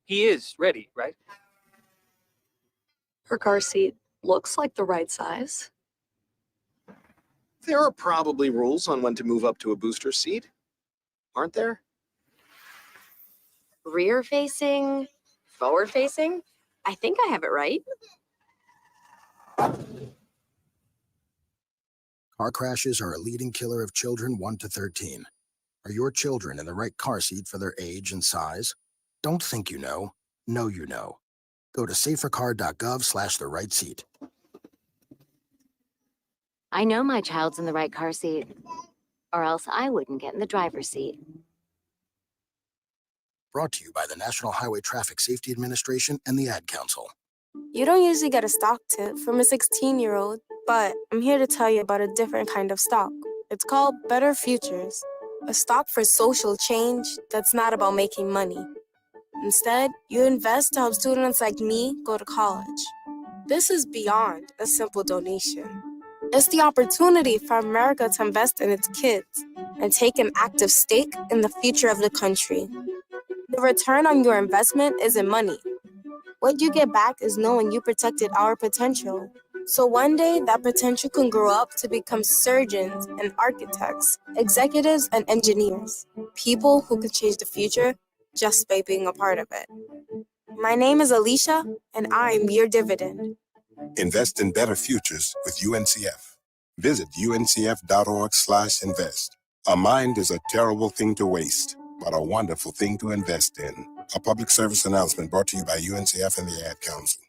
He is ready, right? Her car seat looks like the right size. There are probably rules on when to move up to a booster seat, aren't there? Rear facing, forward facing. I think I have it right. Car crashes are a leading killer of children 1 to 13. Are your children in the right car seat for their age and size? Don't think you know you know. Go to safercar.gov/the right seat. I know my child's in the right car seat, or else I wouldn't get in the driver's seat. Brought to you by the National Highway Traffic Safety Administration and the Ad Council. You don't usually get a stock tip from a 16-year-old, but I'm here to tell you about a different kind of stock. It's called Better Futures, a stock for social change that's not about making money. Instead, you invest to help students like me go to college. This is beyond a simple donation. It's the opportunity for America to invest in its kids and take an active stake in the future of the country. The return on your investment isn't money. What you get back is knowing you protected our potential. So one day, that potential can grow up to become surgeons and architects, executives and engineers, people who could change the future just by being a part of it. My name is Alicia, and I'm your dividend. Invest in better futures with UNCF. Visit uncf.org/invest. A mind is a terrible thing to waste, but a wonderful thing to invest in. A public service announcement brought to you by UNCF and the Ad Council.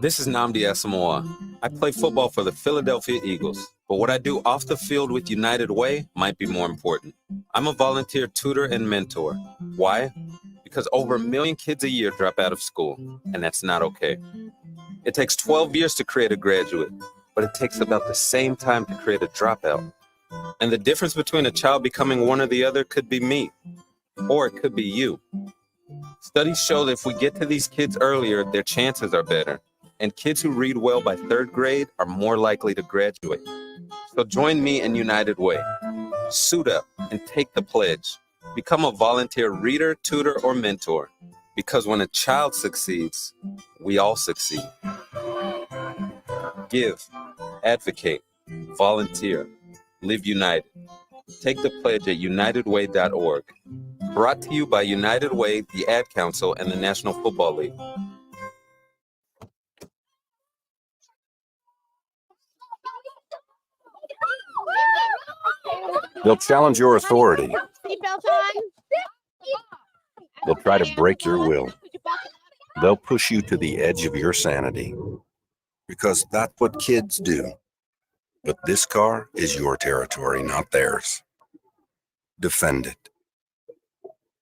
This is Nnamdi Asamoah. I play football for the Philadelphia Eagles, but what I do off the field with United Way might be more important. I'm a volunteer tutor and mentor. Why? Because over 1 million kids a year drop out of school, and that's not okay. It takes 12 years to create a graduate, but it takes about the same time to create a dropout. And the difference between a child becoming one or the other could be me, or it could be you. Studies show that if we get to these kids earlier, their chances are better. And kids who read well by 3rd grade are more likely to graduate. So join me in United Way. Suit up and take the pledge. Become a volunteer reader, tutor, or mentor. Because when a child succeeds, we all succeed. Give, advocate, volunteer, live united. Take the pledge at unitedway.org. Brought to you by United Way, the Ad Council, and the National Football League. They'll challenge your authority. They'll try to break your will. They'll push you to the edge of your sanity. Because that's what kids do. But this car is your territory, not theirs. Defend it.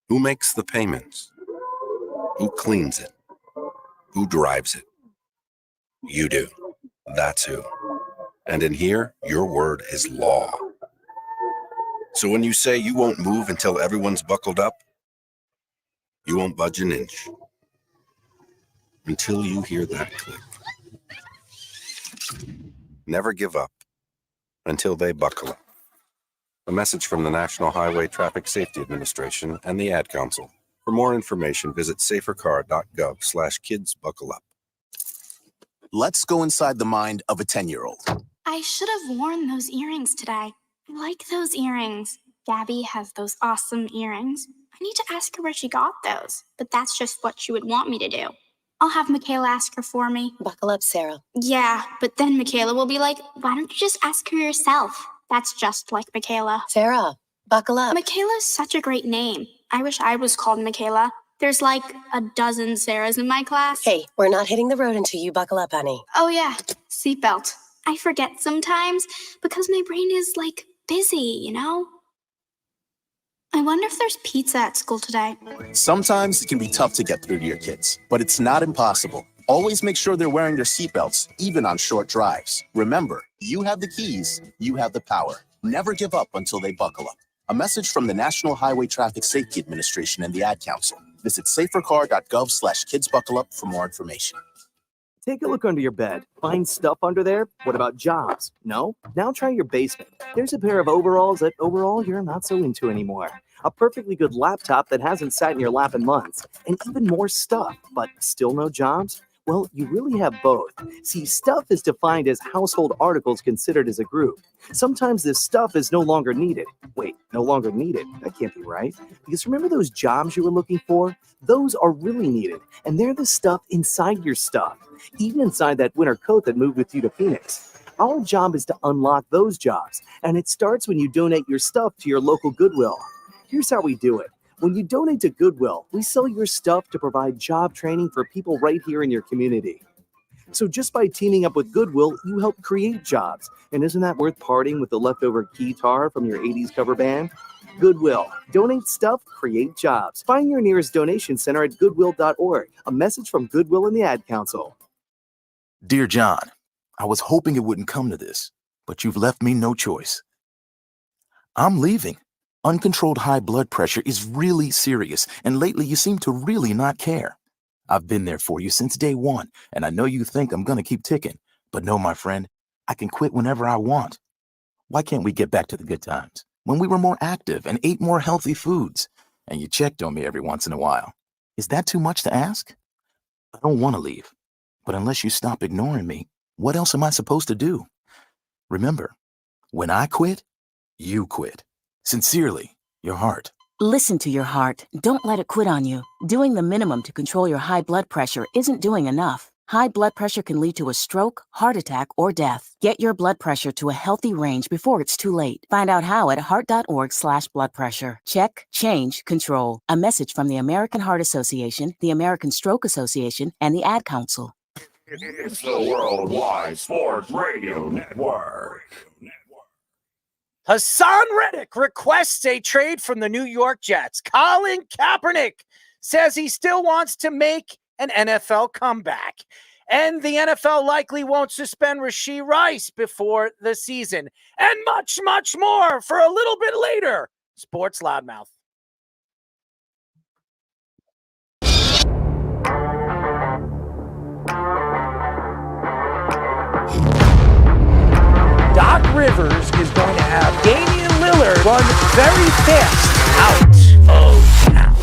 Who makes the payments? Who cleans it? Who drives it? You do. That's who. And in here, your word is law. So when you say you won't move until everyone's buckled up, you won't budge an inch until you hear that click. Never give up until they buckle up. A message from the National Highway Traffic Safety Administration and the Ad Council. For more information, visit safercar.gov/kidsbuckleup. Let's go inside the mind of a 10-year-old. I should have worn those earrings today. I like those earrings. Gabby has those awesome earrings. I need to ask her where she got those, but that's just what she would want me to do. I'll have Michaela ask her for me. Buckle up, Sarah. Yeah, but then Michaela will be like, why don't you just ask her yourself? That's just like Michaela. Sarah, buckle up. Michaela's such a great name. I wish I was called Michaela. There's like a dozen Sarahs in my class. Hey, we're not hitting the road until you buckle up, honey. Oh yeah, seatbelt. I forget sometimes because my brain is like busy, you know? I wonder if there's pizza at school today. Sometimes it can be tough to get through to your kids, but it's not impossible. Always make sure they're wearing their seatbelts, even on short drives. Remember, you have the keys, you have the power. Never give up until they buckle up. A message from the National Highway Traffic Safety Administration and the Ad Council. Visit safercar.gov/kidsbuckleup for more information. Take a look under your bed. Find stuff under there? What about jobs? No? Now try your basement. There's a pair of overalls that overall you're not so into anymore. A perfectly good laptop that hasn't sat in your lap in months. And even more stuff, but still no jobs? Well, you really have both. See, stuff is defined as household articles considered as a group. Sometimes this stuff is no longer needed. Wait, no longer needed? That can't be right. Because remember those jobs you were looking for? Those are really needed. And they're the stuff inside your stuff. Even inside that winter coat that moved with you to Phoenix. Our job is to unlock those jobs. And it starts when you donate your stuff to your local Goodwill. Here's how we do it. When you donate to Goodwill, we sell your stuff to provide job training for people right here in your community. So just by teaming up with Goodwill, you help create jobs. And isn't that worth parting with the leftover guitar from your 80s cover band? Goodwill. Donate stuff, create jobs. Find your nearest donation center at goodwill.org. A message from Goodwill and the Ad Council. Dear John, I was hoping it wouldn't come to this, but you've left me no choice. I'm leaving. Uncontrolled high blood pressure is really serious, and lately you seem to really not care. I've been there for you since day one, and I know you think I'm gonna keep ticking, but no, my friend, I can quit whenever I want. Why can't we get back to the good times, when we were more active and ate more healthy foods, and you checked on me every once in a while? Is that too much to ask? I don't want to leave, but unless you stop ignoring me, what else am I supposed to do? Remember, when I quit, you quit. Sincerely, your heart. Listen to your heart. Don't let it quit on you. Doing the minimum to control your high blood pressure isn't doing enough. High blood pressure can lead to a stroke, heart attack, or death. Get your blood pressure to a healthy range before it's too late. Find out how at heart.org/blood pressure. Check, change, control. A message from the American Heart Association, the American Stroke Association, and the Ad Council. It's the Worldwide Sports Radio Network. Haason Reddick requests a trade from the New York Jets. Colin Kaepernick says he still wants to make an NFL comeback. And the NFL likely won't suspend Rashee Rice before the season. And much, much more for a little bit later. Sports Loudmouth. Doc Rivers is going to have Damian Lillard run very fast out of town.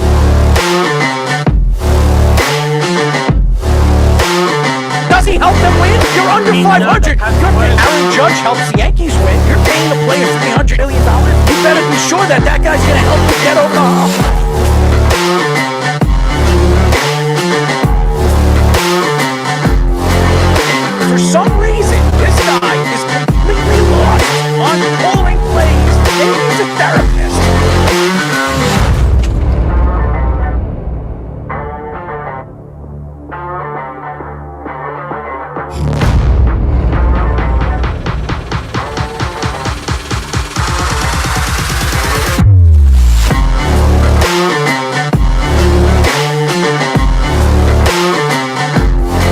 Does he help them win? You're under 500. Aaron Judge helps the Yankees win. You're paying the player $300 million. You better be sure that guy's going to help you get over the hump. For some reason, this guy is completely lost on calling plays. Maybe he's a therapist.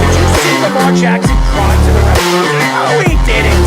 Did you see Lamar Jackson cry to the referee? No, he didn't.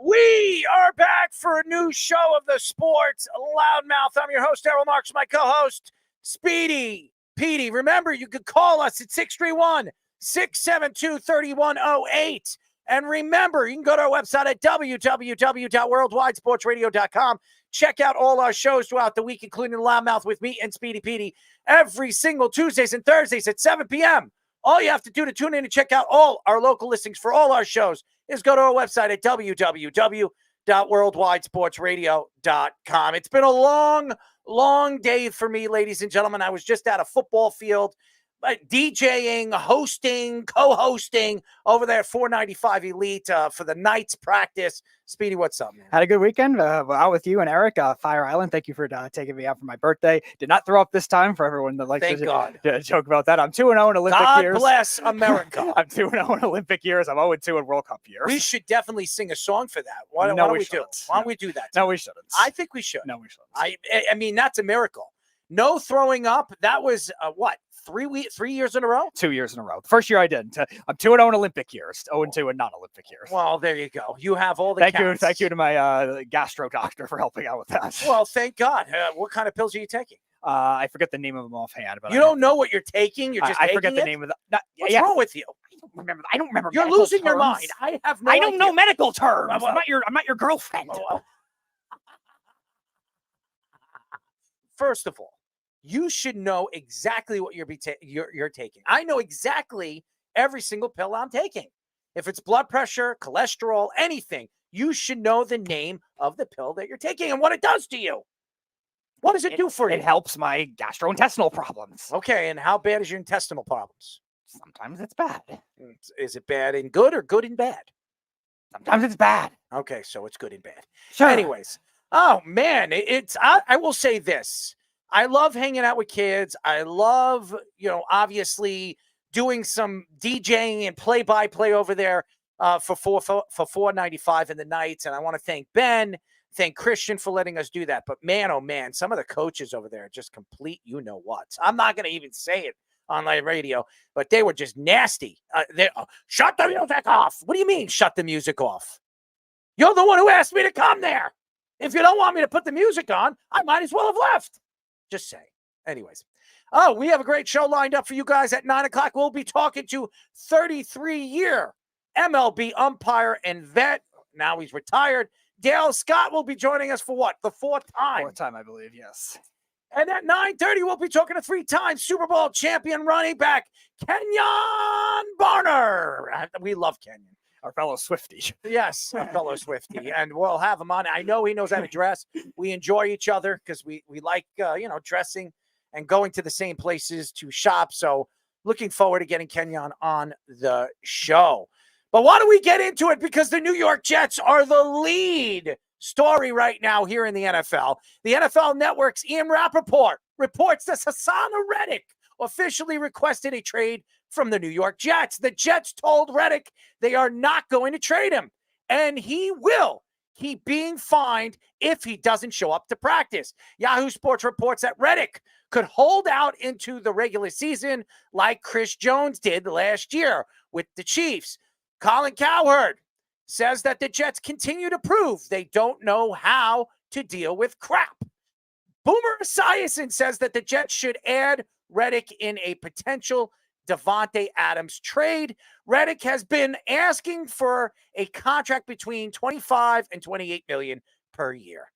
We are back for a new show of the Sports Loudmouth. I'm your host, Errol Marks, my co-host, Speedy Petey. Remember, you could call us at 631-672-3108. And remember, you can go to our website at www.worldwidesportsradio.com. Check out all our shows throughout the week, including Loudmouth with me and Speedy Petey, every single Tuesdays and Thursdays at 7 p.m. All you have to do to tune in and check out all our local listings for all our shows is go to our website at www.worldwidesportsradio.com. It's been a long, long day for me, ladies and gentlemen. I was just at a football field, DJing, hosting, co-hosting over there at 495 Elite for the Knights practice. Speedy, what's up, man? Had a good weekend out with you and Eric, Fire Island. Thank you for taking me out for my birthday. Did not throw up this time for everyone that likes to joke about that. I'm 2-0 in Olympic years. God bless America. I'm 2-0 in Olympic years. I'm 0-2 in World Cup years. We should definitely sing a song for that. Why don't we do it? Why don't we do that? No, we shouldn't. I think we should. No, we shouldn't. I mean, that's a miracle. No throwing up. That was, 3 years in a row? 2 years in a row. The first year I didn't. I'm 2-0 in Olympic years, 0-2 in non-Olympic years. Well, there you go. You have all the counts. Thank you to my gastro doctor for helping out with that. Well, thank God. What kind of pills are you taking? I forget the name of them offhand. But you don't know what you're taking? You're just I taking forget the it? name of the. What's wrong with you? I don't remember. You're medical losing your terms. mind. I have no I don't idea. know medical terms. I'm not your girlfriend. First of all, you should know exactly what you're taking. I know exactly every single pill I'm taking. If it's blood pressure, cholesterol, anything, you should know the name of the pill that you're taking and what it does to you. What does it do for you? It helps my gastrointestinal problems. Okay, and how bad is your intestinal problems? Sometimes it's bad. Is it bad and good or good and bad? Sometimes it's bad. Okay, so it's good and bad. Sure. Anyways, oh man, I will say this. I love hanging out with kids. I love, obviously doing some DJing and play-by-play over there for $4.95 in the nights. And I want to thank Ben, thank Christian for letting us do that. But man, oh man, some of the coaches over there are just complete you-know-whats. I'm not going to even say it on live radio, but they were just nasty. Shut the music off. What do you mean, shut the music off? You're the one who asked me to come there. If you don't want me to put the music on, I might as well have left. Just saying. Anyways. Oh, we have a great show lined up for you guys at 9 o'clock. We'll be talking to 33-year MLB umpire and vet. Now he's retired. Dale Scott will be joining us for what? The fourth time. Fourth time, I believe, yes. And at 9:30, we'll be talking to 3-time Super Bowl champion running back Kenjon Barner. We love Kenyon. Our fellow Swiftie. Yes, our fellow Swiftie. And we'll have him on. I know he knows how to dress. We enjoy each other because we like, dressing and going to the same places to shop. So looking forward to getting Kenyon on the show. But why don't we get into it? Because the New York Jets are the lead story right now here in the NFL. The NFL Network's Ian Rappaport reports that Haason Reddick officially requested a trade from the New York Jets. The Jets told Reddick they are not going to trade him, and he will keep being fined if he doesn't show up to practice. Yahoo Sports reports that Reddick could hold out into the regular season like Chris Jones did last year with the Chiefs. Colin Kaepernick says that the Jets continue to prove they don't know how to deal with crap. Boomer Esiason says that the Jets should add Reddick in a potential Davante Adams trade. Reddick has been asking for a contract between $25 and $28 million per year.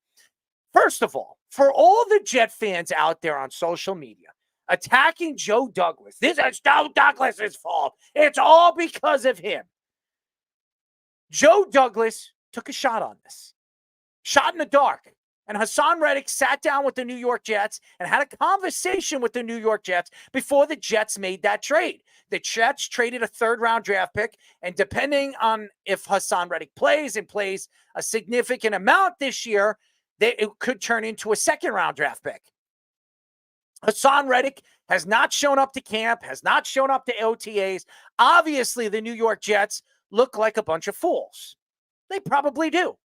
First of all, for all the Jet fans out there on social media attacking Joe Douglas, this is Joe Douglas's fault. It's all because of him. Joe Douglas took a shot on this. Shot in the dark. And Haason Reddick sat down with the New York Jets and had a conversation with the New York Jets before the Jets made that trade. The Jets traded a third-round draft pick, and depending on if Haason Reddick plays a significant amount this year, it could turn into a second-round draft pick. Haason Reddick has not shown up to camp, has not shown up to OTAs. Obviously, the New York Jets look like a bunch of fools. They probably do.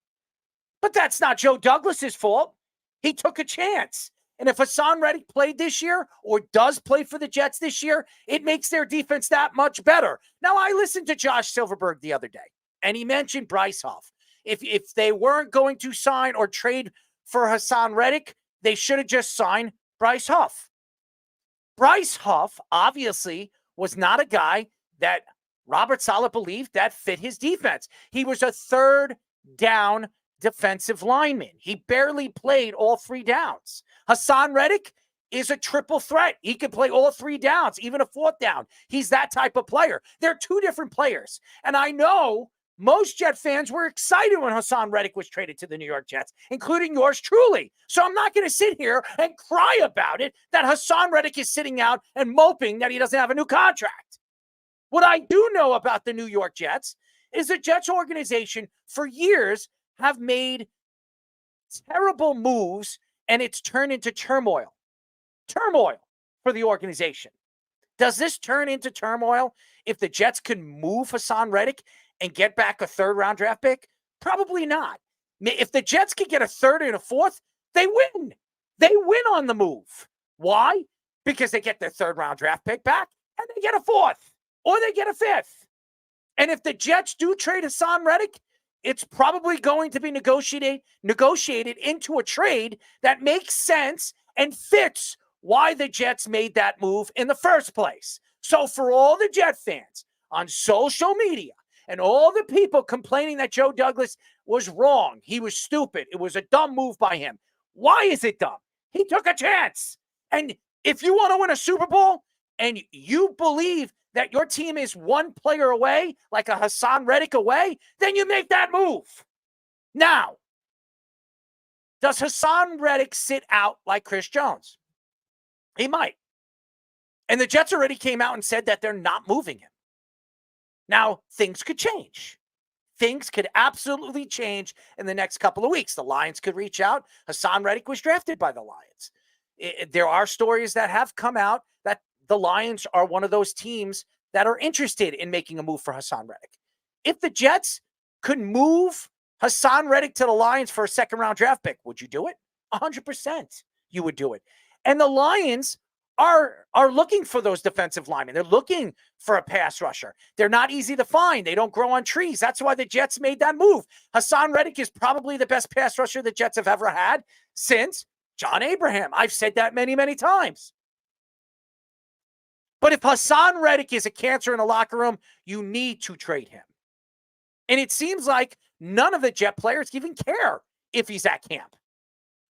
But that's not Joe Douglas's fault. He took a chance. And if Haason Reddick played this year or does play for the Jets this year, it makes their defense that much better. Now, I listened to Josh Silverberg the other day, and he mentioned Bryce Huff. If they weren't going to sign or trade for Haason Reddick, they should have just signed Bryce Huff. Bryce Huff, obviously, was not a guy that Robert Saleh believed that fit his defense. He was a third down defensive lineman. He barely played all three downs. Haason Reddick is a triple threat. He can play all three downs, even a fourth down. He's that type of player. They're two different players. And I know most Jet fans were excited when Haason Reddick was traded to the New York Jets, including yours truly. So I'm not going to sit here and cry about it that Haason Reddick is sitting out and moping that he doesn't have a new contract. What I do know about the New York Jets is the Jets organization for years have made terrible moves, and it's turned into turmoil. Turmoil for the organization. Does this turn into turmoil if the Jets can move Haason Reddick and get back a third-round draft pick? Probably not. If the Jets can get a third and a fourth, they win. They win on the move. Why? because they get their 3rd-round draft pick back, and they get a 4th, or they get a 5th. And if the Jets do trade Haason Reddick, it's probably going to be negotiated into a trade that makes sense and fits why the Jets made that move in the first place. So for all the Jet fans on social media and all the people complaining that Joe Douglas was wrong, he was stupid, it was a dumb move by him. Why is it dumb? He took a chance. And if you want to win a Super Bowl and you believe that your team is one player away, like a Haason Reddick away, then you make that move. Now, does Haason Reddick sit out like Chris Jones? He might. And the Jets already came out and said that they're not moving him. Now, things could change. Things could absolutely change in the next couple of weeks. The Lions could reach out. Haason Reddick was drafted by the Lions. There are stories that have come out that the Lions are one of those teams that are interested in making a move for Haason Reddick. If the Jets could move Haason Reddick to the Lions for a 2nd-round draft pick, would you do it? 100% you would do it. And the Lions are looking for those defensive linemen. They're looking for a pass rusher. They're not easy to find. They don't grow on trees. That's why the Jets made that move. Haason Reddick is probably the best pass rusher the Jets have ever had since John Abraham. I've said that many, many times. But if Haason Reddick is a cancer in the locker room, you need to trade him. And it seems like none of the Jet players even care if he's at camp.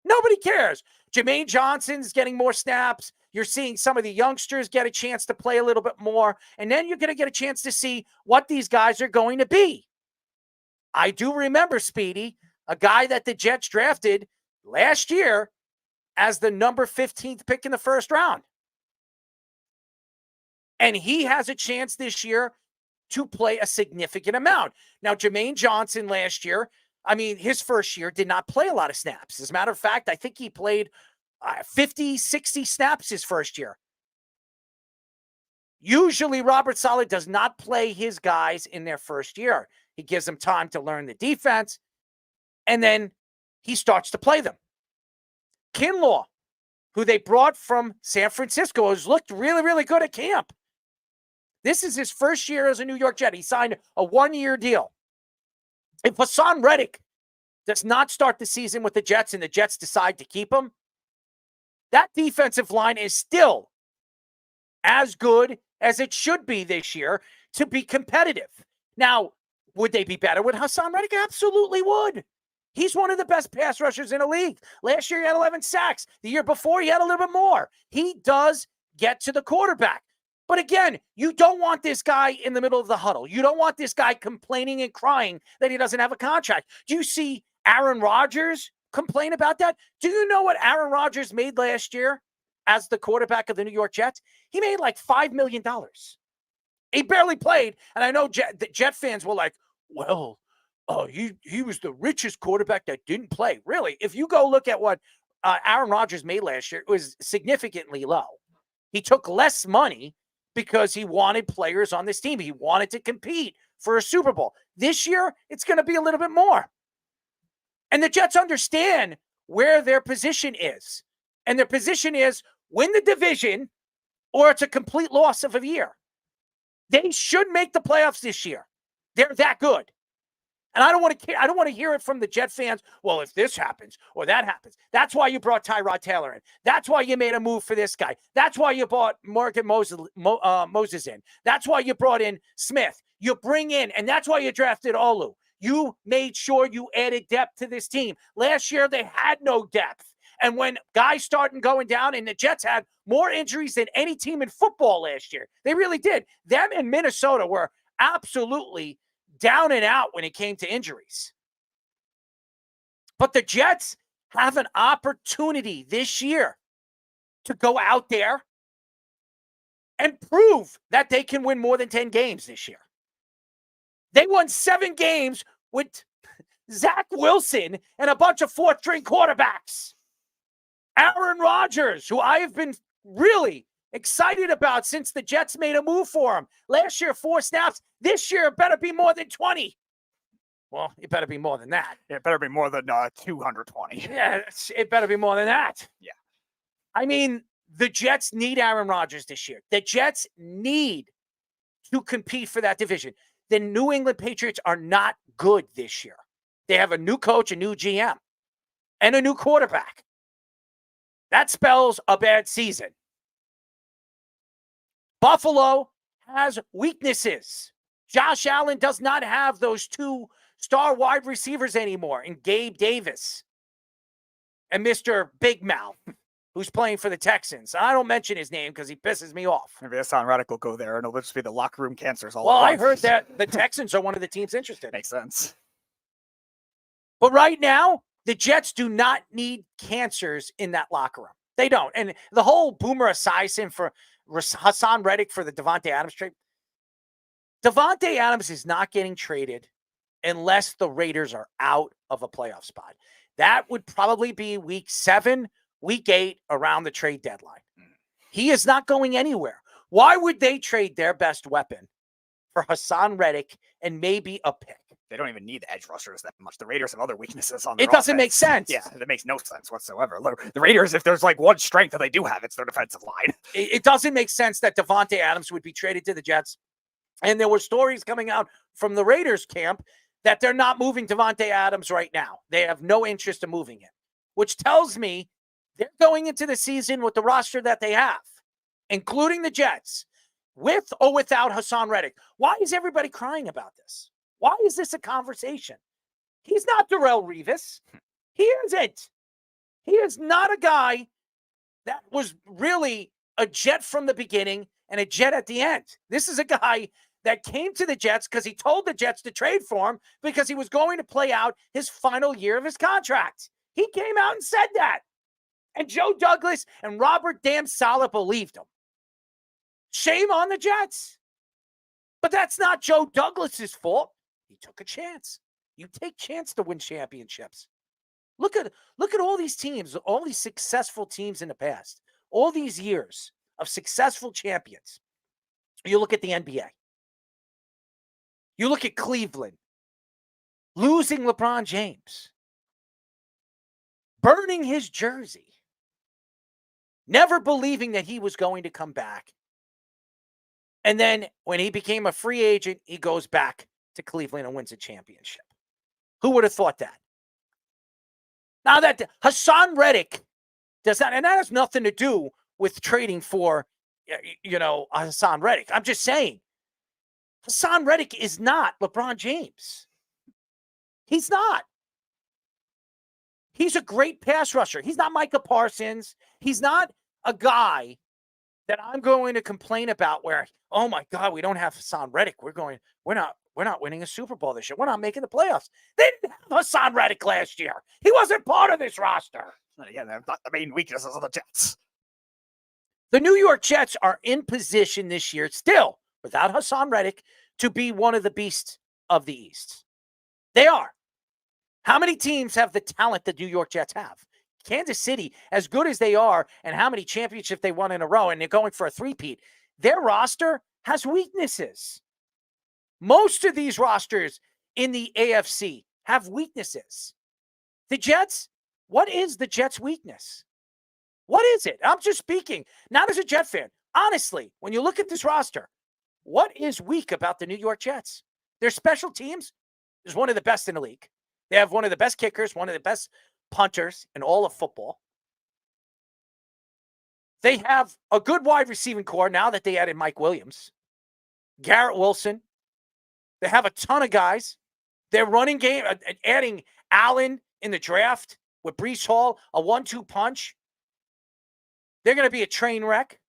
Nobody cares. Jermaine Johnson's getting more snaps. You're seeing some of the youngsters get a chance to play a little bit more. And then you're going to get a chance to see what these guys are going to be. I do remember, Speedy, a guy that the Jets drafted last year as the number 15th pick in the 1st round. And he has a chance this year to play a significant amount. Now, Jermaine Johnson last year, his first year did not play a lot of snaps. As a matter of fact, I think he played 50, 60 snaps his first year. Usually, Robert Saleh does not play his guys in their first year. He gives them time to learn the defense, and then he starts to play them. Kinlaw, who they brought from San Francisco, has looked really, really good at camp. This is his first year as a New York Jet. He signed a 1-year deal. If Haason Reddick does not start the season with the Jets and the Jets decide to keep him, that defensive line is still as good as it should be this year to be competitive. Now, would they be better with Haason Reddick? Absolutely would. He's one of the best pass rushers in the league. Last year, he had 11 sacks. The year before, he had a little bit more. He does get to the quarterback. But again, you don't want this guy in the middle of the huddle. You don't want this guy complaining and crying that he doesn't have a contract. Do you see Aaron Rodgers complain about that? Do you know what Aaron Rodgers made last year as the quarterback of the New York Jets? He made like $5 million. He barely played. And I know the Jet fans were like, well, he was the richest quarterback that didn't play. Really, if you go look at what Aaron Rodgers made last year, it was significantly low. He took less money because he wanted players on this team. He wanted to compete for a Super Bowl. This year, it's going to be a little bit more. And the Jets understand where their position is. And their position is win the division or it's a complete loss of a year. They should make the playoffs this year. They're that good. And I don't want to hear it from the Jet fans. Well, if this happens or that happens, that's why you brought Tyrod Taylor in. That's why you made a move for this guy. That's why you brought Morgan Moses in. That's why you brought in Smith. You bring in, and that's why you drafted Olu. You made sure you added depth to this team. Last year, they had no depth. And when guys started going down, and the Jets had more injuries than any team in football last year, they really did. Them and Minnesota were absolutely down and out when it came to injuries. But the Jets have an opportunity this year to go out there and prove that they can win more than 10 games this year. They won 7 games with Zach Wilson and a bunch of 4th-string quarterbacks. Aaron Rodgers, who I have been really excited about since the Jets made a move for him. Last year, 4 snaps. This year, it better be more than 20. Well, it better be more than that. It better be more than 220. Yeah, it better be more than that. Yeah. I mean, The Jets need Aaron Rodgers this year. The Jets need to compete for that division. The New England Patriots are not good this year. They have a new coach, a new GM, and a new quarterback. That spells a bad season. Buffalo has weaknesses. Josh Allen does not have those 2 star wide receivers anymore, and Gabe Davis and Mr. Big Mouth, who's playing for the Texans. I don't mention his name because he pisses me off. Maybe Haason Reddick will go there, and it'll just be the locker room cancers all Well, at I once. heard that the Texans are one of the teams interested. Makes sense. But right now, the Jets do not need cancers in that locker room. They don't. And the whole Boomer Esiason for Haason Reddick for the Davante Adams trade. Davante Adams is not getting traded unless the Raiders are out of a playoff spot. That would probably be week 7, week 8, around the trade deadline. He is not going anywhere. Why would they trade their best weapon for Haason Reddick and maybe a pick? They don't even need the edge rushers that much. The Raiders have other weaknesses on their It doesn't make offense. sense. Yeah, it makes no sense whatsoever. The Raiders, if there's like one strength that they do have, it's their defensive line. It doesn't make sense that Davante Adams would be traded to the Jets. And there were stories coming out from the Raiders camp that they're not moving Davante Adams right now. They have no interest in moving him, which tells me they're going into the season with the roster that they have, including the Jets, with or without Haason Reddick. Why is everybody crying about this? Why is this a conversation? He's not Darrelle Revis. He isn't. He is not a guy that was really a Jet from the beginning and a Jet at the end. This is a guy that came to the Jets because he told the Jets to trade for him because he was going to play out his final year of his contract. He came out and said that. And Joe Douglas and Robert Damn Saleh believed him. Shame on the Jets. But that's not Joe Douglas's fault. He took a chance. You take chance to win championships. Look at all these teams, all these successful teams in the past, all these years of successful champions. You look at the NBA. You look at Cleveland, losing LeBron James, burning his jersey, never believing that he was going to come back. And then when he became a free agent, he goes back to Cleveland and wins a championship. Who would have thought that? Now that Haason Reddick does not, and that has nothing to do with trading for, Haason Reddick. I'm just saying, Haason Reddick is not LeBron James. He's not. He's a great pass rusher. He's not Micah Parsons. He's not a guy that I'm going to complain about where, oh my God, we don't have Haason Reddick. We're not winning a Super Bowl this year. We're not making the playoffs. They didn't have Haason Reddick last year. He wasn't part of this roster. Yeah, they're not the main weaknesses of the Jets. The New York Jets are in position this year, still, without Haason Reddick, to be one of the beasts of the East. They are. How many teams have the talent the New York Jets have? Kansas City, as good as they are, and how many championships they won in a row, and they're going for a three-peat, their roster has weaknesses. Most of these rosters in the AFC have weaknesses. The Jets, what is the Jets' weakness? What is it? I'm just speaking, not as a Jet fan. Honestly, when you look at this roster, what is weak about the New York Jets? Their special teams is one of the best in the league. They have one of the best kickers, one of the best punters in all of football. They have a good wide receiving core now that they added Mike Williams, Garrett Wilson. They have a ton of guys. Their running game, adding Allen in the draft with Breece Hall, a 1-2 punch. They're going to be a train wreck.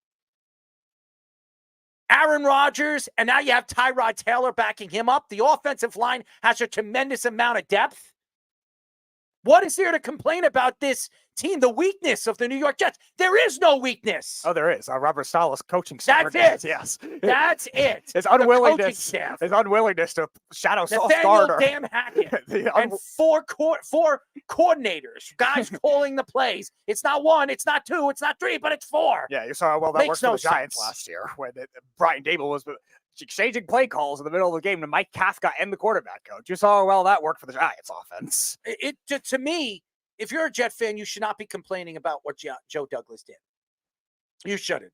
Aaron Rodgers, and now you have Tyrod Taylor backing him up. The offensive line has a tremendous amount of depth. What is there to complain about this team? The weakness of the New York Jets. There is no weakness. Oh, there is. Robert Saleh's coaching staff. That's it. Yes. That's it. His unwillingness to shadow Sauce Gardner. Damn Hackett. And four coordinators, guys calling the plays. It's not one, it's not two, it's not three, but it's four. Yeah, you saw how well that worked for the Giants last year when Brian Dable was exchanging play calls in the middle of the game to Mike Kafka and the quarterback coach. You saw how well that worked for the Giants offense. To me, if you're a Jet fan, you should not be complaining about what Joe Douglas did. You shouldn't.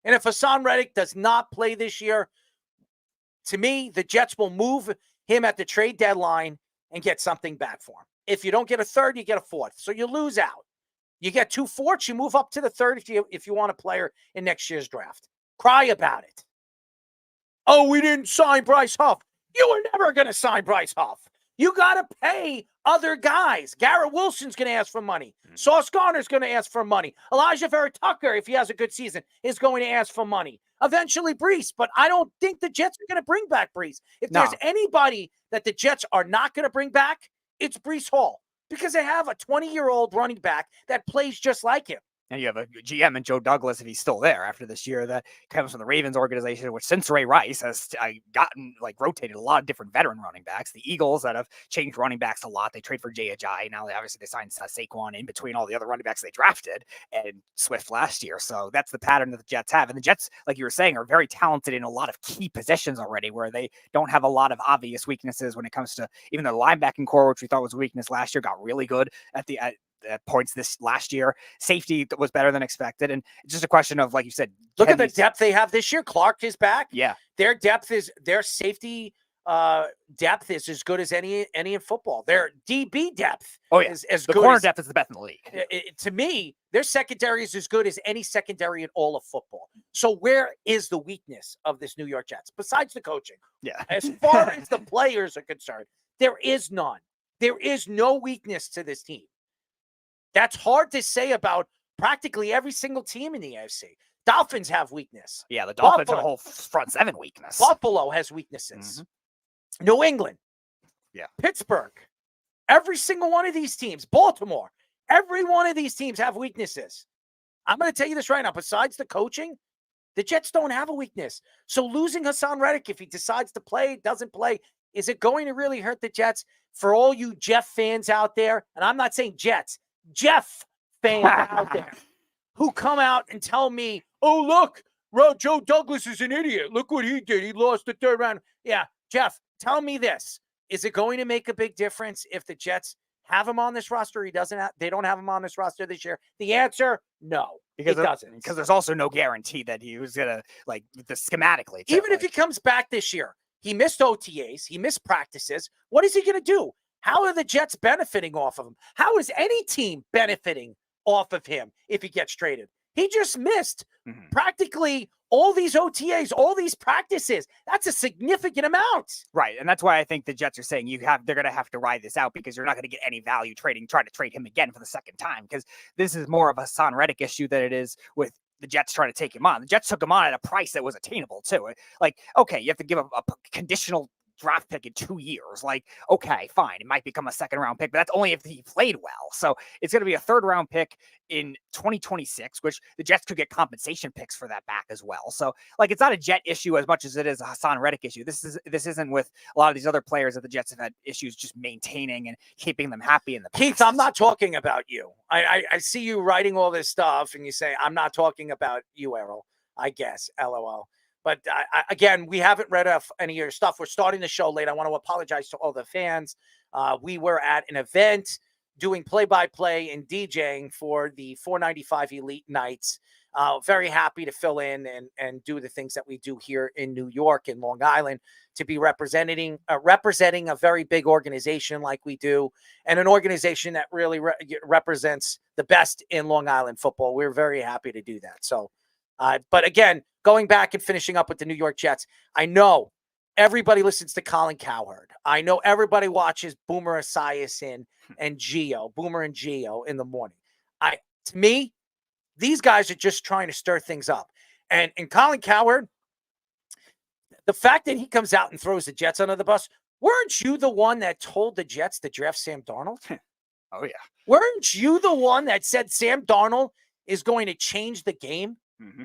And if Haason Reddick does not play this year, to me, the Jets will move him at the trade deadline and get something back for him. If you don't get a third, you get a fourth. So you lose out. You get 2 fourths, you move up to the third if you want a player in next year's draft. Cry about it. Oh, we didn't sign Bryce Huff. You were never going to sign Bryce Huff. You got to pay other guys. Garrett Wilson's going to ask for money. Sauce Gardner's going to ask for money. Elijah Vera-Tucker, if he has a good season, is going to ask for money. Eventually, Brees. But I don't think the Jets are going to bring back Brees. If there's anybody that the Jets are not going to bring back, it's Brees Hall. Because they have a 20-year-old running back that plays just like him. And you have a GM and Joe Douglas, if he's still there after this year, that comes from the Ravens organization, which since Ray Rice has rotated a lot of different veteran running backs. The Eagles that have changed running backs a lot. They trade for J.J. Now, they signed Saquon in between all the other running backs they drafted and Swift last year. So that's the pattern that the Jets have. And the Jets, like you were saying, are very talented in a lot of key positions already where they don't have a lot of obvious weaknesses when it comes to even their linebacking core, which we thought was a weakness last year, got really good at points this last year. Safety was better than expected. And it's just a question of, like you said, look at the depth they have this year. Clark is back. Yeah. Their safety depth is as good as any in football. Their DB depth is as good. The corner depth is the best in the league. To me, their secondary is as good as any secondary in all of football. So where is the weakness of this New York Jets besides the coaching? Yeah. As far as the players are concerned, there is none. There is no weakness to this team. That's hard to say about practically every single team in the AFC. Dolphins have weakness. Yeah, the Dolphins have a whole front seven weakness. Buffalo has weaknesses. New England. Yeah. Pittsburgh. Every single one of these teams. Baltimore. Every one of these teams have weaknesses. I'm going to tell you this right now. Besides the coaching, the Jets don't have a weakness. So losing Haason Reddick, if he decides to play, doesn't play, is it going to really hurt the Jets? For all you Jeff fans out there, and I'm not saying Jets, Jeff fans out there who come out and tell me, oh, look, Joe Douglas is an idiot. Look what he did. He lost the third round. Yeah, Jeff, tell me this. Is it going to make a big difference if the Jets have him on this roster? They don't have him on this roster this year. The answer, no, it doesn't. Because there's also no guarantee that he was going to, schematically. Even if he comes back this year, he missed OTAs, he missed practices. What is he going to do? How are the Jets benefiting off of him? How is any team benefiting off of him if he gets traded? He just missed practically all these OTAs, all these practices. That's a significant amount. Right. And that's why I think the Jets are saying they're going to have to ride this out because you're not going to get any value trying to trade him again for the second time. Because this is more of a Haason Reddick issue than it is with the Jets trying to take him on. The Jets took him on at a price that was attainable too. Okay, you have to give a conditional draft pick in 2 years. Okay, fine. It might become a second round pick, but that's only if he played well. So it's going to be a third round pick in 2026, which the Jets could get compensation picks for that back as well. So it's not a Jet issue as much as it is a Haason Reddick issue. This isn't with a lot of these other players that the Jets have had issues just maintaining and keeping them happy in the past. Keith, I'm not talking about you. I see you writing all this stuff and you say, I'm not talking about you, Errol. I guess, LOL. But again, we haven't read off any of your stuff. We're starting the show late. I want to apologize to all the fans. We were at an event doing play-by-play and DJing for the 495 Elite Nights. Very happy to fill in and do the things that we do here in New York and Long Island to be representing a very big organization like we do, and an organization that really represents the best in Long Island football. We're very happy to do that. So, but again, going back and finishing up with the New York Jets, I know everybody listens to Colin Cowherd. I know everybody watches Boomer Esiason and Gio, Boomer and Gio in the morning. To me, these guys are just trying to stir things up. And Colin Cowherd, the fact that he comes out and throws the Jets under the bus, weren't you the one that told the Jets to draft Sam Darnold? Oh, yeah. Weren't you the one that said Sam Darnold is going to change the game? Mm-hmm.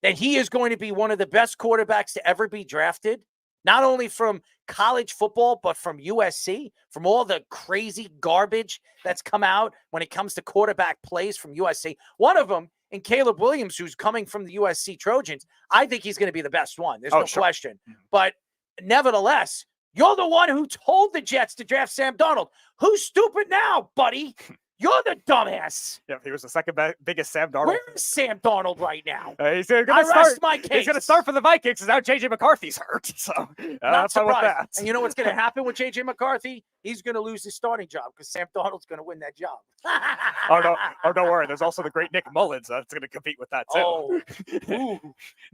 That he is going to be one of the best quarterbacks to ever be drafted, not only from college football, but from USC, from all the crazy garbage that's come out when it comes to quarterback plays from USC. One of them, and Caleb Williams, who's coming from the USC Trojans, I think he's going to be the best one. There's no question. But nevertheless, you're the one who told the Jets to draft Sam Darnold. Who's stupid now, buddy? You're the dumbass. Yeah, he was the second biggest Sam Darnold. Where is Sam Donald right now? He's going I to start. rest my case. He's going to start for the Vikings because now JJ McCarthy's hurt. So Not that's fine with surprised. that. And you know what's going to happen with JJ McCarthy? He's going to lose his starting job because Sam Donald's going to win that job. Oh, don't worry. There's also the great Nick Mullins that's going to compete with that too. Oh, ooh,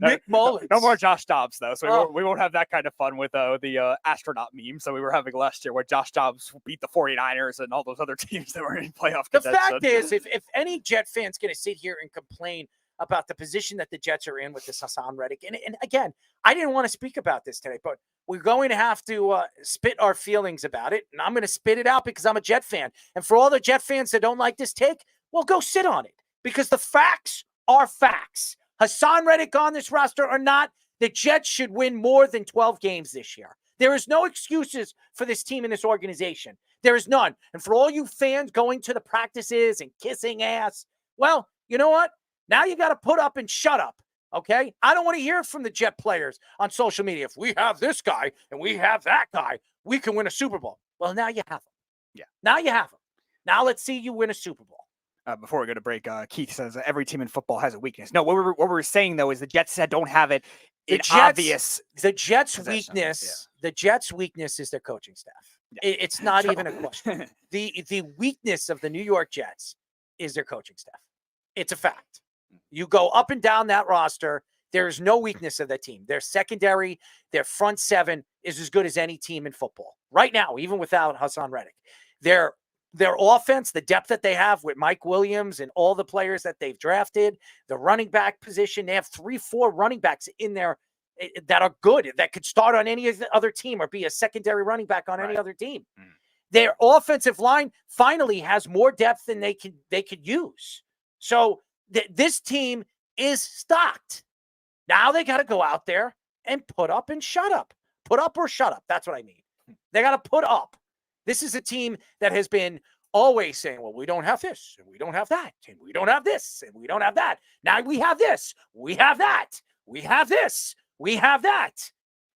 Nick Mullins. No more Josh Dobbs though, so we won't have that kind of fun with the astronaut meme. So we were having last year where Josh Dobbs beat the 49ers and all those other teams that were in playoff The contention. fact is, if any Jet fan's going to sit here and complain about the position that the Jets are in with this Haason Reddick, and again, I didn't want to speak about this today, but we're going to have to spit our feelings about it, and I'm going to spit it out because I'm a Jet fan. And for all the Jet fans that don't like this take, well, go sit on it because the facts are facts. Haason Reddick on this roster or not, the Jets should win more than 12 games this year. There is no excuses for this team and this organization. There is none. And for all you fans going to the practices and kissing ass, well, you know what? Now you got to put up and shut up, okay? I don't want to hear from the Jet players on social media. If we have this guy and we have that guy, we can win a Super Bowl. Well, now you have them. Yeah. Now you have them. Now let's see you win a Super Bowl. Before we go to break, Keith says that every team in football has a weakness. No, what we're saying, though, is the Jets don't have it obvious. The Jets' possession. weakness, the Jets' weakness is their coaching staff. Yeah. It's not even a question. The weakness of the New York Jets is their coaching staff. It's a fact. You go up and down that roster, there's no weakness of that team. Their secondary, their front seven is as good as any team in football right now, even without Haason Reddick. Their offense, the depth that they have with Mike Williams and all the players that they've drafted, the running back position, they have 3-4 running backs in there that are good, that could start on any other team or be a secondary running back on any other team. Their offensive line finally has more depth than they could use. So this team is stocked. Now they got to go out there and put up and shut up. Put up or shut up. That's what I mean. They got to put up. This is a team that has been always saying, well, we don't have this, and we don't have that, and we don't have this, and we don't have that. Now we have this, we have that, we have this, we have that.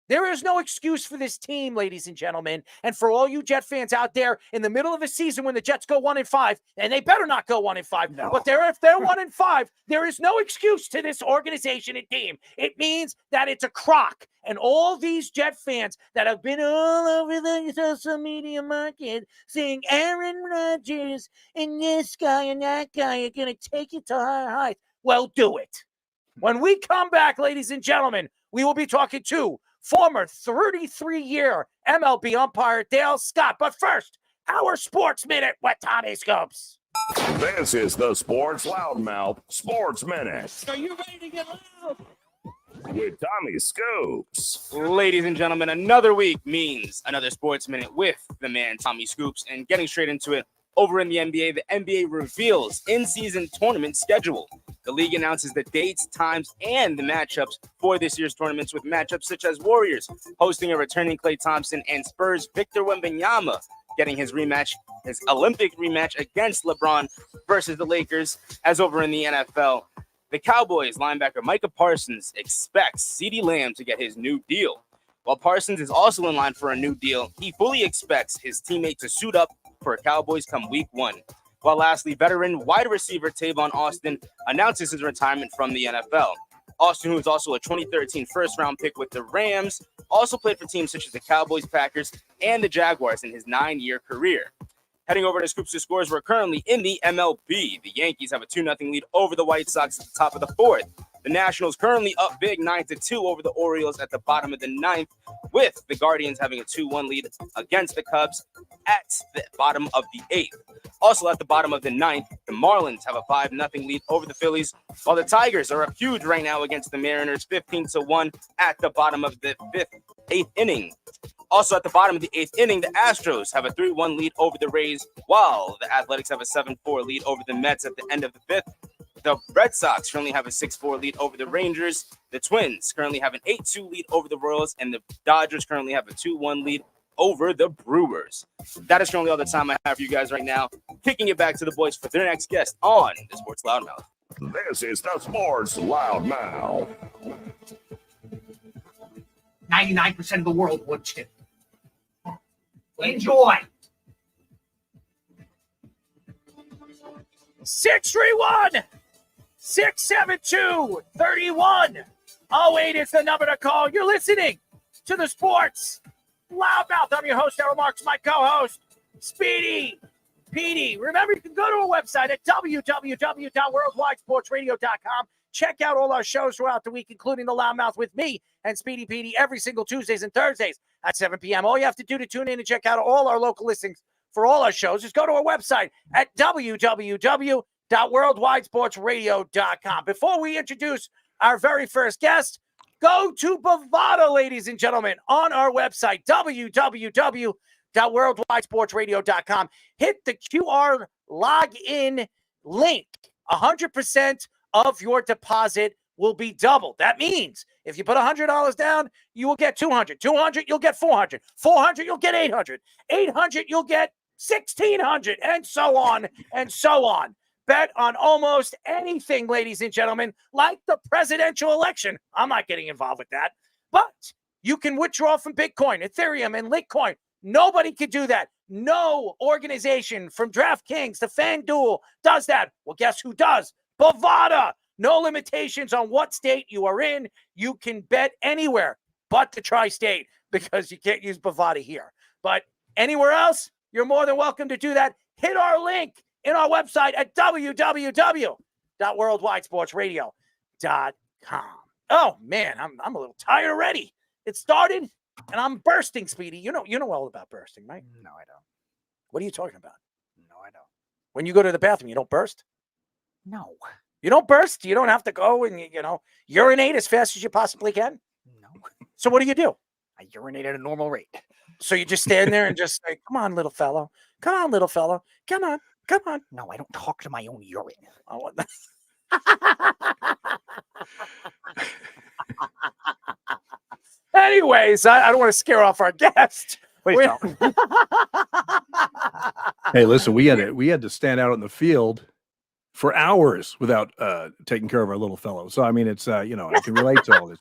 There is no excuse for this team, ladies and gentlemen. And for all you Jet fans out there in the middle of a season when the Jets go 1-5, and they better not go 1-5. No. But if they're 1-5, there is no excuse to this organization and team. It means that it's a crock. And all these Jet fans that have been all over the social media market saying Aaron Rodgers and this guy and that guy are going to take it to higher heights. Well, do it. When we come back, ladies and gentlemen, we will be talking to former 33-year MLB umpire Dale Scott. But first, our Sports Minute with Tommy Scopes. This is the Sports Loudmouth Sports Minute. Are you ready to get loud? With Tommy Scopes. Ladies and gentlemen, another week means another Sports Minute with the man Tommy Scoops. And getting straight into it, over in the NBA reveals in-season tournament schedule. The league announces the dates, times, and the matchups for this year's tournaments, with matchups such as Warriors hosting a returning Klay Thompson and Spurs Victor Wembanyama getting his Olympic rematch against LeBron versus the Lakers. As over in the NFL, the Cowboys linebacker Micah Parsons expects CeeDee Lamb to get his new deal. While Parsons is also in line for a new deal, he fully expects his teammate to suit up for Cowboys come week 1. While lastly, veteran wide receiver Tavon Austin announces his retirement from the NFL. Austin, who is also a 2013 first-round pick with the Rams, also played for teams such as the Cowboys, Packers, and the Jaguars in his 9-year career. Heading over to Scoops to Scores, we're currently in the MLB. The Yankees have a 2-0 lead over the White Sox at the top of the 4th. The Nationals currently up big 9-2 over the Orioles at the bottom of the 9th, with the Guardians having a 2-1 lead against the Cubs at the bottom of the 8th. Also at the bottom of the 9th, the Marlins have a 5-0 lead over the Phillies, while the Tigers are up huge right now against the Mariners, 15-1 at the bottom of the 8th inning. Also at the bottom of the 8th inning, the Astros have a 3-1 lead over the Rays, while the Athletics have a 7-4 lead over the Mets at the end of the 5th. The Red Sox currently have a 6-4 lead over the Rangers. The Twins currently have an 8-2 lead over the Royals, and the Dodgers currently have a 2-1 lead over the Brewers. That is currently all the time I have for you guys right now. Kicking it back to the boys for their next guest on the Sports Loudmouth. This is the Sports Loudmouth. 99% of the world would too. Enjoy. 631-672-3108 is the number to call. You're listening to the Sports Loudmouth. I'm your host, Errol Marks, my co-host, Speedy Petey. Remember, you can go to our website at www.worldwidesportsradio.com. Check out all our shows throughout the week, including the Loudmouth with me and Speedy Petey every single Tuesdays and Thursdays at 7 p.m. All you have to do to tune in and check out all our local listings for all our shows is go to our website at www.worldwidesportsradio.com. Before we introduce our very first guest, go to Bovada, ladies and gentlemen, on our website, www.worldwidesportsradio.com. Hit the QR login link. 100% of your deposit will be doubled. That means if you put $100 down, you will get $200. $200, you'll get $400. $400, you'll get $800. $800, you'll get $1,600, and so on and so on. Bet on almost anything, ladies and gentlemen, like the presidential election. I'm not getting involved with that. But you can withdraw from Bitcoin, Ethereum, and Litecoin. Nobody can do that. No organization from DraftKings to FanDuel does that. Well, guess who does? Bovada. No limitations on what state you are in. You can bet anywhere but the tri-state because you can't use Bovada here. But anywhere else, you're more than welcome to do that. Hit our link in our website at www.worldwidesportsradio.com. Oh, man, I'm a little tired already. It started, and I'm bursting, Speedy. You know all about bursting, right? No, I don't. What are you talking about? No, I don't. When you go to the bathroom, you don't burst? No. You don't burst? You don't have to go and, urinate as fast as you possibly can? No. So what do? I urinate at a normal rate. So you just stand there and just say, come on, little fellow. Come on, little fellow. Come on. Come on. No, I don't talk to my own urine. Oh, anyways, I don't want to scare off our guest. Please don't. Hey, listen, we had to stand out on the field for hours without taking care of our little fellow. So, I mean, it's, I can relate to all this.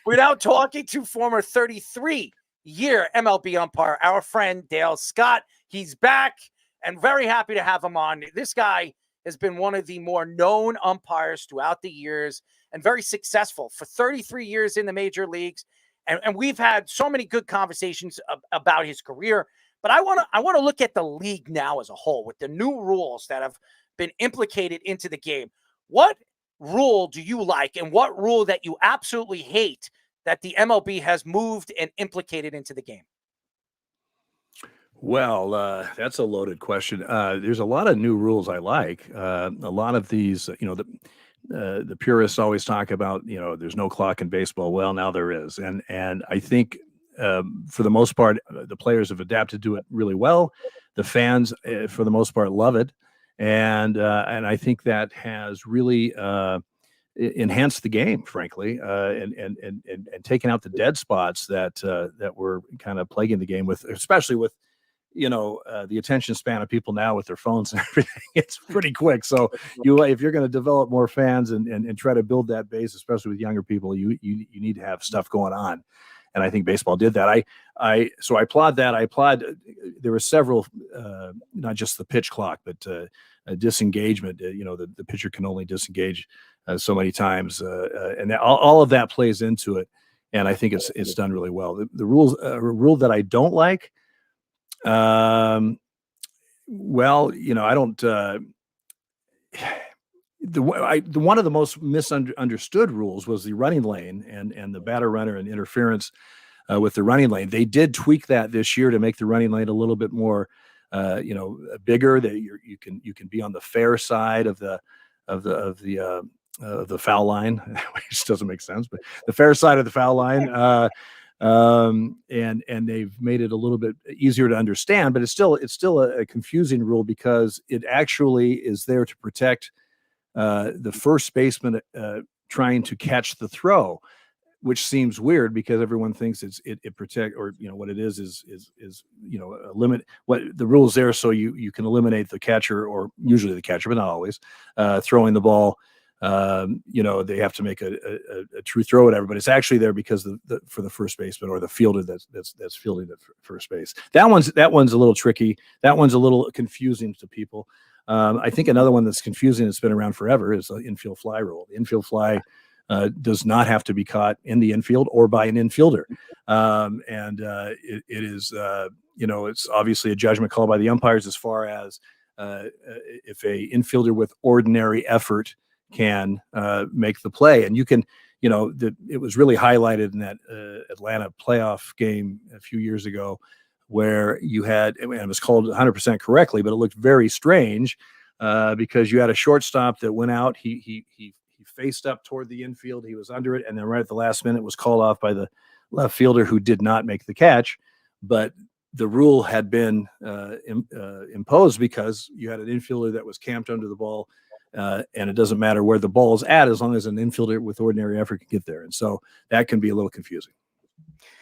We're now talking to former 33-year MLB umpire, our friend Dale Scott. He's back and very happy to have him on. This guy has been one of the more known umpires throughout the years and very successful for 33 years in the major leagues. And we've had so many good conversations about his career. But I want to look at the league now as a whole with the new rules that have been implicated into the game. What rule do you like and what rule that you absolutely hate that the MLB has moved and implicated into the game? Well, that's a loaded question. There's a lot of new rules I like. A lot of these, the purists always talk about, there's no clock in baseball. Well, now there is. And I think for the most part, the players have adapted to it really well. The fans, for the most part, love it. And I think that has really enhanced the game, frankly, and taken out the dead spots that were kind of plaguing the game especially with, the attention span of people now with their phones and everything. It's pretty quick. So if you're going to develop more fans and try to build that base, especially with younger people, you need to have stuff going on. And I think baseball did that. So I applaud that. I applaud. There were several, not just the pitch clock, but disengagement. The pitcher can only disengage so many times, and all of that plays into it. And I think it's done really well. The rule that I don't like. I don't. One of the most misunderstood rules was the running lane and the batter runner and interference with the running lane. They did tweak that this year to make the running lane a little bit more, bigger. That you can be on the fair side of the foul line, which doesn't make sense, but the fair side of the foul line. And they've made it a little bit easier to understand, but it's still a confusing rule because it actually is there to protect the first baseman trying to catch the throw, which seems weird because everyone thinks it protect, or what it is a limit. What the rules there so you can eliminate the catcher, or usually the catcher, but not always, throwing the ball they have to make a true throw, whatever. But it's actually there because for the first baseman or the fielder that's fielding at first base. That one's a little tricky. That one's a little confusing to people. I think another one that's confusing that's been around forever is the infield fly rule. The infield fly does not have to be caught in the infield or by an infielder. It is, it's obviously a judgment call by the umpires as far as if a infielder with ordinary effort can make the play. And you can, it was really highlighted in that Atlanta playoff game a few years ago where you had, and it was called 100% correctly, but it looked very strange because you had a shortstop that went out. He faced up toward the infield. He was under it. And then right at the last minute was called off by the left fielder who did not make the catch. But the rule had been imposed because you had an infielder that was camped under the ball. And it doesn't matter where the ball is at as long as an infielder with ordinary effort can get there. And so that can be a little confusing.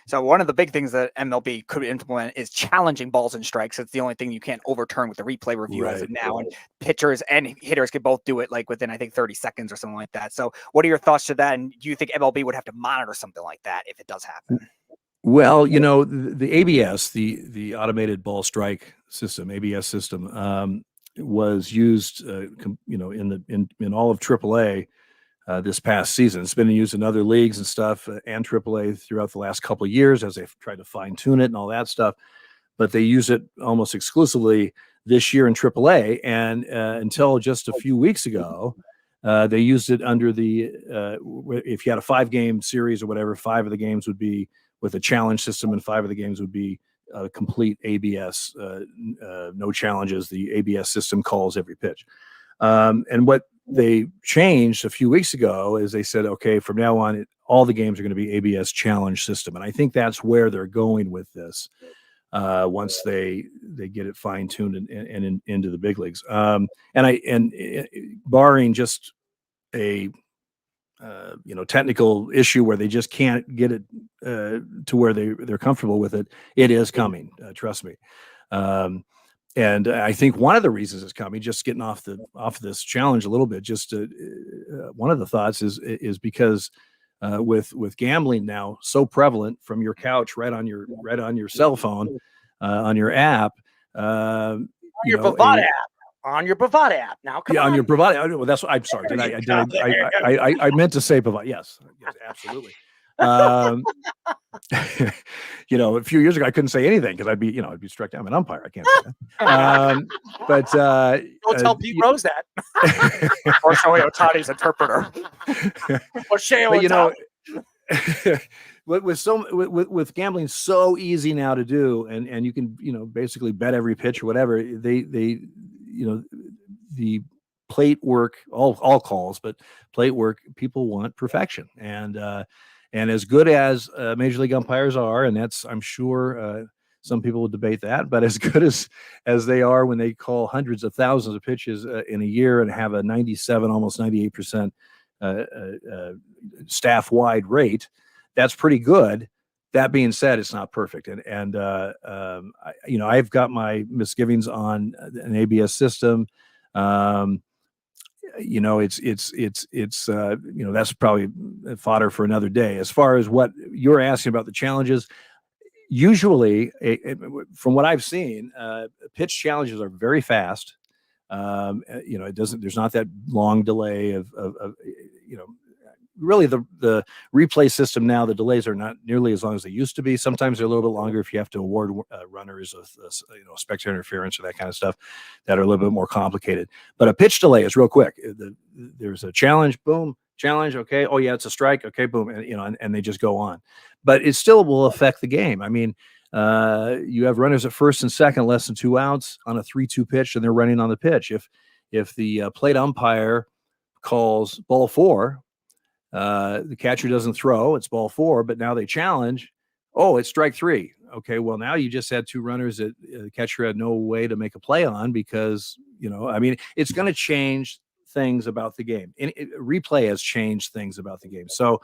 So one of the big things that MLB could implement is challenging balls and strikes. It's the only thing you can't overturn with the replay review as of now. And pitchers and hitters could both do it like within, I think, 30 seconds or something like that. So what are your thoughts to that? And do you think MLB would have to monitor something like that if it does happen? Well, the ABS, the automated ball strike system, ABS system, was used, in all of AAA this past season. It's been used in other leagues and stuff and AAA throughout the last couple of years as they've tried to fine tune it and all that stuff. But they use it almost exclusively this year in AAA. And until just a few weeks ago, they used it under if you had a 5-game series or whatever, 5 of the games would be with a challenge system and 5 of the games would be complete ABS, no challenges. The ABS system calls every pitch. And what they changed a few weeks ago is they said, okay, from now on, all the games are going to be ABS challenge system. And I think that's where they're going with this once they get it fine tuned and into the big leagues. Barring just a technical issue where they just can't get it to where they're comfortable with it, it is coming. Trust me. And I think one of the reasons it's coming, just getting off this challenge a little bit, just one of the thoughts is because with gambling now so prevalent from your couch right on your cell phone, on your app, on your Bovada app. On your Bovada app now. Come on. On your Bovada. Well, that's what I'm sorry. I meant to say Bovada. Yes, absolutely. A few years ago I couldn't say anything because I'd be struck down. I'm an umpire. I can't say that. Don't tell Pete Rose that. Or Shohei Ohtani's interpreter. Or Shohei Ohtani. With gambling so easy now to do, and you can basically bet every pitch or whatever, the plate work, all calls, but plate work, people want perfection. And as good as Major League umpires are, and that's, I'm sure some people will debate that, but as good as they are when they call hundreds of thousands of pitches in a year and have a 97, almost 98% staff-wide rate, that's pretty good. That being said, it's not perfect. I've got my misgivings on an ABS system. That's probably fodder for another day. As far as what you're asking about the challenges, usually, from what I've seen, pitch challenges are very fast. There's not that long delay of really the replay system now, the delays are not nearly as long as they used to be. Sometimes they're a little bit longer if you have to award runners with spectator interference or that kind of stuff that are a little bit more complicated. But a pitch delay is real quick. There's a challenge, boom, challenge, okay. Oh yeah, it's a strike, okay, boom, and they just go on. But it still will affect the game. I mean, you have runners at first and second, less than 2 outs on a 3-2 pitch, and they're running on the pitch. If the plate umpire calls ball 4, the catcher doesn't throw, it's ball 4, but now they challenge. Oh, it's strike 3. Okay, well, now you just had 2 runners that the catcher had no way to make a play on because, it's going to change things about the game. And replay has changed things about the game. So,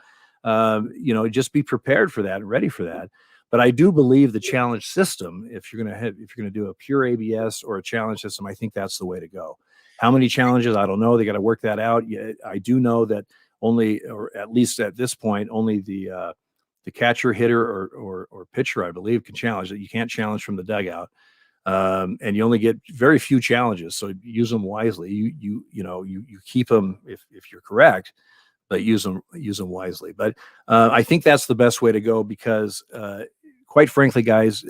just be prepared for that and ready for that. But I do believe the challenge system, if you're going to do a pure ABS or a challenge system, I think that's the way to go. How many challenges? I don't know. They got to work that out. Yeah, I do know that only, or at least at this point, only the catcher, hitter, or pitcher, I believe, can challenge it. You can't challenge from the dugout, and you only get very few challenges. So use them wisely. You keep them if you're correct, but use them wisely. But I think that's the best way to go because, quite frankly, guys,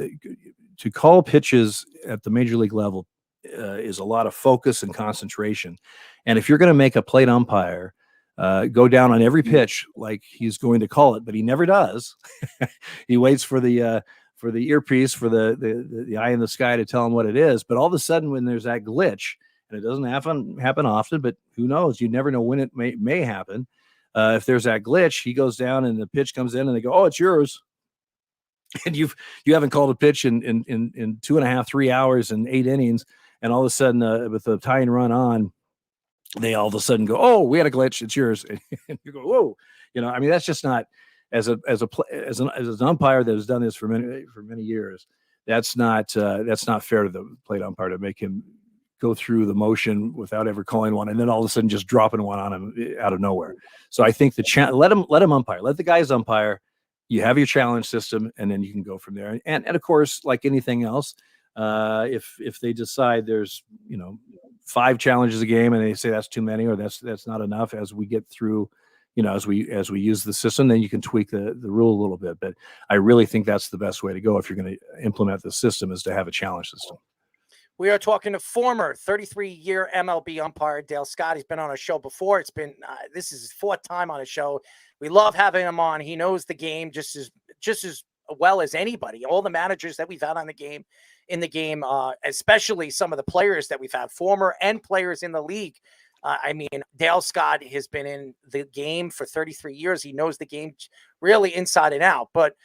to call pitches at the major league level is a lot of focus and concentration. And if you're going to make a plate umpire go down on every pitch like he's going to call it, but he never does. He waits for the earpiece, for the eye in the sky to tell him what it is. But all of a sudden, when there's that glitch, and it doesn't happen often, but who knows? You never know when it may happen. If there's that glitch, he goes down and the pitch comes in, and they go, "Oh, it's yours." And you haven't called a pitch in 2.5, 3 hours and 8 innings, and all of a sudden, with the tying run on, they all of a sudden go, "Oh, we had a glitch. It's yours." And you go, "Whoa!" I mean, that's just not as an umpire that has done this for many years. That's not fair to the plate umpire to make him go through the motion without ever calling one, and then all of a sudden just dropping one on him out of nowhere. So I think let him umpire. Let the guys umpire. You have your challenge system, and then you can go from there. And of course, like anything else, if they decide there's 5 challenges a game and they say that's too many or that's not enough, as we get through, as we use the system, then you can tweak the rule a little bit. But I really think that's the best way to go if you're going to implement the system, is to have a challenge system. We are talking to former 33-year MLB umpire Dale Scott. He's been on a show before. It's been this is his 4th time on a show. We love having him on. He knows the game just as well as anybody. All the managers that we've had on in the game, especially some of the players that we've had, former and players in the league. I mean, Dale Scott has been in the game for 33 years. He knows the game really inside and out. But,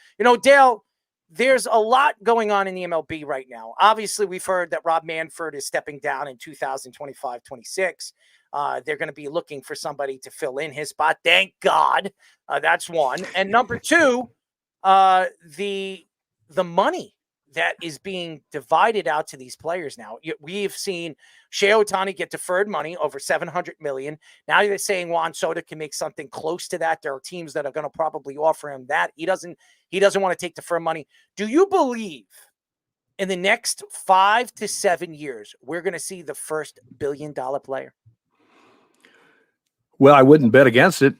Dale, there's a lot going on in the MLB right now. Obviously, we've heard that Rob Manfred is stepping down in 2025-26. They're going to be looking for somebody to fill in his spot. Thank God. That's one. And number 2, the money that is being divided out to these players now. We've seen Shohei Ohtani get deferred money over $700 million. Now they're saying Juan Soto can make something close to that. There are teams that are going to probably offer him that. He doesn't want to take deferred money. Do you believe in the next 5 to 7 years we're going to see the first billion-dollar player? Well, I wouldn't bet against it.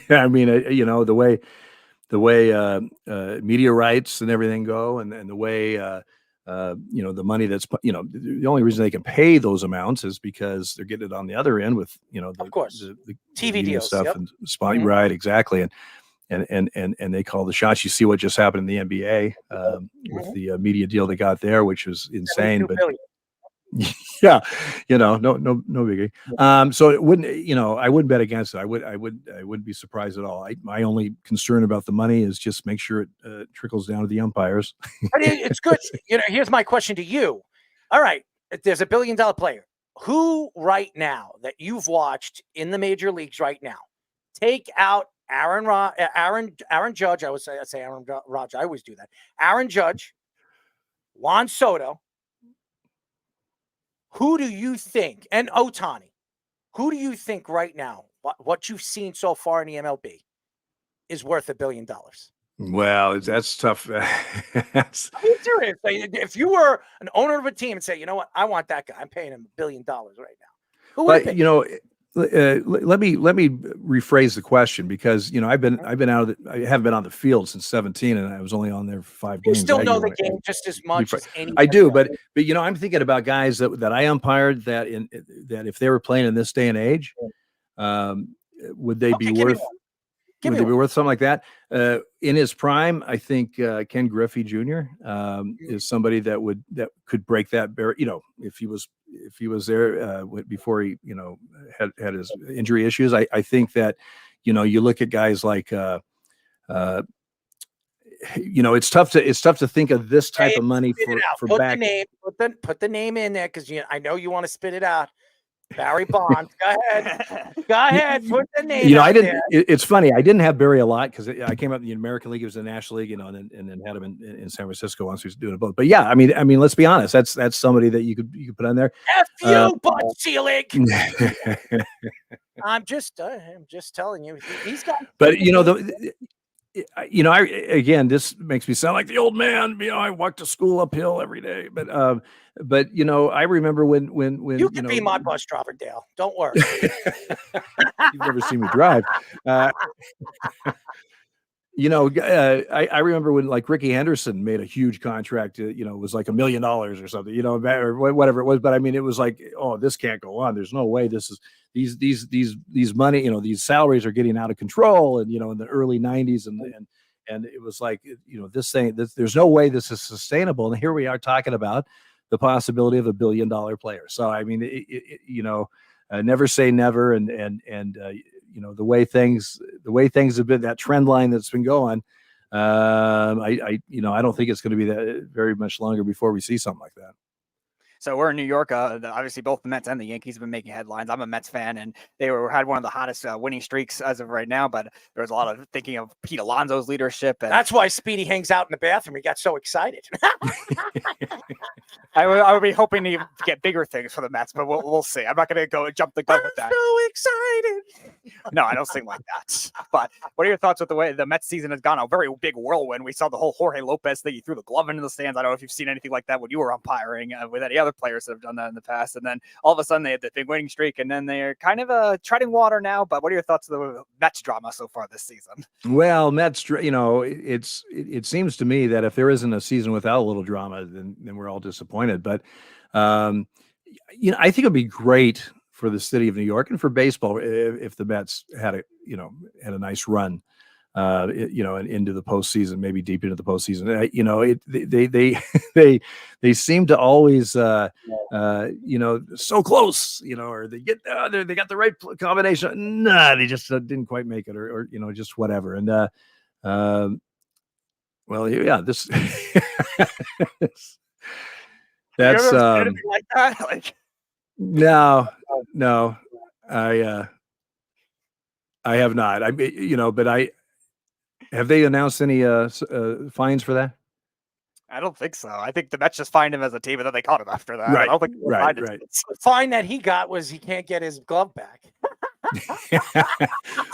I mean, the way media rights and everything go, and the way the money that's the only reason they can pay those amounts is because they're getting it on the other end with of course the TV deals stuff. yep. And spot right, exactly, and they call the shots. You see what just happened in the NBA with the media deal they got there, which was insane. But yeah, no biggie. So it wouldn't, I wouldn't bet against it. I wouldn't be surprised at all. My only concern about the money is just make sure it trickles down to the umpires. It's good. Here's my question to you. All right, there's a $1 billion player. Who right now that you've watched in the major leagues right now, take out Aaron Judge. I say Aaron Rodgers. I always do that. Aaron Judge, Juan Soto. Who do you think, and Ohtani, who do you think right now, what you've seen so far in the MLB, is worth $1 billion? Well, that's tough. I'm serious. If you were an owner of a team and say, you know what, I want that guy, I'm paying him $1 billion right now. Who would it be? Let me rephrase the question, because I haven't been on the field since 17, and I was only on there for 5 games. You still know the game just as much as anybody. I do, but I'm thinking about guys that I umpired that if they were playing in this day and age, would they be worth? Would they be worth something like that? In his prime, I think Ken Griffey Jr. Is somebody that could break that barrier. If he was there before he had his injury issues. I think that you look at guys like it's tough to think of this type of money for put back. Put the name in there, because I know you want to spit it out. Barry Bonds. Go ahead. Go ahead. Put the name You know, I out didn't. there. It's funny. I didn't have Barry a lot because I came up in the American League. It was the National League, and then had him in San Francisco once he was doing it both. But yeah, I mean, let's be honest. That's somebody that you could put on there. F you, Bud Selig. I'm just telling you, he's got. But again, this makes me sound like the old man. I walk to school uphill every day. But I remember when You can be my bus driver, Dale. Don't worry. You've never seen me drive. I remember when like Ricky Henderson made a huge contract. It was like $1 million or something. Or whatever it was. But I mean, it was like, oh, this can't go on. There's no way this is these money. These salaries are getting out of control. And in the early '90s, and it was like, this thing. There's no way this is sustainable. And here we are talking about the possibility of $1 billion player. So I mean, never say never. And the way things have been, that trend line that's been going, I don't think it's going to be that very much longer before we see something like that. So we're in New York. Obviously, both the Mets and the Yankees have been making headlines. I'm a Mets fan, and they had one of the hottest winning streaks as of right now. But there was a lot of thinking of Pete Alonso's leadership. And That's why Speedy hangs out in the bathroom. He got so excited. I would be hoping to get bigger things for the Mets, but we'll see. I'm not going to go jump the gun with that. So excited. No, I don't sing like that. But what are your thoughts with the way the Mets season has gone? A very big whirlwind. We saw the whole Jorge Lopez thing. He threw the glove into the stands. I don't know if you've seen anything like that when you were umpiring with any other players that have done that in the past. And then all of a sudden they had the big winning streak, and then they're kind of treading water now. But what are your thoughts of the Mets drama so far this season? Well, Mets, it seems to me that if there isn't a season without a little drama, then we're all disappointed. But I think it'd be great for the city of New York and for baseball if the Mets had a nice run, and into the postseason, maybe deep into the postseason. They seem to always, so close, or they got the right combination. Nah, they just didn't quite make it, or just whatever. And this. That's anything like that. Like, no, I have not. But have they announced any fines for that? I don't think so. I think the Mets just fined him as a team, and then they caught him after that. Right, I don't think right. The fine that he got was he can't get his glove back. So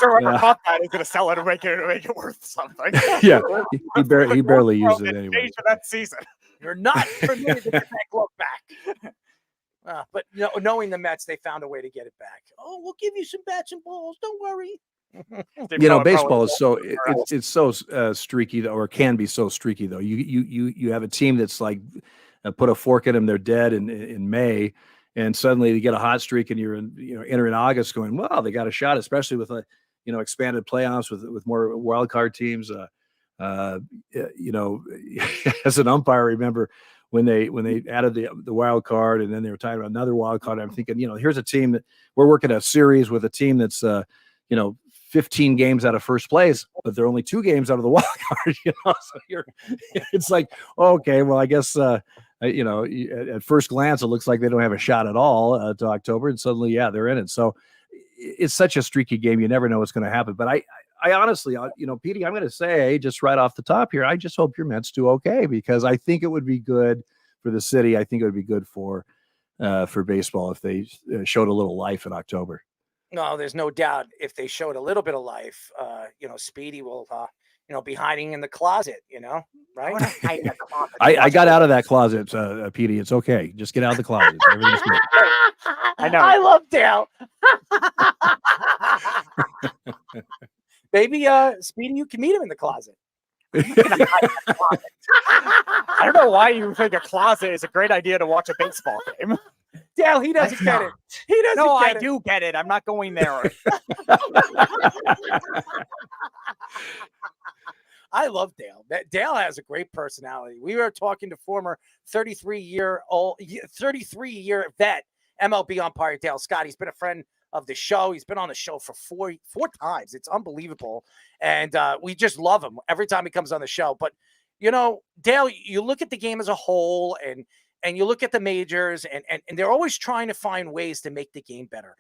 whoever caught that is going to sell it and make it worth something. Yeah, he barely used it anyway. For that season, you're not permitted to get that glove back. But knowing the Mets, they found a way to get it back. Oh, we'll give you some bats and balls. Don't worry. Baseball is so it's so streaky, or can be so streaky though. You have a team that's like put a fork in them, they're dead in May, and suddenly you get a hot streak, and you're entering August going, well, they got a shot, especially with expanded playoffs with more wild card teams. As an umpire, I remember when they added the wild card, and then they were talking about another wild card. I'm thinking, here's a team that we're working a series with a team that's 15 games out of first place, but they're only 2 games out of the wild card. So it's like, okay, well, I guess at first glance it looks like they don't have a shot at all to October, and suddenly, they're in it. So it's such a streaky game. You never know what's going to happen. But I honestly, Petey, I'm going to say just right off the top here, I just hope your Mets do okay, because I think it would be good for the city. I think it would be good for baseball if they showed a little life in October. No, there's no doubt. If they showed a little bit of life, Speedy will, be hiding in the closet, right? I got out of that closet, Petey. It's okay. Just get out of the closet. Everything's good. I know. I love Dale. Maybe, Speedy, you can meet him in the closet. I don't know why you think a closet is a great idea to watch a baseball game. Dale, he doesn't get it. He doesn't No, get it. I do get it. I'm not going there. I love Dale. Dale has a great personality. We were talking to former 33-year vet MLB umpire Dale Scott. He's been a friend of the show. He's been on the show for four times. It's unbelievable. And we just love him every time he comes on the show. But, Dale, you look at the game as a whole, and And you look at the majors, and they're always trying to find ways to make the game better,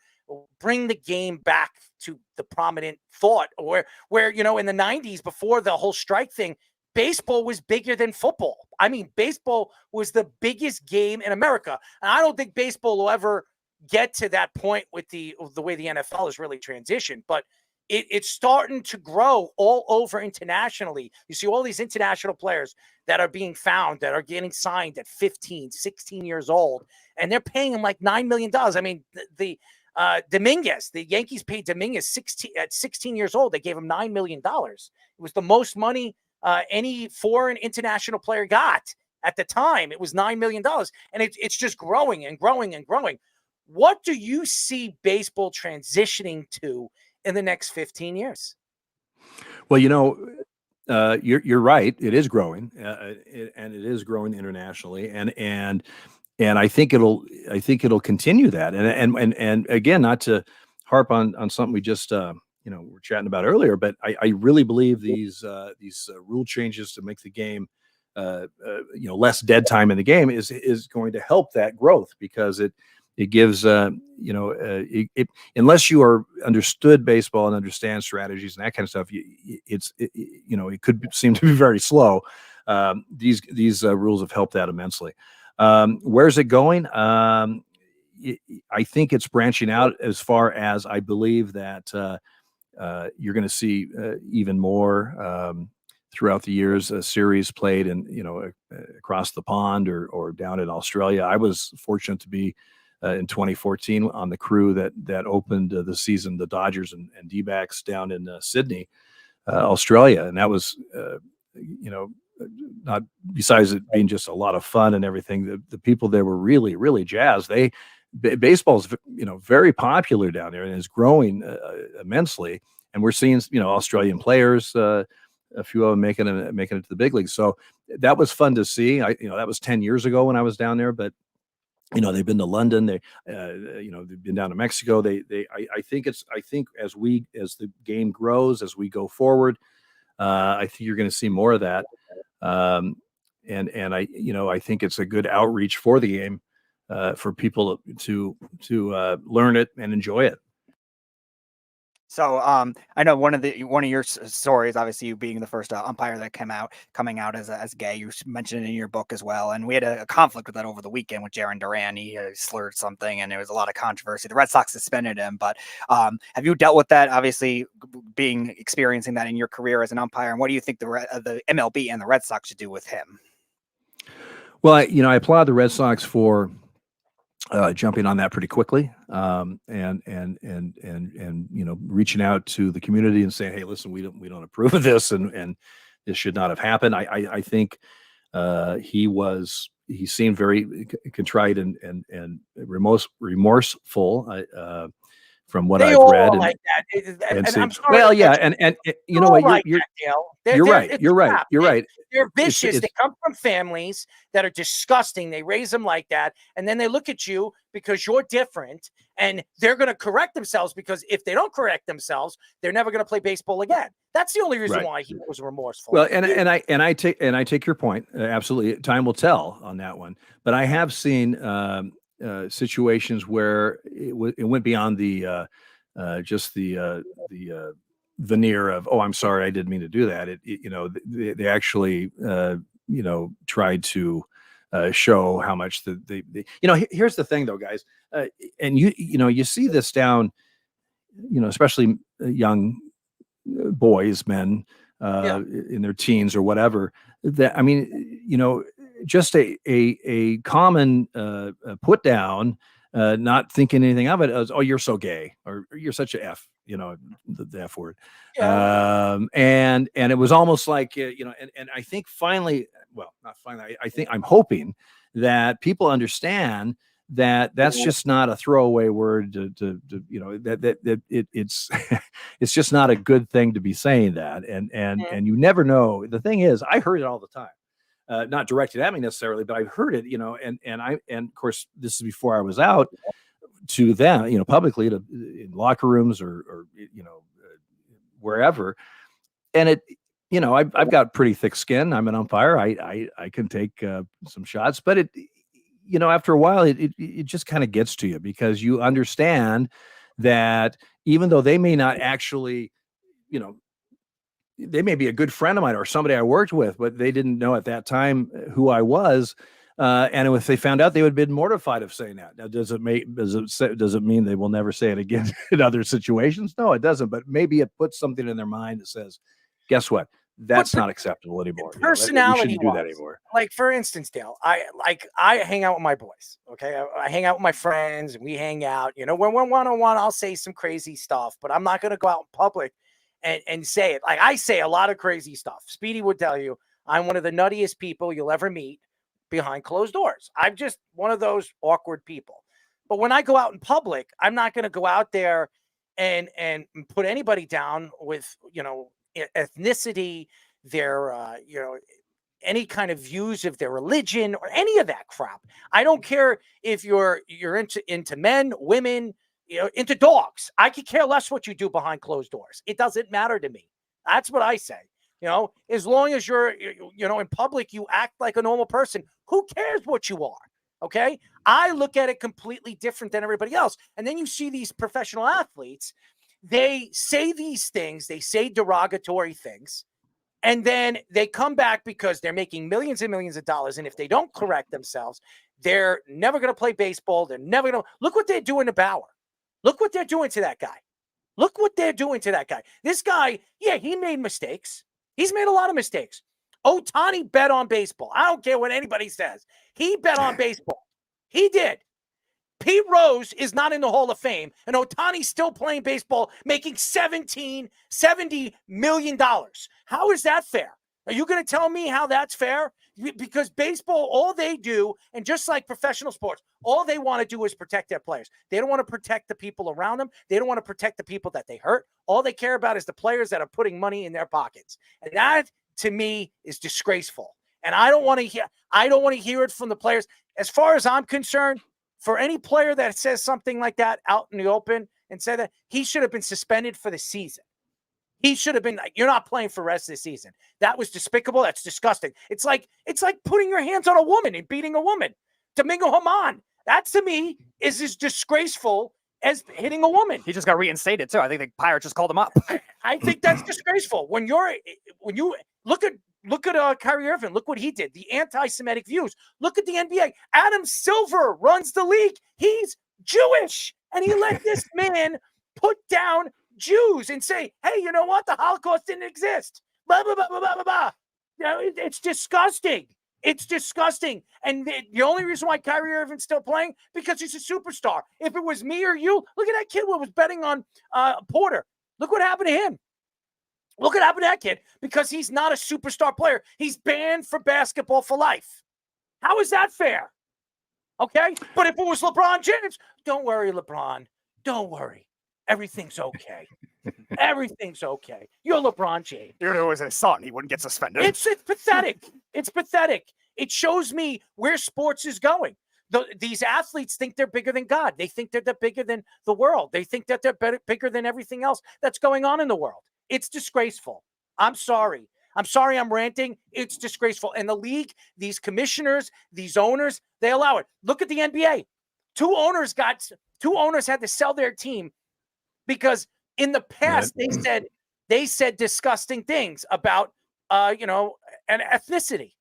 bring the game back to the prominent thought, where in the 90s, before the whole strike thing, baseball was bigger than football. I mean, baseball was the biggest game in America. And I don't think baseball will ever get to that point with the way the NFL has really transitioned. But it's starting to grow all over internationally. You see all these international players that are being found, that are getting signed at 15, 16 years old, and they're paying them like $9 million. I mean, Dominguez, the Yankees paid Dominguez at 16 years old. They gave him $9 million. It was the most money any foreign international player got at the time. It was $9 million. And it's just growing and growing and growing. What do you see baseball transitioning to in the next 15 years? Well, you're right. It is growing, and it is growing internationally, and I think it'll continue that. And again, not to harp on something we just we're chatting about earlier, but I really believe these rule changes to make the game less dead time in the game is going to help that growth, because it gives unless you are understood baseball and understand strategies and that kind of stuff, it could seem to be very slow. These rules have helped that immensely. Where's it going? I think it's branching out as far as I believe that you're going to see even more throughout the years. A series played in across the pond or down in Australia. I was fortunate to be in 2014 on the crew that opened the season, the Dodgers and D-backs down in Sydney, Australia, and that was not, besides it being just a lot of fun and everything, the people there were really, really jazzed. Baseball's very popular down there and is growing immensely, and we're seeing Australian players, a few of them making it to the big leagues. So that was fun to see. That was 10 years ago when I was down there, but they've been to London. They've been down to Mexico. I think as the game grows, as we go forward, I think you're going to see more of that. And I think it's a good outreach for the game, for people to learn it and enjoy it. So I know one of your stories, obviously you being the first umpire that coming out as gay. You mentioned it in your book as well, and we had a conflict with that over the weekend with Jaron Duran. He slurred something, and there was a lot of controversy. The Red Sox suspended him, but have you dealt with that? Obviously, experiencing that in your career as an umpire, and what do you think the MLB and the Red Sox should do with him? Well, I applaud the Red Sox for jumping on that pretty quickly, and reaching out to the community and saying, hey, listen, we don't approve of this, and this should not have happened. I think he seemed very contrite and remorseful, from what I've read. Like that. And I'm sorry, well, yeah, and you know what, you're right. You're right. They're vicious. They come from families that are disgusting. They raise them like that, and then they look at you because you're different, and they're going to correct themselves, because if they don't correct themselves, they're never going to play baseball again. That's the only reason why he was remorseful. Well, and I take your point. Absolutely, time will tell on that one. But I have seen situations where it went beyond the veneer of, oh, I'm sorry, I didn't mean to do that. They actually tried to show how much here's the thing though, guys, and you see this down, especially young boys, men in their teens or whatever, that, I mean, just a common put down, not thinking anything of it as, oh, you're so gay, or you're such a F, the F word. And it was almost like, and I think finally, well, not finally, I'm hoping that people understand that that's just not a throwaway word that it's it's just not a good thing to be saying that. And you never know. The thing is, I heard it all the time. Not directed at me necessarily, but I've heard it, and of course, this is before I was out to them, publicly, in locker rooms or wherever. And I've got pretty thick skin. I'm an umpire. I can take some shots, but after a while, it just kind of gets to you because you understand that even though they may not actually, they may be a good friend of mine or somebody I worked with, but they didn't know at that time who I was. And if they found out, they would have been mortified of saying that. Now, does it mean they will never say it again in other situations? No, it doesn't. But maybe it puts something in their mind that says, guess what? That's not acceptable anymore. Personality, we shouldn't do that anymore. Like, for instance, Dale, I hang out with my boys. Okay, I hang out with my friends, and we hang out. When we're one-on-one, I'll say some crazy stuff, but I'm not going to go out in public and say it. Like, I say a lot of crazy stuff. Speedy would tell you I'm one of the nuttiest people you'll ever meet behind closed doors. I'm just one of those awkward people. But when I go out in public, I'm not going to go out there and put anybody down with ethnicity, their any kind of views of their religion or any of that crap. I don't care if you're into men, women, into dogs. I could care less what you do behind closed doors. It doesn't matter to me. That's what I say. As long as you're in public, you act like a normal person. Who cares what you are? Okay, I look at it completely different than everybody else. And then you see these professional athletes. They say these things, they say derogatory things, and then they come back because they're making millions and millions of dollars. And if they don't correct themselves, they're never going to play baseball. They're never going to look what they're doing to Bauer. Look what they're doing to that guy. Look what they're doing to that guy. This guy, yeah, he made mistakes. He's made a lot of mistakes. Ohtani bet on baseball. I don't care what anybody says. He bet on baseball. He did. Pete Rose is not in the Hall of Fame, and Ohtani's still playing baseball, making $70 million. How is that fair? Are you going to tell me how that's fair? Because baseball, all they do, and just like professional sports, all they want to do is protect their players. They don't want to protect the people around them. They don't want to protect the people that they hurt. All they care about is the players that are putting money in their pockets. And that, to me, is disgraceful. And I don't want to hear it from the players. As far as I'm concerned, for any player that says something like that out in the open and say that, he should have been suspended for the season. He should have been like, you're not playing for the rest of the season. That was despicable. That's disgusting. It's like putting your hands on a woman and beating a woman. Domingo Haman. That, to me, is as disgraceful as hitting a woman. He just got reinstated, too. I think the Pirates just called him up. I think that's disgraceful. When you look at Kyrie Irving, look what he did. The anti-Semitic views. Look at the NBA. Adam Silver runs the league. He's Jewish. And he let this man put down Jews and say, hey, you know what? The Holocaust didn't exist. Blah, blah, blah, blah, blah, blah. It's disgusting. It's disgusting. And the only reason why Kyrie Irving's still playing, because he's a superstar. If it was me or you, look at that kid who was betting on Porter. Look what happened to him. Look what happened to that kid, because he's not a superstar player. He's banned for basketball for life. How is that fair? Okay? But if it was LeBron James, don't worry, LeBron. Don't worry. Everything's okay. Everything's okay. You're LeBron James. If it was his son, he wouldn't get suspended. It's pathetic. It's pathetic. It shows me where sports is going. These athletes think they're bigger than God. They think that they're bigger than the world. They think that they're bigger than everything else that's going on in the world. It's disgraceful. I'm sorry. I'm ranting. It's disgraceful. And the league, these commissioners, these owners, they allow it. Look at the NBA. Two owners had to sell their team because in the past they said disgusting things about an ethnicity.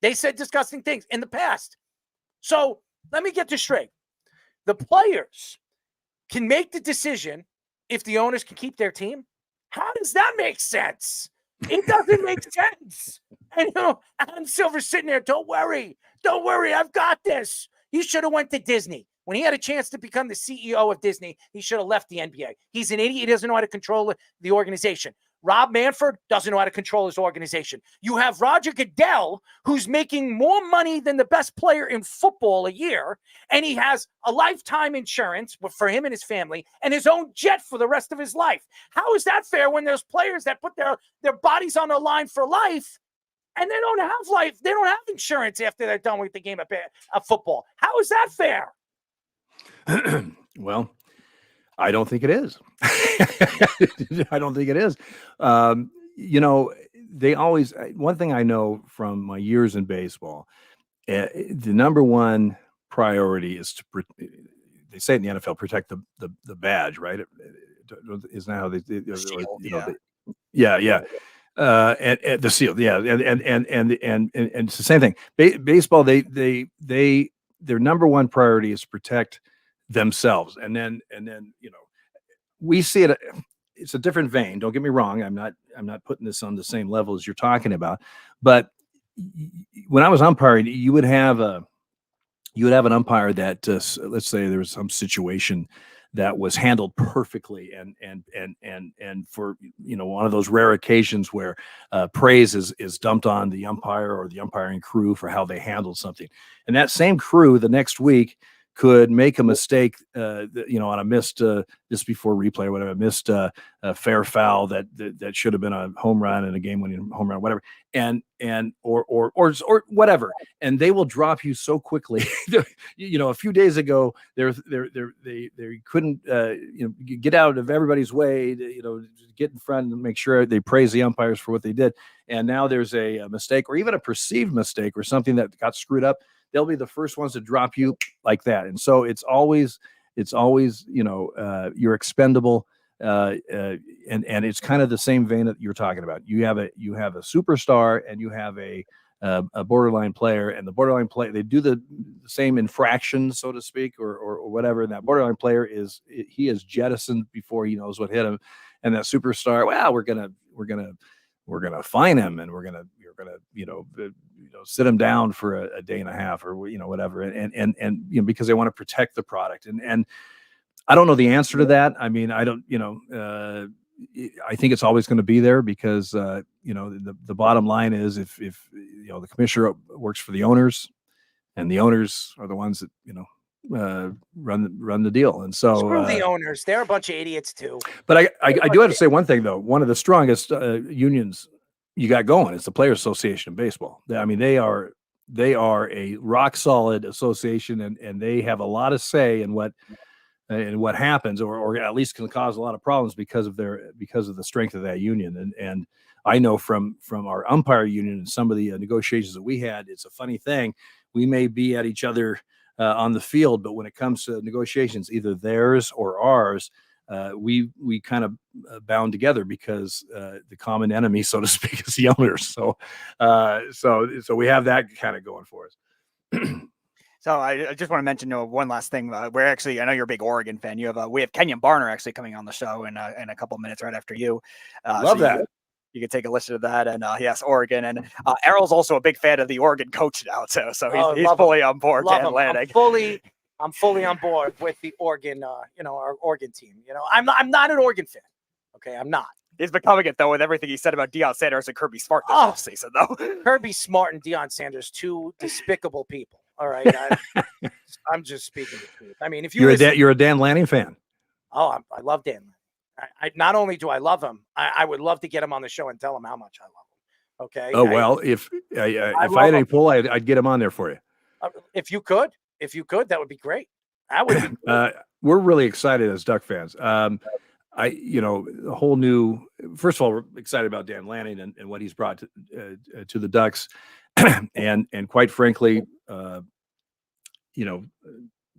They said disgusting things in the past. So let me get this straight. The players can make the decision if the owners can keep their team. How does that make sense? It doesn't make sense. And Adam Silver's sitting there. Don't worry, I've got this. He should have went to Disney. When he had a chance to become the CEO of Disney, he should have left the NBA. He's an idiot. He doesn't know how to control the organization. Rob Manfred doesn't know how to control his organization. You have Roger Goodell, who's making more money than the best player in football a year, and he has a lifetime insurance for him and his family and his own jet for the rest of his life. How is that fair when there's players that put their bodies on the line for life and they don't have life? They don't have insurance after they're done with the game of football. How is that fair? Well, I don't think it is. I don't think it is. They always, one thing I know from my years in baseball, the number one priority is to they say in the NFL protect the badge, right? Isn't that how they Shield, yeah. And the seal, yeah, and it's the same thing. Baseball, their number one priority is to protect themselves, and then we see it. It's a different vein. Don't get me wrong. I'm not putting this on the same level as you're talking about, but when I was umpiring, you would have an umpire that let's say there was some situation that was handled perfectly, and for one of those rare occasions where praise is dumped on the umpire or the umpiring crew for how they handled something, and that same crew the next week could make a mistake, on a missed just before replay or whatever, missed a fair foul that should have been a home run and a game-winning home run, whatever, or whatever, and they will drop you so quickly. A few days ago, they couldn't get out of everybody's way, get in front and make sure they praise the umpires for what they did, and now there's a mistake or even a perceived mistake or something that got screwed up. They'll be the first ones to drop you like that. And so it's always, you're expendable. And it's kind of the same vein that you're talking about. You have a superstar and you have a borderline player, and the borderline player, they do the same infractions, so to speak, or whatever. And that borderline player is jettisoned before he knows what hit him. And that superstar, well, we're going to fine him, and we're going to sit him down for a day and a half or whatever, and because they want to protect the product, and I don't know the answer to that. I mean, I don't I think it's always going to be there because the bottom line is if the commissioner works for the owners, and the owners are the ones that run the deal, and so screw the owners. They're a bunch of idiots too. But I do have to say one thing though. One of the strongest unions you got going is the Players Association in baseball. I mean, they are a rock solid association, and they have a lot of say in what happens, or at least can cause a lot of problems because of the strength of that union. And I know from our umpire union and some of the negotiations that we had, it's a funny thing. We may be at each other on the field, but when it comes to negotiations, either theirs or ours, we kind of bound together because the common enemy, so to speak, is the owners. So we have that kind of going for us. So I just want to mention one last thing. I know you're a big Oregon fan. We have Kenjon Barner actually coming on the show in a couple of minutes right after you. Love that. You can take a listen to that. And yes, Oregon. And Errol's also a big fan of the Oregon coach now, too. So he's fully on board. I'm fully on board with the Oregon, our Oregon team. I'm not an Oregon fan. Okay, I'm not. He's becoming it, though, with everything he said about Deion Sanders and Kirby Smart this offseason, though. Kirby Smart and Deion Sanders, two despicable people. All right, I'm just speaking the truth. I mean, if you're a Dan Lanning fan. Oh, I love Dan Lanning. I not only do I love him, I would love to get him on the show and tell him how much I love him. Okay. Oh well, if I had any pull, I'd get him on there for you. If you could, that would be great. That would be great. We're really excited as Duck fans. A whole new. First of all, we're excited about Dan Lanning and what he's brought to the Ducks, and quite frankly,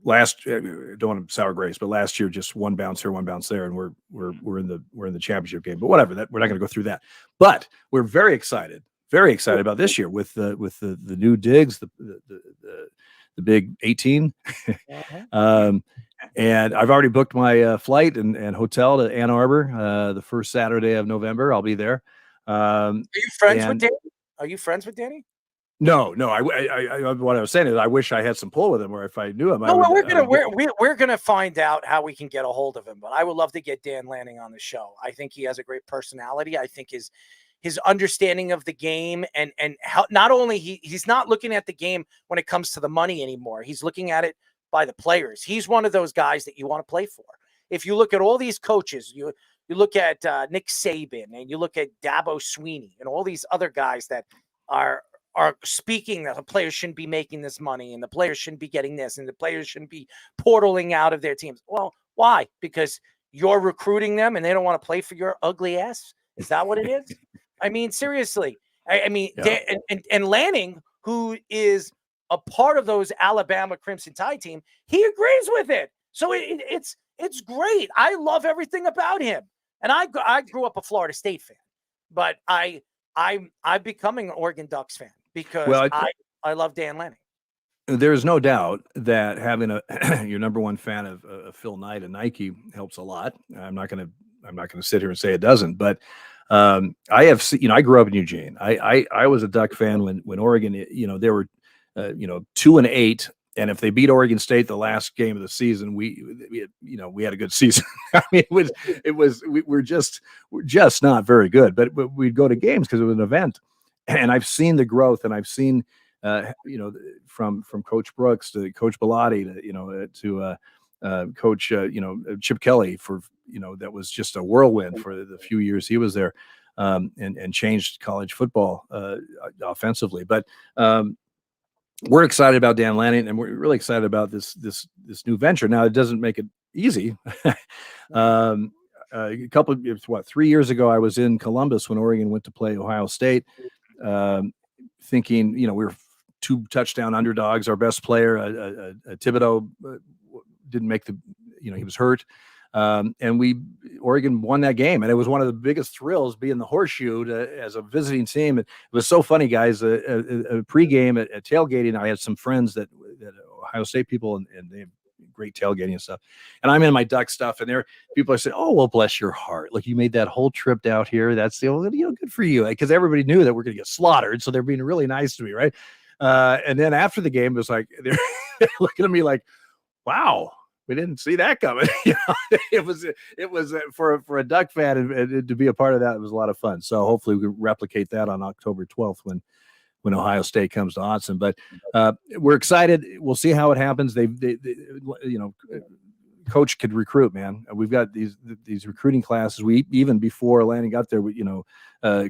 last don't want to sour grapes, but last year just one bounce here, one bounce there, and we're in the championship game. But whatever, that we're not going to go through that. But we're very excited about this year with the new digs, the big 18. And I've already booked my flight and hotel to Ann Arbor the first Saturday of November. I'll be there. Are you friends with Danny? Are you friends with Danny? No. I what I was saying is I wish I had some pull with him, or if I knew him. We're gonna find out how we can get a hold of him. But I would love to get Dan Lanning on the show. I think he has a great personality. I think his understanding of the game and how not only he's not looking at the game when it comes to the money anymore. He's looking at it by the players. He's one of those guys that you want to play for. If you look at all these coaches, you look at Nick Saban and you look at Dabo Sweeney and all these other guys that are speaking that the players shouldn't be making this money and the players shouldn't be getting this and the players shouldn't be portaling out of their teams. Well, why? Because you're recruiting them and they don't want to play for your ugly ass. Is that what it is? I mean, seriously. I mean, yeah. And Lanning, who is a part of those Alabama Crimson Tide team, he agrees with it. So it's great. I love everything about him. And I grew up a Florida State fan, but I'm becoming an Oregon Ducks fan because I love Dan Lanning. There is no doubt that having your number one fan of Phil Knight and Nike helps a lot. I'm not going to sit here and say it doesn't, but I have seen, I grew up in Eugene. I was a Duck fan when Oregon, they were 2-8, and if they beat Oregon State the last game of the season, we had a good season. I mean, we're just not very good, but we'd go to games because it was an event. And I've seen the growth, and I've seen from Coach Brooks to Coach Bellotti to Coach Chip Kelly that was just a whirlwind for the few years he was there, and changed college football offensively. But we're excited about Dan Lanning, and we're really excited about this new venture. Now, it doesn't make it easy. A couple of 3 years ago, I was in Columbus when Oregon went to play Ohio State, thinking we were 2 touchdown underdogs. Our best player, Thibodeau, didn't make he was hurt. And Oregon won that game, and it was one of the biggest thrills being the Horseshoe as a visiting team. It was so funny, guys. A pregame at tailgating, I had some friends that Ohio State people, and they have great tailgating and stuff. And I'm in my Duck stuff, and people are saying, "Oh, well, bless your heart. Look, you made that whole trip out here. That's good for you." Because everybody knew that we're going to get slaughtered, so they're being really nice to me, right? And then after the game, it was like they're looking at me like, "Wow, we didn't see that coming." It was for a Duck fan and to be a part of that. It was a lot of fun. So hopefully we can replicate that on October 12th when Ohio State comes to Autzen. But we're excited. We'll see how it happens. They Coach could recruit, man. We've got these recruiting classes. We even before Lanning got there,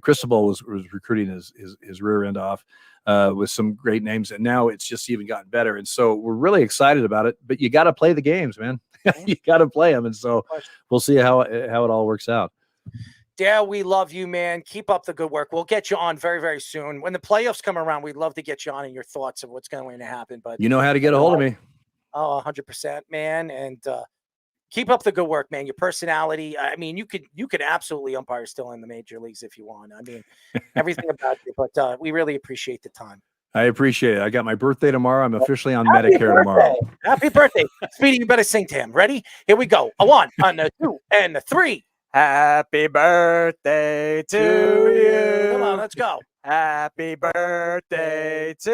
Cristobal was recruiting his rear end off with some great names, and now it's just even gotten better. And so we're really excited about it. But you got to play the games, man. You got to play them, and so we'll see how it all works out. Dale, we love you, man. Keep up the good work. We'll get you on very, very soon. When the playoffs come around, we'd love to get you on and your thoughts of what's going to happen. But you know how to get a hold of me. Oh, 100%, man. And keep up the good work, man. Your personality. I mean, you could absolutely umpire still in the major leagues if you want. I mean, everything about you. But we really appreciate the time. I appreciate it. I got my birthday tomorrow. I'm officially on Medicare tomorrow. Happy birthday. Speedy, you better sing to him. Ready? Here we go. A 1, and a 2, and a 3. Happy birthday to you. Come on, let's go. Happy birthday to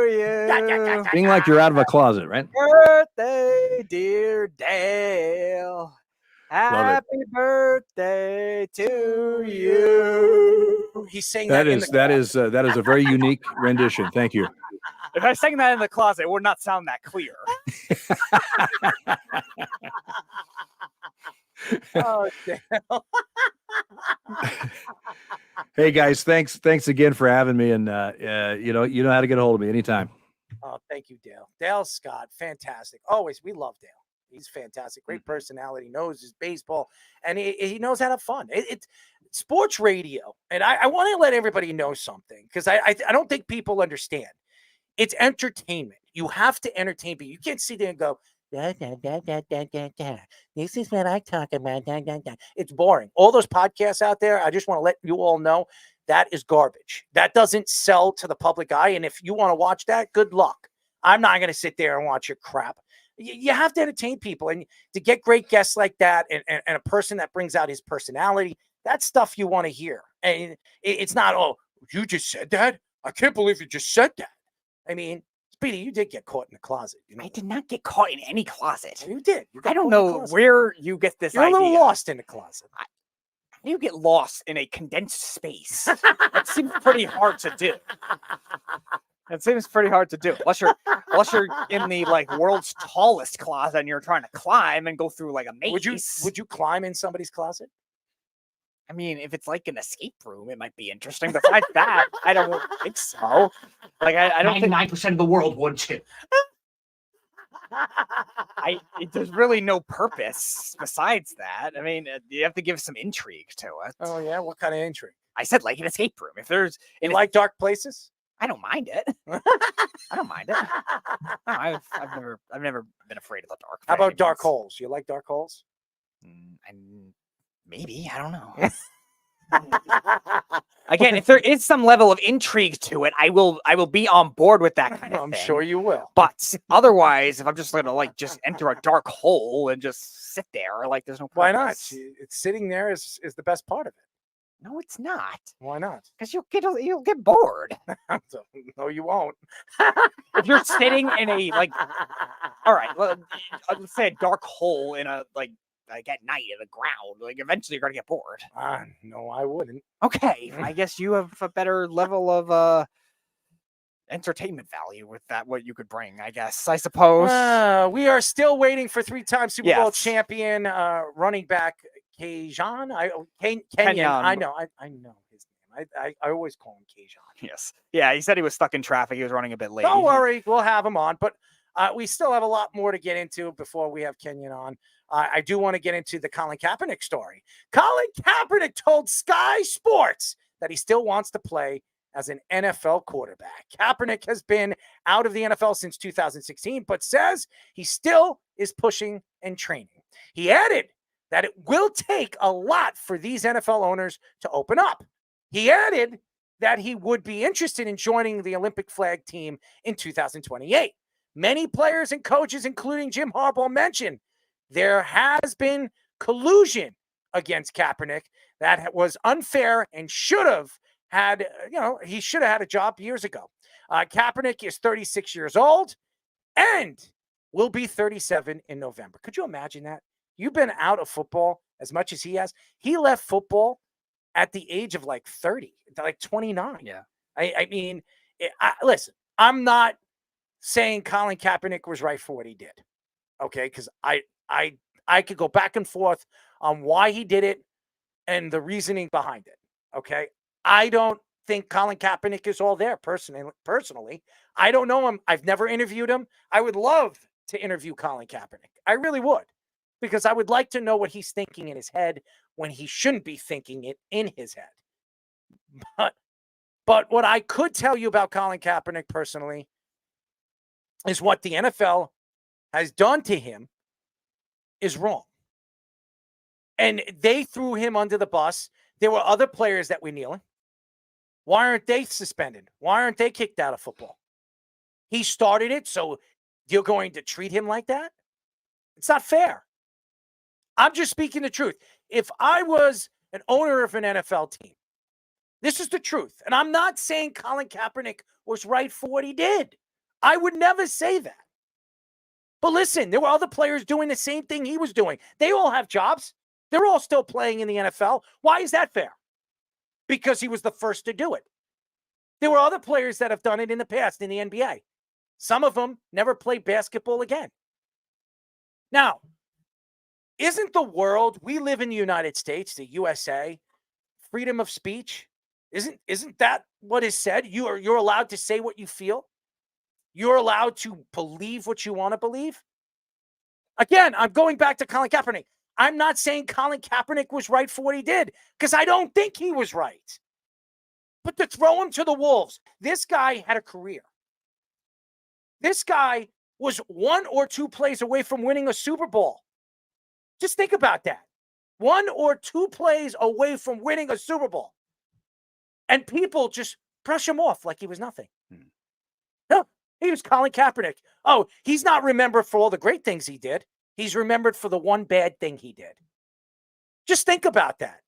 you. Being like you're out of a closet, right? Birthday, dear Dale. Happy birthday to you. He's saying that is a very unique rendition. Thank you. If I sang that in the closet, it would not sound that clear. Oh, damn. Hey guys, thanks again for having me, and you know how to get a hold of me anytime. Oh, thank you, Dale. Dale Scott, fantastic. Always, we love Dale. He's fantastic. Great personality, knows his baseball, and he knows how to have fun. It's sports radio, and I want to let everybody know something, because I don't think people understand. It's entertainment. You have to entertain people. You can't sit there and go, da, da, da, da, da, da, da. This is what I talk about. Da, da, da. It's boring. All those podcasts out there, I just want to let you all know that is garbage. That doesn't sell to the public eye. And if you want to watch that, good luck. I'm not going to sit there and watch your crap. You have to entertain people. And to get great guests like that and a person that brings out his personality, that's stuff you want to hear. And it's not, oh, you just said that? I can't believe you just said that. I mean, Speedy, you did get caught in the closet. You know? I did not get caught in any closet. You did. You I don't know where you get this You're idea. a little lost in the closet. You get lost in a condensed space. That seems pretty hard to do. It seems pretty hard to do, unless you're in the world's tallest closet and you're trying to climb and go through like a maze. Would you climb in somebody's closet? I mean, if it's like an escape room, it might be interesting. Besides that, I don't think so. I don't think 99% of the world would too. There's really no purpose besides that. I mean, you have to give some intrigue to it. Oh yeah, what kind of intrigue? I said like an escape room. If there's like dark places. I don't mind it. I don't mind it. No, I've never been afraid of the dark. How about dark holes? You like dark holes? Maybe, I don't know. Again, if there is some level of intrigue to it, I will be on board with that kind of I'm thing. sure you will. But otherwise, if I'm just gonna just enter a dark hole and just sit there, there's no purpose. Why not? It's sitting there is the best part of it. No, it's not. Why not? Because you'll get bored. No, you won't. If you're sitting in a all right, let's say a dark hole in a at night in the ground, eventually you're gonna get bored. No, I wouldn't. Okay, I guess you have a better level of entertainment value with that. What you could bring, I suppose. We are still waiting for 3-time Super Bowl Yes. champion running back Kenjon. Kenyon. Kenyon. I know his name. I always call him Kenjon. Yes. Yeah, he said he was stuck in traffic. He was running a bit late. Don't worry, we'll have him on. But we still have a lot more to get into before we have Kenyon on. I do want to get into the Colin Kaepernick story. Colin Kaepernick told Sky Sports that he still wants to play as an NFL quarterback. Kaepernick has been out of the NFL since 2016, but says he still is pushing and training. He added that it will take a lot for these NFL owners to open up. He added that he would be interested in joining the Olympic flag team in 2028. Many players and coaches, including Jim Harbaugh, mentioned there has been collusion against Kaepernick that was unfair and should have had, he should have had a job years ago. Kaepernick is 36 years old and will be 37 in November. Could you imagine that? You've been out of football as much as he has. He left football at the age of 30, 29. Yeah. I mean, listen, I'm not saying Colin Kaepernick was right for what he did. Okay. Because I could go back and forth on why he did it and the reasoning behind it. Okay. I don't think Colin Kaepernick is all there personally. I don't know him. I've never interviewed him. I would love to interview Colin Kaepernick. I really would, because I would like to know what he's thinking in his head when he shouldn't be thinking it in his head. But what I could tell you about Colin Kaepernick personally is what the NFL has done to him is wrong. And they threw him under the bus. There were other players that were kneeling. Why aren't they suspended? Why aren't they kicked out of football? He started it, so you're going to treat him like that? It's not fair. I'm just speaking the truth. If I was an owner of an NFL team, this is the truth. And I'm not saying Colin Kaepernick was right for what he did. I would never say that. But listen, there were other players doing the same thing he was doing. They all have jobs. They're all still playing in the NFL. Why is that fair? Because he was the first to do it. There were other players that have done it in the past in the NBA. Some of them never played basketball again. Now, isn't the world, we live in the United States, the USA, freedom of speech? Isn't that what is said? You're allowed to say what you feel. You're allowed to believe what you want to believe. Again, I'm going back to Colin Kaepernick. I'm not saying Colin Kaepernick was right for what he did, because I don't think he was right. But to throw him to the wolves, this guy had a career. This guy was 1 or 2 plays away from winning a Super Bowl. Just think about that. 1 or 2 plays away from winning a Super Bowl. And people just brush him off like he was nothing. No, he was Colin Kaepernick. Oh, he's not remembered for all the great things he did. He's remembered for the one bad thing he did. Just think about that.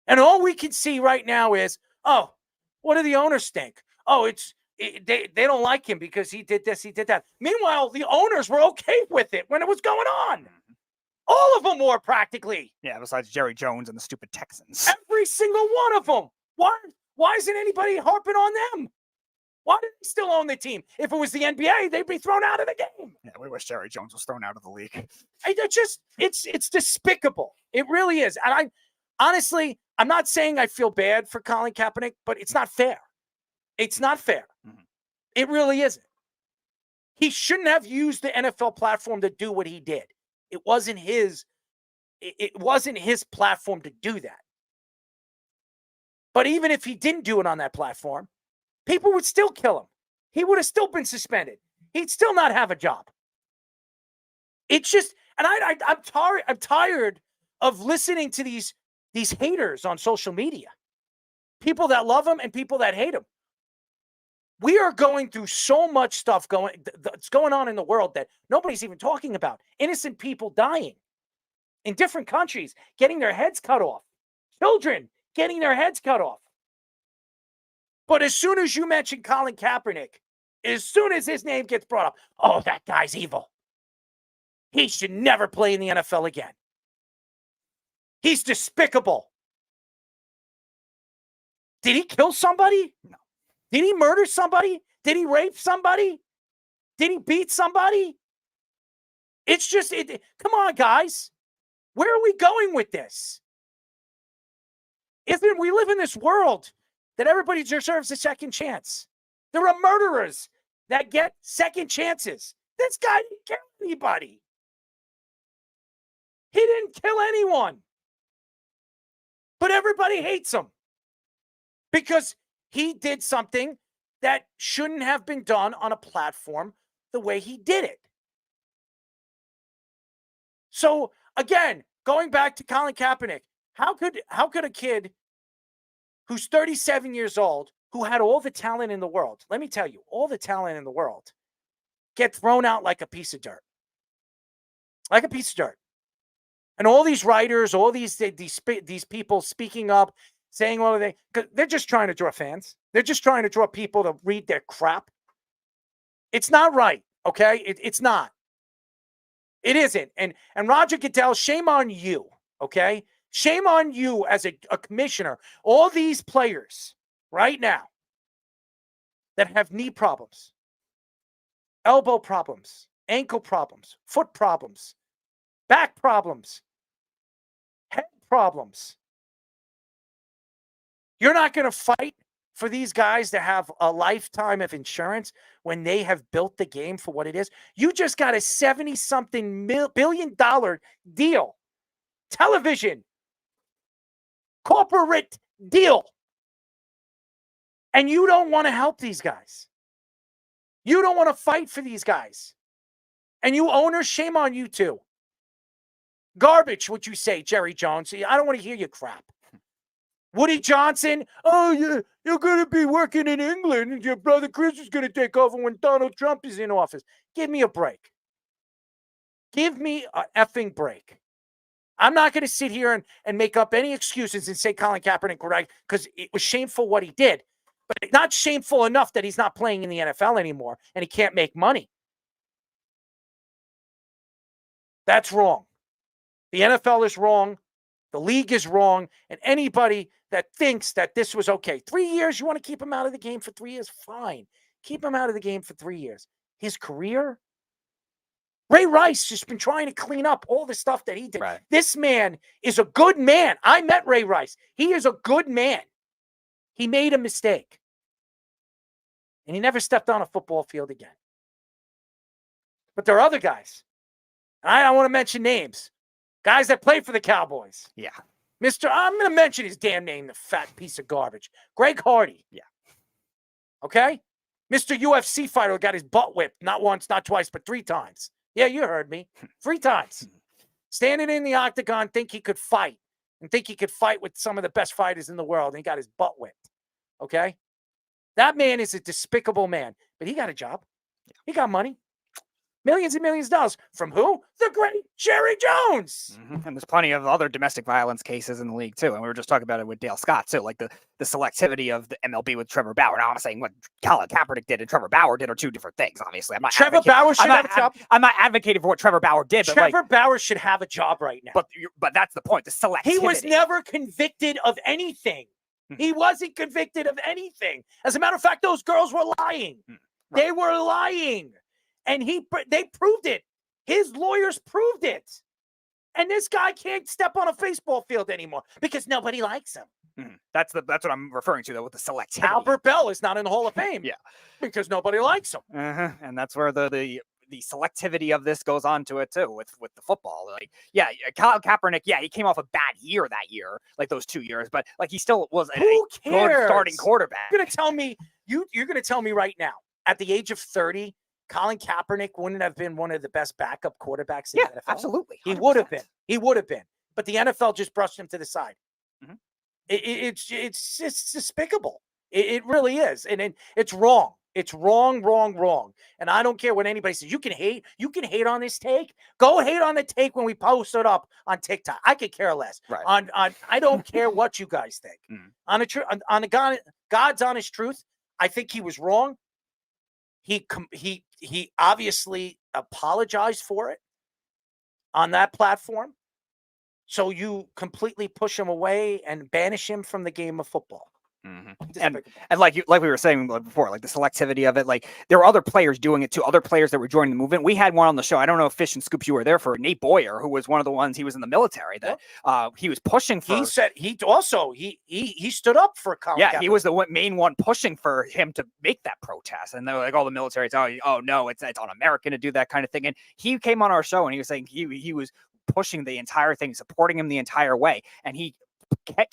And all we can see right now is, oh, what do the owners think? Oh, they don't like him because he did this, he did that. Meanwhile, the owners were okay with it when it was going on. All of them were practically. Yeah, besides Jerry Jones and the stupid Texans. Every single one of them. Why isn't anybody harping on them? Why do they still own the team? If it was the NBA, they'd be thrown out of the game. Yeah, we wish Jerry Jones was thrown out of the league. It's despicable. It really is. And honestly, I'm not saying I feel bad for Colin Kaepernick, but it's not fair. It's not fair. Mm-hmm. It really isn't. He shouldn't have used the NFL platform to do what he did. It wasn't his platform to do that. But even if he didn't do it on that platform, People would still kill him. He would have still been suspended. He'd still not have a job. It's just, and I'm tired of listening to these haters on social media. People that love him and people that hate him. We are going through so much stuff that's going on in the world that nobody's even talking about. Innocent people dying in different countries, getting their heads cut off. Children getting their heads cut off. But as soon as you mention Colin Kaepernick, as soon as his name gets brought up, oh, that guy's evil. He should never play in the NFL again. He's despicable. Did he kill somebody? No. Did he murder somebody? Did he rape somebody? Did he beat somebody? It's just, come on, guys. Where are we going with this? We live in this world that everybody deserves a second chance. There are murderers that get second chances. This guy didn't kill anybody. He didn't kill anyone. But everybody hates him because he did something that shouldn't have been done on a platform the way he did it. So, again, going back to Colin Kaepernick, how could a kid who's 37 years old, who had all the talent in the world, let me tell you, all the talent in the world, get thrown out like a piece of dirt? Like a piece of dirt. And all these writers, all these people speaking up, saying all of they're just trying to draw fans. They're just trying to draw people to read their crap. It's not right, okay? It's not. It isn't. And Roger Goodell, shame on you, okay? Shame on you as a commissioner. All these players right now that have knee problems, elbow problems, ankle problems, foot problems, back problems, head problems. You're not going to fight for these guys to have a lifetime of insurance when they have built the game for what it is. You just got a $70-something billion deal. Television. Corporate deal. And you don't want to help these guys. You don't want to fight for these guys. And you owners, shame on you too. Garbage, what you say, Jerry Jones. I don't want to hear your crap. Woody Johnson, oh, you're going to be working in England and your brother Chris is going to take over when Donald Trump is in office. Give me a break. Give me an effing break. I'm not going to sit here and make up any excuses and say Colin Kaepernick, right? Because it was shameful what he did. But it's not shameful enough that he's not playing in the NFL anymore and he can't make money. That's wrong. The NFL is wrong. The league is wrong. And anybody that thinks that this was okay. 3 years, you want to keep him out of the game for 3 years? Fine. Keep him out of the game for 3 years. His career? Ray Rice has been trying to clean up all the stuff that he did. Right. This man is a good man. I met Ray Rice. He is a good man. He made a mistake. And he never stepped on a football field again. But there are other guys. I don't want to mention names. Guys that play for the Cowboys. Yeah. I'm going to mention his damn name, the fat piece of garbage. Greg Hardy. Yeah. Okay? Mr. UFC fighter who got his butt whipped not once, not twice, but 3 times. Yeah, you heard me. 3 times. Standing in the octagon, think he could fight. And think he could fight with some of the best fighters in the world. And he got his butt whipped. Okay? That man is a despicable man. But he got a job. He got money. Millions and millions of dollars. From who? The great Jerry Jones. Mm-hmm. And there's plenty of other domestic violence cases in the league, too. And we were just talking about it with Dale Scott, too. Like the selectivity of the MLB with Trevor Bauer. Now, I'm saying what Colin Kaepernick did and Trevor Bauer did are 2 different things, obviously. Trevor Bauer should have a job. I'm not advocating for what Trevor Bauer did. But Trevor Bauer should have a job right now. But that's the point, the selectivity. He was never convicted of anything. He wasn't convicted of anything. As a matter of fact, those girls were lying. Right. They were lying. And they proved it. His lawyers proved it. And this guy can't step on a baseball field anymore because nobody likes him. Mm-hmm. That's what I'm referring to, though, with the selectivity. Albert Bell is not in the Hall of Fame. Yeah. Because nobody likes him. Uh-huh. And that's where the selectivity of this goes on to it, too, with the football. Like, yeah, Colin Kaepernick, yeah, he came off a bad year that year, like those 2 years, but like he still was a good starting quarterback. You're going to tell me You're going to tell me right now, at the age of 30, Colin Kaepernick wouldn't have been one of the best backup quarterbacks in the NFL? Absolutely. He would have been. He would have been. But the NFL just brushed him to the side. Mhm. It's just despicable. It really is. And it's wrong. It's wrong. And I don't care what anybody says. You can hate on this take. Go hate on the take when we post it up on TikTok. I could care less. Right. On I don't care what you guys think. On the God's honest truth, I think he was wrong. He obviously apologized for it on that platform. So you completely push him away and banish him from the game of football. And like we were saying before, like the selectivity of it, like there were other players doing it too, other players that were joining the movement. We had one on the show. I don't know if Fish and Scoops, you were there for Nate Boyer, who was one of the ones, he was in the military that he was pushing for. He said he stood up for Colin Kaepernick. He was the main one pushing for him to make that protest. And they're like, all the military, oh no, it's un-American to do that kind of thing. And he came on our show and he was saying he was pushing the entire thing, supporting him the entire way. And he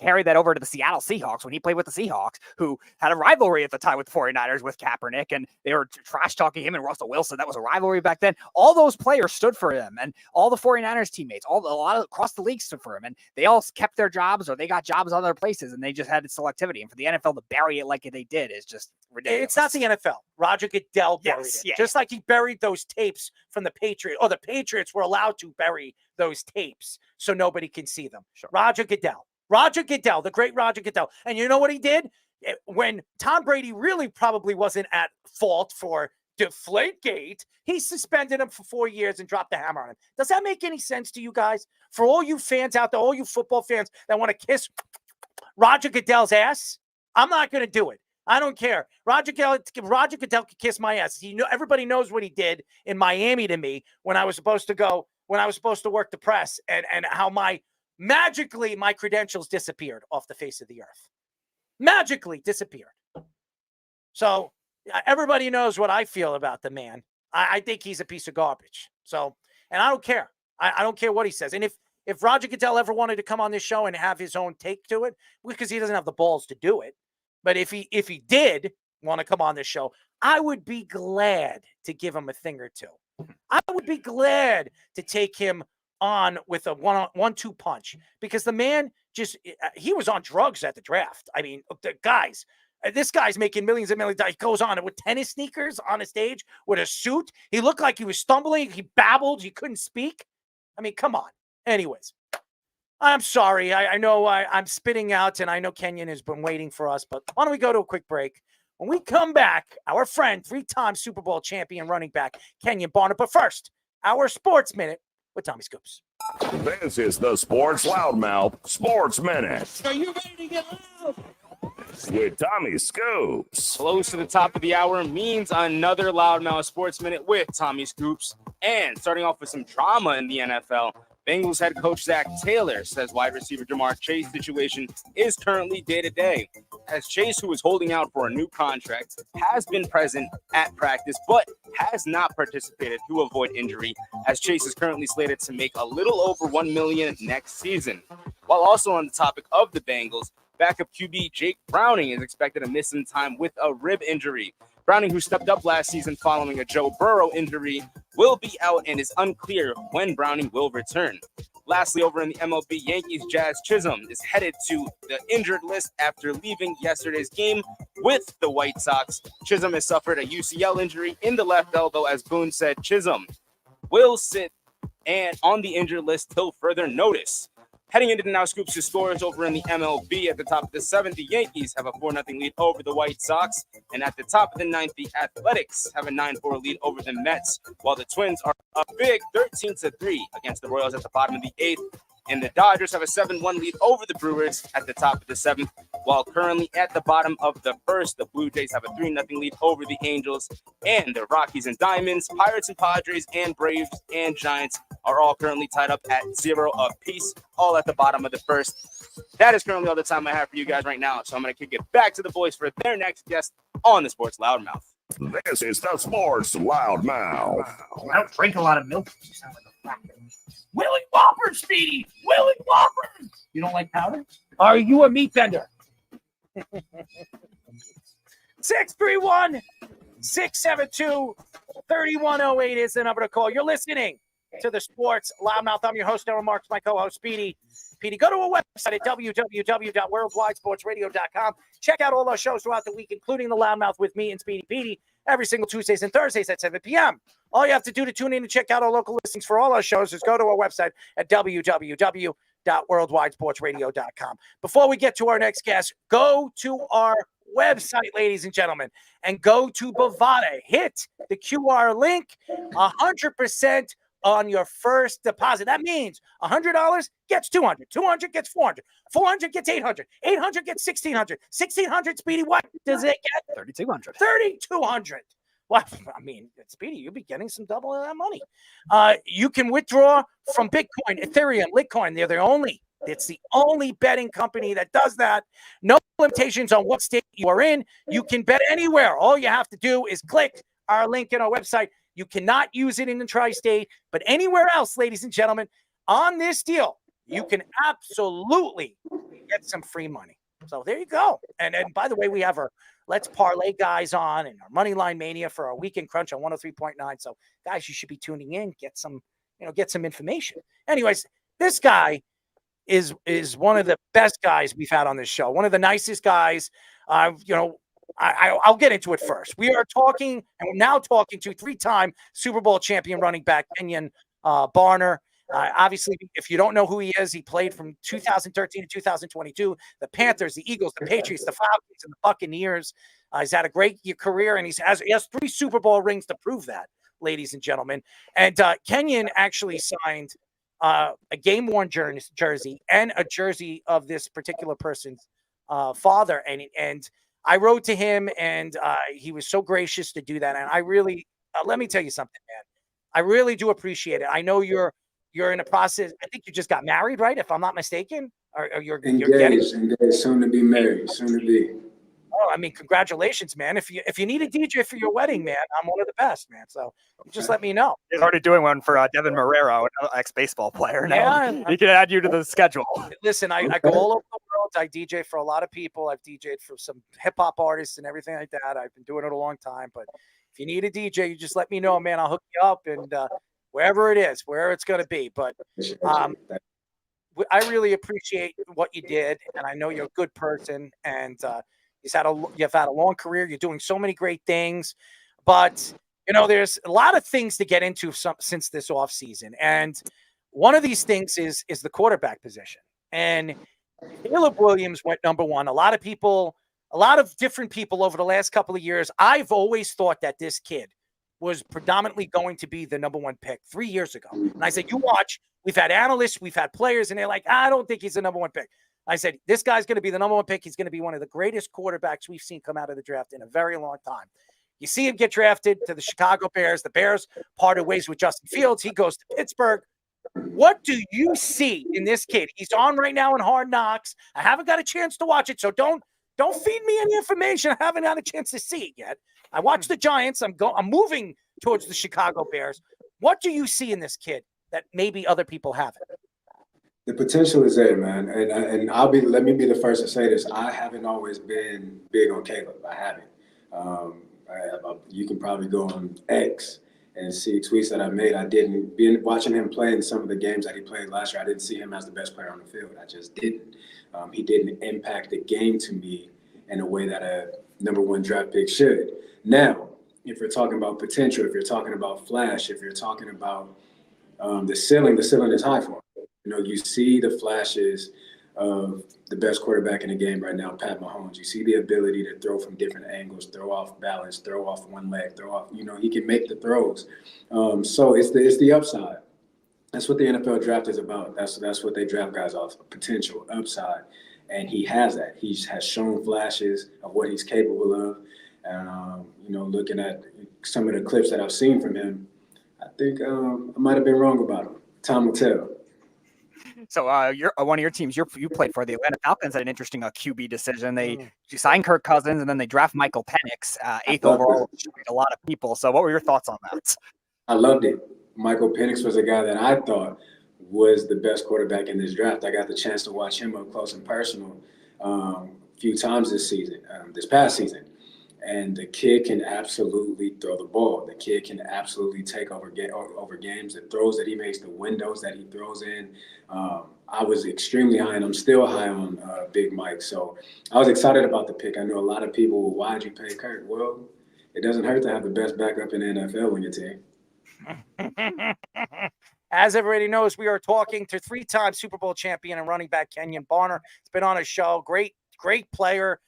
carried that over to the Seattle Seahawks when he played with the Seahawks, who had a rivalry at the time with the 49ers with Kaepernick, and they were trash talking him and Russell Wilson. That was a rivalry back then. All those players stood for him, and all the 49ers teammates, a lot of across the league stood for him, and they all kept their jobs or they got jobs other places, and they just had selectivity. And for the NFL to bury it like they did is just ridiculous. It's not the NFL. Roger Goodell buried it. Just like he buried those tapes from the Patriots, or the Patriots were allowed to bury those tapes so nobody can see them. Sure. Roger Goodell, the great Roger Goodell. And you know what he did? When Tom Brady really probably wasn't at fault for Deflategate, he suspended him for 4 years and dropped the hammer on him. Does that make any sense to you guys? For all you fans out there, all you football fans that want to kiss Roger Goodell's ass, I'm not going to do it. I don't care. Roger Goodell could kiss my ass. Everybody knows what he did in Miami to me when I was supposed to work the press, and how magically my credentials disappeared off the face of the earth. Magically disappeared. So everybody knows what I feel about the man. I think he's a piece of garbage. So, and I don't care. I don't care what he says. And if Roger Goodell ever wanted to come on this show and have his own take to it, because he doesn't have the balls to do it, but if he did want to come on this show, I would be glad to give him a thing or two. I would be glad to take him on with a 1-2 punch, because the man he was on drugs at the draft. I mean, this guy's making millions and millions. He goes on with tennis sneakers on a stage with a suit. He looked like he was stumbling. He babbled. He couldn't speak. I mean, come on. Anyways, I'm sorry. I know I'm spitting out, and I know Kenyon has been waiting for us, but why don't we go to a quick break? When we come back, our friend, 3-time Super Bowl champion running back, Kenjon Barner. But first, our Sports Minute with Tommy Scoops. This is the Sports Loudmouth Sports Minute. Are you ready to get loud? With Tommy Scoops. Close to the top of the hour means another Loudmouth Sports Minute with Tommy Scoops. And starting off with some drama in the NFL, Bengals head coach Zach Taylor says wide receiver Jamar Chase's situation is currently day-to-day, as Chase, who is holding out for a new contract, has been present at practice but has not participated to avoid injury, as Chase is currently slated to make a little over $1 million next season. While also on the topic of the Bengals, backup QB Jake Browning is expected to miss some time with a rib injury. Browning, who stepped up last season following a Joe Burrow injury, will be out, and it's unclear when Browning will return. Lastly, over in the MLB, Yankees Jazz Chisholm is headed to the injured list after leaving yesterday's game with the White Sox. Chisholm has suffered a UCL injury in the left elbow, as Boone said. Chisholm will sit and on the injured list till further notice. Heading into the Now Scoops' scores over in the MLB, at the top of the 7th, the Yankees have a 4-0 lead over the White Sox. And at the top of the 9th, the Athletics have a 9-4 lead over the Mets, while the Twins are a big 13-3 against the Royals at the bottom of the 8th. And the Dodgers have a 7-1 lead over the Brewers at the top of the 7th, while currently at the bottom of the 1st, the Blue Jays have a 3-0 lead over the Angels. And the Rockies and Diamonds, Pirates and Padres, and Braves and Giants are all currently tied up at 0 apiece, all at the bottom of the 1st. That is currently all the time I have for you guys right now, so I'm going to kick it back to the boys for their next guest on the Sports Loudmouth. This is the Sports Loudmouth. I don't drink a lot of milk. You sound like a fat. Willie Whopper, Speedy! Willie Whopper! You don't like powder? Are you a meat bender? 631-672-3108 is the number to call. You're listening to the Sports Loudmouth. I'm your host, Aaron Marks, my co-host, Speedy. Speedy, go to our website at www.worldwidesportsradio.com. Check out all our shows throughout the week, including the Loudmouth with me and Speedy Petey, every single Tuesdays and Thursdays at 7 p.m. All you have to do to tune in and check out our local listings for all our shows is go to our website at www.worldwidesportsradio.com. Before we get to our next guest, go to our website, ladies and gentlemen, and go to Bovada. Hit the QR link, 100% on your first deposit. That means $100 gets $200, $200 gets $400, $400 gets $800, $800 gets $1,600, $1,600, Speedy, what does it get? $3,200. $3,200. Well, I mean, Speedy, you'll be getting some double of that money. You can withdraw from Bitcoin, Ethereum, Litecoin. It's the only betting company that does that. No limitations on what state you are in. You can bet anywhere. All you have to do is click our link in our website. You cannot use it in the tri-state, but anywhere else, ladies and gentlemen, on this deal, you can absolutely get some free money. So there you go. And by the way, we have our Let's Parlay guys on and our Moneyline Mania for our Weekend Crunch on 103.9. So guys, you should be tuning in, get some information. Anyways, this guy is one of the best guys we've had on this show. One of the nicest guys. I'll get into it first. We are talking, and we're now talking to three-time Super Bowl champion running back Kenjon Barner. Obviously, if you don't know who he is, he played from 2013 to 2022. The Panthers, the Eagles, the Patriots, the Falcons, and the Buccaneers. He's had a great year and he has 3 Super Bowl rings to prove that, ladies and gentlemen. And Kenjon actually signed a game-worn jersey and a jersey of this particular person's father. And I wrote to him, and he was so gracious to do that. And I really, let me tell you something, man. I really do appreciate it. I know you're in a process. I think you just got married, right? If I'm not mistaken, or you're engaged, soon to be married, soon to be. Oh, I mean, congratulations, man. If you need a DJ for your wedding, man, I'm one of the best, man. So just let me know. He's already doing one for Devin Marrero, an ex-baseball player. Now he can add you to the schedule. Listen, I go all over the world. I DJ for a lot of people. I've DJed for some hip hop artists and everything like that. I've been doing it a long time. But if you need a DJ, you just let me know, man. I'll hook you up, and wherever it is, wherever it's going to be. But I really appreciate what you did, and I know you're a good person, and you've had a long career. You're doing so many great things, but there's a lot of things to get into since this offseason. And one of these things is the quarterback position. And Caleb Williams went number 1. A lot of different people over the last couple of years, I've always thought that this kid was predominantly going to be the number 1 pick 3 years ago. And I said, you watch, we've had analysts, we've had players, and they're like, I don't think he's the number 1 pick. I said, this guy's going to be the number 1 pick. He's going to be one of the greatest quarterbacks we've seen come out of the draft in a very long time. You see him get drafted to the Chicago Bears. The Bears parted ways with Justin Fields. He goes to Pittsburgh. What do you see in this kid? He's on right now in Hard Knocks. I haven't got a chance to watch it, so don't feed me any information. I haven't had a chance to see it yet. I watched the Giants. I'm moving towards the Chicago Bears. What do you see in this kid that maybe other people haven't? The potential is there, man. And let me be the first to say this. I haven't always been big on Caleb. I haven't. You can probably go on X and see tweets that I made. I didn't. Watching him play in some of the games that he played last year, I didn't see him as the best player on the field. I just didn't. He didn't impact the game to me in a way that a number 1 draft pick should. Now, if you're talking about potential, if you're talking about flash, if you're talking about the ceiling is high for him. You see the flashes of the best quarterback in the game right now, Pat Mahomes. You see the ability to throw from different angles, throw off balance, throw off one leg, throw off, he can make the throws. So it's the upside. That's what the NFL draft is about. That's what they draft guys off, potential, upside. And he has that. He has shown flashes of what he's capable of. And, looking at some of the clips that I've seen from him, I think I might have been wrong about him. Time will tell. So you're one of your teams you played for, the Atlanta Falcons, had an interesting QB decision. They signed Kirk Cousins, and then they draft Michael Penix, 8th overall, a lot of people. So what were your thoughts on that? I loved it. Michael Penix was a guy that I thought was the best quarterback in this draft. I got the chance to watch him up close and personal a few times this past season. And the kid can absolutely throw the ball. The kid can absolutely take over games. The throws that he makes, the windows that he throws in. I was extremely high, and I'm still high on Big Mike. So I was excited about the pick. I know a lot of people, well, why'd you pay Kurt? Well, it doesn't hurt to have the best backup in the NFL on your team. As everybody knows, we are talking to 3-time Super Bowl champion and running back Kenjon Barner. It's been on a show. Great player.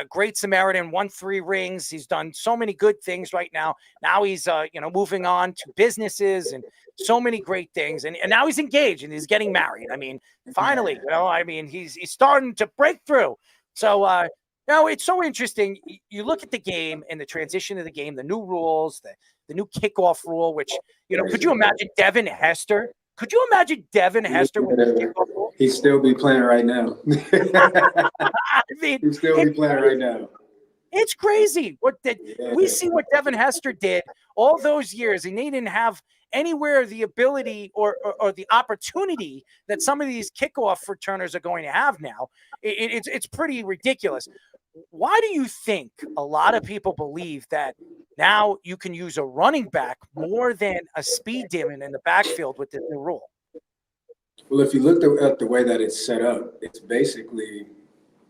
Great Samaritan, won 3 rings. He's done so many good things right now. Now he's, moving on to businesses and so many great things. And now he's engaged and he's getting married. I mean, finally, he's starting to break through. So, it's so interesting. You look at the game and the transition of the game, the new rules, the new kickoff rule, which, could you imagine Devin Hester? Could you imagine Devin Hester with the kickoff rule? He'd still be playing right now. He'd still be playing right now. It's crazy. We see what Devin Hester did all those years, and they didn't have anywhere the ability or the opportunity that some of these kickoff returners are going to have now. It's pretty ridiculous. Why do you think a lot of people believe that now you can use a running back more than a speed demon in the backfield with this new rule? Well, if you look at the way that it's set up, it's basically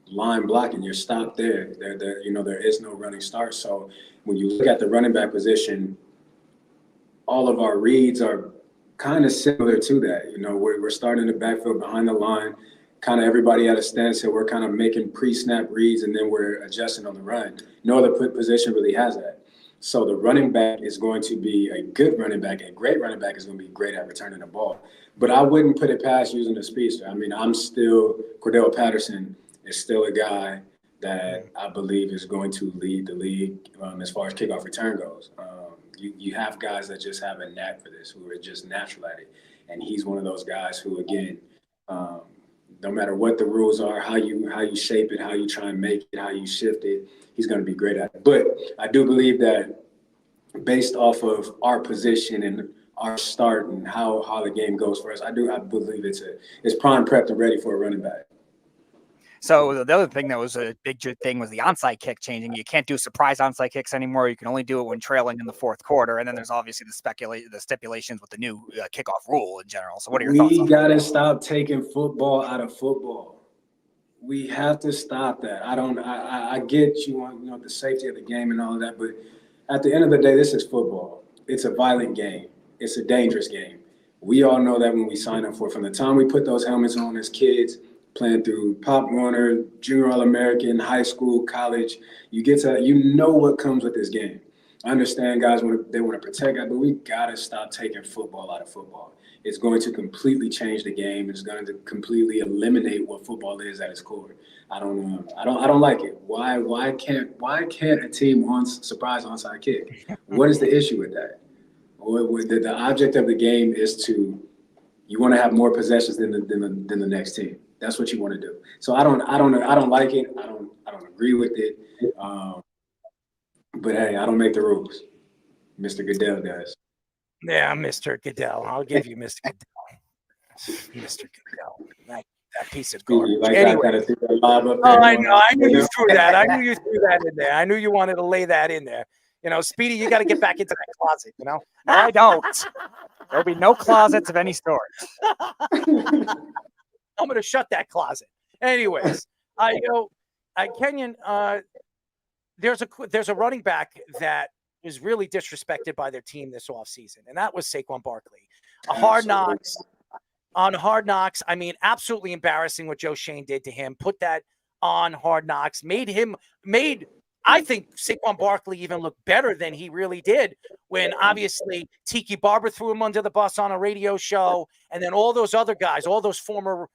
line blocking. You're stopped there. There is no running start. So when you look at the running back position, all of our reads are kind of similar to that. We're starting the backfield behind the line, kind of everybody at a standstill. We're kind of making pre-snap reads, and then we're adjusting on the run. No other position really has that. So the running back is going to be a good running back. A great running back is going to be great at returning the ball. But I wouldn't put it past using the speedster. I mean, Cordell Patterson is still a guy that I believe is going to lead the league as far as kickoff return goes. You have guys that just have a knack for this, who are just natural at it. And he's one of those guys who, again, no matter what the rules are, how you shape it, how you try and make it, how you shift it, he's going to be great at it. But I do believe that based off of our position and our start and how the game goes for us, I believe it's prime prepped and ready for a running back. So the other thing that was a big thing was the onside kick changing. You can't do surprise onside kicks anymore. You can only do it when trailing in the fourth quarter. And then there's obviously the stipulations with the new kickoff rule in general. So what are your thoughts on that? We got to stop taking football out of football. We have to stop that. I get you want the safety of the game and all of that, but at the end of the day, this is football. It's a violent game. It's a dangerous game. We all know that when we sign up for it. From the time we put those helmets on as kids, playing through Pop Warner, Junior All-American, high school, college, you know what comes with this game. I understand guys want to protect it, but we gotta stop taking football out of football. It's going to completely change the game. It's going to completely eliminate what football is at its core. I don't like it. Why can't a team surprise onside kick? What is the issue with that? The object of the game is you want to have more possessions than the next team. That's what you want to do. So I don't like it. I don't agree with it. But hey, I don't make the rules. Mr. Goodell does. Yeah, Mr. Goodell. I'll give you Mr. Goodell. Mr. Goodell. That piece of garbage. Anyway. I know. I knew you threw that. I knew you threw that in there. I knew you wanted to lay that in there. Speedy, you got to get back into that closet, No, I don't. There'll be no closets of any sort. I'm going to shut that closet. Anyways, Kenyon, there's a running back that was really disrespected by their team this offseason, and that was Saquon Barkley. Hard Knocks. On Hard Knocks, I mean, absolutely embarrassing what Joe Shane did to him. Put that on Hard Knocks. I think Saquon Barkley even looked better than he really did when obviously Tiki Barber threw him under the bus on a radio show, and then all those other guys, all those former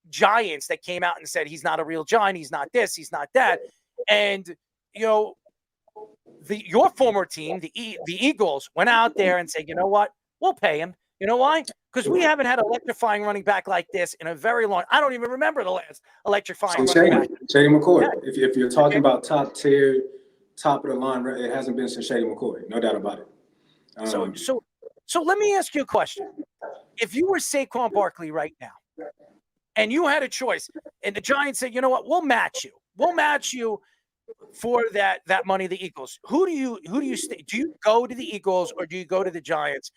giants that came out and said he's not a real giant, he's not this, he's not that. And your former team, the Eagles, went out there and said, you know what, we'll pay him. You know why? Because we haven't had an electrifying running back like this in a very long. I don't even remember the last electrifying running back. Shady McCoy. Yeah. If you're talking about top tier, top of the line, it hasn't been since Shady McCoy. No doubt about it. So let me ask you a question. If you were Saquon Barkley right now, and you had a choice, and the Giants said, you know what, we'll match you for that money the Eagles. Who do you stay? Do you go to the Eagles or do you go to the Giants?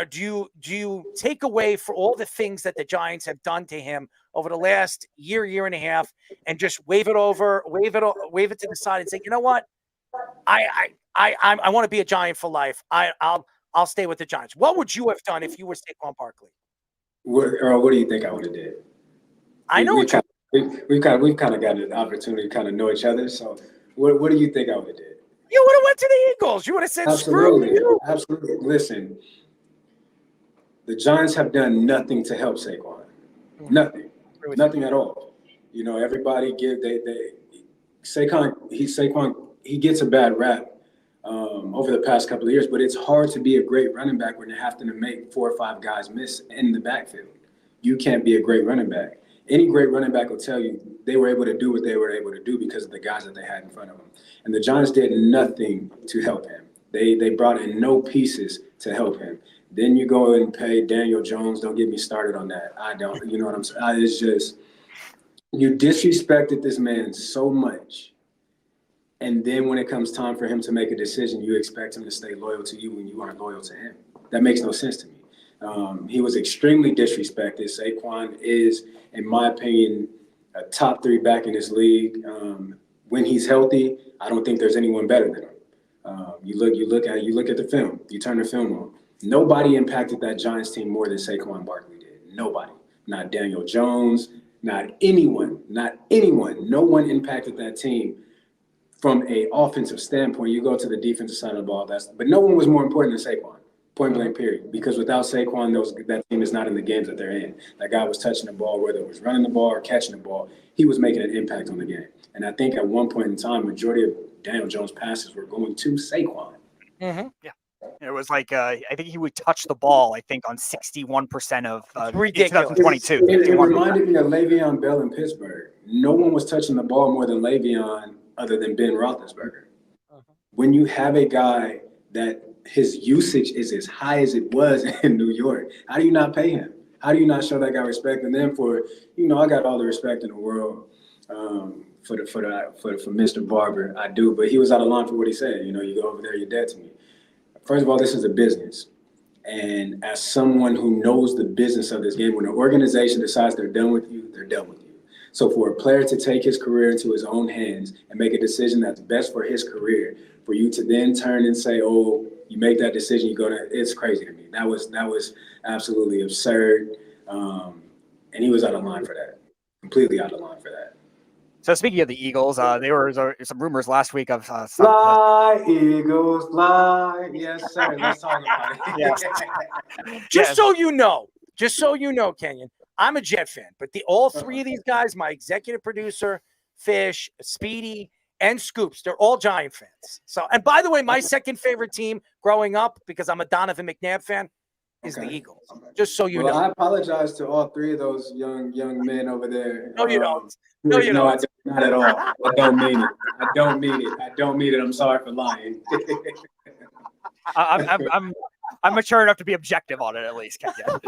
Do you take away for all the things that the Giants have done to him over the last year and a half, and just wave it to the side and say, you know what, I want to be a Giant for life. I'll stay with the Giants. What would you have done if you were Saquon Barkley? Earl, what do you think I would have did? We've kind of got an opportunity to kind of know each other. So what do you think I would have did? You would have went to the Eagles. You would have said, screw you. Absolutely. Listen, the Giants have done nothing to help Saquon. Nothing. Nothing at all. You know, everybody Saquon, he gets a bad rap over the past couple of years, but it's hard to be a great running back when you're having to make 4 or 5 guys miss in the backfield. You can't be a great running back. Any great running back will tell you they were able to do what they were able to do because of the guys that they had in front of them. And the Giants did nothing to help him. They brought in no pieces to help him. Then you go and pay Daniel Jones. Don't get me started on that. I don't. You know what I'm saying? It's just, you disrespected this man so much. And then when it comes time for him to make a decision, you expect him to stay loyal to you when you aren't loyal to him. That makes no sense to me. He was extremely disrespected. Saquon is, in my opinion, a top 3 back in this league. When he's healthy, I don't think there's anyone better than him. You look at the film. You turn the film on. Nobody impacted that Giants team more than Saquon Barkley did. Nobody. Not Daniel Jones. Not anyone. No one impacted that team from an offensive standpoint. You go to the defensive side of the ball. But no one was more important than Saquon. Point blank, period. Because without Saquon, that team is not in the games that they're in. That guy was touching the ball, whether it was running the ball or catching the ball. He was making an impact on the game. And I think at one point in time, majority of Daniel Jones' passes were going to Saquon. Mm-hmm. Yeah. It was like, I think he would touch the ball, I think, on 61% of 2022. It reminded me of Le'Veon Bell in Pittsburgh. No one was touching the ball more than Le'Veon other than Ben Roethlisberger. When you have a guy that his usage is as high as it was in New York, how do you not pay him? How do you not show that guy respect? And then I got all the respect in the world for Mr. Barber. I do, but he was out of line for what he said. You go over there, you're dead to me. First of all, this is a business. And as someone who knows the business of this game, when an organization decides they're done with you, they're done with you. So for a player to take his career into his own hands and make a decision that's best for his career, for you to then turn and say, oh, you make that decision, it's crazy to me. That was absolutely absurd. And he was out of line for that. Completely out of line for that. So speaking of the Eagles, there were some rumors last week of fly, Eagles, fly. Yes, sir. Let's talk about it. Yes. Just so you know, Kenyon, I'm a Jet fan, but all 3 of these guys, my executive producer, Fish, Speedy, and Scoops, they're all Giant fans. So, and by the way, my second favorite team growing up, because I'm a Donovan McNabb fan, is the Eagles. Just so you know. I apologize to all 3 of those young men over there. No, you don't. No, you don't. I don't. Not at all. I don't mean it. I don't mean it. I'm sorry for lying. I'm mature enough to be objective on it, at least, Kenyon.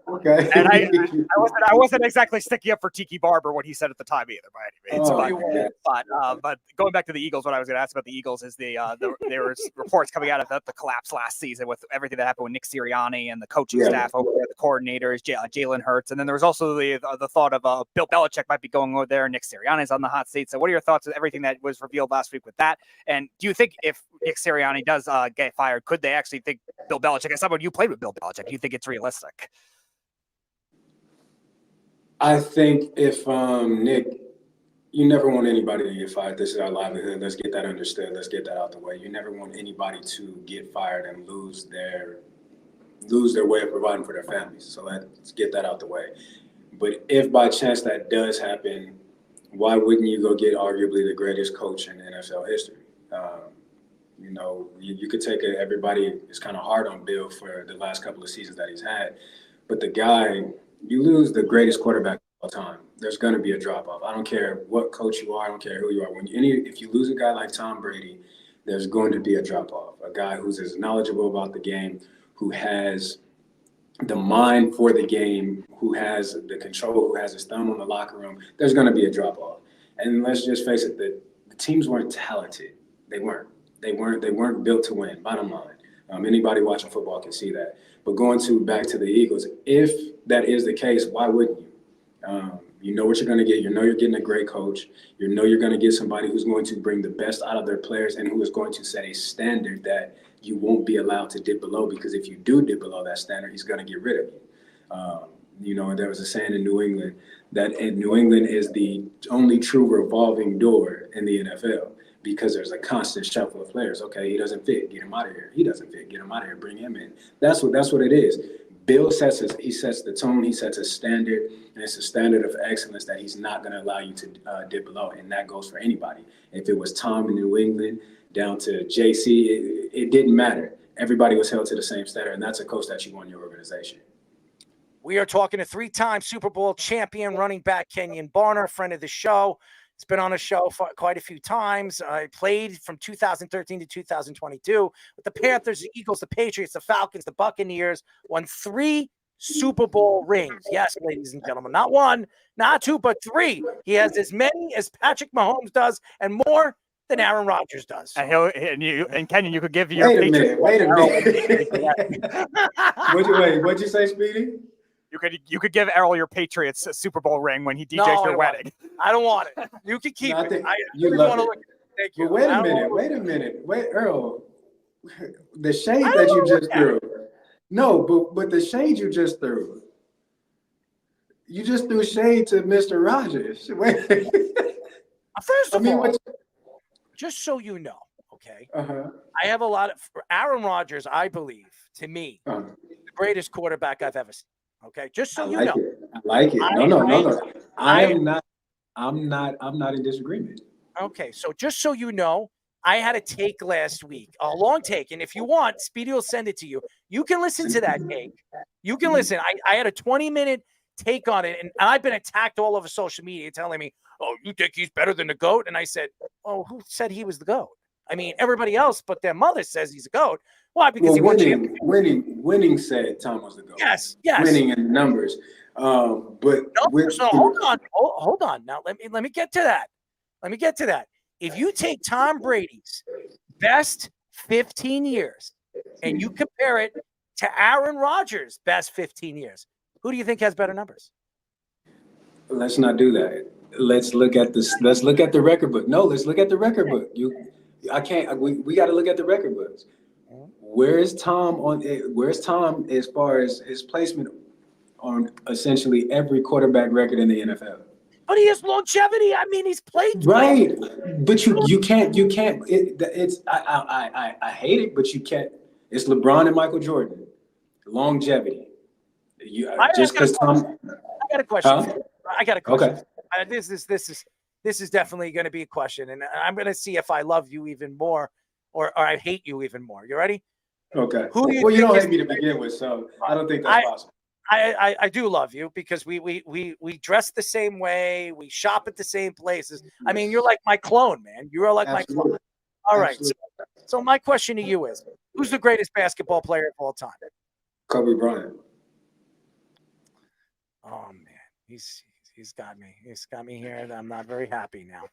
Okay. And I wasn't exactly sticking up for Tiki Barber what he said at the time either, by any means. But going back to the Eagles, what I was going to ask about the Eagles is there was reports coming out of the collapse last season with everything that happened with Nick Sirianni and the coaching staff over there, the coordinators, Jalen Hurts, and then there was also the thought of Bill Belichick might be going over there. Nick Sirianni's on the hot seat. So, what are your thoughts on everything that was revealed last week with that? And do you think if Nick Sirianni does get fired, could they actually think Bill Belichick, as someone you played with Bill Belichick, do you think it's realistic? I think if Nick, you never want anybody to get fired. This is our livelihood. Let's get that understood. Let's get that out the way. You never want anybody to get fired and lose their way of providing for their families. So let's get that out the way. But if by chance that does happen, why wouldn't you go get arguably the greatest coach in NFL history? You could take everybody is kind of hard on Bill for the last couple of seasons that he's had, but the guy, you lose the greatest quarterback of all time, there's going to be a drop-off. I don't care what coach you are. I don't care who you are. If you lose a guy like Tom Brady, there's going to be a drop-off. A guy who's as knowledgeable about the game, who has the mind for the game, who has the control, who has his thumb on the locker room, there's going to be a drop-off. And let's just face it, the teams weren't talented. They weren't built to win, bottom line. Anybody watching football can see that. But back to the Eagles, if that is the case, why wouldn't you? You know what you're going to get. You know you're getting a great coach. You know you're going to get somebody who's going to bring the best out of their players and who is going to set a standard that you won't be allowed to dip below, because if you do dip below that standard, he's going to get rid of you. You know, there was a saying in New England that New England is the only true revolving door in the NFL, because there's a constant shuffle of players. Okay, he doesn't fit, get him out of here. He doesn't fit, get him out of here, bring him in. That's what it is. Bill sets the tone, he sets a standard, and it's a standard of excellence that he's not going to allow you to dip below, and that goes for anybody. If it was Tom in New England down to JC, it didn't matter. Everybody was held to the same standard, and that's a coach that you want in your organization. We are talking to 3-time Super Bowl champion running back Kenjon Barner, friend of the show. He's been on the show for quite a few times. Played from 2013 to 2022 with the Panthers, the Eagles, the Patriots, the Falcons, the Buccaneers. Won 3 Super Bowl rings. Yes, ladies and gentlemen, not 1, not 2, but 3. He has as many as Patrick Mahomes does and more than Aaron Rodgers does. And Kenyon, you could give your Wait a minute. What'd you say, Speedy? You could give Errol your Patriots a Super Bowl ring when he DJs your wedding. I don't want it. You can keep it. You love it. Thank you. Wait a minute. Wait, Earl. The shade that you just threw. No, but the shade you just threw. You just threw shade to Mr. Rogers. Wait. First of all, just so you know, okay, I have a lot of Aaron Rodgers. I believe, to me, the greatest quarterback I've ever seen. Okay, just so you know. I like it. No. I'm not in disagreement. Okay, so just so you know, I had a take last week, a long take, and if you want, Speedy will send it to you. You can listen to that take. You can listen. I had a 20-minute take on it, and I've been attacked all over social media telling me, "Oh, you think he's better than the GOAT?" And I said, "Oh, who said he was the GOAT? I mean, everybody else but their mother says he's a GOAT. Why? Because he won championships. Winning said Tom was the GOAT. Yes. Winning in numbers. But hold on. Now let me get to that. If you take Tom Brady's best 15 years and you compare it to Aaron Rodgers' best 15 years, who do you think has better numbers? Let's not do that. Let's look at this. Let's look at the record book. No, let's look at the record book. We got to look at the record books. Where's Tom as far as his placement on essentially every quarterback record in the NFL? But he has longevity. I mean, he's played right. But you can't. I hate it, but you can't. It's LeBron and Michael Jordan. Longevity. Just because Tom. I got a question. Huh? I got a question. Okay. This is definitely going to be a question, and I'm going to see if I love you even more, or I hate you even more. You ready? Okay. You don't hate me to begin with, so I don't think that's possible. I do love you because we dress the same way, we shop at the same places. I mean, you're like my clone, man. You are like Absolutely. my clone. All right. So my question to you is, who's the greatest basketball player of all time? Kobe Bryant. Oh man, he's got me. He's got me here, and I'm not very happy now.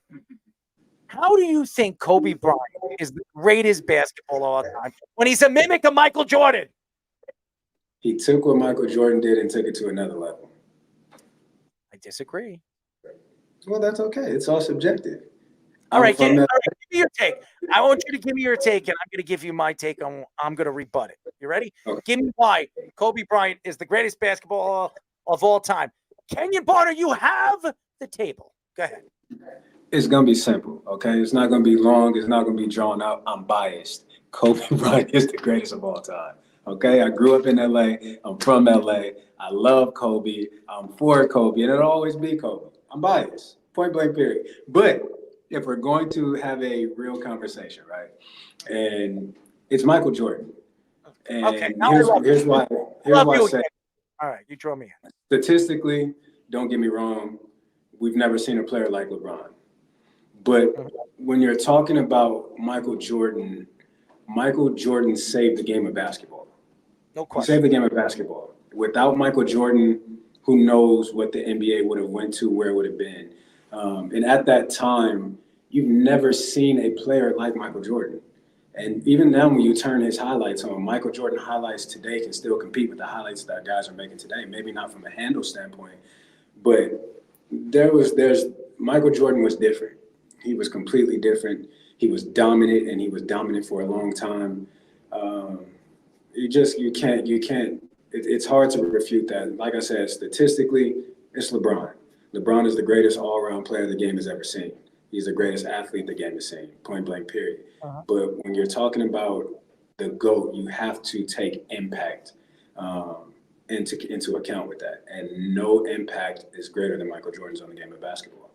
How do you think Kobe Bryant is the greatest basketball of all time when he's a mimic of Michael Jordan? He took what Michael Jordan did and took it to another level. I disagree. Well, that's okay. It's all subjective. All right, give me your take. I want you to give me your take, and I'm going to give you my take on. I'm going to rebut it. You ready? Okay. Give me why Kobe Bryant is the greatest basketball of all time. Kenjon Barner, you have the table. Go ahead. It's going to be simple, okay? It's not going to be long. It's not going to be drawn out. I'm biased. Kobe Bryant is the greatest of all time, okay? I grew up in L.A. I'm from L.A. I love Kobe. I'm for Kobe, and it'll always be Kobe. I'm biased, point blank period. But if we're going to have a real conversation, right, and it's Michael Jordan. And okay, here's why I say. All right, you draw me in. Statistically, don't get me wrong, we've never seen a player like LeBron. But when you're talking about Michael Jordan saved the game of basketball. No question. He saved the game of basketball. Without Michael Jordan, who knows what the NBA would have went to, where it would have been. And at that time, you've never seen a player like Michael Jordan. And even now, when you turn his highlights on, Michael Jordan highlights today can still compete with the highlights that guys are making today. Maybe not from a handle standpoint, but there's Michael Jordan was different. He was completely different. He was dominant, and he was dominant for a long time. You can't. It's hard to refute that. Like I said, statistically, it's LeBron. LeBron is the greatest all-around player the game has ever seen. He's the greatest athlete the game has seen, point blank, period. But when you're talking about the GOAT, you have to take impact into account with that. And no impact is greater than Michael Jordan's on the game of basketball.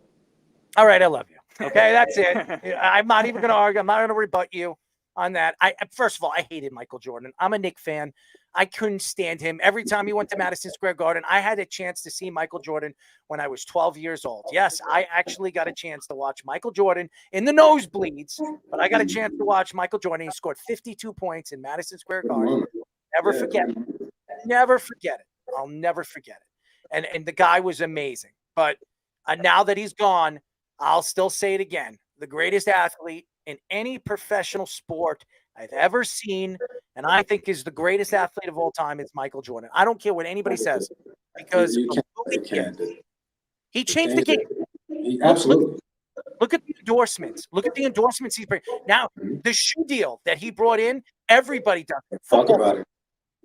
All right, I love you. Okay, that's it. I'm not even going to argue. I'm not going to rebut you on that. First of all, I hated Michael Jordan. I'm a Knicks fan. I couldn't stand him. Every time he went to Madison Square Garden, I had a chance to see Michael Jordan when I was 12 years old. Yes, I actually got a chance to watch Michael Jordan in the nosebleeds, but I got a chance to watch Michael Jordan. He scored 52 points in Madison Square Garden. Never forget it. Never forget it. I'll never forget it. And the guy was amazing. But now that he's gone, I'll still say it again. The greatest athlete in any professional sport I've ever seen, and I think is the greatest athlete of all time, is Michael Jordan. I don't care what anybody says, because he changed the game. Absolutely. Look at the endorsements. Look at the endorsements he's bringing. Now, the shoe deal that he brought in, everybody does it. Talk about it.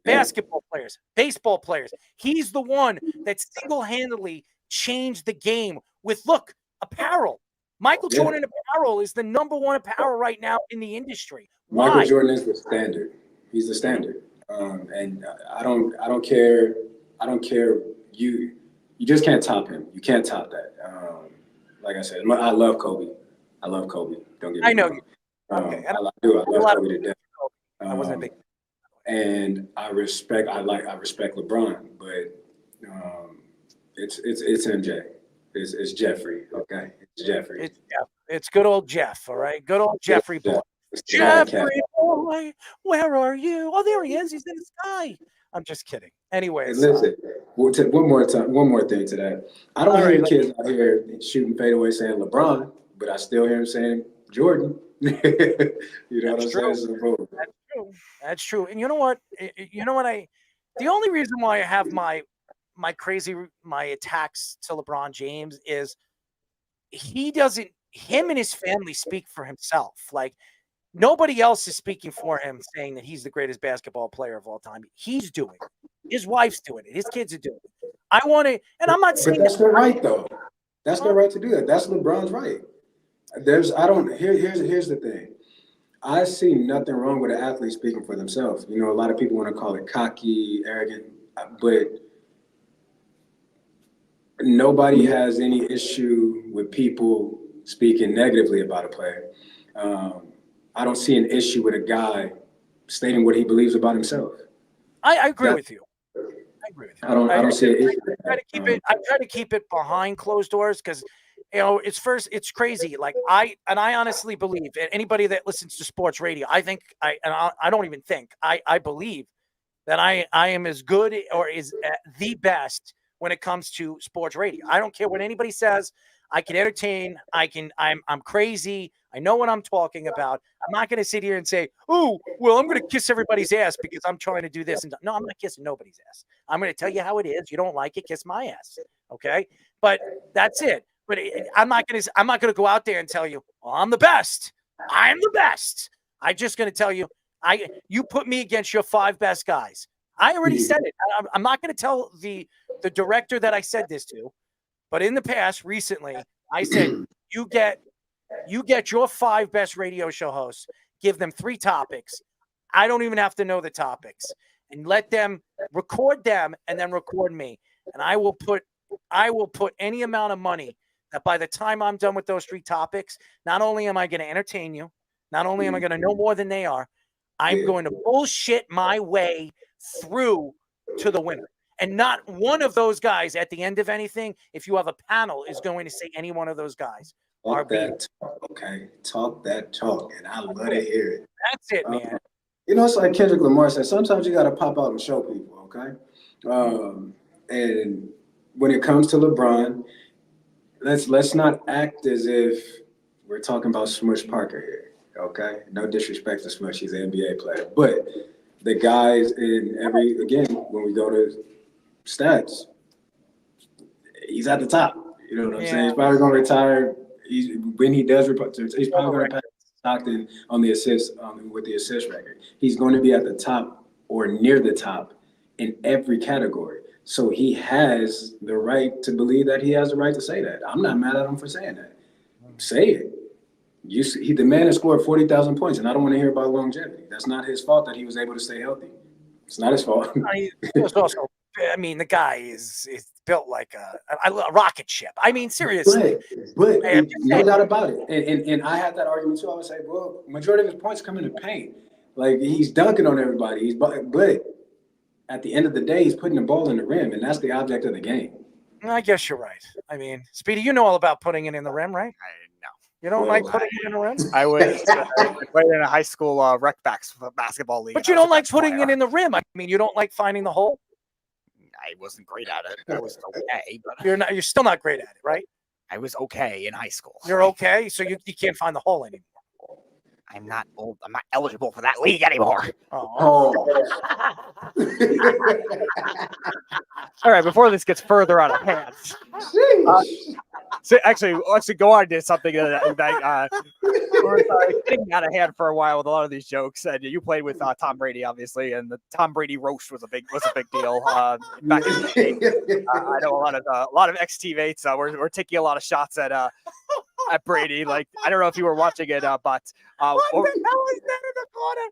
Basketball players, baseball players. He's the one that single-handedly changed the game with, look, apparel. Michael Jordan apparel is the number one apparel right now in the industry. Why? Michael Jordan is the standard. He's the standard. And I don't care. You just can't top him. You can't top that. Like I said, I love Kobe. Don't get me wrong. I know you. Okay. I love Kobe to death. I wasn't a big. And I respect LeBron, but it's MJ. It's Jeffrey. Okay, it's Jeffrey. It's good old Jeff. All right, good old Jeffrey boy. Jeffrey boy, where are you? Oh, there he is. He's in the sky. I'm just kidding. Anyways, listen. One more thing to that. I don't hear kids out here shooting fadeaway saying LeBron, but I still hear him saying Jordan. You know what I'm saying? That's true. And you know what? The only reason why I have my attacks to LeBron James is him and his family speak for himself. Like, nobody else is speaking for him, saying that he's the greatest basketball player of all time. He's doing it. His wife's doing it. His kids are doing it. I want to, and I'm not saying that's their right, though. That's their right to do that. That's LeBron's right. Here's the thing. I see nothing wrong with an athlete speaking for themselves. You know, a lot of people want to call it cocky, arrogant, but nobody has any issue with people speaking negatively about a player. I don't see an issue with a guy stating what he believes about himself. I agree with you. I don't see an issue. I try to keep it behind closed doors because, you know, it's crazy. Like I honestly believe, anybody that listens to sports radio, I don't even think, I believe that I am as good or is the best when it comes to sports radio. I don't care what anybody says. I can entertain. I'm crazy. I know what I'm talking about. I'm not going to sit here and say, oh, well, I'm going to kiss everybody's ass because I'm trying to do this. And no, I'm not kissing nobody's ass. I'm going to tell you how it is. You don't like it, kiss my ass. Okay. But that's it. But I'm not going to go out there and tell you, well, I'm the best. I'm the best. I'm just going to tell you, you put me against your 5 best guys. I already said it. I'm not going to tell the director that I said this to, but in the past, recently, I said, you get your 5 best radio show hosts, give them 3 topics. I don't even have to know the topics, and let them record them and then record me. And I will put any amount of money that by the time I'm done with those 3 topics, not only am I going to entertain you, not only am I going to know more than they are, I'm going to bullshit my way through to the winner. And not one of those guys at the end of anything, if you have a panel, is going to say any one of those guys. Talk that talk, and I love to hear it. That's it, man. You know, it's like Kendrick Lamar said, sometimes you got to pop out and show people, okay? And when it comes to LeBron, let's not act as if we're talking about Smush Parker here, okay? No disrespect to Smush, he's an NBA player. But the guys when we go to stats, he's at the top. You know what I'm saying? He's probably going to retire. When he does report, he's probably going to pass Stockton on the assist with the assist record. He's going to be at the top or near the top in every category. So he has the right to believe that he has the right to say that. I'm not mad at him for saying that. Say it. The man has scored 40,000 points, and I don't want to hear about longevity. That's not his fault that he was able to stay healthy. It's not his fault. The guy is built like a rocket ship. I mean, seriously. But no doubt about it. And I had that argument too. I would say, well, majority of his points come in the paint. Like, he's dunking on everybody. But at the end of the day, he's putting the ball in the rim, and that's the object of the game. I guess you're right. I mean, Speedy, you know all about putting it in the rim, right? No. You don't like putting it in the rim? I played in a high school rec basketball league. But you don't like putting it in the rim. I mean, you don't like finding the hole? I wasn't great at it. I was okay, but you're still not great at it, right? I was okay in high school. You're okay, so you can't find the hole anymore. I'm not old. I'm not eligible for that league anymore. Oh. All right, before this gets further out of hand. So actually, let's go on to something that we're getting out of hand for a while with a lot of these jokes. And you played with Tom Brady, obviously, and the Tom Brady roast was a big deal back in the day. I know a lot of ex-teammates were taking a lot of shots at Brady. Like, I don't know if you were watching it, but what the hell is that in the corner?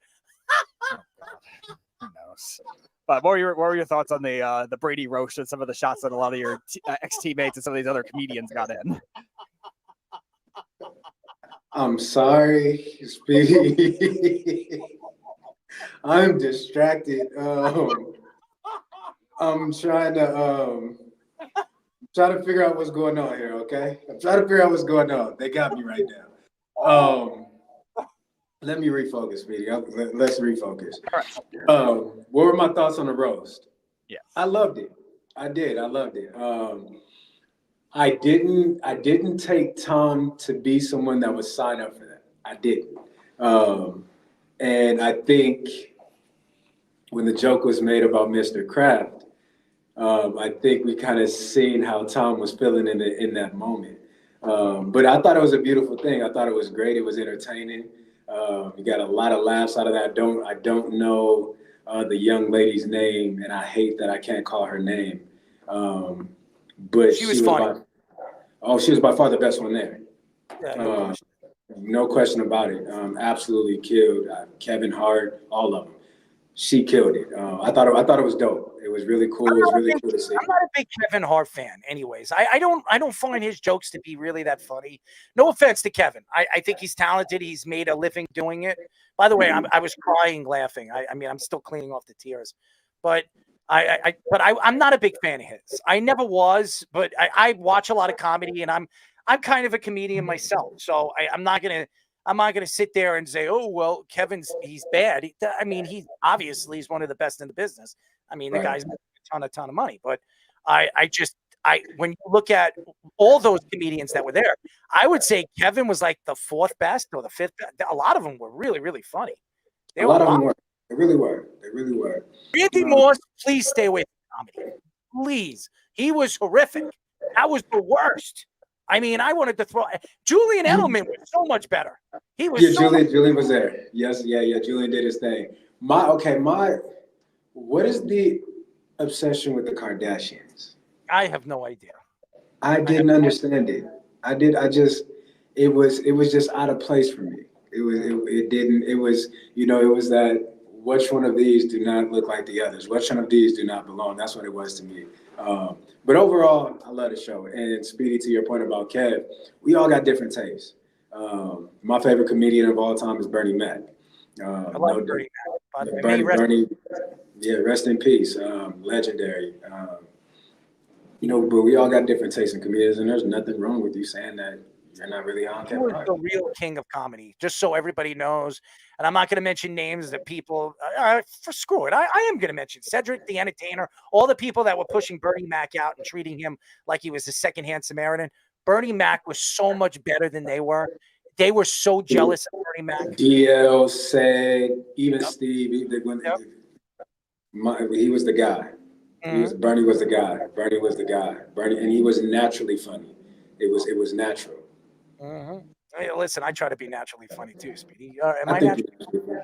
Who knows? But what were your thoughts on the Brady roast and some of the shots that a lot of your ex-teammates and some of these other comedians got in? I'm sorry, Speedy. I'm distracted. I'm trying to figure out what's going on here, okay? I'm trying to figure out what's going on. They got me right now. Let me refocus, Speedy. Let's refocus. What were my thoughts on the roast? Yeah, I loved it. I did. I loved it. I didn't take Tom to be someone that would sign up for that. I didn't. And I think when the joke was made about Mr. Kraft, I think we kind of seen how Tom was feeling in that moment. But I thought it was a beautiful thing. I thought it was great. It was entertaining. You got a lot of laughs out of that. I don't know the young lady's name, and I hate that I can't call her name. But she was funny. She was by far the best one there. Yeah, no question about it. Absolutely killed. Kevin Hart, all of them. She killed it. I thought it was dope. It was really cool. It was really cool to see. I'm not a big Kevin Hart fan, anyways. I don't find his jokes to be really that funny. No offense to Kevin. I think he's talented. He's made a living doing it. By the way, I was crying laughing. I mean, I'm still cleaning off the tears. But I'm not a big fan of his. I never was, but I watch a lot of comedy, and I'm kind of a comedian myself. So I'm not gonna sit there and say, oh well, he's bad. He's obviously one of the best in the business. I mean, the guy's making a ton of money. But when you look at all those comedians that were there, I would say Kevin was like the fourth best or the fifth best. A lot of them were really, really funny. A lot of them were. They really were. Randy Moss, please stay away from comedy. Please. He was horrific. That was the worst. I mean, I wanted to throw Julian Edelman was so much better. He was Julian was there. Yes, yeah. Julian did his thing. What is the obsession with the Kardashians? I have no idea. I didn't understand it. It was just out of place for me. It was that which one of these do not look like the others? Which one of these do not belong? That's what it was to me. But overall, I love the show. And Speedy, to your point about Kev, we all got different tastes. My favorite comedian of all time is Bernie Mac. I love Bernie Mac. Bernie, yeah, rest in peace. Legendary. But we all got different tastes in comedians, and there's nothing wrong with you saying that you're not really on Kevin Hart. He was the real king of comedy, just so everybody knows. And I'm not going to mention names that people, screw it. I am going to mention Cedric the Entertainer, all the people that were pushing Bernie Mac out and treating him like he was a secondhand Samaritan. Bernie Mac was so much better than they were. They were so jealous of Bernie Mac. DL said, even Steve, he was the guy. Bernie was the guy. Bernie was the guy. Bernie, and he was naturally funny. It was natural. Hey, listen, I try to be naturally funny too, Speedy. Am I think naturally?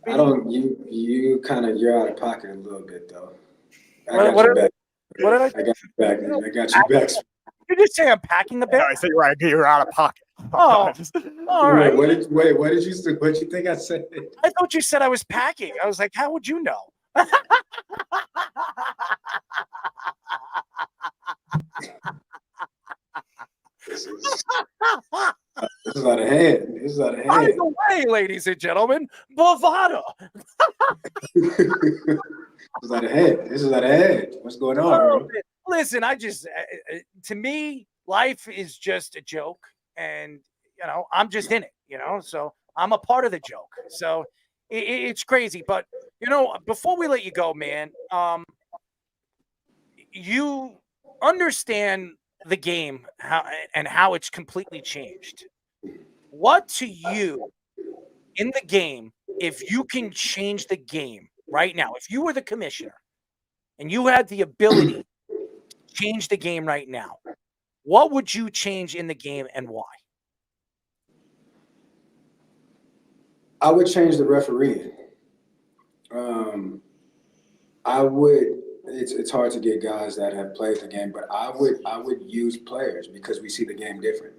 I don't. You're out of pocket a little bit though. What did I? I got you back. I got you back. You just say I'm packing the bag? No, I said you're out of pocket. Oh, all right. What did you say? What you think I said? I thought you said I was packing. I was like, how would you know? This is out of hand. This is out of By hand. the way, ladies and gentlemen, Bovada. This is out of hand. This is out of hand. What's going on, bro? Listen, to me, life is just a joke, and I'm just in it. So I'm a part of the joke. So it's crazy, but before we let you go, man, you understand the game how it's completely changed. What to you in the game, if you can change the game right now, if you were the commissioner and you had the ability to change the game right now, what would you change in the game and why? I would change the refereeing. I would. It's hard to get guys that have played the game, but I would use players because we see the game different.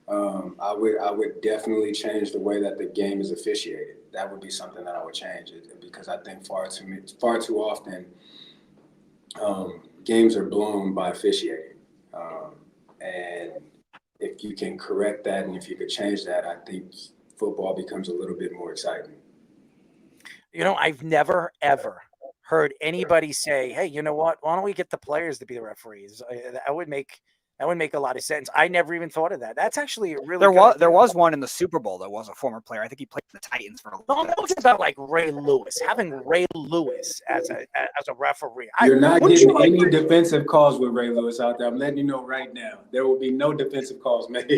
I would definitely change the way that the game is officiated. That would be something that I would change because I think far too often games are blown by officiating. And if you can correct that and if you could change that, I think football becomes a little bit more exciting. I've never, ever heard anybody say, hey, you know what? Why don't we get the players to be the referees? That would make a lot of sense. I never even thought of that. That's actually a really There was one in the Super Bowl that was a former player. I think he played for the Titans for a little bit. No, it's about like Ray Lewis, having Ray Lewis as a referee. You're not getting any defensive calls with Ray Lewis out there. I'm letting you know right now. There will be no defensive calls made.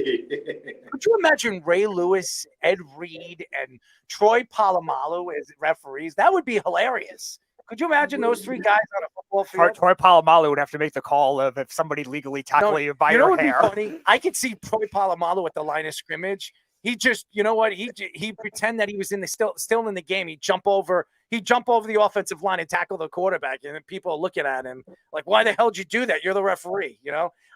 Could you imagine Ray Lewis, Ed Reed, and Troy Polamalu as referees? That would be hilarious. Could you imagine those three guys on a football field? Troy Polamalu would have to make the call of if somebody legally tackle you by your hair. What would be funny? I could see Troy Polamalu at the line of scrimmage. He just, he pretend that he was still in the game. He'd jump over the offensive line and tackle the quarterback, and then people are looking at him like, "Why the hell did you do that? You're the referee."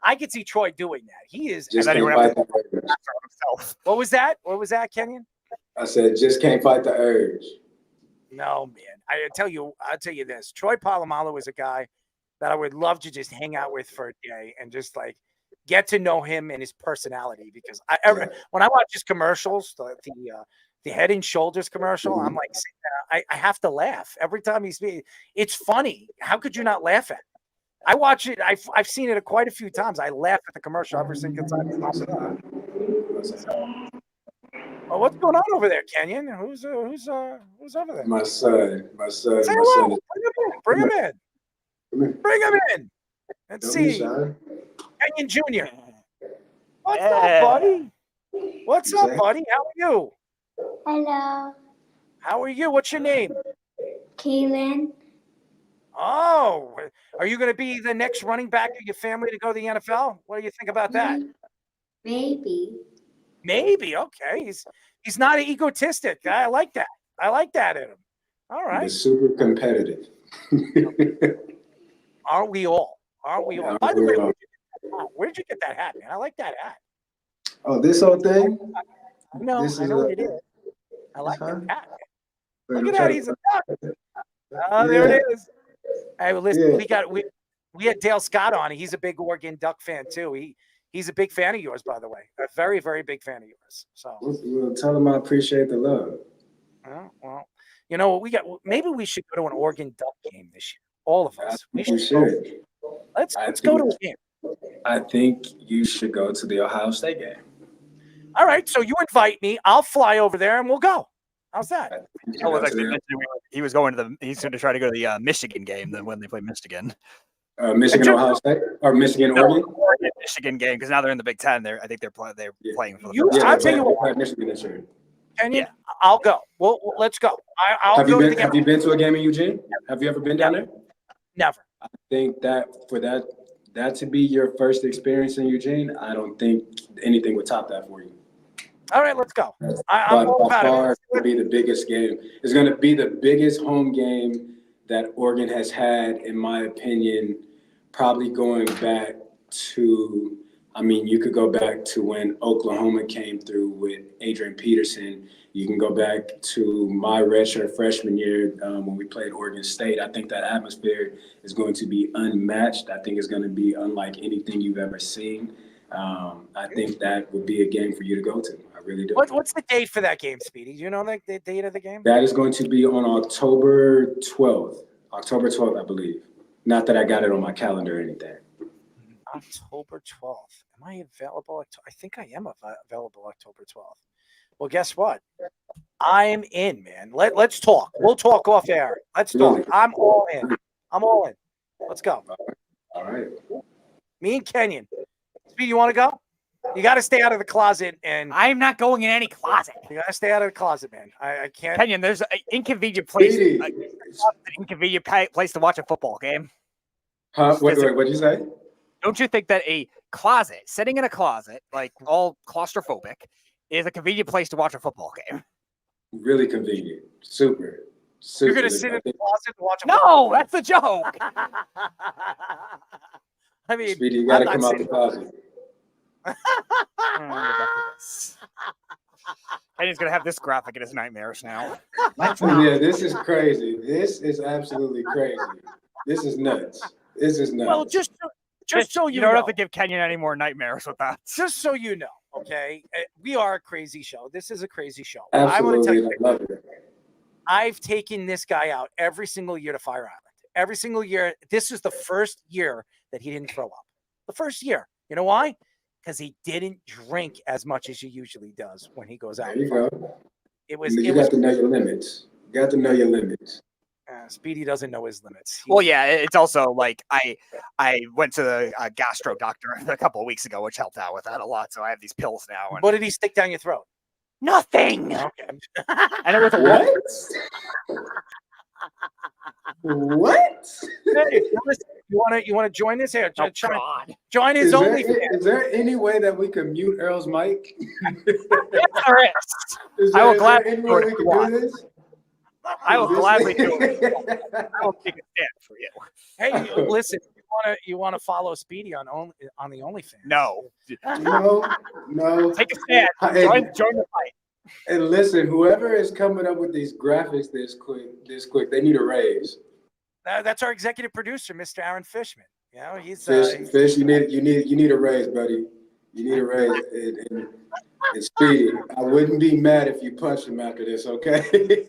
I could see Troy doing that. He is. Just can't fight the urge. What was that? What was that, Kenyon? I said, just can't fight the urge. No, man. I'll tell you this. Troy Polamalu is a guy that I would love to just hang out with for a day and just like get to know him and his personality. Because when I watch his commercials, the Head and Shoulders commercial, I'm like, I have to laugh every time he speaks. It's funny. How could you not laugh at it? I watch it. I've seen it quite a few times. I laugh at the commercial every single time. Oh, what's going on over there, Kenyon? Who's over there? My son. Say hello. Bring him in. Let's see. Kenyon Jr. What's up, buddy? What's up, buddy? How are you? Hello. How are you? What's your name? Kaylin. Oh, are you going to be the next running back of your family to go to the NFL? What do you think about that? Maybe. Okay. He's not an egotistic guy. I like that. I like that in him. All right. He's super competitive. Aren't we all? By the way, where'd you get that hat, man? I like that hat. Oh, this whole thing? I know what it is. I like that hat. Look at that. He's a duck. Oh, there it is. Hey, well, listen, we had Dale Scott on. He's a big Oregon Duck fan too. He's a big fan of yours, by the way. A very, very big fan of yours. So well, tell him I appreciate the love. Well, you know what maybe we should go to an Oregon Duck game this year. All of us. We should. Let's go to a game. I think you should go to the Ohio State game. All right. So you invite me. I'll fly over there and we'll go. How's that? He was going to try to go to the Michigan game then when they play Michigan. Michigan, Ohio State, or Michigan, Oregon. Michigan game because now they're in the Big Ten. I think they're playing for the Yeah, first I'll time. tell you what, Michigan this year. Kenyon, I'll go. Well, let's go. I'll Have go you to been? the Have game. you been to a game in Eugene? Have you ever been down there? Never. I think that for that to be your first experience in Eugene, I don't think anything would top that for you. All right, let's go. By far, it's going to be the biggest game. It's going to be the biggest home game that Oregon has had, in my opinion, probably going back to, I mean, you could go back to when Oklahoma came through with Adrian Peterson. You can go back to my redshirt freshman year when we played Oregon State. I think that atmosphere is going to be unmatched. I think it's going to be unlike anything you've ever seen. I think that would be a game for you to go to. I really do. What's the date for that game, Speedy? Do you know the date of the game? That is going to be on October 12th. October 12th, I believe. Not that I got it on my calendar or anything. October 12th. Am I available? I think I am available October 12th. Well, guess what? I'm in, man. Let's talk. We'll talk off air. Let's talk. I'm all in. I'm all in. Let's go. All right. Me and Kenyon. Speedy, you want to go? You got to stay out of the closet. And I'm not going in any closet. You got to stay out of the closet, man. I can't. Kenyon, there's an inconvenient place. An inconvenient place to watch a football game. Huh? Wait, what'd you say? Don't you think that a closet, sitting in a closet, like all claustrophobic, is a convenient place to watch a football game? Really convenient. Super. You're going to sit in the closet and watch a No, that's the joke. I mean, Speedy, you got to come out the closet. Kenyon's going to have this graphic in his nightmares now. Yeah, this is crazy. This is absolutely crazy. This is nuts. This is nuts. Well, just so you don't have to give Kenyon any more nightmares with that. Just so you know, okay? We are a crazy show. This is a crazy show. Absolutely, I want to tell you, I love it. I've taken this guy out every single year to Fire Island. Every single year. This is the first year that he didn't throw up. The first year. You know why? Because he didn't drink as much as he usually does when he goes out. There you go. You got to know your limits. You got to know your limits. Speedy doesn't know his limits. Well, yeah, it's also like I went to the gastro doctor a couple of weeks ago, which helped out with that a lot. So I have these pills now. And what did he stick down your throat? Nothing. Okay. And it was a What? Hey, you want to join this here? Join his OnlyFans. Is there any way that we can mute Earl's mic? There is. I will gladly do it. I will gladly do it. I will take a stand for you. Hey, listen, you want to follow Speedy on the OnlyFans? No. No. Take a stand. Join the fight. And listen, whoever is coming up with these graphics this quick, they need a raise. That's our executive producer, Mr. Aaron Fishman. You know, he's Fish. You need a raise, buddy. You need a raise. And Speedy, I wouldn't be mad if you punched him after this, okay? That's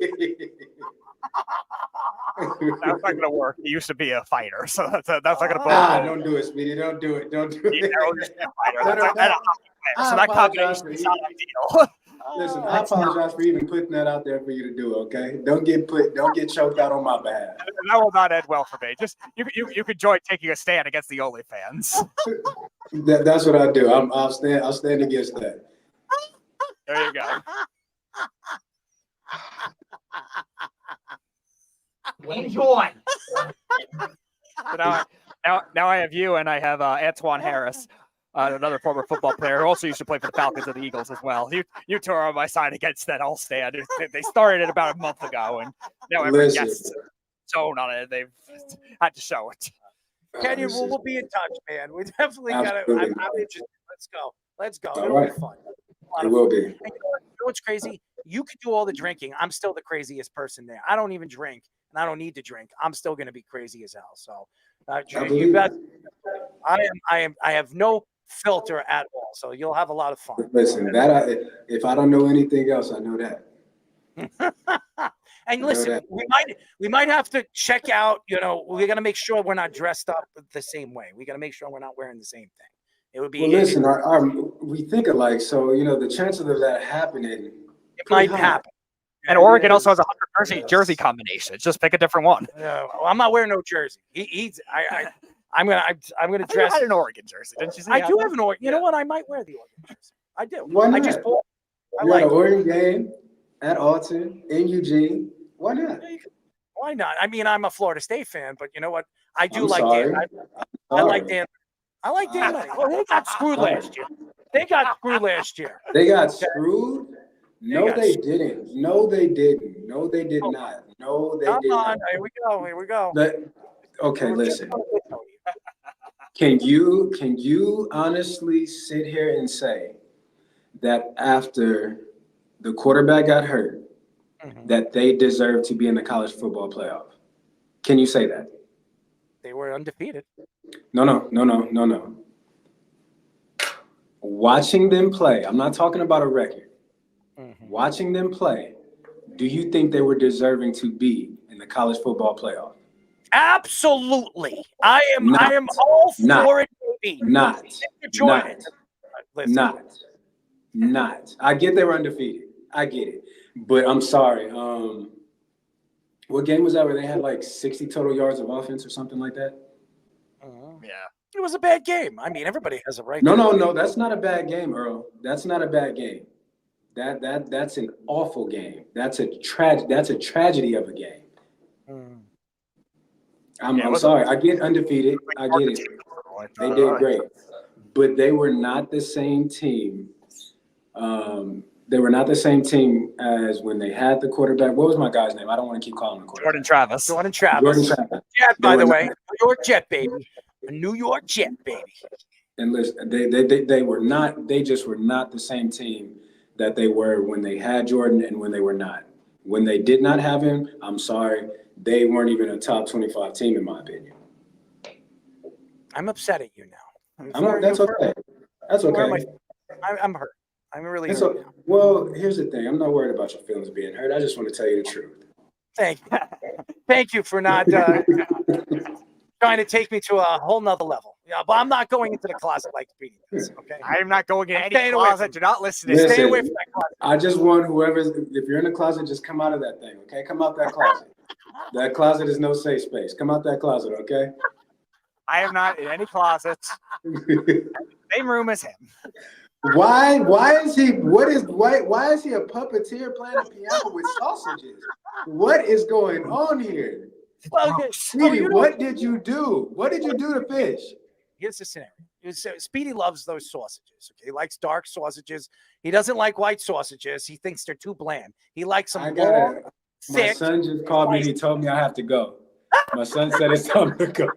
not going to work. He used to be a fighter, so that's not going to work. Don't do it, Speedy. Don't do it. Don't do it. So that combination is not ideal. Listen, I apologize for even putting that out there for you to do. Okay, don't get choked out on my behalf. That will not end well for me. Just you could join taking a stand against the OnlyFans. That's what I do. I'll stand against that. There you go. Enjoy. So now I have you, and I have Antoine Harris. Another former football player who also used to play for the Falcons and the Eagles as well. You two are on my side against that all stand. They started it about a month ago, and now every guest zone on it. They've had to show it. Kenyon, we'll be in touch, man. We definitely got to. I'm interested. Let's go. It'll be fun. It will be. And you know what's crazy? You could do all the drinking. I'm still the craziest person there. I don't even drink, and I don't need to drink. I'm still going to be crazy as hell. So, you bet. I have no filter at all, so you'll have a lot of fun. Listen, if I don't know anything else, I know that. And listen, we might have to check out. You know, we got to make sure we're not dressed up the same way. We got to make sure we're not wearing the same thing. It would be. Well, listen, we think alike, so you know the chances of that happening. It might happen. And Oregon also has a 100 jersey combination. Just pick a different one. I'm not wearing no jersey. I'm gonna dress. You had an Oregon jersey, didn't you? I do have an Oregon. You know what? I might wear the Oregon jersey. I do. Why not? I just bought. You're at an Oregon game at Alton in Eugene. Why not? Why not? I mean, I'm a Florida State fan, but you know what? I do I'm like sorry. Dan. I like Dan. I like Dan. Well, they got screwed last year. They got screwed last year. They got screwed? No, they screwed. didn't. No, they didn't. No, they did not. No, they Come did on. not. Here we go. Here we go. Okay, listen. Can you honestly sit here and say that after the quarterback got hurt, that they deserve to be in the college football playoff? Can you say that? They were undefeated. No. Watching them play, I'm not talking about a record. Watching them play, do you think they were deserving to be in the college football playoff? Absolutely. I am all for it, baby. Not. I get they were undefeated. I get it. But I'm sorry. What game was that where they had like 60 total yards of offense or something like that? Yeah. It was a bad game. I mean, everybody has a right. No. That's not a bad game, Earl. That's not a bad game. That's an awful game. That's a tragedy of a game. I'm sorry. I get undefeated. I get it. They did great. But they were not the same team. They were not the same team as when they had the quarterback. What was my guy's name? I don't want to keep calling him the quarterback. Jordan Travis. Jet, by the way. New York Jet, baby. A New York Jet, baby. And listen, they were not. They just were not the same team that they were when they had Jordan and when they were not. When they did not have him, I'm sorry, they weren't even a top 25 team in my opinion. I'm upset at you now. That's okay. That's okay. I'm hurt. I'm really hurt. So, well, here's the thing. I'm not worried about your feelings being hurt. I just want to tell you the truth. Thank you for not trying to take me to a whole nother level. Yeah, but I'm not going into the closet like Speedy does. Okay, I am not going in any closet. Do not listen to Listen, Stay away from that closet. I just want if you're in the closet, just come out of that thing, okay? Come out that closet. That closet is no safe space. Come out that closet, okay? I am not in any closets. Same room as him. Why is he a puppeteer playing a piano with sausages? What is going on here? Speedy, what did you do? What did you do to fish? Here's the scenario. Speedy loves those sausages. Okay, he likes dark sausages. He doesn't like white sausages. He thinks they're too bland. He likes them long, my thick. son just called me and he told me I have to go. My son said it's time to go.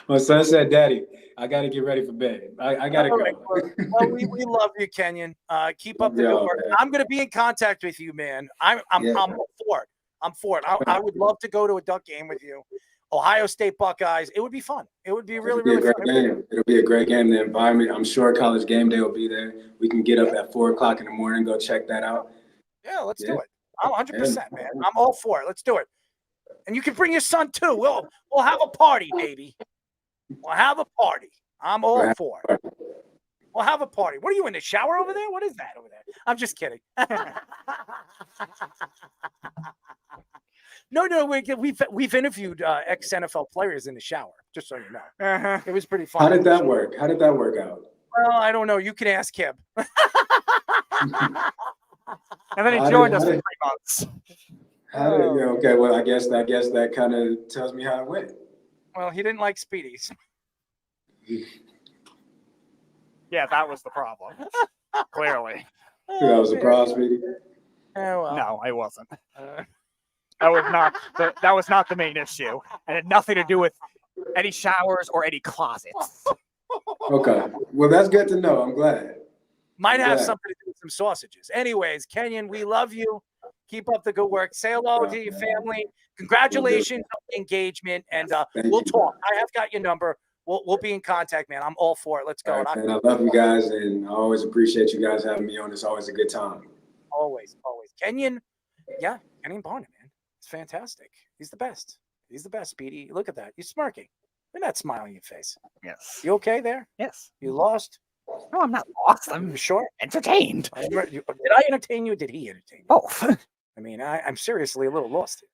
My son said, "Daddy, I got to get ready for bed. I got to go." Right, well, we love you, Kenyon. Keep up the good work. Man. I'm going to be in contact with you, man. I'm for it. I'm for it. I would love to go to a Duck game with you. Ohio State Buckeyes. It would be fun. It would be really fun. It'll be a great game. The environment, I'm sure College Game Day will be there. We can get up at 4:00 in the morning, go check that out. Yeah, let's do it. I'm 100%, man. I'm all for it. Let's do it. And you can bring your son too. We'll have a party, baby. We'll have a party. I'm all for it. We'll have a party. What are you in the shower over there? What is that over there? I'm just kidding. No, we've interviewed ex-NFL players in the shower, just so you know. It was pretty fun. How did that work? How did that work out? Well, I don't know. You can ask him. And then he joined us for 3 months. Okay, well, I guess that kind of tells me how it went. Well, he didn't like Speedies. Yeah, that was the problem. Clearly. That was a problem, Speedy? No, I wasn't. That was not the main issue. It had nothing to do with any showers or any closets. Okay. Well, that's good to know. I'm glad. Might have something to do with some sausages. Anyways, Kenyon, we love you. Keep up the good work. Say hello to your family. Congratulations on the engagement, and we'll talk. I have got your number. We'll be in contact, man. I'm all for it. Let's go. Right, man, I love you guys, and I always appreciate you guys having me on. It's always a good time. Always. Kenyon Barner, man. It's fantastic. He's the best. He's the best, Speedy. Look at that. You're smirking. Look at that smile on your face. Yes. You okay there? Yes. You lost? No, I'm not lost. I'm sure entertained. Did I entertain you or did he entertain you? Both. I mean, I'm seriously a little lost here.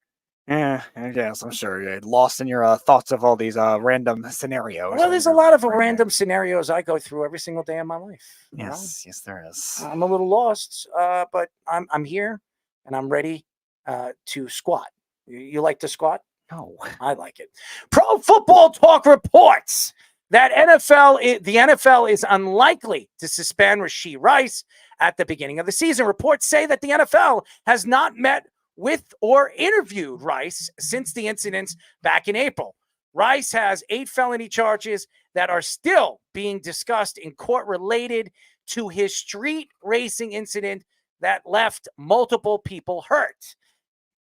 Yeah, I guess. I'm sure you're lost in your thoughts of all these random scenarios. Well, there's a lot of random scenarios I go through every single day of my life. you know? Yes, there is. I'm a little lost, but I'm here and I'm ready to squat. You like to squat? No. I like it. Pro Football Talk reports that the NFL is unlikely to suspend Rashee Rice at the beginning of the season. Reports say that the NFL has not met with or interviewed Rice since the incidents back in April. Rice has 8 felony charges that are still being discussed in court related to his street racing incident that left multiple people hurt.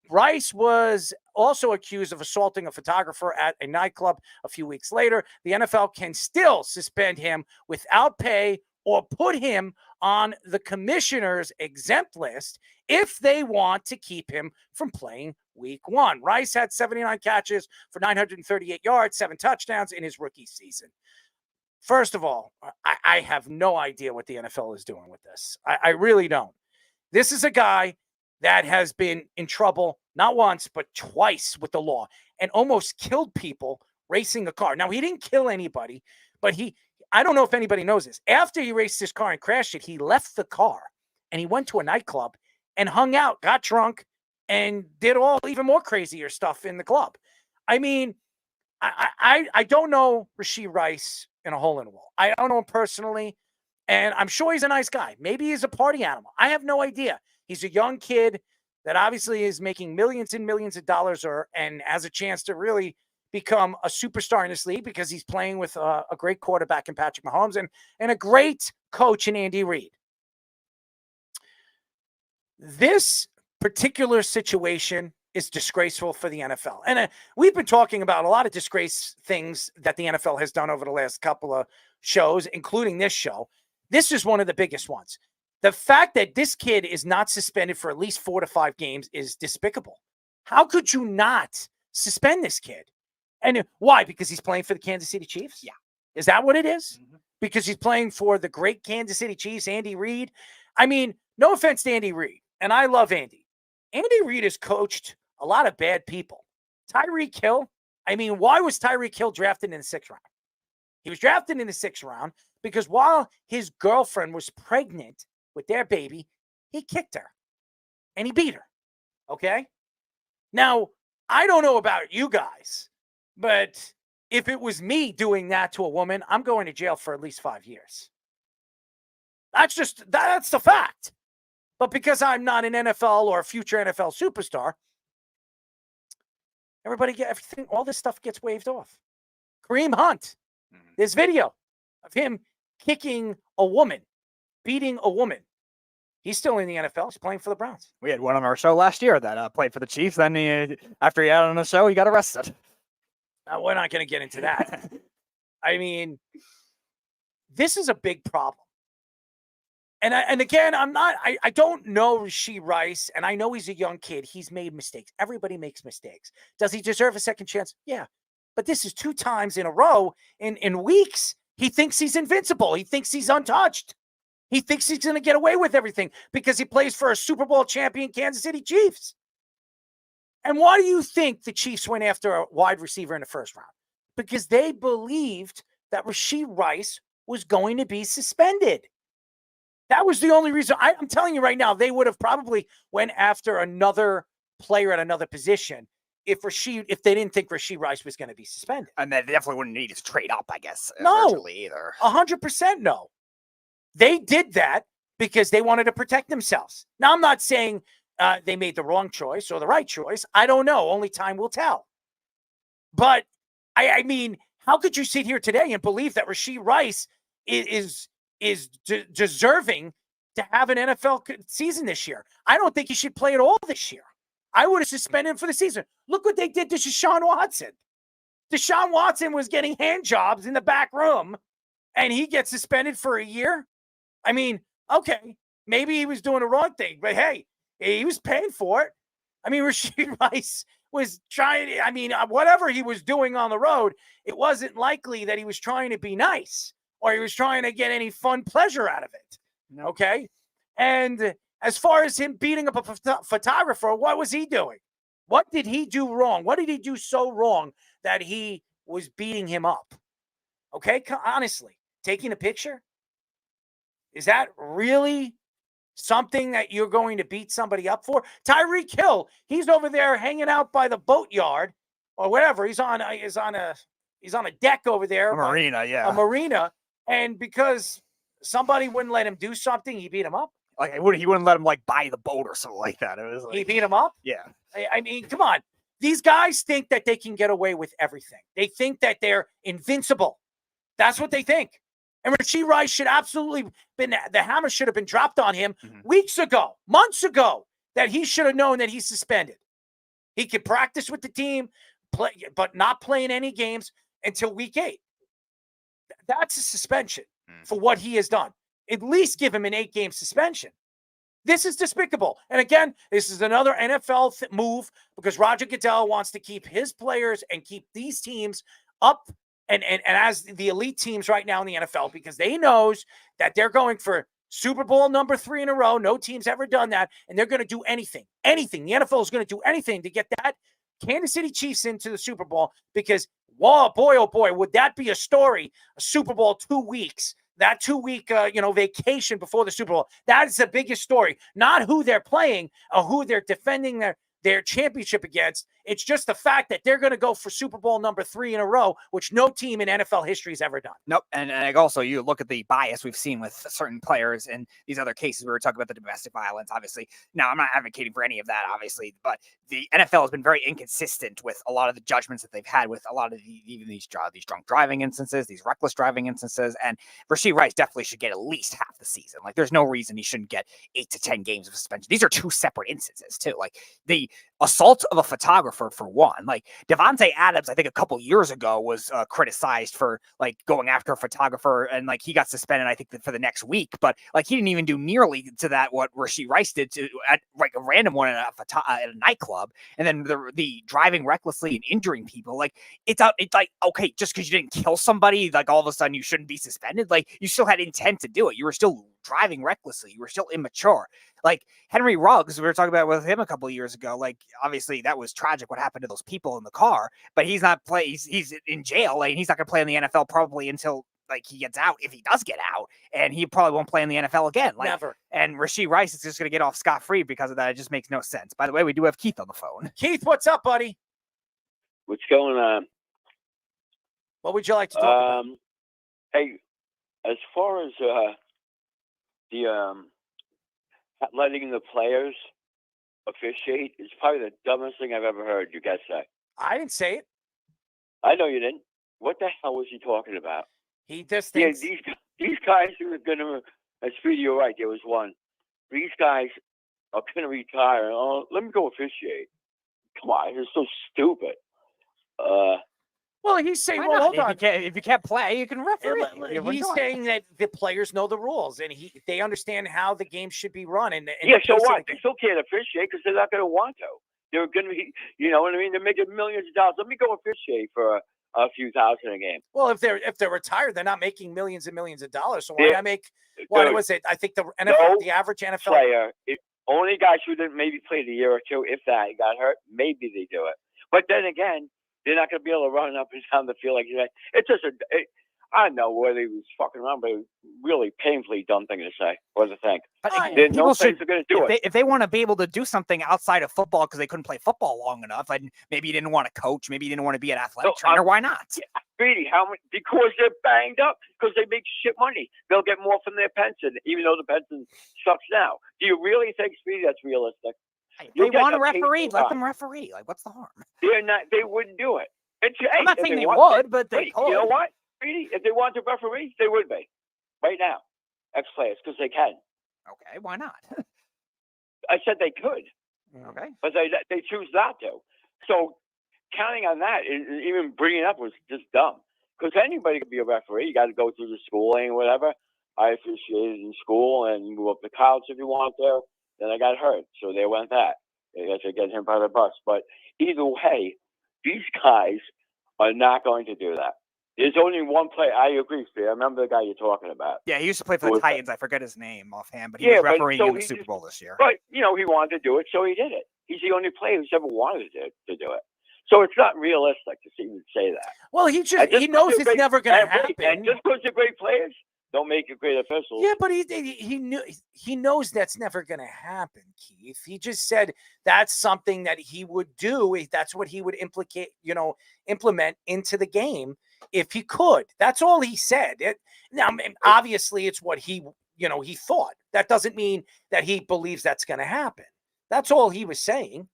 Rice was also accused of assaulting a photographer at a nightclub a few weeks later. The NFL can still suspend him without pay or put him on the commissioner's exempt list if they want to keep him from playing week 1. Rice had 79 catches for 938 yards, 7 touchdowns in his rookie season. First of all, I have no idea what the NFL is doing with this. I really don't. This is a guy that has been in trouble not once, but twice with the law and almost killed people racing a car. Now, he didn't kill anybody, but I don't know if anybody knows this. After he raced his car and crashed it, he left the car and he went to a nightclub and hung out, got drunk, and did all even more crazier stuff in the club. I mean, I don't know Rashee Rice in a hole in the wall. I don't know him personally, and I'm sure he's a nice guy. Maybe he's a party animal. I have no idea. He's a young kid that obviously is making millions and millions of dollars and has a chance to really become a superstar in this league because he's playing with a great quarterback in Patrick Mahomes and a great coach in Andy Reid. This particular situation is disgraceful for the NFL. And we've been talking about a lot of disgrace things that the NFL has done over the last couple of shows, including this show. This is one of the biggest ones. The fact that this kid is not suspended for at least 4 to 5 games is despicable. How could you not suspend this kid? And why? Because he's playing for the Kansas City Chiefs? Yeah. Is that what it is? Mm-hmm. Because he's playing for the great Kansas City Chiefs, Andy Reid? I mean, no offense to Andy Reid, and I love Andy. Andy Reid has coached a lot of bad people. Tyreek Hill, I mean, why was Tyreek Hill drafted in the 6th round? He was drafted in the 6th round because while his girlfriend was pregnant with their baby, he kicked her and he beat her. Okay? Now, I don't know about you guys, but if it was me doing that to a woman, I'm going to jail for at least 5 years. That's the fact. But because I'm not an NFL or a future NFL superstar, everything, all this stuff gets waved off. Kareem Hunt, this video of him kicking a woman, beating a woman. He's still in the NFL. He's playing for the Browns. We had one on our show last year that played for the Chiefs. Then after he had on the show, he got arrested. Now, we're not going to get into that. I mean, this is a big problem. And again, I don't know Rashee Rice, and I know he's a young kid. He's made mistakes. Everybody makes mistakes. Does he deserve a second chance? Yeah. But this is 2 times in a row in weeks. He thinks he's invincible. He thinks he's untouched. He thinks he's going to get away with everything because he plays for a Super Bowl champion Kansas City Chiefs. And why do you think the Chiefs went after a wide receiver in the 1st round? Because they believed that Rashee Rice was going to be suspended. That was the only reason. I'm telling you right now, they would have probably went after another player at another position if they didn't think Rashee Rice was going to be suspended. And they definitely wouldn't need to trade up, I guess. No, either. 100% no. They did that because they wanted to protect themselves. Now, I'm not saying they made the wrong choice or the right choice. I don't know. Only time will tell. But, I mean, how could you sit here today and believe that Rashee Rice is deserving to have an NFL season this year? I don't think he should play at all this year. I would have suspended him for the season. Look what they did to Deshaun Watson. Deshaun Watson was getting hand jobs in the back room, and he gets suspended for a year. I mean, okay, maybe he was doing the wrong thing, but hey, he was paying for it. I mean, Rashee Rice was trying, whatever he was doing on the road, it wasn't likely that he was trying to be nice or he was trying to get any fun pleasure out of it. No. Okay? And as far as him beating up a photographer, what was he doing? What did he do wrong? What did he do so wrong that he was beating him up? Okay, honestly, taking a picture? Is that really something that you're going to beat somebody up for? Tyreek Hill, he's over there hanging out by the boatyard or whatever. He's on a deck over there. A marina, yeah. A marina. And because somebody wouldn't let him do something, he beat him up. Like he wouldn't let him like buy the boat or something like that. It was like, He beat him up? yeah. I mean, come on. These guys think that they can get away with everything. They think that they're invincible. That's what they think. And Rashee Rice should absolutely the hammer should have been dropped on him weeks ago, months ago, that he should have known that he's suspended. He could practice with the team, play, but not play in any games until week 8. That's a suspension for what he has done. At least give him an 8-game suspension. This is despicable. And again, this is another NFL move because Roger Goodell wants to keep his players and keep these teams up and as the elite teams right now in the NFL, because they knows that they're going for Super Bowl number 3 in a row. No team's ever done that. And they're going to do anything. The NFL is going to do anything to get that Kansas City Chiefs into the Super Bowl because, whoa, boy, oh boy, would that be a story, a Super Bowl 2 weeks. That 2-week, vacation before the Super Bowl. That is the biggest story. Not who they're playing or who they're defending their championship against. It's just the fact that they're going to go for Super Bowl number 3 in a row, which no team in NFL history has ever done. Nope. And also, you look at the bias we've seen with certain players and these other cases. We were talking about the domestic violence, obviously. Now, I'm not advocating for any of that, obviously, but the NFL has been very inconsistent with a lot of the judgments that they've had with a lot of even these drunk driving instances, these reckless driving instances. And Rashee Rice definitely should get at least half the season. Like, there's no reason he shouldn't get 8 to 10 games of suspension. These are 2 separate instances, too. Like, the assault of a photographer, for one. Like, Devontae Adams, I think a couple years ago, was criticized for like going after a photographer, and like he got suspended, I think, for the next week. But like he didn't even do nearly to that what Rashee Rice did to at like a random one at a nightclub, and then the driving recklessly and injuring people. Like it's like, okay, just because you didn't kill somebody, like all of a sudden you shouldn't be suspended. Like you still had intent to do it. You were still driving recklessly. You were still immature. Like Henry Ruggs, we were talking about with him a couple of years ago. Like obviously that was tragic what happened to those people in the car, but he's not play. He's in jail, like, and he's not going to play in the NFL probably until like he gets out, if he does get out, and he probably won't play in the NFL again. Like, never. And Rashee Rice is just going to get off scot-free because of that. It just makes no sense. By the way, we do have Keith on the phone. Keith, what's up, buddy? What's going on? What would you like to talk about? Hey, as far as letting the players officiate is probably the dumbest thing I've ever heard you guys say. I didn't say it. I know you didn't. What the hell was he talking about? He just thinks... Yeah, these guys are going to... Speedy, you're right. There was one. These guys are going to retire. Oh, let me go officiate. Come on, it's so stupid. Well, he's saying, well, hold on. If you can't play, you can referee. He's saying that the players know the rules and they understand how the game should be run. And yeah, so what? They still can't officiate because they're not going to want to. They're going to be, you know what I mean? They're making millions of dollars. Let me go officiate for a few thousand a game. Well, if they're retired, they're not making millions and millions of dollars. So why not make? What was it? I think the NFL, the average NFL player, only guys who didn't maybe play a year or two, if that, got hurt, maybe they do it. But then again, they're not going to be able to run up and down the field like that. It's just I don't know whether he was fucking around, but it was really painfully dumb thing to say or to think. But there's no place they're going to do it. If they want to be able to do something outside of football because they couldn't play football long enough, and maybe you didn't want to coach, maybe you didn't want to be an athletic trainer, why not? Yeah, Speedy, how much? Because they're banged up, because they make shit money. They'll get more from their pension, even though the pension sucks now. Do you really think, Speedy, that's realistic? If they want to referee, let them referee. Like, what's the harm? They're not. They wouldn't do it. I'm not saying they would, but they could. You know what, Speedy? If they want to referee, they would be. Right now. Ex-players, because they can. Okay, why not? I said they could. Okay. But they choose not to. So counting on that, even bringing it up was just dumb. Because anybody could be a referee. You got to go through the schooling, whatever. I officiated in school and move up to college if you want to. Then I got hurt. So they went that. I guess I get him by the bus. But either way, these guys are not going to do that. There's only one player. I agree, Steve. I remember the guy you're talking about. Yeah, he used to play for the Titans. I forget his name offhand, but he was refereeing in the Super Bowl this year. But, you know, he wanted to do it, so he did it. He's the only player who's ever wanted to do it. So it's not realistic to even say that. Well, he knows it's never going to happen. And just because they're great players, don't make you great officials. Yeah, but he knows that's never going to happen, Keith. He just said that's something that he would do. That's what he would implement into the game if he could. That's all he said. Now, obviously, it's what he thought. That doesn't mean that he believes that's going to happen. That's all he was saying.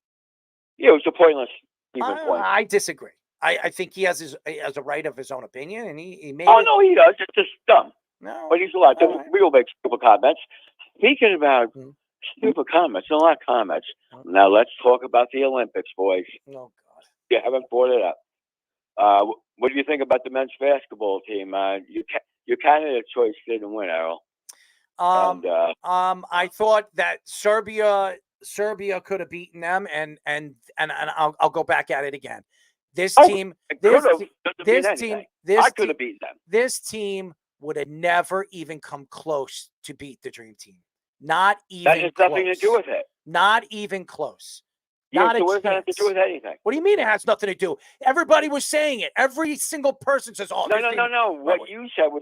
Yeah, it was a pointless. I disagree. I think he has a right of his own opinion, and he made. Oh no, he does. It's just dumb. No, but he's allowed to. We will make stupid comments. Speaking about stupid comments, a lot of comments. Now let's talk about the Olympics, boys. Oh God, you haven't brought it up. What do you think about the men's basketball team? Your candidate choice didn't win, Errol. I thought that Serbia could have beaten them, and I'll go back at it again. This team would have never even come close to beat the Dream Team. Not even that has close. Nothing to do with it. Not even close. What does that have to do with anything? What do you mean it has nothing to do? Everybody was saying it. Every single person says, "Oh, no." What you said was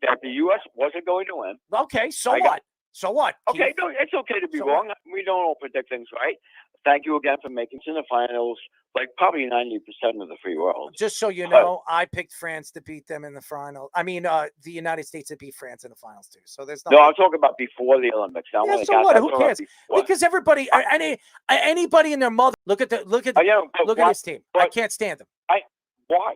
that the U.S. wasn't going to win. Okay, so what? So what? Okay, no, it's okay to be wrong. We don't all predict things right. Thank you again for making it to the finals, like probably 90% of the free world. Just so you know, I picked France to beat them in the final. I mean, the United States to beat France in the finals too. So there's no. I'm talking about before the Olympics. Now, yeah, so what? Who cares? Because everybody, anybody and their mother. Look at this team. I can't stand them. Why?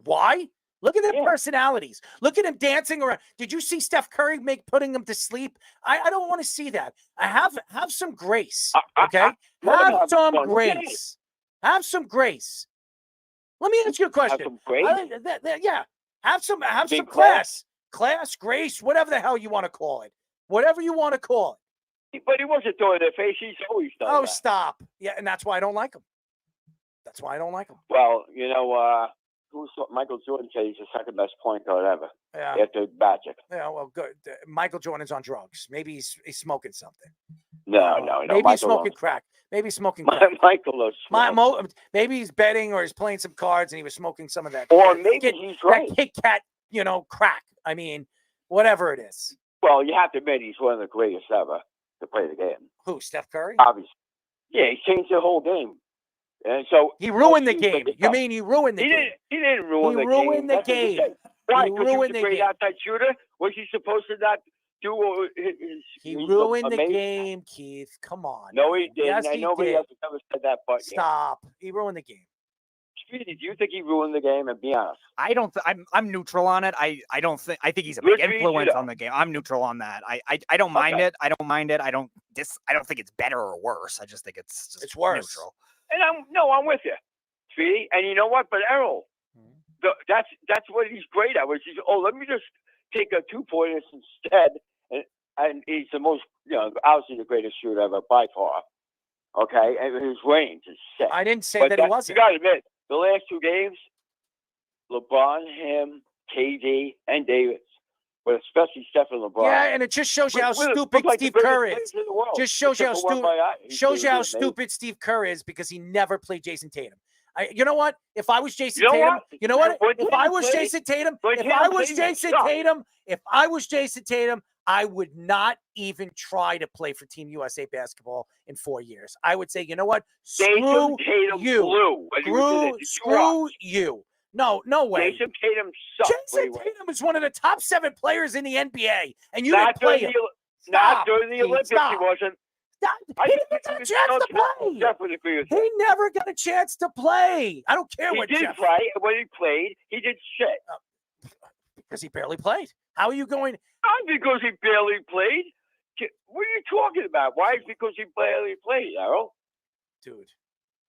Why? Look at their personalities. Look at him dancing around. Did you see Steph Curry putting them to sleep? I don't want to see that. Have some grace, okay? Have some grace. Have some grace. Let me ask you a question. Have some grace? Yeah. Have some class. Class, grace, whatever the hell you want to call it. Whatever you want to call it. But he wasn't throwing their face. He's always done that. Oh, stop. Yeah, and that's why I don't like him. That's why I don't like him. Well, Michael Jordan said he's the second best point guard ever. Yeah. After Magic. Yeah, well, good. Michael Jordan's on drugs. Maybe he's smoking something. No. Maybe he's smoking crack. Maybe he's smoking crack. Michael knows. Maybe he's betting or he's playing some cards and he was smoking some of that. Or maybe he's right. That Kit Kat, crack. I mean, whatever it is. Well, you have to admit he's one of the greatest ever to play the game. Who, Steph Curry? Obviously. Yeah, he changed the whole game. And so he ruined the game. You mean he ruined the game? He didn't ruin the game. He ruined the game. Why? Because he was a great outside shooter? Was he supposed to not do He ruined the game, Keith. Come on. No, he didn't. Yes, Nobody else has ever said that but Stop. He ruined the game. Speedy, do you think he ruined the game? And be honest. I don't. I'm neutral on it. I think he's a big influence on the game. I'm neutral on that. I don't mind it. I don't mind it. I don't think it's better or worse. I just think it's worse. Neutral. And I'm with you, Speedy. And you know what? But Errol, that's what he's great at. Which is, let me just take a 2-pointers instead. And he's the most, obviously the greatest shooter ever by far. Okay, and his range is sick. I didn't say that he wasn't. You got to admit, the last 2 games, LeBron, him, KD, and Davis, but especially Steph and LeBron. Yeah, and it just shows you how stupid Steve Kerr is. Just shows you how stupid Steve Kerr is because he never played Jason Tatum. You know what? If I was Jason Tatum, you know what? If I was Jason Tatum, I would not even try to play for Team USA basketball in 4 years. I would say, you know what? Screw you. Screw you. No way. Jason Tatum sucks. Jason Tatum is one of the top 7 players in the NBA, and you didn't play him. Not during the Olympics, he wasn't. He didn't get a chance to play. He never got a chance to play. I don't care what Jeff. He did play. When he played, he did shit. Because he barely played. How are you going? Because he barely played. What are you talking about? Why is it because he barely played, Errol? Dude.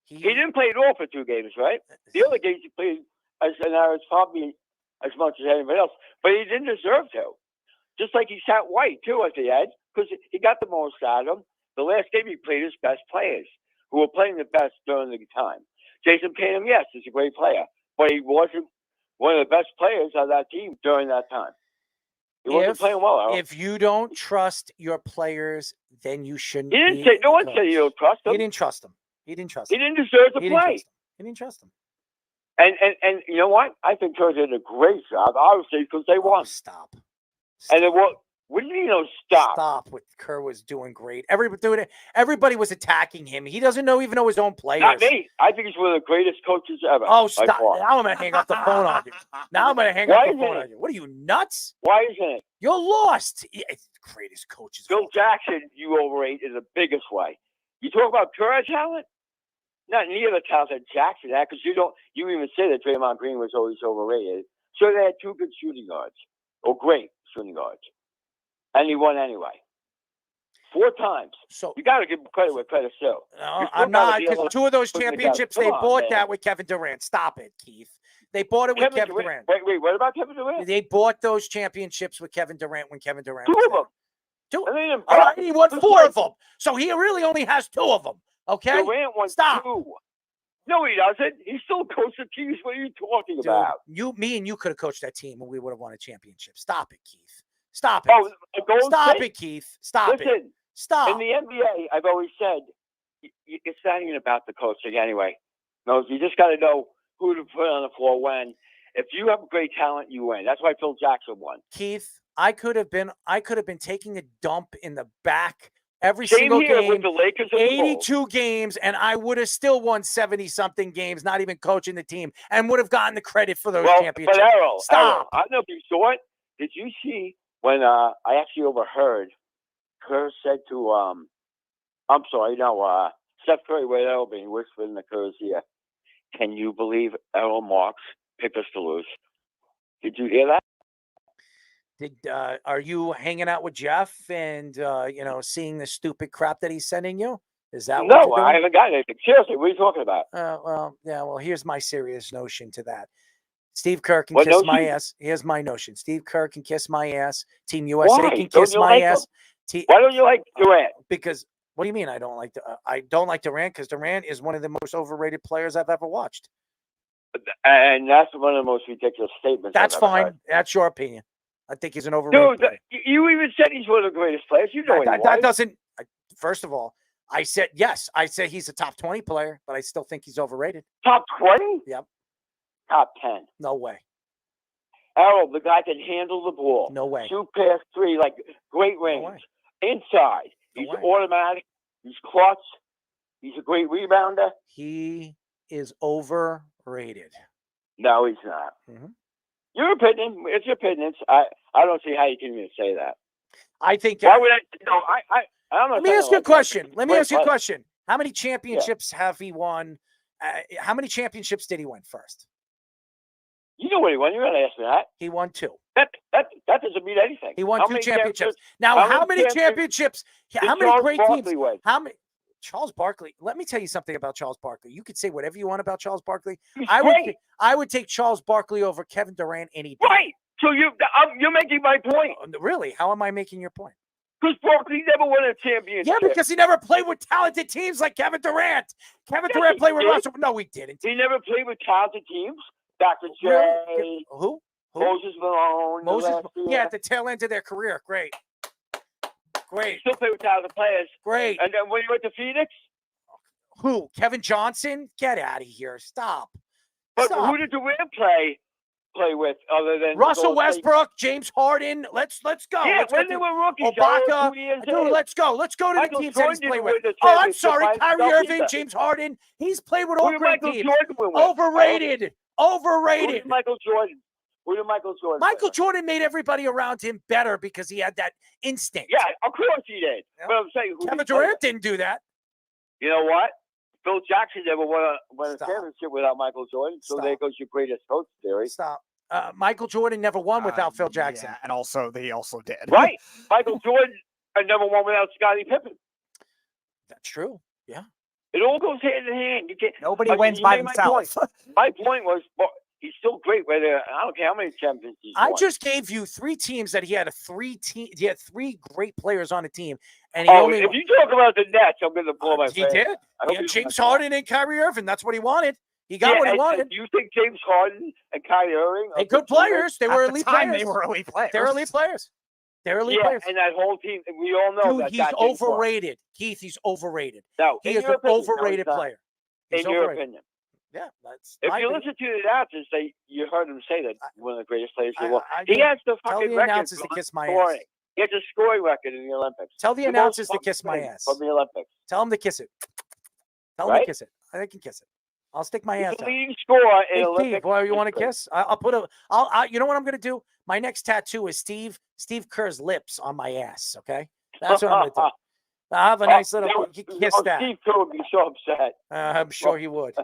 He didn't play at all for 2 games, right? The other games he played as an average probably as much as anybody else. But he didn't deserve to. Just like he sat White, too, at the end, because he got the most out of him. The last game he played his best players, who were playing the best during the time. Jason Tatum, yes, is a great player, but he wasn't one of the best players of that team during that time. He wasn't playing well, Errol. If you don't trust your players, then you shouldn't. No one said you don't trust them. He didn't trust them. He didn't trust He him. didn't deserve to He didn't play. trust him. He didn't trust him. And you know what? I think Kerr did a great job, obviously, because they won. Stop. And it was. What do you mean, stop? Stop. What Kerr was doing great. Everybody was attacking him. He doesn't even know his own players. Not me. I think he's one of the greatest coaches ever. Oh, by stop. far. Now I'm going to hang up the phone on you. Now I'm going to hang Why up the isn't phone it? on you. What are you, nuts? Why isn't it? You're lost. It's the greatest coaches. Phil Jackson, you overrate in the biggest way. You talk about Kerr talent? Not near the talent that Jackson had, because you even say that Draymond Green was always overrated. So they had two good shooting guards, or great shooting guards. And he won anyway. 4 times. So you got to give credit where credit's due. No, I'm not, because 2 of those championships, they bought that with Kevin Durant. Stop it, Keith. They bought it with Kevin Durant. Wait, what about Kevin Durant? They bought those championships with Kevin Durant when Kevin Durant 2 was of them. Two. I mean, all right, he won 4 of them. So he really only has 2 of them. Okay? Durant won Stop. 2. No, he doesn't. He still coached the teams. What are you talking about? Me and you could have coached that team and we would have won a championship. Stop it, Keith. Stop it. Oh, Stop it, Keith. Stop Listen, it. Stop. In the NBA, I've always said, it's not even about the coaching anyway. No, you just got to know who to put on the floor when. If you have great talent, you win. That's why Phil Jackson won. Keith, I could have been taking a dump in the back every Same single here game. with the Lakers and the Bulls. 82 games, and I would have still won 70-something games, not even coaching the team, and would have gotten the credit for those championships. But Errol, Stop. I don't know if you saw it. Did you see when I actually overheard Kerr said to Steph Curry, where Errol being whispered in the Kerr's ear, can you believe Errol Marks picked us to lose? Did you hear that? Are you hanging out with Jeff and seeing the stupid crap that he's sending you? Is that what No, you're doing? I haven't got anything. Seriously, what are you talking about? Well, here's my serious notion to that. Steve Kerr can What kiss notion? my ass. Here's my notion. Steve Kerr can kiss my ass. Team USA Why? can Don't kiss you my like ass. Why don't you like Durant? Because what do you mean I don't like Durant? Because Durant is one of the most overrated players I've ever watched. And that's one of the most ridiculous statements. That's I've ever fine. heard. That's your opinion. I think he's an overrated Dude, player. you even said he's one of the greatest players. You know That doesn't. First of all, I said yes. I said he's a top 20 player, but I still think he's overrated. Top 20? Yep. Top 10. No way. Errol, the guy can handle the ball. No way. Shoot past 3, like great range. Inside. He's automatic. He's clutch. He's a great rebounder. He is overrated. No, he's not. Mm-hmm. Your opinion. It's your opinion. I don't see how you can even say that. I think. Why would I? No, I don't know. Let me ask you a question. Wait. question. How many championships have he won? How many championships did he win first? You know what he won. You're going to ask me that. He won 2. That doesn't mean anything. He won How 2 many championships. Now, how many championships? did How many Charles great Barkley teams? win? How many? Charles Barkley. Let me tell you something about Charles Barkley. You could say whatever you want about Charles Barkley. He's I great. would take Charles Barkley over Kevin Durant any day. Right. So you're making my point. Really? How am I making your point? Because Barkley never won a championship. Yeah, because he never played with talented teams like Kevin Durant. Kevin Durant played with Russell. No, he didn't. He never played with talented teams. Dr. J. Who? Moses Malone. Yeah, at the tail end of their career. Great. He still played with talented players. Great. And then when he went to Phoenix? Who? Kevin Johnson? Get out of here. Stop. But Stop. who did Durant play with other than Russell Golden State? Westbrook, James Harden. Let's go. Yeah, let's when go they to were rookies. Obaka. 2 years Dude, in. let's go. Let's go to Michael the teams that he's Jordan played didn't with. win the Oh, I'm championship sorry. by Kyrie himself Irving, either. James Harden. He's played with Who all did great Michael teams. Jordan win with? Overrated. Overrated. Who did Michael Jordan? Who did Michael Jordan? Michael Jordan made everybody around him better because he had that instinct. Yeah, of course he did. But I'm saying, who Kevin did he play Durant with? didn't do that. You know what? Phil Jackson never won a championship without Michael Jordan. So there goes your greatest coach theory. Stop. Michael Jordan never won without Phil Jackson. Yeah, and also they also did. Right. Michael Jordan never won without Scottie Pippen. That's true. Yeah. It all goes hand in hand. You can't. Nobody wins by themselves. My point was, he's still great. Whether I don't care how many champions he's I won. just gave you 3 teams that he had He had 3 great players on a team, and he only. If you talk about the Nets, I'm going to blow my He face. did. I He hope had you James don't- Harden and Kyrie Irving. That's what he wanted. He got what he and wanted. do you think James Harden and Kyrie Irving They good players. They were At the elite time, players. they were elite players. They were elite players. They're elite Yeah, players. and that whole team, we all know Dude, that. he's that didn't work. overrated. Keith, he's overrated. No, He in is your an opinion, no, he's overrated not. player. He's In your overrated. opinion. Yeah, that's If my you opinion. listen to the announcers, you heard him say that one of the greatest players in the world. I He do. has the Tell fucking the record announcers for to kiss my scoring. ass. He has a scoring record in the Olympics. Tell the The most announcers to fucking kiss my thing ass. from the Olympics. Tell them to kiss it. Tell them Right? to kiss it. I can kiss it. I'll stick my He's ass the out. leading scorer in Hey, Olympics. Steve, well, you want to history. kiss? I'll put a. I'll. You know what I'm going to do? My next tattoo is Steve Kerr's lips on my ass. Okay, that's what I'm going to do. I'll have a nice little kiss that. Steve Kerr would be so upset. I'm sure he would.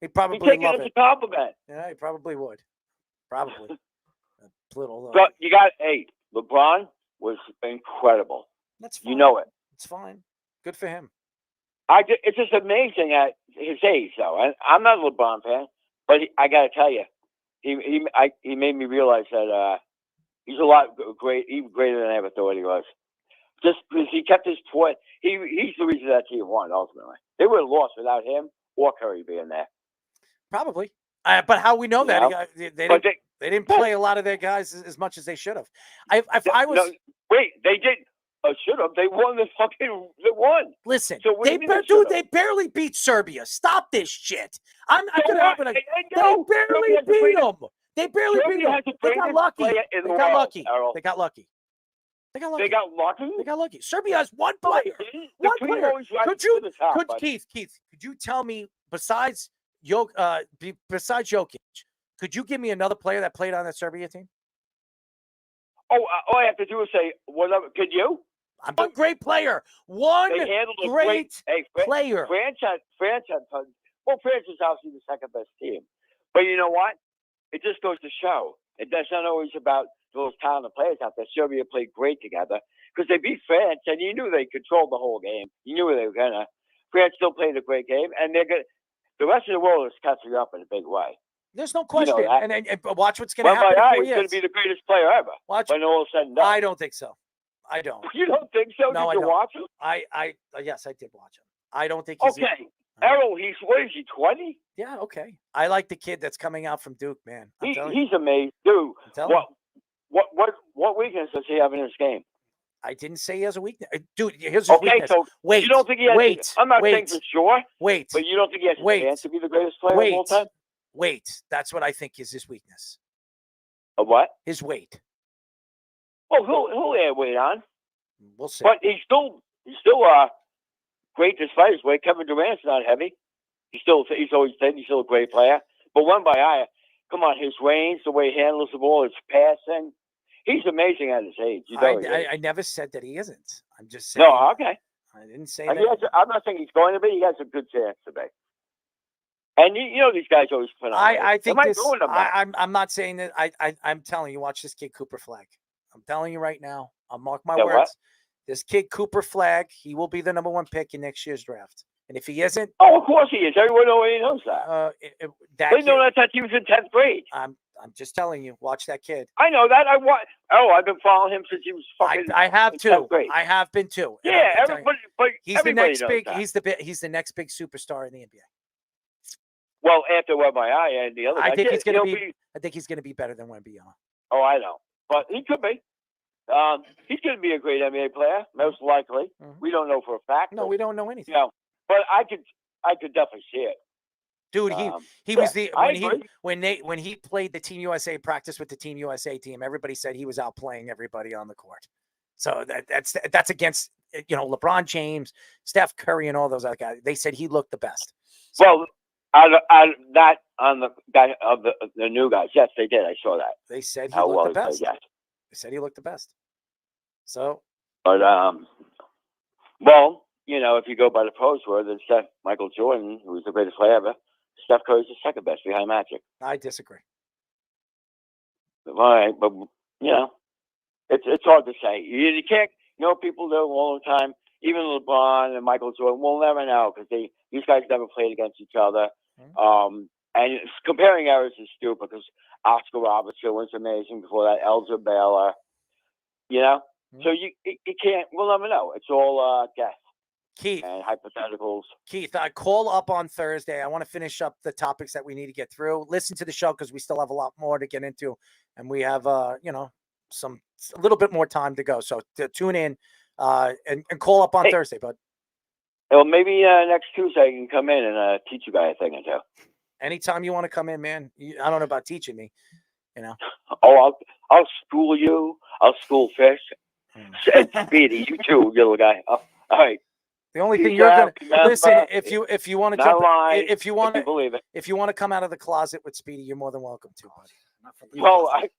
He'd probably He'd take love it as it. a compliment. Yeah, he probably would. Probably. A little. But you got LeBron was incredible. That's fine. You know it. It's fine. Good for him. It's just amazing at his age, though. I'm not a LeBron fan, but I got to tell you, he made me realize that he's a lot even greater than I ever thought he was. Just because he kept his point, he's the reason that team won. Ultimately, they would have lost without him or Curry being there. Probably. But how we know You that? know? They didn't play a lot of their guys as much as they should have. Wait, they did. Should have. They won they won. Listen, so they barely beat Serbia. Stop this shit. I'm gonna open They barely beat them. They barely beat them. They got lucky. They got lucky. They got lucky. They got lucky. They got lucky. They got lucky. Serbia has one player. One player. Could you tell me besides Jokic, could you give me another player that played on that Serbia team? Oh, all I have to do is say whatever. Could you? I'm one great player. One great player. France is obviously the second best team. But you know what? It just goes to show. That's not always about those talented players out there. Serbia played great together because they beat France, and you knew they controlled the whole game. You knew they were going to. France still played a great game, and they're good. The rest of the world is catching up in a big way. There's no question. You know and watch what's going to happen in 4 years. He's going to be the greatest player ever. Watch. When all is said and done. I don't think so. I don't. You don't think so? No, did you watch him? Yes, I did watch him. I don't think he's okay. Errol, what is he, 20? Yeah, okay. I like the kid that's coming out from Duke, man. He's amazing, dude. What weakness does he have in his game? I didn't say he has a weakness, dude. Here's his weakness. So wait, you don't think he has? I'm not saying for sure. Wait, but you don't think he has a chance to be the greatest player of all time? Wait, that's what I think is his weakness. A what? His weight. Oh, he'll add weight on. We'll see. But he's still great despite his weight. Kevin Durant's not heavy. He's always thin. He's still a great player. But come on, his range, the way he handles the ball, his passing, he's amazing at his age. I never said that he isn't. I'm just saying. No, okay. I didn't say that. I'm not saying he's going to be. He has a good chance to be. And you know these guys always put on. I think this. I'm not saying that. I'm telling you, watch this kid Cooper Flag. I'm telling you right now. I'll mark my words. What? This kid Cooper Flag, he will be the #1 pick in next year's draft. And if he isn't, of course he is. Everyone already knows that. They know that he was in 10th grade. I'm just telling you. Watch that kid. I know that. I've been following him since he was fucking. I have too. I have been too. Yeah, everybody. But he's the next big. He's the next big superstar in the NBA. Well, after Wembanyama and the other guys, I think he's going to be. I think he's going to be better than Wembanyama. Oh, I know, but he could be. He's going to be a great NBA player, most likely. Mm-hmm. We don't know for a fact. No, we don't know anything. But I could definitely see it. Dude, he was when he played the Team USA practice with the Team USA team. Everybody said he was outplaying everybody on the court. So that's against LeBron James, Steph Curry, and all those other guys. They said he looked the best. So, well, out of that on the guy of the new guys, yes, they did. I saw that. They said he looked the best. Yes. They said he looked the best. So, but well, if you go by the pros word, then Michael Jordan, who was the greatest player ever, Steph Curry's the second best behind Magic. I disagree. All right, but it's hard to say. You can't. People do all the time. Even LeBron and Michael Jordan, we'll never know because these guys never played against each other. Mm-hmm. And comparing errors is stupid because Oscar Robertson was amazing before that. Elgin Baylor, Mm-hmm. So you can't. We'll never know. It's all guess. Keith and hypotheticals. Keith, I call up on Thursday. I want to finish up the topics that we need to get through. Listen to the show because we still have a lot more to get into, and we have a little bit more time to go. So tune in and call up on Thursday, bud. Well, maybe next Tuesday I can come in and teach you guys a thing or two. Anytime you want to come in, man. I don't know about teaching me, Oh, I'll school you. I'll school Fish. And Speedy, you too, little guy. All right. The only thing Peace you're out. gonna listen if you want to Not jump lying, if you want if you believe it. if you want to come out of the closet with Speedy, you're more than welcome to, buddy. Not from the Well, closet.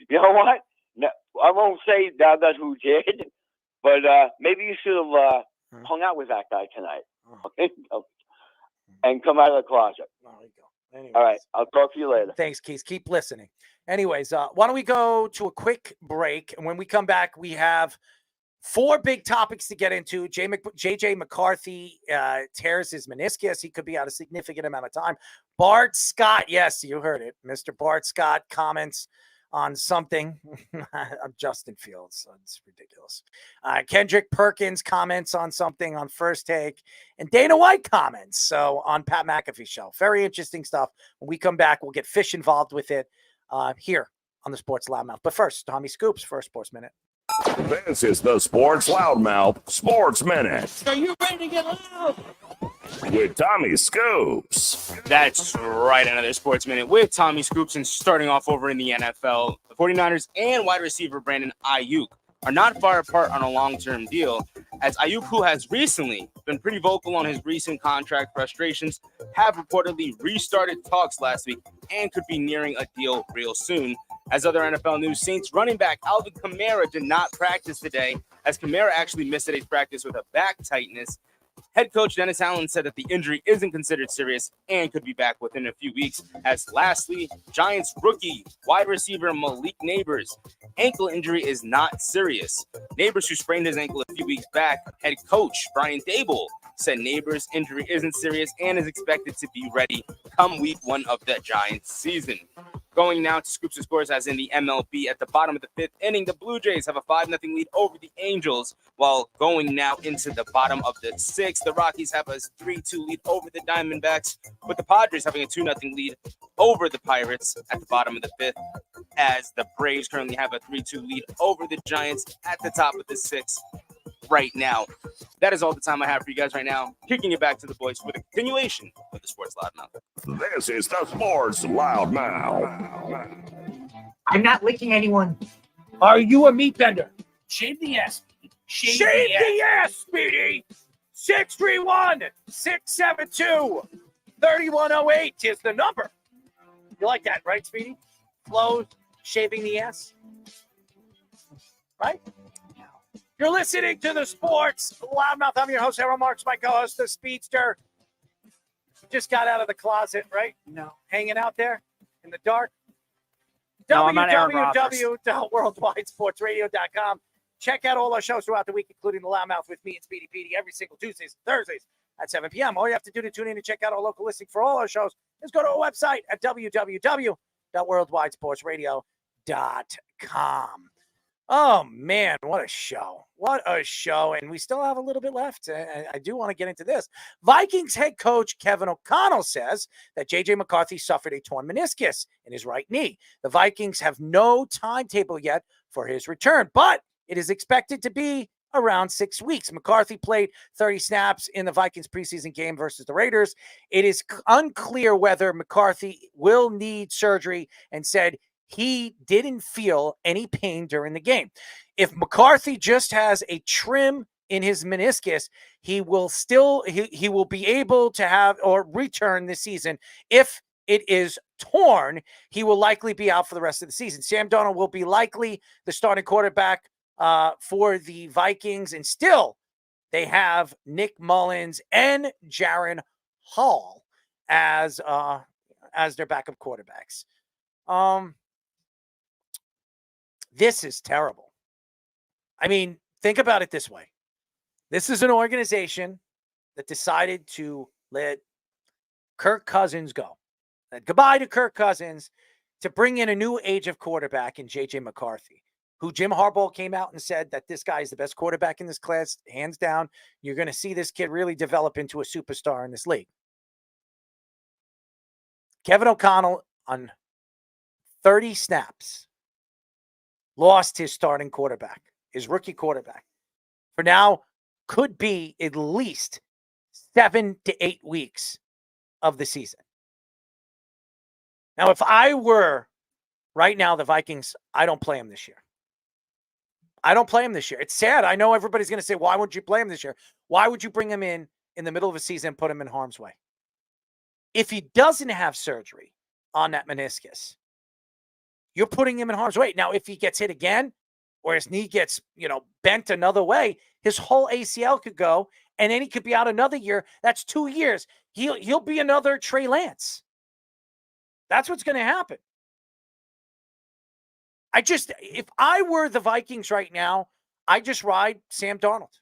you know what? No, I won't say that's who did, but maybe you should have hung out with that guy tonight. And come out of the closet. Anyways. All right. I'll talk to you later. Thanks, Keith. Keep listening. Anyways, why don't we go to a quick break? And when we come back, we have 4 big topics to get into. JJ McCarthy tears his meniscus. He could be out a significant amount of time. Bart Scott, yes, you heard it. Mr. Bart Scott comments on something. I'm Justin Fields. It's ridiculous. Kendrick Perkins comments on something on First Take. And Dana White comments on Pat McAfee's show. Very interesting stuff. When we come back, we'll get Fish involved with it here on the Sports Loudmouth. But first, Tommy Scoops for a Sports Minute. This is the Sports Loudmouth Sports Minute Are you ready to get loud? with Tommy Scoops. That's right, another Sports Minute with Tommy Scoops. And starting off over in the NFL, the 49ers and wide receiver Brandon Ayuk are not far apart on a long-term deal, as Ayuk, who has recently been pretty vocal on his recent contract frustrations, have reportedly restarted talks last week and could be nearing a deal real soon. As other NFL news, Saints running back Alvin Kamara did not practice today, as Kamara actually missed today's practice with a back tightness. Head coach Dennis Allen said that the injury isn't considered serious and could be back within a few weeks. As lastly, Giants rookie wide receiver Malik Neighbors' ankle injury is not serious. Neighbors, who sprained his ankle a few weeks back, head coach Brian Dable said Neighbors' injury isn't serious and is expected to be ready come week 1 of the Giants season. Going now to Scoops and Scores, as in the MLB, at the bottom of the 5th inning, the Blue Jays have a 5-0 lead over the Angels, while going now into the bottom of the 6th, the Rockies have a 3-2 lead over the Diamondbacks, with the Padres having a 2-0 lead over the Pirates at the bottom of the 5th, as the Braves currently have a 3-2 lead over the Giants at the top of the 6th right now. That is all the time I have for you guys right now. Kicking it back to the boys for the continuation of the Sports Loudmouth. This is the Sports Loudmouth. I'm not licking anyone. Are you a meat bender? Shave the ass. Shave the ass, Speedy. 631-672-3108 is the number. You like that, right, Speedy? Flo shaving the ass. Right? You're listening to the Sports Loudmouth. I'm your host, Harold Marks, my co-host, the Speedster. Just got out of the closet, right? No. Hanging out there in the dark. No, I'm not Aaron Rodgers. www.worldwidesportsradio.com. Check out all our shows throughout the week, including the Loudmouth with me and Speedy Petey every single Tuesdays and Thursdays at 7 p.m. All you have to do to tune in and check out our local listing for all our shows is go to our website at www.worldwidesportsradio.com. Oh, man, what a show. What a show. And we still have a little bit left. I do want to get into this. Vikings head coach Kevin O'Connell says that JJ McCarthy suffered a torn meniscus in his right knee. The Vikings have no timetable yet for his return, but it is expected to be around 6 weeks. McCarthy played 30 snaps in the Vikings preseason game versus the Raiders. It is unclear whether McCarthy will need surgery, and said he didn't feel any pain during the game. If McCarthy just has a trim in his meniscus, he will be able to have or return this season. If it is torn, he will likely be out for the rest of the season. Sam Darnold will be likely the starting quarterback for the Vikings, and still they have Nick Mullins and Jaron Hall as their backup quarterbacks. This is terrible. I mean, think about it this way. This is an organization that decided to let Kirk Cousins go. Goodbye to Kirk Cousins to bring in a new age of quarterback in JJ McCarthy, who Jim Harbaugh came out and said that this guy is the best quarterback in this class, hands down. You're going to see this kid really develop into a superstar in this league. Kevin O'Connell on 30 snaps lost his starting quarterback, his rookie quarterback. For now, could be at least 7 to 8 weeks of the season. Now, if I were right now the Vikings, I don't play him this year. I don't play him this year. It's sad. I know everybody's going to say, why wouldn't you play him this year? Why would you bring him in the middle of a season and put him in harm's way? If he doesn't have surgery on that meniscus, you're putting him in harm's way. Now, if he gets hit again or his knee gets, bent another way, his whole ACL could go, and then he could be out another year. That's 2 years. He'll be another Trey Lance. That's what's going to happen. If I were the Vikings right now, I just ride Sam Darnold.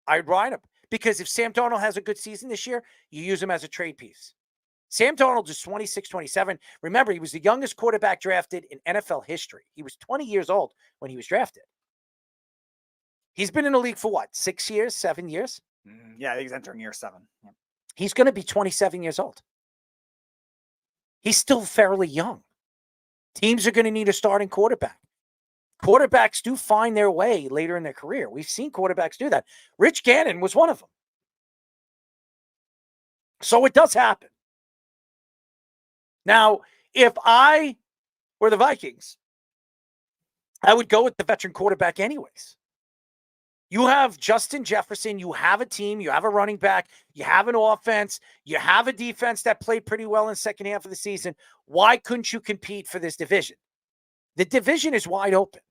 I'd ride him because if Sam Darnold has a good season this year, you use him as a trade piece. Sam Darnold is 26, 27. Remember, he was the youngest quarterback drafted in NFL history. He was 20 years old when he was drafted. He's been in the league for what, 6 years, 7 years? Yeah, he's entering year 7. Yeah. He's going to be 27 years old. He's still fairly young. Teams are going to need a starting quarterback. Quarterbacks do find their way later in their career. We've seen quarterbacks do that. Rich Gannon was one of them. So it does happen. Now, if I were the Vikings, I would go with the veteran quarterback anyways. You have Justin Jefferson. You have a team. You have a running back. You have an offense. You have a defense that played pretty well in the second half of the season. Why couldn't you compete for this division? The division is wide open.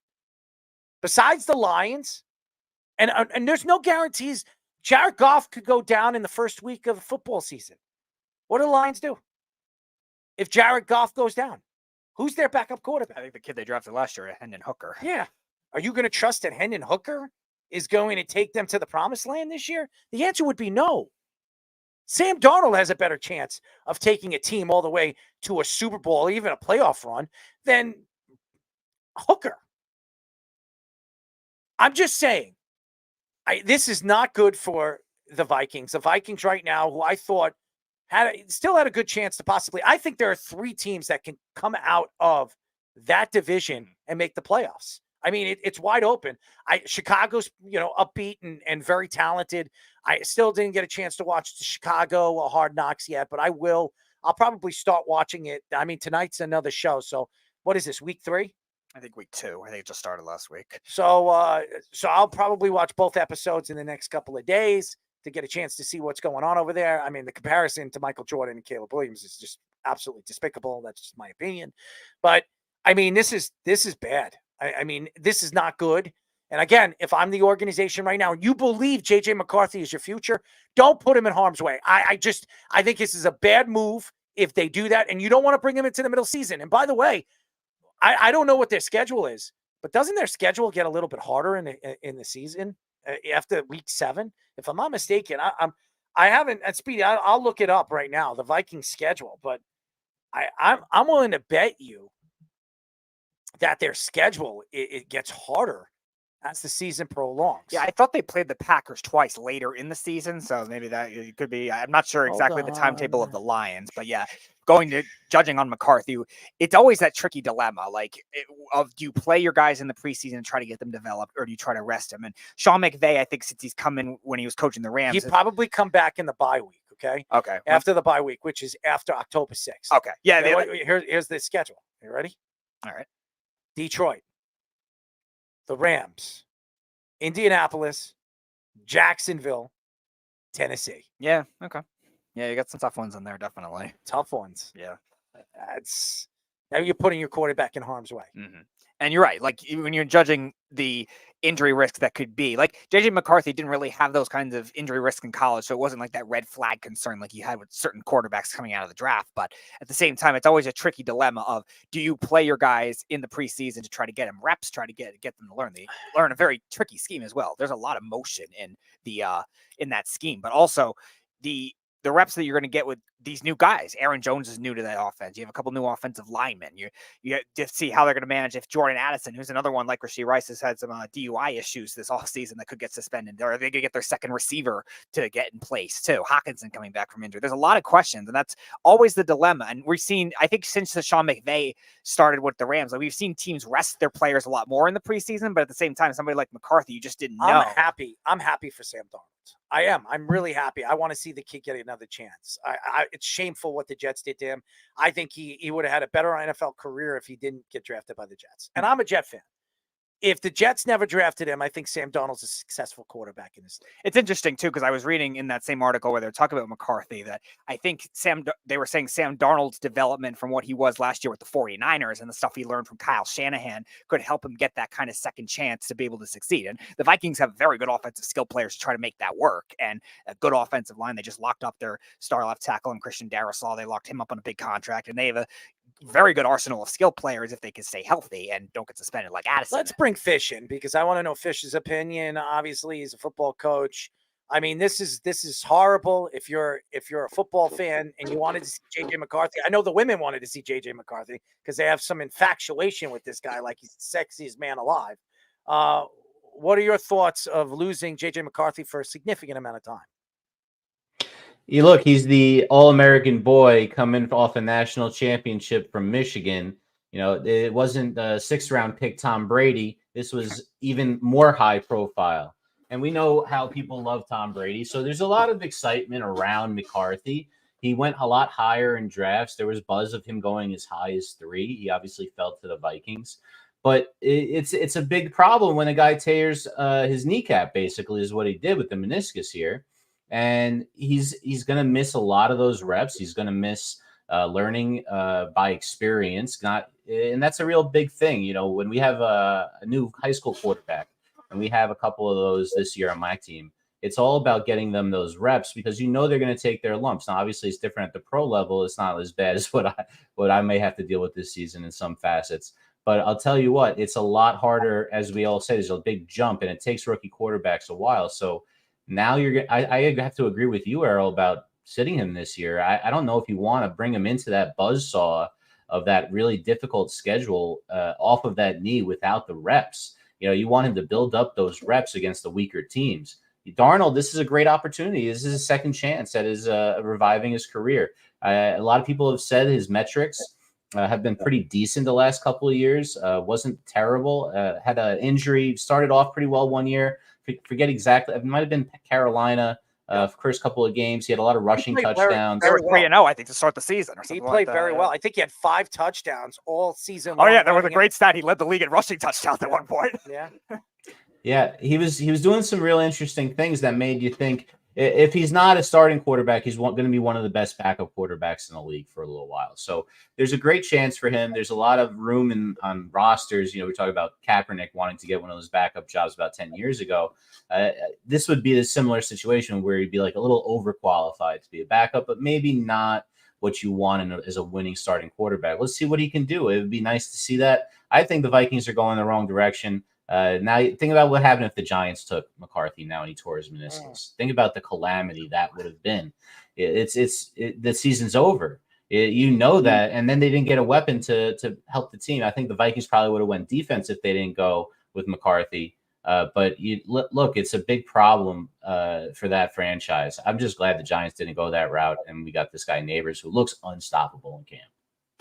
Besides the Lions, and there's no guarantees. Jared Goff could go down in the first week of the football season. What do the Lions do if Jared Goff goes down? Who's their backup quarterback? I think the kid they drafted last year, Hendon Hooker. Yeah. Are you going to trust that Hendon Hooker is going to take them to the promised land this year? The answer would be no. Sam Darnold has a better chance of taking a team all the way to a Super Bowl, even a playoff run, than Hooker. I'm just saying, this is not good for the Vikings. The Vikings right now, who I thought still had a good chance to possibly, I think there are 3 teams that can come out of that division and make the playoffs. I mean, it's wide open. Chicago's, upbeat and very talented. I still didn't get a chance to watch the Chicago Hard Knocks yet, but I will. I'll probably start watching it. I mean, tonight's another show. So what is this, week 3? I think week 2. I think it just started last week. So I'll probably watch both episodes in the next couple of days to get a chance to see what's going on over there. I mean, the comparison to Michael Jordan and Caleb Williams is just absolutely despicable. That's just my opinion. But I mean, this is bad. I mean, this is not good. And again, if I'm the organization right now, and you believe JJ McCarthy is your future, don't put him in harm's way. I think this is a bad move if they do that, and you don't want to bring him into the middle season. And by the way, I don't know what their schedule is, but doesn't their schedule get a little bit harder in the season after week 7? If I'm not mistaken, I haven't at Speedy. I'll look it up right now, the Vikings schedule, but I'm willing to bet you that their schedule it gets harder as the season prolongs. Yeah, I thought they played the Packers twice later in the season, so maybe that it could be. I'm not sure exactly the timetable of the Lions, but yeah, judging on McCarthy, it's always that tricky dilemma. Like, do you play your guys in the preseason and try to get them developed, or do you try to rest them? And Sean McVay, I think since he's come in when he was coaching the Rams, he'd probably come back in the bye week. Okay. After the bye week, which is after October 6th. Okay. Yeah. Here's the schedule. You ready? All right. Detroit, the Rams, Indianapolis, Jacksonville, Tennessee. Yeah. Okay. Yeah, you got some tough ones in there, definitely. Tough ones. Yeah. Now you're putting your quarterback in harm's way. Mm-hmm. And you're right. Like, when you're judging the injury risk that could be, like, JJ McCarthy didn't really have those kinds of injury risk in college, so it wasn't like that red flag concern like you had with certain quarterbacks coming out of the draft. But at the same time, it's always a tricky dilemma of, do you play your guys in the preseason to try to get them reps, try to get them to learn a very tricky scheme as well. There's a lot of motion in the in that scheme, but also the the reps that you're going to get with these new guys. Aaron Jones is new to that offense. You have a couple new offensive linemen. You have to see how they're going to manage if Jordan Addison, who's another one like Rashee Rice, has had some DUI issues this offseason that could get suspended. Or are they going to get their second receiver to get in place too? Hawkinson coming back from injury. There's a lot of questions, and that's always the dilemma. And we've seen, I think since the Sean McVay started with the Rams, like we've seen teams rest their players a lot more in the preseason, but at the same time, somebody like McCarthy, you just didn't know. I'm happy for Sam Darnold. I am. I'm really happy. I want to see the kid get another chance. It's shameful what the Jets did to him. I think he would have had a better NFL career if he didn't get drafted by the Jets. And I'm a Jet fan. If the Jets never drafted him, I think Sam Darnold's a successful quarterback in this league. It's interesting, too, because I was reading in that same article where they're talking about McCarthy that I think they were saying Sam Darnold's development from what he was last year with the 49ers and the stuff he learned from Kyle Shanahan could help him get that kind of second chance to be able to succeed. And the Vikings have very good offensive skill players to try to make that work, and a good offensive line. They just locked up their star left tackle and Christian Darrisaw. They locked him up on a big contract, and they have a very good arsenal of skill players if they can stay healthy and don't get suspended like Addison. Let's bring Fish in because I want to know Fish's opinion. Obviously, he's a football coach. I mean, this is horrible. If you're a football fan and you wanted to see JJ McCarthy, I know the women wanted to see JJ McCarthy because they have some infatuation with this guy, like he's the sexiest man alive. What are your thoughts of losing JJ McCarthy for a significant amount of time? You look, he's the All-American boy coming off a national championship from Michigan. You know, it wasn't the sixth-round pick Tom Brady. This was even more high profile. And we know how people love Tom Brady. So there's a lot of excitement around McCarthy. He went a lot higher in drafts. There was buzz of him going as high as 3. He obviously fell to the Vikings. But it's a big problem when a guy tears his kneecap, basically, is what he did with the meniscus here. And he's going to miss a lot of those reps. He's going to miss learning by experience. And that's a real big thing. You know, when we have a new high school quarterback, and we have a couple of those this year on my team, it's all about getting them those reps because you know they're going to take their lumps. Now, obviously, it's different at the pro level. It's not as bad as what I may have to deal with this season in some facets. But I'll tell you what, it's a lot harder, as we all say. There's a big jump, and it takes rookie quarterbacks a while. So now I have to agree with you, Errol, about sitting him this year. I don't know if you want to bring him into that buzzsaw of that really difficult schedule off of that knee without the reps. You know, you want him to build up those reps against the weaker teams. Darnold, this is a great opportunity. This is a second chance at his reviving his career. A lot of people have said his metrics have been pretty decent the last couple of years. Wasn't terrible. Had an injury. Started off pretty well one year. Forget exactly. It might have been Carolina first couple of games. He had a lot of rushing touchdowns. They were 3-0, I think, to start the season. Or something He played like very that. well. I think he had 5 touchdowns all season. Oh, yeah, there was a great stat. He led the league in rushing touchdowns at one point. Yeah. Yeah, he was doing some real interesting things that made you think if he's not a starting quarterback, he's going to be one of the best backup quarterbacks in the league for a little while. So there's a great chance for him. There's a lot of room on rosters. You know, we talk about Kaepernick wanting to get one of those backup jobs about 10 years ago. This would be a similar situation where he'd be like a little overqualified to be a backup, but maybe not what you want as a winning starting quarterback. Let's see what he can do. It would be nice to see that. I think the Vikings are going the wrong direction. Now, think about what happened if the Giants took McCarthy now and he tore his meniscus. Think about the calamity that would have been. The season's over. You know that, and then they didn't get a weapon to help the team. I think the Vikings probably would have went defense if they didn't go with McCarthy. But look, it's a big problem for that franchise. I'm just glad the Giants didn't go that route, and we got this guy Neighbors who looks unstoppable in camp.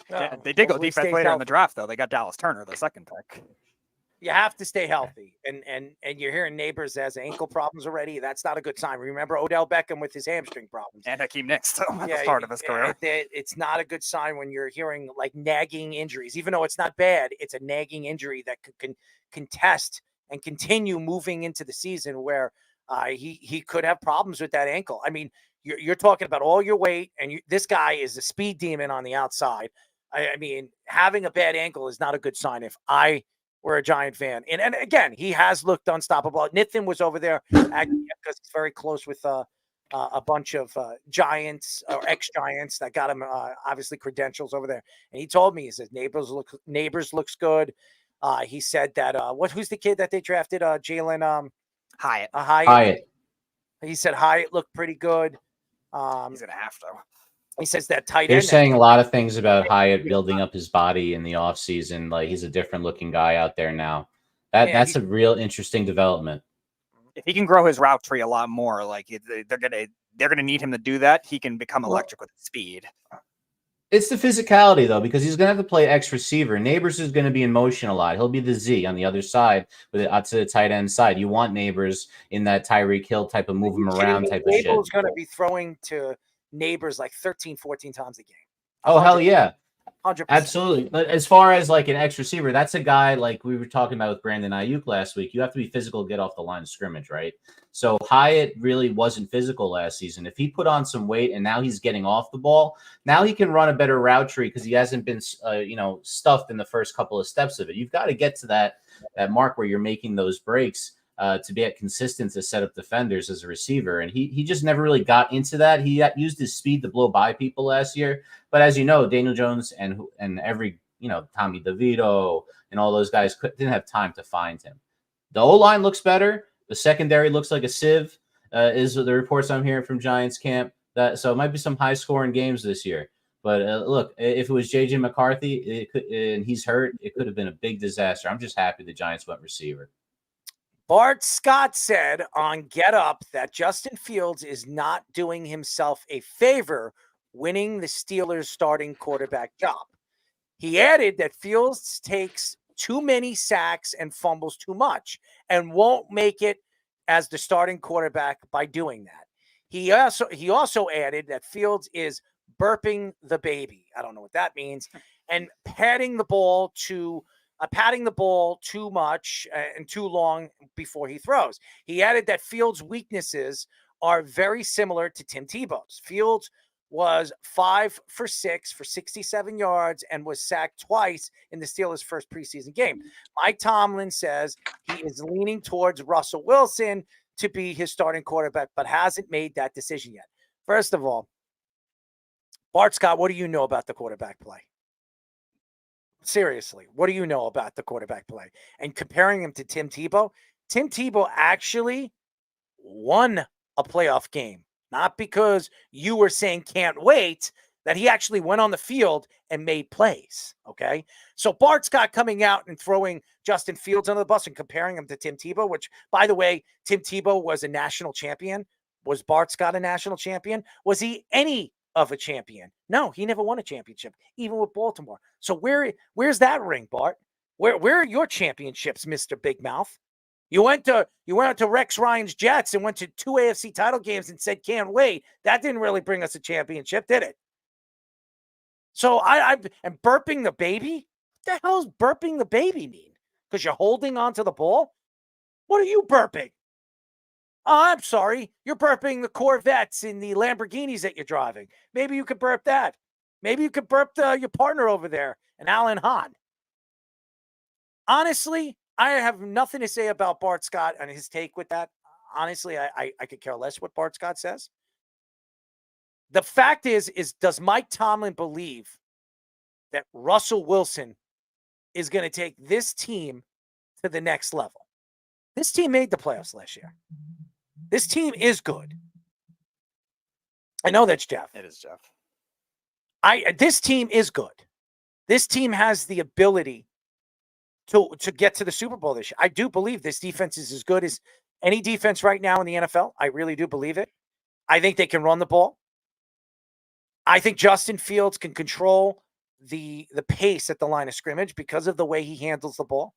Yeah, they did go defense later in the draft, though. They got Dallas Turner, the second pick. You have to stay healthy, and you're hearing Neighbors has ankle problems already. That's not a good sign. Remember Odell Beckham with his hamstring problems, and Hakeem Nicks too, at the start of his career. It's not a good sign when you're hearing like nagging injuries, even though it's not bad. It's a nagging injury that could contest and continue moving into the season where he could have problems with that ankle. I mean, you're talking about all your weight, and this guy is a speed demon on the outside. I mean, having a bad ankle is not a good sign. If I were a Giant fan, and again, he has looked unstoppable. Nathan was over there because he's very close with a bunch of Giants or ex-Giants that got him obviously credentials over there. And he told me, he says Neighbors looks good. He said that who's the kid that they drafted? Jalen Hyatt. Hyatt. He said Hyatt looked pretty good. He's gonna have to. He says that tight They're end. saying a lot of things about Hyatt building up his body in the offseason. Like he's a different looking guy out there now. That's a real interesting development. If he can grow his route tree a lot more, like they're gonna need him to do that. He can become electric with speed. It's the physicality, though, because he's going to have to play X receiver. Neighbors is going to be in motion a lot. He'll be the Z on the other side, with it to the tight end side. You want Neighbors in that Tyreek Hill type of move him around type of shit. Nable's going to be throwing to Neighbors like 13, 14 times a game. Oh, hell yeah. 100%. Absolutely. But as far as like an X receiver, that's a guy like we were talking about with Brandon Ayuk last week. You have to be physical to get off the line of scrimmage, right? So Hyatt really wasn't physical last season. If he put on some weight and now he's getting off the ball, now he can run a better route tree because he hasn't been, stuffed in the first couple of steps of it. You've got to get to that mark where you're making those breaks to be consistent to set up defenders as a receiver. And he just never really got into that. He used his speed to blow by people last year. But as you know, Daniel Jones and every, Tommy DeVito and all those guys didn't have time to find him. The O-line looks better. The secondary looks like a sieve, is the reports I'm hearing from Giants camp. So it might be some high-scoring games this year. But look, if it was JJ McCarthy and he's hurt, it could have been a big disaster. I'm just happy the Giants went receiver. Bart Scott said on Get Up that Justin Fields is not doing himself a favor winning the Steelers' starting quarterback job. He added that Fields takes too many sacks and fumbles too much and won't make it as the starting quarterback by doing that. He also added that Fields is burping the baby. I don't know what that means. And patting the ball too much and too long before he throws. He added that Fields' weaknesses are very similar to Tim Tebow's. Fields was 5 for 6 for 67 yards and was sacked twice in the Steelers' first preseason game. Mike Tomlin says he is leaning towards Russell Wilson to be his starting quarterback, but hasn't made that decision yet. First of all, Bart Scott, what do you know about the quarterback play? Seriously, what do you know about the quarterback play? And comparing him to Tim Tebow actually won a playoff game. Not because you were saying can't wait, that he actually went on the field and made plays, okay? So Bart Scott coming out and throwing Justin Fields under the bus and comparing him to Tim Tebow, which, by the way, Tim Tebow was a national champion. Was Bart Scott a national champion? Was he any of a champion? No, he never won a championship, even with Baltimore. So where's that ring, Bart? Where are your championships, Mr. Big Mouth? You went to Rex Ryan's Jets and went to 2 AFC title games and said, can't wait. That didn't really bring us a championship, did it? So I'm burping the baby? What the hell does burping the baby mean? Because you're holding on to the ball? What are you burping? Oh, I'm sorry. You're burping the Corvettes in the Lamborghinis that you're driving. Maybe you could burp that. Maybe you could burp your partner over there, and Alan Hahn. Honestly, I have nothing to say about Bart Scott and his take with that. Honestly, I could care less what Bart Scott says. The fact is does Mike Tomlin believe that Russell Wilson is going to take this team to the next level? This team made the playoffs last year. This team is good. I know that's Jeff. It is Jeff. This team is good. This team has the ability to get to the Super Bowl this year. I do believe this defense is as good as any defense right now in the NFL. I really do believe it. I think they can run the ball. I think Justin Fields can control the pace at the line of scrimmage because of the way he handles the ball.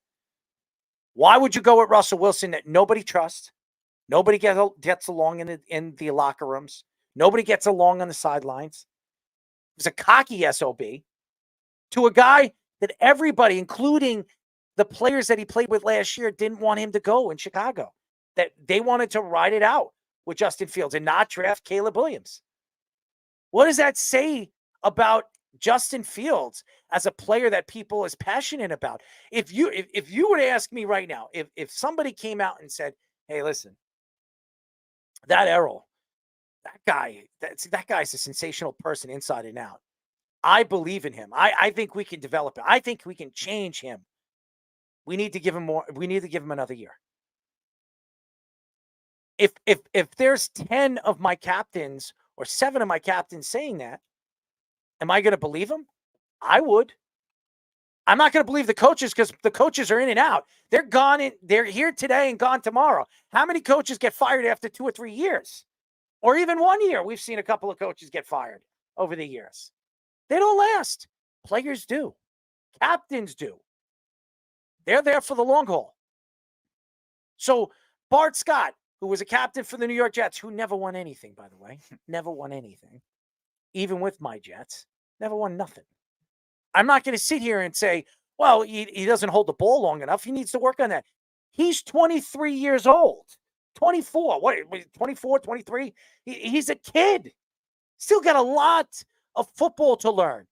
Why would you go with Russell Wilson that nobody trusts? Nobody gets along in the locker rooms. Nobody gets along on the sidelines. He's a cocky SOB to a guy that everybody, including the players that he played with last year, didn't want him to go in Chicago. That they wanted to ride it out with Justin Fields and not draft Caleb Williams. What does that say about Justin Fields as a player that people is passionate about? If you were to ask me right now, if somebody came out and said, hey, listen, that Errol, that guy's a sensational person inside and out. I believe in him. I think we can develop it. I think we can change him. We need to give him more. We need to give him another year. If there's 10 of my captains or 7 of my captains saying that, am I going to believe them? I would. I'm not going to believe the coaches because the coaches are in and out. They're gone. They're here today and gone tomorrow. How many coaches get fired after 2 or 3 years? Or even 1 year? We've seen a couple of coaches get fired over the years. They don't last. Players do. Captains do. They're there for the long haul. So Bart Scott, who was a captain for the New York Jets, who never won anything, by the way, never won anything, even with my Jets, never won nothing. I'm not going to sit here and say, well, he doesn't hold the ball long enough. He needs to work on that. He's 23 years old. 24. What? 24, 23? He's a kid. Still got a lot of football to learn.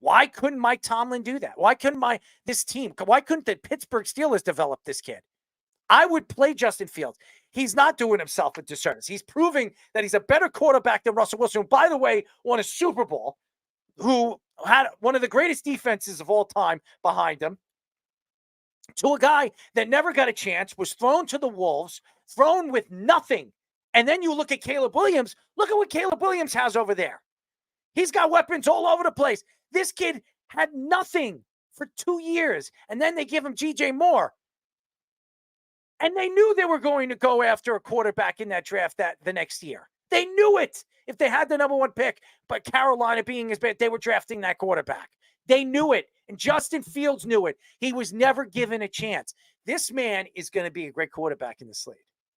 Why couldn't Mike Tomlin do that? Why couldn't this team? Why couldn't the Pittsburgh Steelers develop this kid? I would play Justin Fields. He's not doing himself a disservice. He's proving that he's a better quarterback than Russell Wilson, who, by the way, won a Super Bowl, who had one of the greatest defenses of all time behind him, to a guy that never got a chance, was thrown to the wolves, thrown with nothing. And then you look at Caleb Williams. Look at what Caleb Williams has over there. He's got weapons all over the place. This kid had nothing for 2 years, and then they give him JJ Moore. And they knew they were going to go after a quarterback in that draft the next year. They knew it. If they had the number 1 pick, but Carolina being as bad, they were drafting that quarterback. They knew it. And Justin Fields knew it. He was never given a chance. This man is going to be a great quarterback in this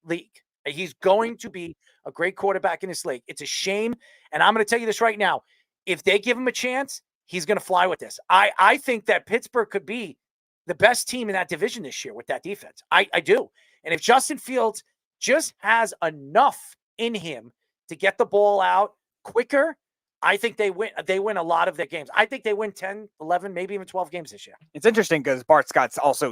league. He's going to be a great quarterback in this league. It's a shame. And I'm going to tell you this right now. If they give him a chance, he's going to fly with this. I think that Pittsburgh could be the best team in that division this year with that defense. I do. And if Justin Fields just has enough in him to get the ball out quicker, I think they win a lot of their games. I think they win 10, 11, maybe even 12 games this year. It's interesting because Bart Scott's also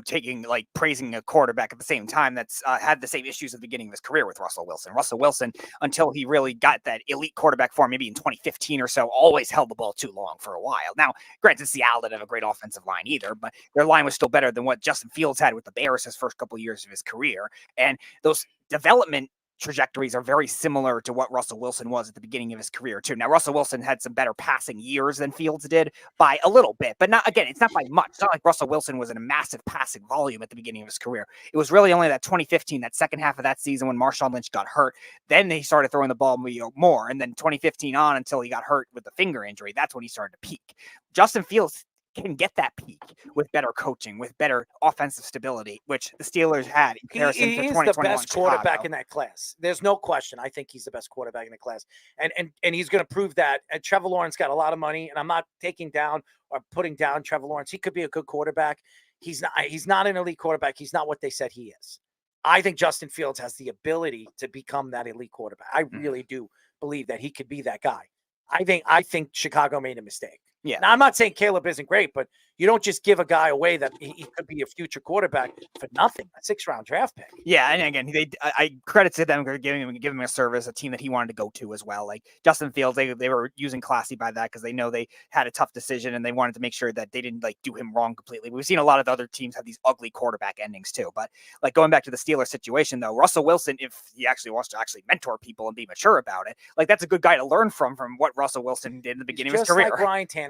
praising a quarterback at the same time that's had the same issues at the beginning of his career with Russell Wilson. Russell Wilson, until he really got that elite quarterback form, maybe in 2015 or so, always held the ball too long for a while. Now, granted, Seattle didn't have a great offensive line either, but their line was still better than what Justin Fields had with the Bears his first couple of years of his career. And those development trajectories are very similar to what Russell Wilson was at the beginning of his career too. Now, Russell Wilson had some better passing years than Fields did by a little bit, but it's not by much. It's not like Russell Wilson was in a massive passing volume at the beginning of his career. It was really only that 2015, that second half of that season when Marshawn Lynch got hurt. Then he started throwing the ball more. And then 2015 on until he got hurt with the finger injury. That's when he started to peak. Justin Fields can get that peak with better coaching, with better offensive stability, which the Steelers had in comparison to 2021 He's the best quarterback Chicago. in that class. There's no question. I think he's the best quarterback in the class. And he's going to prove that. And Trevor Lawrence got a lot of money, and I'm not taking down or putting down Trevor Lawrence. He could be a good quarterback. He's not an elite quarterback. He's not what they said he is. I think Justin Fields has the ability to become that elite quarterback. I really do believe that he could be that guy. I think Chicago made a mistake. Yeah. Now, I'm not saying Caleb isn't great, but you don't just give a guy away that he could be a future quarterback for nothing. A 6th-round draft pick. Yeah, and again, I credit to them for giving him a service, a team that he wanted to go to as well. Like Justin Fields, they were using classy by that because they know they had a tough decision and they wanted to make sure that they didn't do him wrong completely. We've seen a lot of other teams have these ugly quarterback endings too. But going back to the Steelers situation though, Russell Wilson, if he actually wants to actually mentor people and be mature about it, that's a good guy to learn from what Russell Wilson did in the beginning of his career. Like Ryan Tannehill.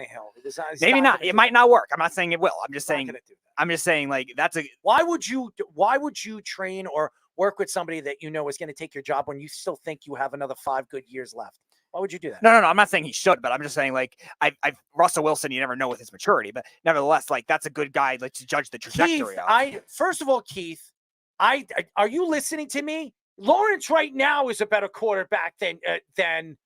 Maybe not. It might not work. I'm not saying it will. I'm just saying that's a. Why would you train or work with somebody that you know is going to take your job when you still think you have another 5 good years left? Why would you do that? No. I'm not saying he should, but I'm just saying Russell Wilson, you never know with his maturity, but nevertheless, that's a good guy to judge the trajectory of. First of all, Keith, are you listening to me? Lawrence right now is a better quarterback than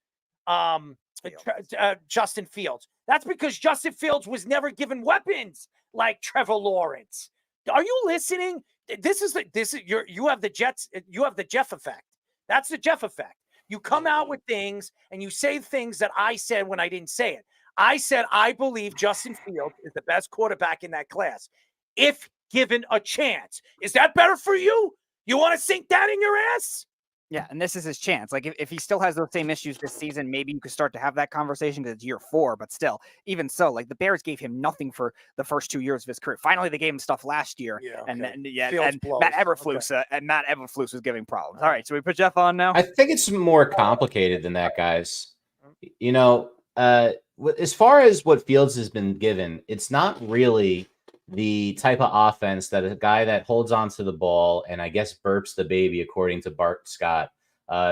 Justin Fields. That's because Justin Fields was never given weapons like Trevor Lawrence. Are you listening? You have the Jets. You have the Jeff effect. That's the Jeff effect. You come out with things and you say things that I said when I didn't say it. I said I believe Justin Fields is the best quarterback in that class if given a chance. Is that better for you? You want to sink that in your ass? Yeah, and this is his chance. Like, if he still has those same issues this season, maybe you could start to have that conversation because it's year 4. But still, even so, like the Bears gave him nothing for the first 2 years of his career. Finally, they gave him stuff last year, and Matt Eberflus was giving problems. All right, so we put Jeff on now. I think it's more complicated than that, guys. You know, as far as what Fields has been given, it's not really the type of offense that a guy that holds onto the ball and I guess burps the baby, according to Bart Scott,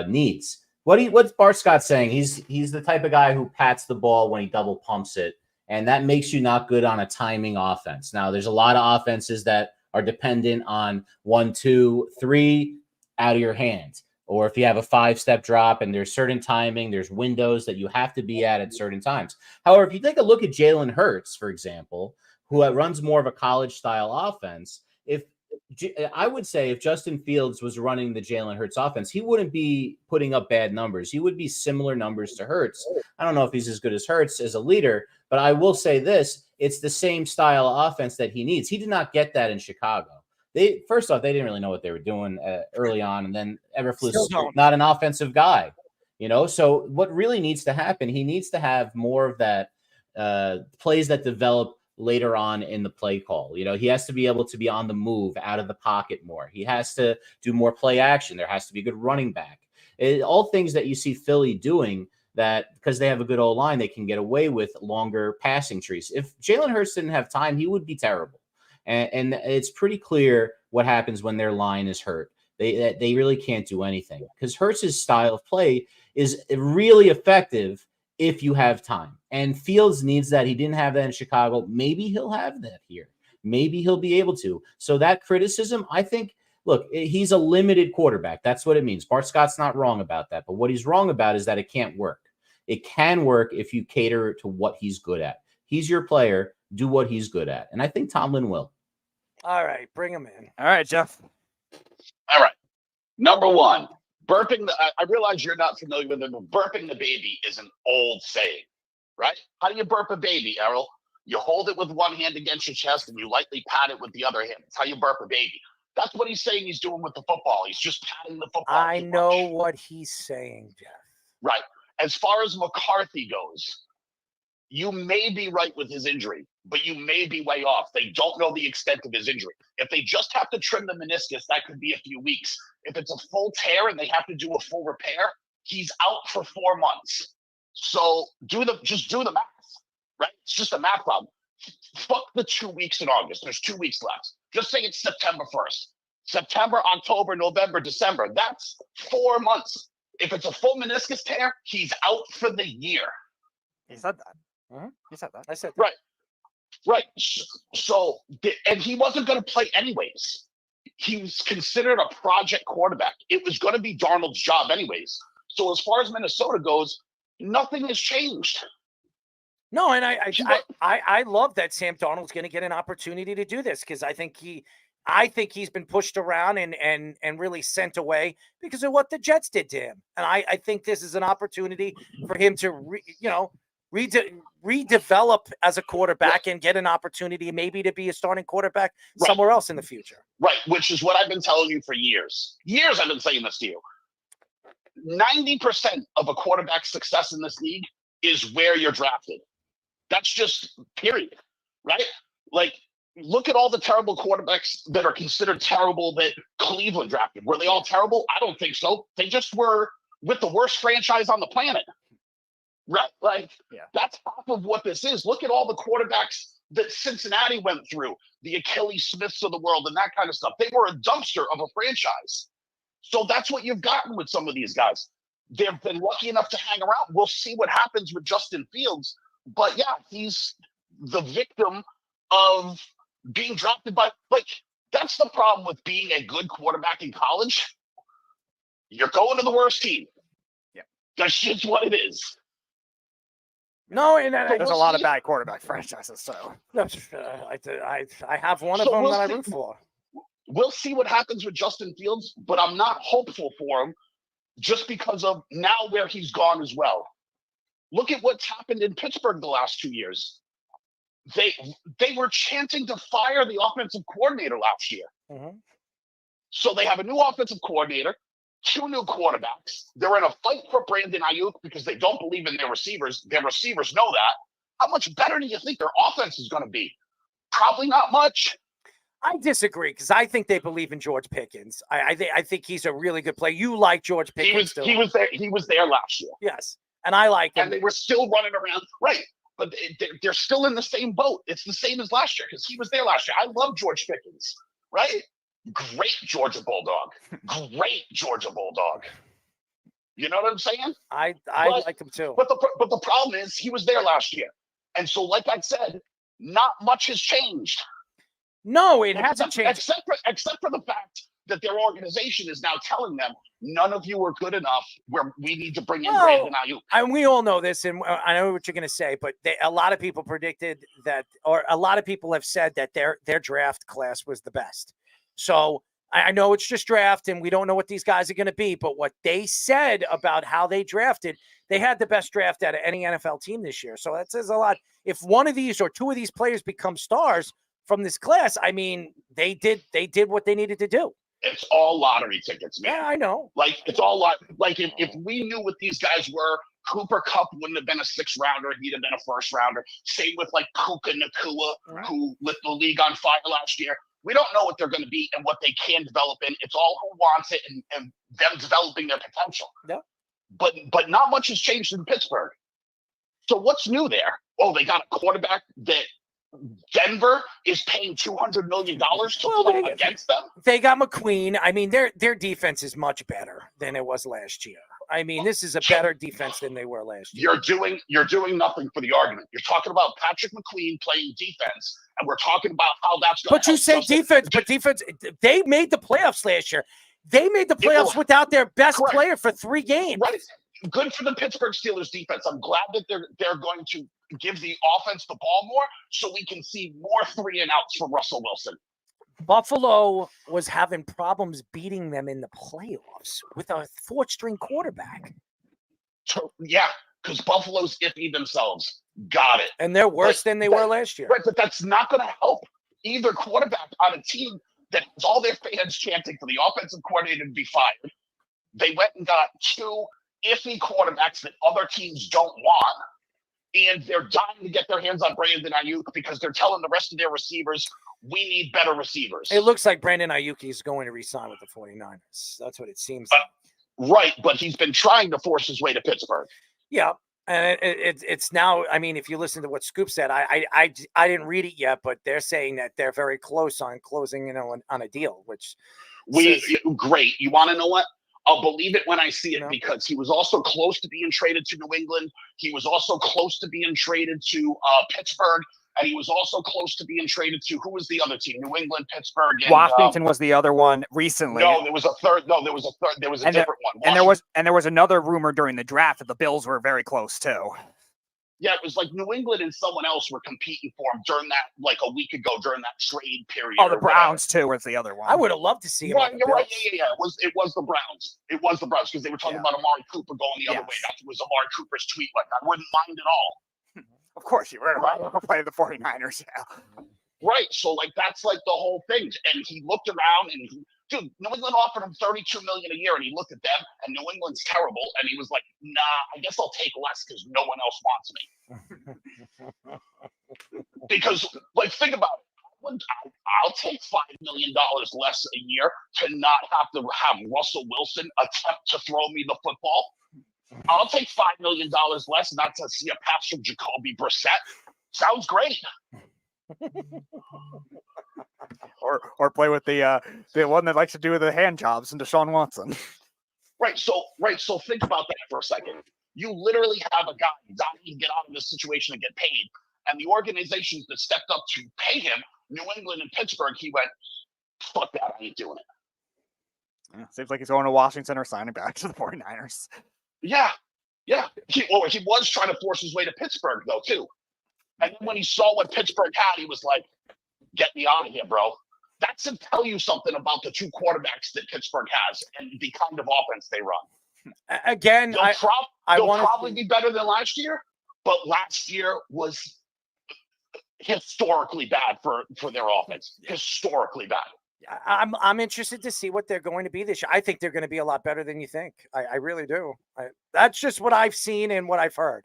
needs. What's Bart Scott saying? He's the type of guy who pats the ball when he double pumps it, and that makes you not good on a timing offense. Now, there's a lot of offenses that are dependent on 1, 2, 3 out of your hand. Or if you have a 5-step drop and there's certain timing, there's windows that you have to be at certain times. However, if you take a look at Jalen Hurts, for example, who runs more of a college-style offense, I would say if Justin Fields was running the Jalen Hurts offense, he wouldn't be putting up bad numbers. He would be similar numbers to Hurts. I don't know if he's as good as Hurts as a leader, but I will say this, it's the same style of offense that he needs. He did not get that in Chicago. First off, they didn't really know what they were doing early on, and then Eberflus is not an offensive guy, you know. So what really needs to happen? He needs to have more of that plays that develop later on in the play call. You know, he has to be able to be on the move, out of the pocket more. He has to do more play action. There has to be a good running back. All things that you see Philly doing that because they have a good old line, they can get away with longer passing trees. If Jalen Hurts didn't have time, he would be terrible. And it's pretty clear what happens when their line is hurt. They really can't do anything because Hurts' style of play is really effective if you have time. And Fields needs that. He didn't have that in Chicago. Maybe he'll have that here. Maybe he'll be able to. So that criticism, I think, look, he's a limited quarterback. That's what it means. Bart Scott's not wrong about that. But what he's wrong about is that it can't work. It can work if you cater to what he's good at. He's your player. Do what he's good at. And I think Tomlin will. All right, bring him in. All right, Jeff. All right. Number one, burping. I realize you're not familiar with it, but burping the baby is an old saying, right? How do you burp a baby, Errol? You hold it with one hand against your chest and you lightly pat it with the other hand. That's how you burp a baby. That's what he's saying he's doing with the football. He's just patting the football. I know what he's saying, Jeff. Right. As far as McCarthy goes, you may be right with his injury, but you may be way off. They don't know the extent of his injury. If they just have to trim the meniscus, that could be a few weeks. If it's a full tear and they have to do a full repair, he's out for 4 months. So just do the math, right? It's just a math problem. Fuck the 2 weeks in August. There's 2 weeks left. Just say it's September 1st. September, October, November, December. That's 4 months. If it's a full meniscus tear, he's out for the year. He said that. He said that. I said that. Right. So, and he wasn't going to play anyways. He was considered a project quarterback. It was going to be Darnold's job anyways. So as far as Minnesota goes, nothing has changed. No, and I love that Sam Darnold's going to get an opportunity to do this because I think he's been pushed around and really sent away because of what the Jets did to him. And I think this is an opportunity for him to redevelop as a quarterback and get an opportunity maybe to be a starting quarterback somewhere else in the future. Right, which is what I've been telling you for years. Years I've been saying this to you. 90% of a quarterback's success in this league is where you're drafted. That's just period, right? Like, look at all the terrible quarterbacks that are considered terrible that Cleveland drafted. Were they all terrible? I don't think so. They just were with the worst franchise on the planet. Right? Like, that's half of what this is. Look at all the quarterbacks that Cincinnati went through, the Achilles Smiths of the world and that kind of stuff. They were a dumpster of a franchise. So that's what you've gotten with some of these guys. They've been lucky enough to hang around. We'll see what happens with Justin Fields. But yeah, he's the victim of being drafted by, like, that's the problem with being a good quarterback in college. You're going to the worst team. Yeah. That's just what it is. No, and there's a lot of bad quarterback franchises. So I have one of them that I root for. We'll see what happens with Justin Fields, but I'm not hopeful for him just because of now where he's gone as well. Look at what's happened in Pittsburgh the last 2 years. They were chanting to fire the offensive coordinator last year. Mm-hmm. So they have a new offensive coordinator. 2 new quarterbacks. They're in a fight for Brandon Ayuk because they don't believe in their receivers. Their receivers know that. How much better do you think their offense is going to be? Probably not much. I disagree because I think they believe in George Pickens. I think he's a really good player. You like George Pickens too? He was there last year. Yes, and I like him. And they were still running around, right? But they're still in the same boat. It's the same as last year because he was there last year. I love George Pickens, right? Great Georgia Bulldog. Great Georgia Bulldog. You know what I'm saying? I like him too. But the problem is he was there last year, and so like I said, not much has changed. No, it hasn't changed. Except for the fact that their organization is now telling them none of you are good enough. Where we need to bring in Brandon Ayuk. And we all know this, and I know what you're going to say, but a lot of people predicted that, or a lot of people have said that their draft class was the best. So I know it's just draft, and we don't know what these guys are going to be, but what they said about how they drafted, they had the best draft out of any NFL team this year. So that says a lot. If one of these or two of these players become stars from this class, I mean, they did what they needed to do. It's all lottery tickets, man. Yeah, I know. Like, it's all like if we knew what these guys were, Cooper Kupp wouldn't have been a 6th rounder. He'd have been a 1st rounder. Same with like Puka Nacua, who lit the league on fire last year. We don't know what they're going to be and what they can develop in. It's all who wants it and them developing their potential. Yeah. But not much has changed in Pittsburgh. So what's new there? Oh, they got a quarterback that Denver is paying $200 million to play against them. They got McQueen. I mean, their defense is much better than it was last year. I mean, this is a better defense than they were last year. You're doing nothing for the argument. You're talking about Patrick McQueen playing defense, and we're talking about how that's going. But you say defense, but defense. They made the playoffs last year. They made the playoffs without their best player for 3 games. Right. Good for the Pittsburgh Steelers defense. I'm glad that they're going to give the offense the ball more so we can see more 3-and-outs from Russell Wilson. Buffalo was having problems beating them in the playoffs with a 4th-string quarterback. Yeah, because Buffalo's iffy themselves. Got it. And they're worse than they were last year. Right, but that's not going to help either quarterback on a team that has all their fans chanting for the offensive coordinator to be fired. They went and got 2 iffy quarterbacks that other teams don't want. And they're dying to get their hands on Brandon Ayuk because they're telling the rest of their receivers, we need better receivers. It looks like Brandon Ayuk is going to re-sign with the 49ers. That's what it seems like. Right, but he's been trying to force his way to Pittsburgh. Yeah, and it's now, I mean, if you listen to what Scoop said, I didn't read it yet, but they're saying that they're very close on closing on a deal, which great. You want to know what? I'll believe it when I see it because he was also close to being traded to New England. He was also close to being traded to Pittsburgh. And he was also close to being traded to, who was the other team? New England, Pittsburgh. And, Washington was the other one recently. No, there was a third. No, there was a third. There was a different one. And there was another rumor during the draft that the Bills were very close too. Yeah, it was like New England and someone else were competing for him during that, like a week ago during that trade period. Oh, the Browns too was the other one. I would have loved to see him. Right, you're right. Yeah. It was the Browns. It was the Browns because they were talking about Amari Cooper going the other way. That was Amari Cooper's tweet. Like, I wouldn't mind at all. Of course you were. Right. Play the 49ers. Yeah. Right. So like that's like the whole thing. And he looked around and dude, New England offered him $32 million a year, and he looked at them, and New England's terrible, and he was like, "Nah, I guess I'll take less because no one else wants me." Because like think about it. I'll take $5 million less a year to not have to have Russell Wilson attempt to throw me the football. I'll take $5 million less not to see a pass from Jacoby Brissett. Sounds great. or play with the one that likes to do the hand jobs and Deshaun Watson. Right. So think about that for a second. You literally have a guy dying to get out of this situation and get paid, and the organizations that stepped up to pay him, New England and Pittsburgh, he went, "Fuck that, I ain't doing it." Yeah, seems like he's going to Washington or signing back to the 49ers. Yeah. He was trying to force his way to Pittsburgh, though, too. And then when he saw what Pittsburgh had, he was like, "Get me out of here, bro." That should tell you something about the 2 quarterbacks that Pittsburgh has and the kind of offense they run. Again, they'll probably be better than last year, but last year was historically bad for their offense. Historically bad. I'm interested to see what they're going to be this year. I think they're going to be a lot better than you think. I really do. That's just what I've seen and what I've heard,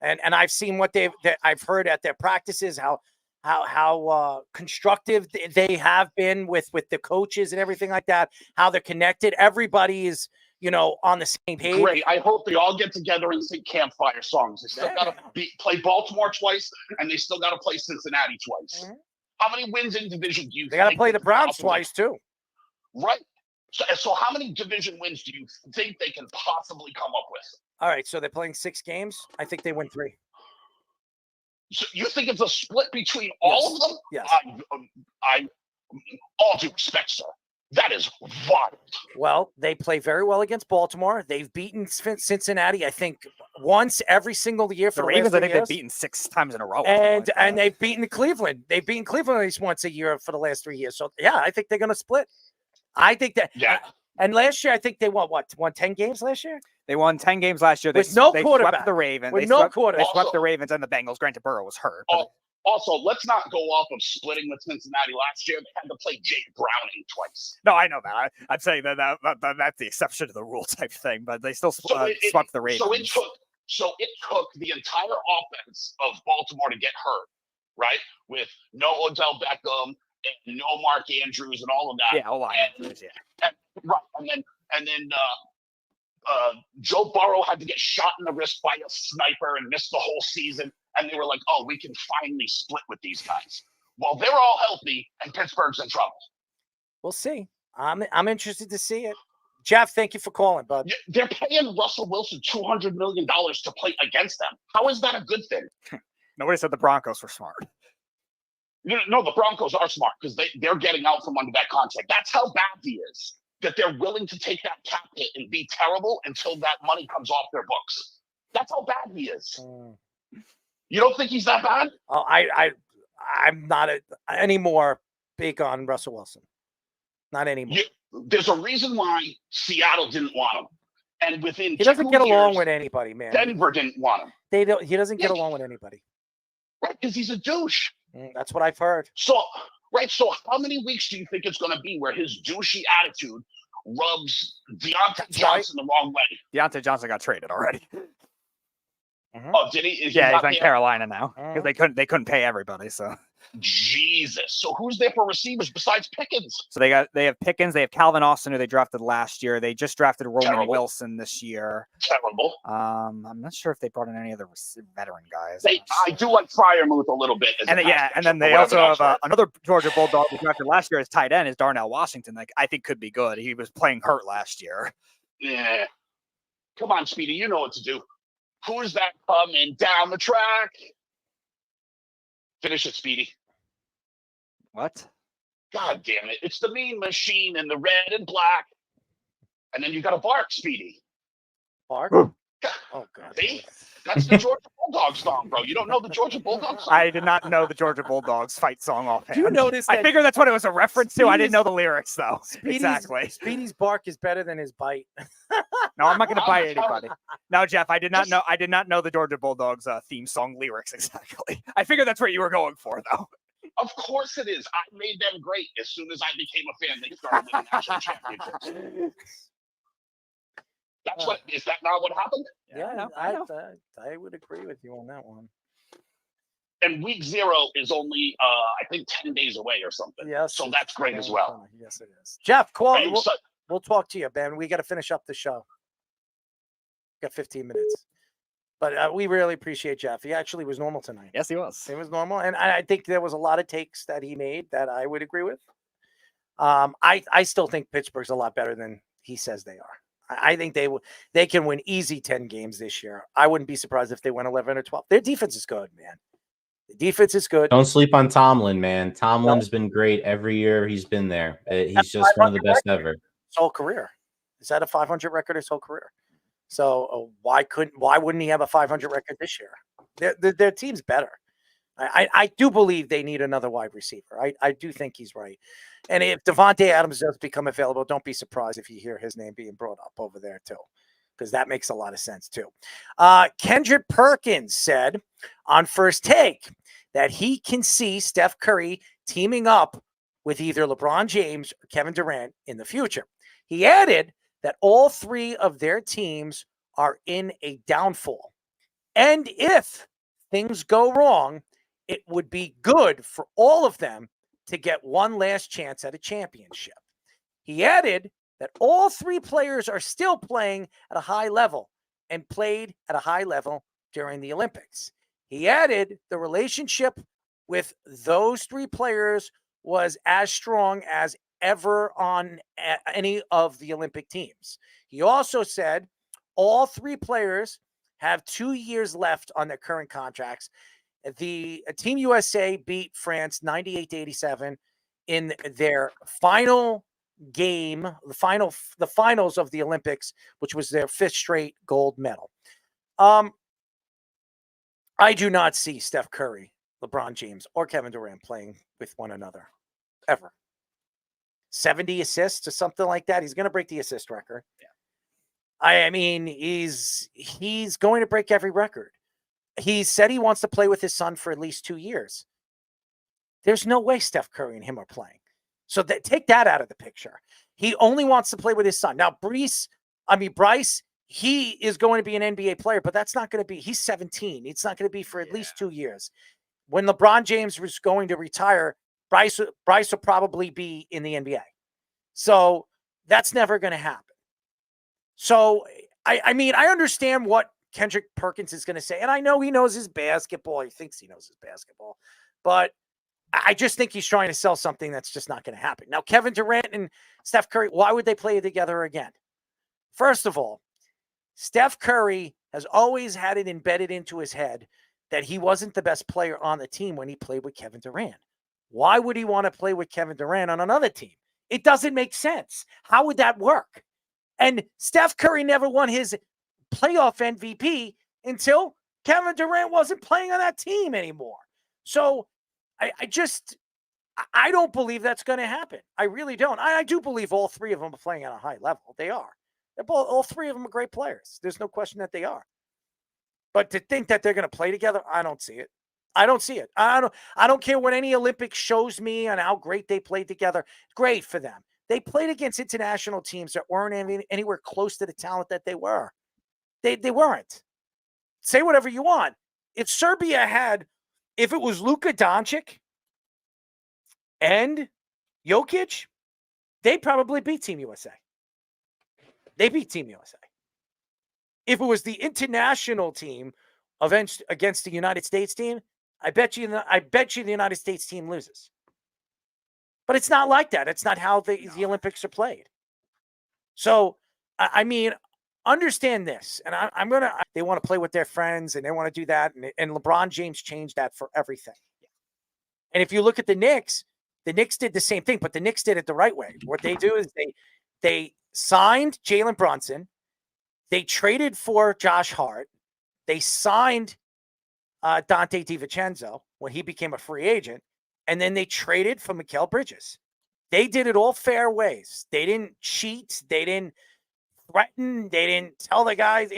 and I've seen what I've heard at their practices, how constructive they have been with the coaches and everything like that. How they're connected. Everybody is on the same page. Great. I hope they all get together and sing campfire songs. They still got to play Baltimore twice, and they still got to play Cincinnati twice. Mm-hmm. How many wins in division do you think? They got to play the Browns twice, too. Right. So how many division wins do you think they can possibly come up with? All right. So they're playing 6 games. I think they win 3. So you think it's a split between all of them? Yes. I all due respect, sir. That is wild. Well, they play very well against Baltimore. They've beaten Cincinnati, I think, once every single year for the Ravens. last 3 I think years. they've beaten 6 times in a row. And they've beaten Cleveland. They've beaten Cleveland at least once a year for the last 3 years. So, yeah, I think they're going to split. I think that. Yeah. And last year, I think they won 10 games last year? They won 10 games last year. They quarterback. Swept the Ravens. With They quarterback. swept the Ravens and the Bengals. Granted, Burrow was hurt. Also, let's not go off of splitting with Cincinnati last year. They had to play Jake Browning twice. No, I know that. I'm saying that's the exception to the rule type thing, but they still swept the Ravens. So it took the entire offense of Baltimore to get hurt, right? With no Odell Beckham and no Mark Andrews and all of that. Yeah, all Andrews, yeah. And then Joe Burrow had to get shot in the wrist by a sniper and miss the whole season. And they were like, oh, we can finally split with these guys. Well, they're all healthy, and Pittsburgh's in trouble. We'll see. I'm interested to see it. Jeff, thank you for calling, bud. They're paying Russell Wilson $200 million to play against them. How is that a good thing? Nobody said the Broncos were smart. No, the Broncos are smart because they're getting out from under that contract. That's how bad he is, that they're willing to take that cap hit and be terrible until that money comes off their books. That's how bad he is. You don't think he's that bad? Oh, I'm not anymore big on Russell Wilson. Not anymore. There's a reason why Seattle didn't want him, and within he doesn't get along with anybody, man. Denver didn't want him. He doesn't get along with anybody. Right, because he's a douche. That's what I've heard. So how many weeks do you think it's going to be where his douchey attitude rubs Deontay Johnson the wrong way? Deontay Johnson got traded already. Oh, did he? He's in Carolina now because they couldn't pay everybody. So Jesus. So who's there for receivers besides Pickens? So they have Pickens, they have Calvin Austin, who they drafted last year. They just drafted Roman Wilson this year. Terrible. I'm not sure if they brought in any other veteran guys. I do like Freiermuth a little bit. And then they also have another Georgia Bulldog who drafted last year as tight end is Darnell Washington. I think could be good. He was playing hurt last year. Yeah. Come on, Speedy. You know what to do. Who's that coming down the track? Finish it, Speedy. What? God damn it. It's the Mean Machine in the red and black. And then you got to bark, Speedy. Bark? Oh, God. See? That's the Georgia Bulldogs song, bro. You don't know the Georgia Bulldogs song? I did not know the Georgia Bulldogs fight song offhand. You notice I figured that's what it was a reference to. I didn't know the lyrics, though. Exactly. Speedy's bark is better than his bite. No, I'm not going to bite anybody. No, Jeff, I did not know the Georgia Bulldogs theme song lyrics exactly. I figured that's what you were going for, though. Of course it is. I made them great. As soon as I became a fan, they started winning national championships. Is that not what happened? Yeah, I would agree with you on that one. And week 0 is only, I think, 10 days away or something. Yes. So that's great as well. Yes, it is. Jeff, call. We'll talk to you, Ben. We got to finish up the show. Got 15 minutes. But we really appreciate Jeff. He actually was normal tonight. Yes, he was. He was normal. And I think there was a lot of takes that he made that I would agree with. I still think Pittsburgh's a lot better than he says they are. I think they can win easy 10 games this year. I wouldn't be surprised if they went 11 or 12. Their defense is good, man. The defense is good. Don't sleep on Tomlin, man. Tomlin's been great every year he's been there. He's just one of the best ever. His whole career. Is that a 500 record his whole career? So why wouldn't he have a 500 record this year? Their team's better. I do believe they need another wide receiver. I do think he's right. And if Devontae Adams does become available, don't be surprised if you hear his name being brought up over there too, because that makes a lot of sense too. Kendrick Perkins said on First Take that he can see Steph Curry teaming up with either LeBron James or Kevin Durant in the future. He added that all three of their teams are in a downfall. And if things go wrong, it would be good for all of them to get one last chance at a championship. He added that all three players are still playing at a high level and played at a high level during the Olympics. He added the relationship with those three players was as strong as ever on any of the Olympic teams. He also said all three players have 2 years left on their current contracts. The Team USA beat France 98-87 in their final game, the finals of the Olympics, which was their 5th straight gold medal. I do not see Steph Curry, LeBron James, or Kevin Durant playing with one another ever. 70 assists or something like that. He's going to break the assist record. Yeah. I mean, he's going to break every record. He said he wants to play with his son for at least 2 years. There's no way Steph Curry and him are playing. So take that out of the picture. He only wants to play with his son. Now, Bryce, he is going to be an NBA player, but that's not going to be, he's 17. It's not going to be for at least 2 years. When LeBron James was going to retire, Bryce will probably be in the NBA. So that's never going to happen. So, I mean, I understand what Kendrick Perkins is going to say. And I know he knows his basketball. He thinks he knows his basketball. But I just think he's trying to sell something that's just not going to happen. Now, Kevin Durant and Steph Curry, why would they play together again? First of all, Steph Curry has always had it embedded into his head that he wasn't the best player on the team when he played with Kevin Durant. Why would he want to play with Kevin Durant on another team? It doesn't make sense. How would that work? And Steph Curry never won his playoff MVP until Kevin Durant wasn't playing on that team anymore. So I don't believe that's going to happen. I really don't. I do believe all three of them are playing at a high level. They are. All three of them are great players. There's no question that they are. But to think that they're going to play together, I don't see it. I don't see it. I don't care what any Olympics shows me on how great they played together. Great for them. They played against international teams that weren't anywhere close to the talent that they were. They weren't. Say whatever you want. If it was Luka Doncic and Jokic, they probably beat Team USA. They beat Team USA. If it was the international team against the United States team, I bet you the United States team loses. But it's not like that. It's not how the Olympics are played. So, I mean, understand this. And they want to play with their friends and they want to do that. And LeBron James changed that for everything. And if you look at the Knicks did the same thing, but the Knicks did it the right way. What they do is they signed Jalen Brunson. They traded for Josh Hart. They signed Dante DiVincenzo when he became a free agent. And then they traded for Mikal Bridges. They did it all fair ways. They didn't cheat. They didn't threaten. They didn't tell the guys,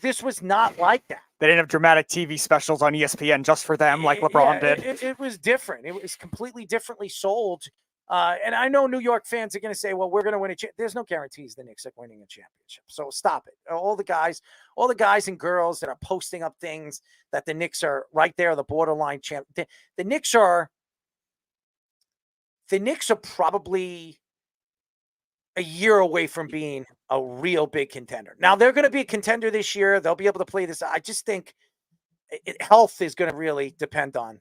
this was not like that. They didn't have dramatic TV specials on ESPN just for them like LeBron did. It was different. It was completely differently sold. And I know New York fans are going to say, well, we're going to win a championship. There's no guarantees the Knicks are winning a championship. So stop it. All the guys and girls that are posting up things that the Knicks are right there, the borderline champ. The Knicks are probably a year away from being a real big contender. Now, they're going to be a contender this year. They'll be able to play this. I just think health is going to really depend on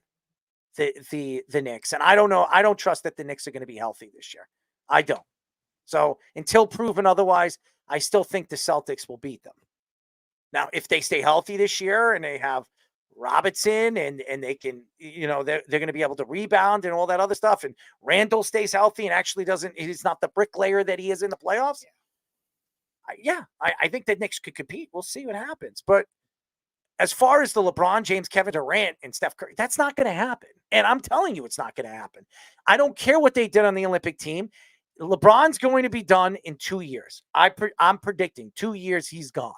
the Knicks. And I don't know. I don't trust that the Knicks are going to be healthy this year. I don't. So until proven otherwise, I still think the Celtics will beat them. Now, if they stay healthy this year and they have Robinson and they can, they're going to be able to rebound and all that other stuff. And Randall stays healthy and actually he's not the bricklayer that he is in the playoffs. I think the Knicks could compete. We'll see what happens. But as far as the LeBron James, Kevin Durant, and Steph Curry, that's not going to happen. And I'm telling you, it's not going to happen. I don't care what they did on the Olympic team. LeBron's going to be done in 2 years. I'm predicting 2 years he's gone.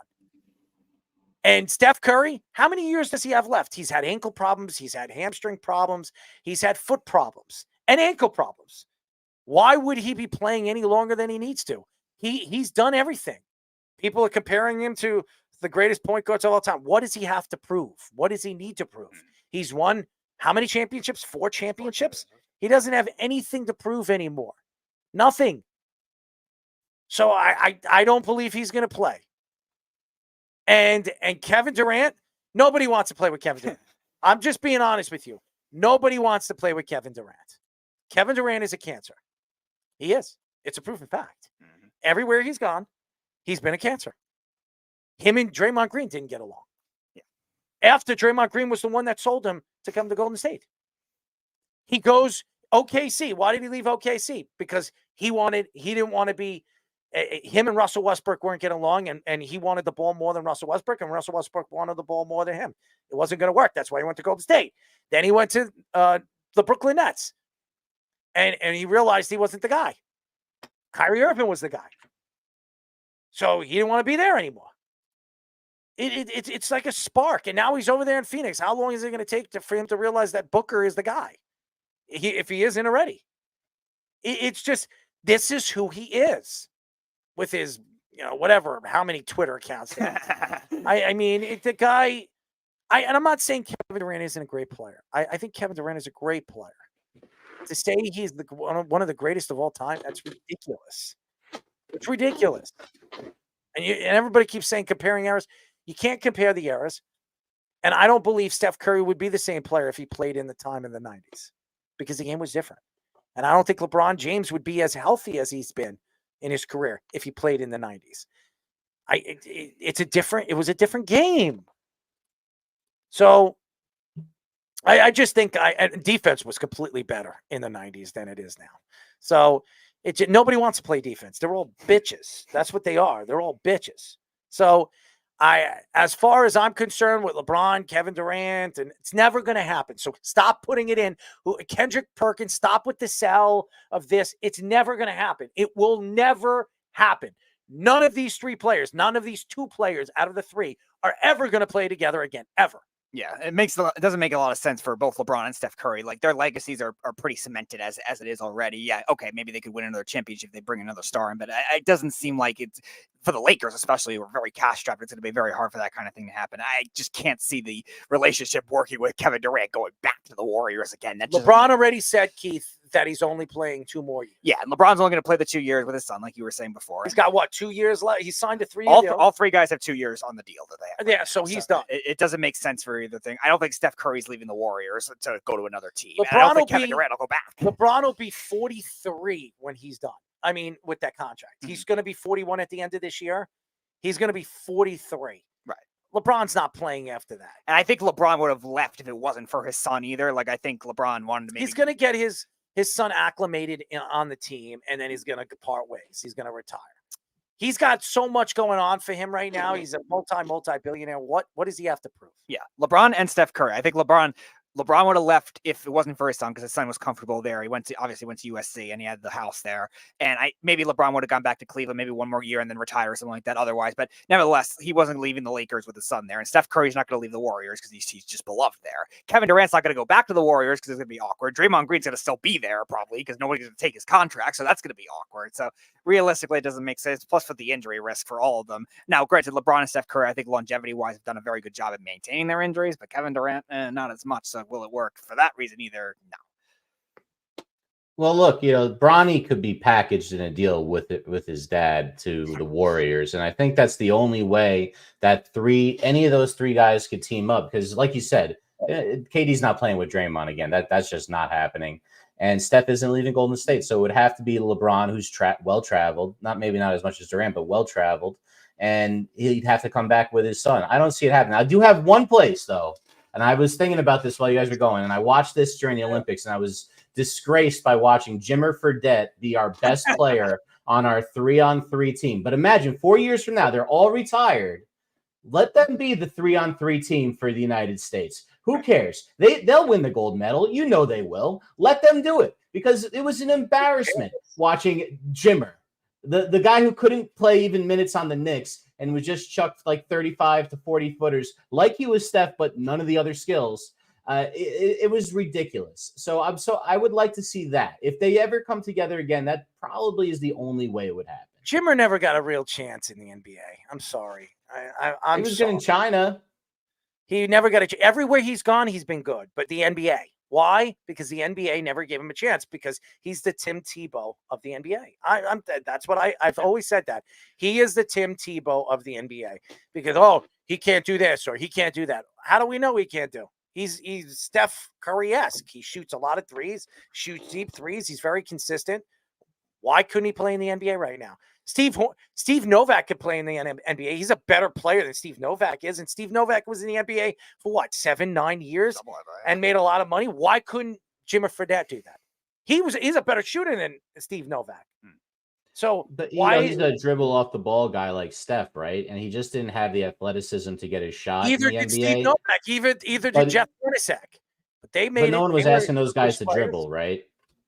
And Steph Curry, how many years does he have left? He's had ankle problems. He's had hamstring problems. He's had foot problems and ankle problems. Why would he be playing any longer than he needs to? He's done everything. People are comparing him to the greatest point guards of all time. What does he have to prove? What does he need to prove? He's won how many championships? 4 championships? He doesn't have anything to prove anymore. Nothing. So I don't believe he's going to play. And Kevin Durant, nobody wants to play with Kevin Durant. I'm just being honest with you. Nobody wants to play with Kevin Durant. Kevin Durant is a cancer. He is. It's a proven fact. Everywhere he's gone, he's been a cancer. Him and Draymond Green didn't get along. Yeah. After Draymond Green was the one that sold him to come to Golden State. He goes OKC. Why did he leave OKC? Because he didn't want to be, him and Russell Westbrook weren't getting along, and he wanted the ball more than Russell Westbrook, and Russell Westbrook wanted the ball more than him. It wasn't going to work. That's why he went to Golden State. Then he went to the Brooklyn Nets, and he realized he wasn't the guy. Kyrie Irving was the guy. So he didn't want to be there anymore. It's like a spark, and now he's over there in Phoenix. How long is it going to take for him to realize that Booker is the guy? If he isn't already. It's just, this is who he is with his, whatever, how many Twitter accounts. I mean, the guy, and I'm not saying Kevin Durant isn't a great player. I think Kevin Durant is a great player. To say he's one of the greatest of all time, that's ridiculous. It's ridiculous. And everybody keeps saying comparing eras. You can't compare the eras. And I don't believe Steph Curry would be the same player if he played in the time in the 90s, because the game was different. And I don't think LeBron James would be as healthy as he's been in his career if he played in the 90s. It was a different game. So I just think defense was completely better in the 90s than it is now. So nobody wants to play defense. They're all bitches. That's what they are. They're all bitches. So as far as I'm concerned with LeBron, Kevin Durant, and it's never going to happen. So stop putting it in. Kendrick Perkins, stop with the sell of this. It's never going to happen. It will never happen. None of these 3 players, none of these 2 players out of the 3 are ever going to play together again, ever. Yeah, it doesn't make a lot of sense for both LeBron and Steph Curry. Like, their legacies are pretty cemented as it is already. Yeah, okay, maybe they could win another championship if they bring another star in, but it doesn't seem like it's, for the Lakers especially, who are very cash strapped, it's going to be very hard for that kind of thing to happen. I just can't see the relationship working with Kevin Durant going back to the Warriors again. LeBron already said, Keith, that he's only playing 2 more years. Yeah, and LeBron's only going to play the 2 years with his son, like you were saying before. He's got, 2 years left? He signed a 3-year deal. All 3 guys have 2 years on the deal that they have. Yeah, so he's done. It doesn't make sense for either thing. I don't think Steph Curry's leaving the Warriors to go to another team. I don't think Kevin Durant will go back. LeBron will be 43 when he's done. I mean, with that contract. Mm-hmm. He's going to be 41 at the end of this year. He's going to be 43. Right. LeBron's not playing after that. And I think LeBron would have left if it wasn't for his son either. Like, I think LeBron wanted to maybe... He's going to get his son acclimated on the team, and then he's going to part ways. He's going to retire. He's got so much going on for him right now. He's a multi-billionaire. What does he have to prove? Yeah, LeBron and Steph Curry. I think LeBron would have left if it wasn't for his son, because his son was comfortable there. He obviously went to USC, and he had the house there. And maybe LeBron would have gone back to Cleveland maybe one more year and then retire or something like that otherwise. But nevertheless, he wasn't leaving the Lakers with his son there. And Steph Curry's not going to leave the Warriors because he's just beloved there. Kevin Durant's not going to go back to the Warriors because it's going to be awkward. Draymond Green's going to still be there probably because nobody's going to take his contract. So that's going to be awkward. So realistically, it doesn't make sense. Plus for the injury risk for all of them. Now, granted, LeBron and Steph Curry, I think longevity-wise, have done a very good job at maintaining their injuries. But Kevin Durant, not as much. So will it work for that reason either? No. Well, look, Bronny could be packaged in a deal with his dad to the Warriors, and I think that's the only way that any of those 3 guys could team up. Because, like you said, KD's not playing with Draymond again. That's just not happening. And Steph isn't leaving Golden State, so it would have to be LeBron, who's well-traveled, maybe not as much as Durant, but well-traveled, and he'd have to come back with his son. I don't see it happening. I do have one place though. And I was thinking about this while you guys were going, and I watched this during the Olympics, and I was disgraced by watching Jimmer Fredette be our best player on our 3-on-3 team. But imagine 4 years from now, they're all retired. Let them be the 3-on-3 team for the United States. Who cares? They'll win the gold medal. You know they will. Let them do it, because it was an embarrassment watching Jimmer, the guy who couldn't play even minutes on the Knicks, and was just chucked like 35 to 40 footers like he was Steph, but none of the other skills. It was ridiculous. So I would like to see that. If they ever come together again, that probably is the only way it would happen. Jimmer never got a real chance in the NBA. I'm sorry. I'm He was sorry. good in China. He never got a everywhere he's gone, he's been good. But the NBA, why? Because the NBA never gave him a chance because he's the Tim Tebow of the NBA. That's what I've always said that. He is the Tim Tebow of the NBA because he can't do this or he can't do that. How do we know he can't do? He's Steph Curry-esque. He shoots a lot of threes, shoots deep threes. He's very consistent. Why couldn't he play in the NBA right now? Steve Novak could play in the NBA. He's a better player than Steve Novak is. And Steve Novak was in the NBA for what, 7-9 years and made a lot of money. Why couldn't Jimmer Fredette do that? He's a better shooter than Steve Novak. So But why he's a dribble off the ball guy like Steph, right? And he just didn't have the athleticism to get his shot either in the did NBA. Steve Novak, either But- did Jeff Hornacek. But they made But no one was asking those guys to players. dribble, right?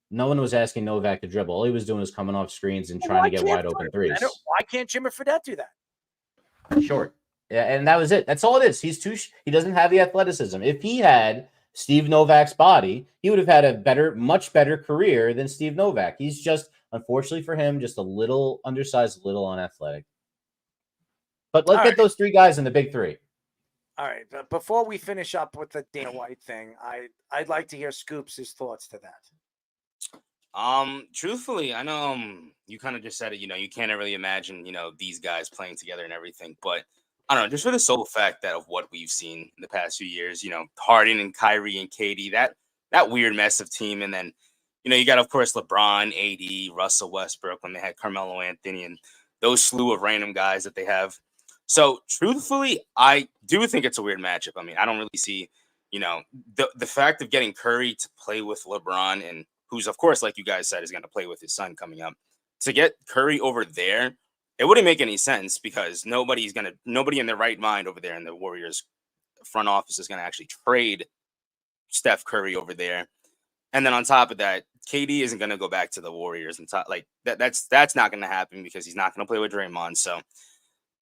No one was asking Novak to dribble. All he was doing was coming off screens and Well, trying why to get can't wide open Jimmer threes. Fredette- Why can't Jimmer Fredette do that? Short. Yeah, and that was it. That's all it is. He doesn't have the athleticism. If he had Steve Novak's body, he would have had a much better career than Steve Novak. He's just, unfortunately for him, just a little undersized, a little unathletic. But let's get those three guys in the big three. All right, but before we finish up with the Dana White thing, I'd like to hear Scoops' thoughts to that. Truthfully, I know you kind of just said it, you can't really imagine, these guys playing together and everything, but I don't know, just for the sole fact that of what we've seen in the past few years, Harden and Kyrie and KD, that weird mess of team, and then, you got, of course, LeBron, AD, Russell Westbrook when they had Carmelo Anthony and those slew of random guys that they have. So truthfully, I do think it's a weird matchup. I mean, I don't really see, the fact of getting Curry to play with LeBron and who's, of course, like you guys said, is going to play with his son coming up. To get Curry over there, it wouldn't make any sense because nobody in their right mind over there in the Warriors front office is going to actually trade Steph Curry over there. And then on top of that, KD isn't going to go back to the Warriors and that's not going to happen because he's not going to play with Draymond. So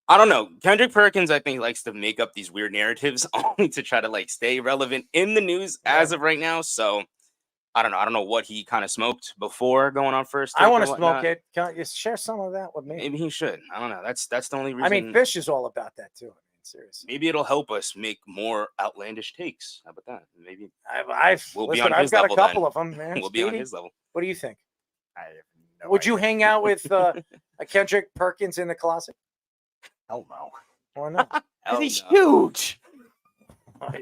I don't know. Kendrick Perkins, I think, likes to make up these weird narratives only to try to stay relevant in the news as of right now. So I don't know. I don't know what he kind of smoked before going on first. I want to smoke it. Can you share some of that with me? Maybe he should. I don't know. That's the only reason. I mean, Fish is all about that too. I mean, seriously. Maybe it'll help us make more outlandish takes. How about that? Maybe I've got a couple of them, man. We'll be on his level. What do you think? I have no Would idea. you hang out with a Kendrick Perkins in the closet? Hell no. Why not? He's huge.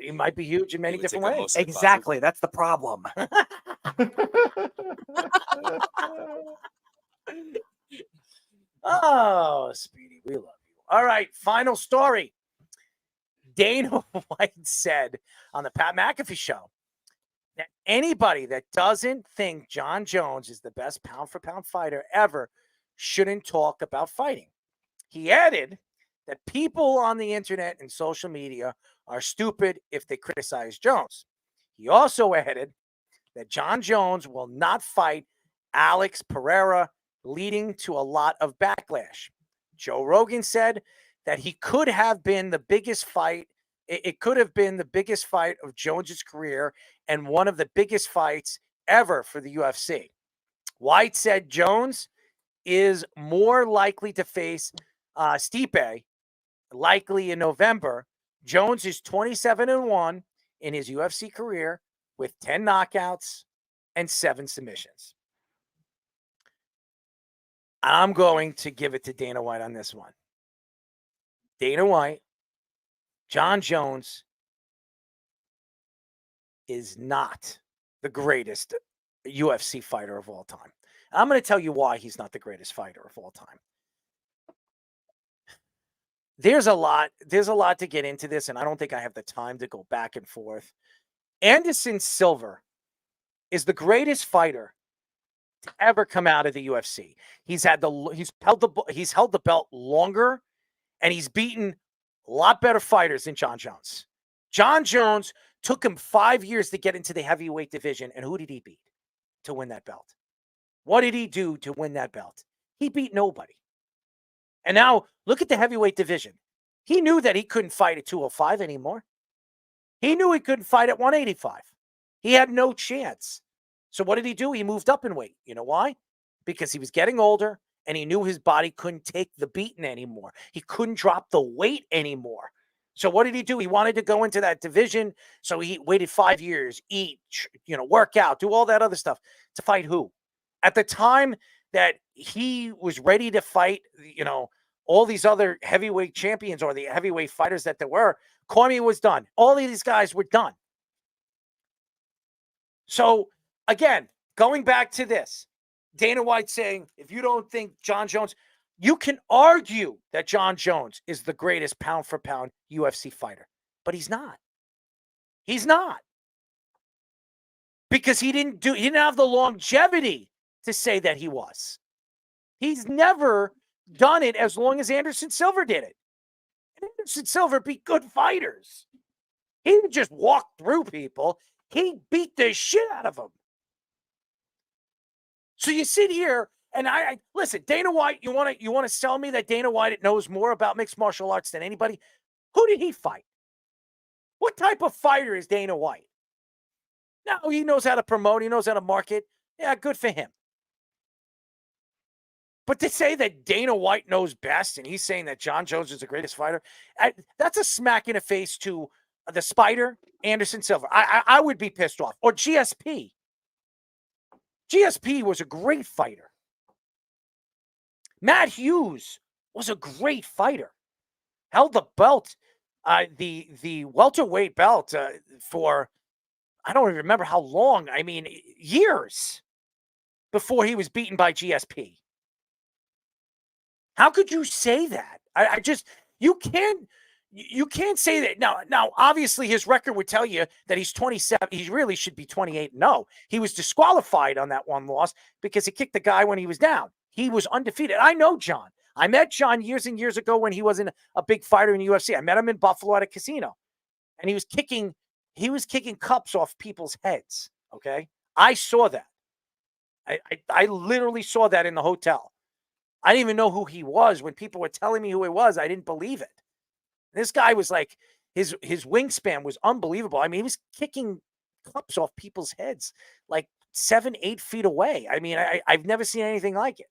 He might be huge in many different ways. Exactly. That's the problem. Oh, Speedy, we love you. All right, final story. Dana White said on the Pat McAfee show that anybody that doesn't think John Jones is the best pound-for-pound fighter ever shouldn't talk about fighting. He added that people on the internet and social media are stupid if they criticize Jones. He also added that John Jones will not fight Alex Pereira, leading to a lot of backlash. Joe Rogan said that he could have been the biggest fight. It could have been the biggest fight of Jones's career and one of the biggest fights ever for the UFC. White said Jones is more likely to face Stipe, likely in November. Jones is 27-1 in his UFC career with 10 knockouts and 7 submissions. I'm going to give it to Dana White on this one. Dana White, John Jones is not the greatest UFC fighter of all time. I'm going to tell you why he's not the greatest fighter of all time. There's a lot to get into this, and I don't think I have the time to go back and forth. Anderson Silva is the greatest fighter to ever come out of the UFC. He's held the belt longer, and he's beaten a lot better fighters than John Jones. John Jones took him 5 years to get into the heavyweight division, and who did he beat to win that belt? What did he do to win that belt? He beat nobody. And now look at the heavyweight division. He knew that he couldn't fight at 205 anymore. He knew he couldn't fight at 185. He had no chance. So what did he do? He moved up in weight. You know why? Because he was getting older and he knew his body couldn't take the beating anymore. He couldn't drop the weight anymore. So what did he do? He wanted to go into that division. So he waited 5 years, eat, work out, do all that other stuff to fight who? At the time that he was ready to fight, all these other heavyweight champions or the heavyweight fighters that there were, Cormier was done. All of these guys were done. So again, going back to this, Dana White saying, if you don't think Jon Jones, you can argue that Jon Jones is the greatest pound for pound UFC fighter, but he's not. He's not. Because he didn't have the longevity to say that he was. He's never done it as long as Anderson Silva did it. Anderson Silva beat good fighters. He didn't just walk through people. He beat the shit out of them. So you sit here and I listen, Dana White, you want to sell me that Dana White knows more about mixed martial arts than anybody? Who did he fight? What type of fighter is Dana White? No, he knows how to promote. He knows how to market. Yeah, good for him. But to say that Dana White knows best and he's saying that Jon Jones is the greatest fighter, that's a smack in the face to the Spider, Anderson Silva. I would be pissed off. Or GSP. GSP was a great fighter. Matt Hughes was a great fighter. Held the belt, the welterweight belt for, I don't even remember how long. I mean, years before he was beaten by GSP. How could you say that? You can't say that. Now, obviously his record would tell you that he's 27. He really should be 28. No, he was disqualified on that one loss because he kicked the guy when he was down. He was undefeated. I know John. I met John years and years ago when he wasn't a big fighter in the UFC. I met him in Buffalo at a casino, and he was kicking cups off people's heads. Okay, I saw that. I literally saw that in the hotel. I didn't even know who he was. When people were telling me who he was, I didn't believe it. This guy was like, his wingspan was unbelievable. I mean, he was kicking cups off people's heads like 7-8 feet away. I mean, I've never seen anything like it.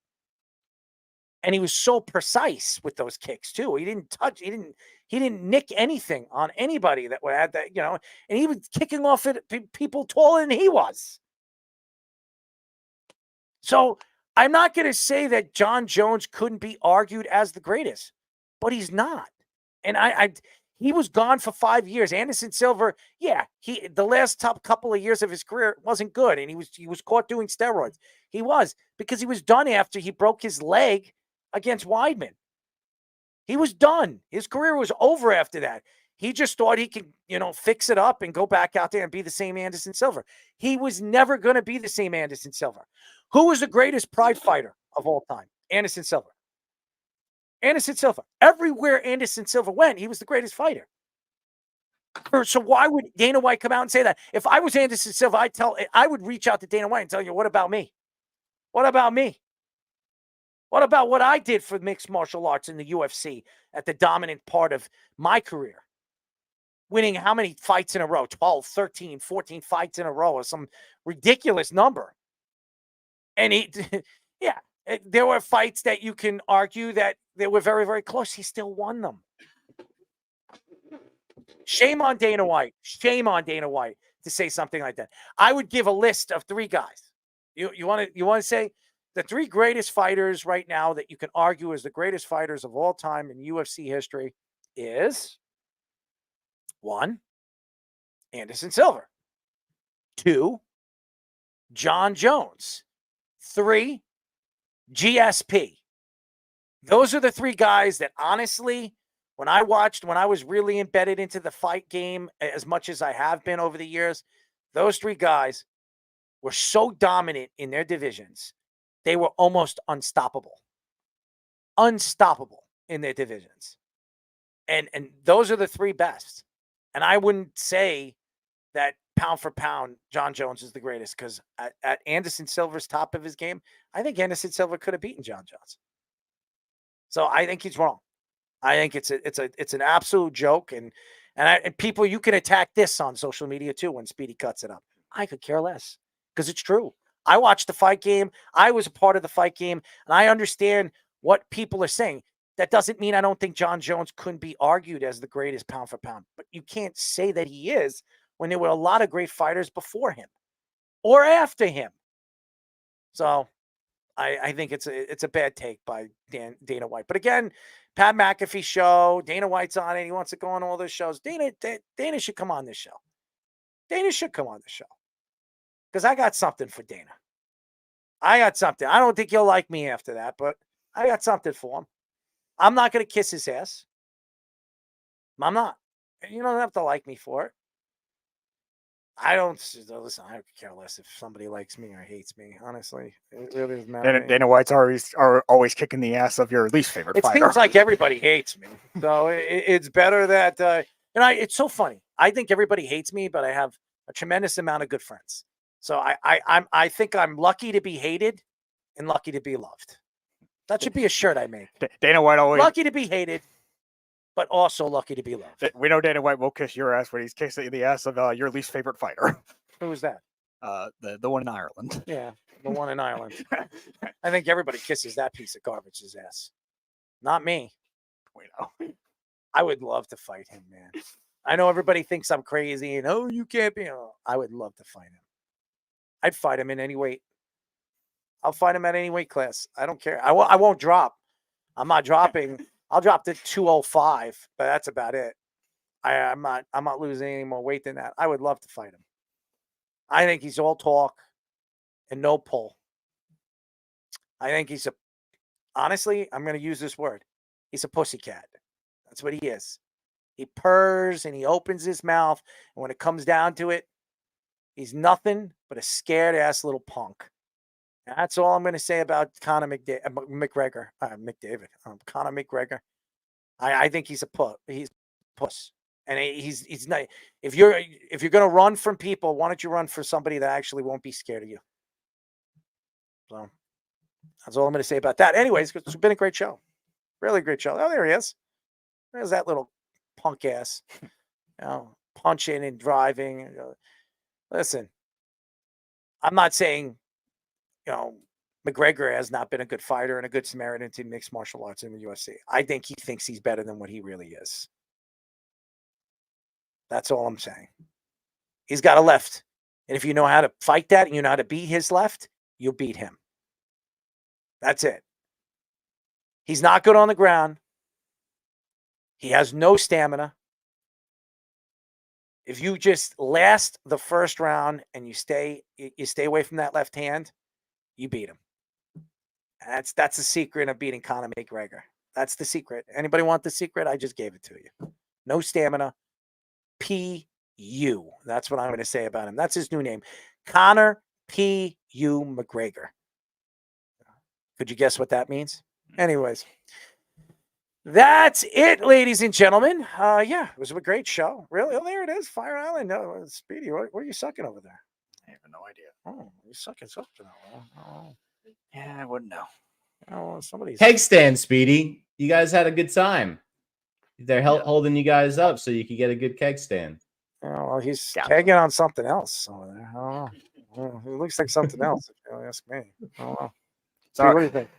And he was so precise with those kicks too. He didn't touch, he didn't nick anything on anybody that had that, and he was kicking off at people taller than he was. So I'm not going to say that Jon Jones couldn't be argued as the greatest, but he's not. And he was gone for 5 years. Anderson Silva, the last top couple of years of his career wasn't good, and he was caught doing steroids. He was, because he was done after he broke his leg against Weidman. He was done. His career was over after that. He just thought he could, fix it up and go back out there and be the same Anderson Silva. He was never going to be the same Anderson Silva. Who was the greatest pride fighter of all time? Anderson Silva. Anderson Silva. Everywhere Anderson Silva went, he was the greatest fighter. So why would Dana White come out and say that? If I was Anderson Silva, I would reach out to Dana White and tell you, what about me? What about me? What about what I did for mixed martial arts in the UFC at the dominant part of my career? Winning how many fights in a row? 12, 13, 14 fights in a row, or some ridiculous number. And there were fights that you can argue that they were very, very close. He still won them. Shame on Dana White. Shame on Dana White to say something like that. I would give a list of 3 guys. You want to say the 3 greatest fighters right now that you can argue as the greatest fighters of all time in UFC history is 1, Anderson Silva. 2, Jon Jones. 3, GSP. Those are the 3 guys that, honestly, when I was really embedded into the fight game as much as I have been over the years, those 3 guys were so dominant in their divisions. They were almost unstoppable. Unstoppable in their divisions. And those are the 3 best. And I wouldn't say that pound for pound, Jon Jones is the greatest, because at Anderson Silva's top of his game, I think Anderson Silva could have beaten Jon Jones. So I think he's wrong. I think it's an absolute joke, and And people, you can attack this on social media too when Speedy cuts it up. I could care less because it's true. I watched the fight game. I was a part of the fight game, and I understand what people are saying. That doesn't mean I don't think John Jones couldn't be argued as the greatest pound for pound, but you can't say that he is when there were a lot of great fighters before him or after him. So I think it's a bad take by Dana White. But again, Pat McAfee show, Dana White's on it. He wants to go on all those shows. Dana should come on this show. Dana should come on the show because I got something for Dana. I got something. I don't think he'll like me after that, but I got something for him. I'm not going to kiss his ass. I'm not. You don't have to like me for it. I don't listen. I care less if somebody likes me or hates me. Honestly, it really doesn't matter. Dana White's always kicking the ass of your least favorite It fighter. seems like everybody hates me, so it's better that. It's so funny. I think everybody hates me, but I have a tremendous amount of good friends. So I think I'm lucky to be hated and lucky to be loved. That should be a shirt I make. Dana White always lucky to be hated, but also lucky to be loved. We know Dana White will kiss your ass when he's kissing the ass of your least favorite fighter. Who was that? The one in Ireland. Yeah, the one in Ireland. I think everybody kisses that piece of garbage's ass. Not me. We know. I would love to fight him, man. I know everybody thinks I'm crazy and you can't be. I would love to fight him. I'd fight him in any weight. I'll fight him at any weight class. I don't care. I won't drop. I'm not dropping. I'll drop to 205, but that's about it. I'm not losing any more weight than that. I would love to fight him. I think he's all talk and no pull. I think he's honestly, I'm going to use this word. He's a pussycat. That's what he is. He purrs and he opens his mouth. And when it comes down to it, he's nothing but a scared ass little punk. That's all I'm going to say about Conor McGregor. Conor McGregor. I think he's a puss. He's a puss, and he's not. If you're going to run from people, why don't you run for somebody that actually won't be scared of you? So that's all I'm going to say about that. Anyways, it's been a great show, really great show. Oh, there he is. There's that little punk ass, punching and driving. Listen, I'm not saying. McGregor has not been a good fighter and a good Samaritan to mixed martial arts in the UFC. I think he thinks he's better than what he really is. That's all I'm saying. He's got a left. And if you know how to fight that and you know how to beat his left, you'll beat him. That's it. He's not good on the ground. He has no stamina. If you just last the first round and you stay away from that left hand, you beat him. That's the secret of beating Conor McGregor. That's the secret. Anybody want the secret? I just gave it to you. No stamina. P.U. That's what I'm going to say about him. That's his new name. Conor P.U. McGregor. Could you guess what that means? Anyways. That's it, ladies and gentlemen. Yeah, it was a great show. Really? Oh, there it is. Fire Island. No, Speedy, what are you sucking over there? I have no idea. Oh, you're sucking something. Oh. Yeah, I wouldn't know. Oh, somebody's Keg stand, Speedy. You guys had a good time. They're holding you guys up so you could get a good keg stand. Oh, well, he's kegging on something else over there. I don't know. It looks like something else, if you ask me. I don't know. So what do you think?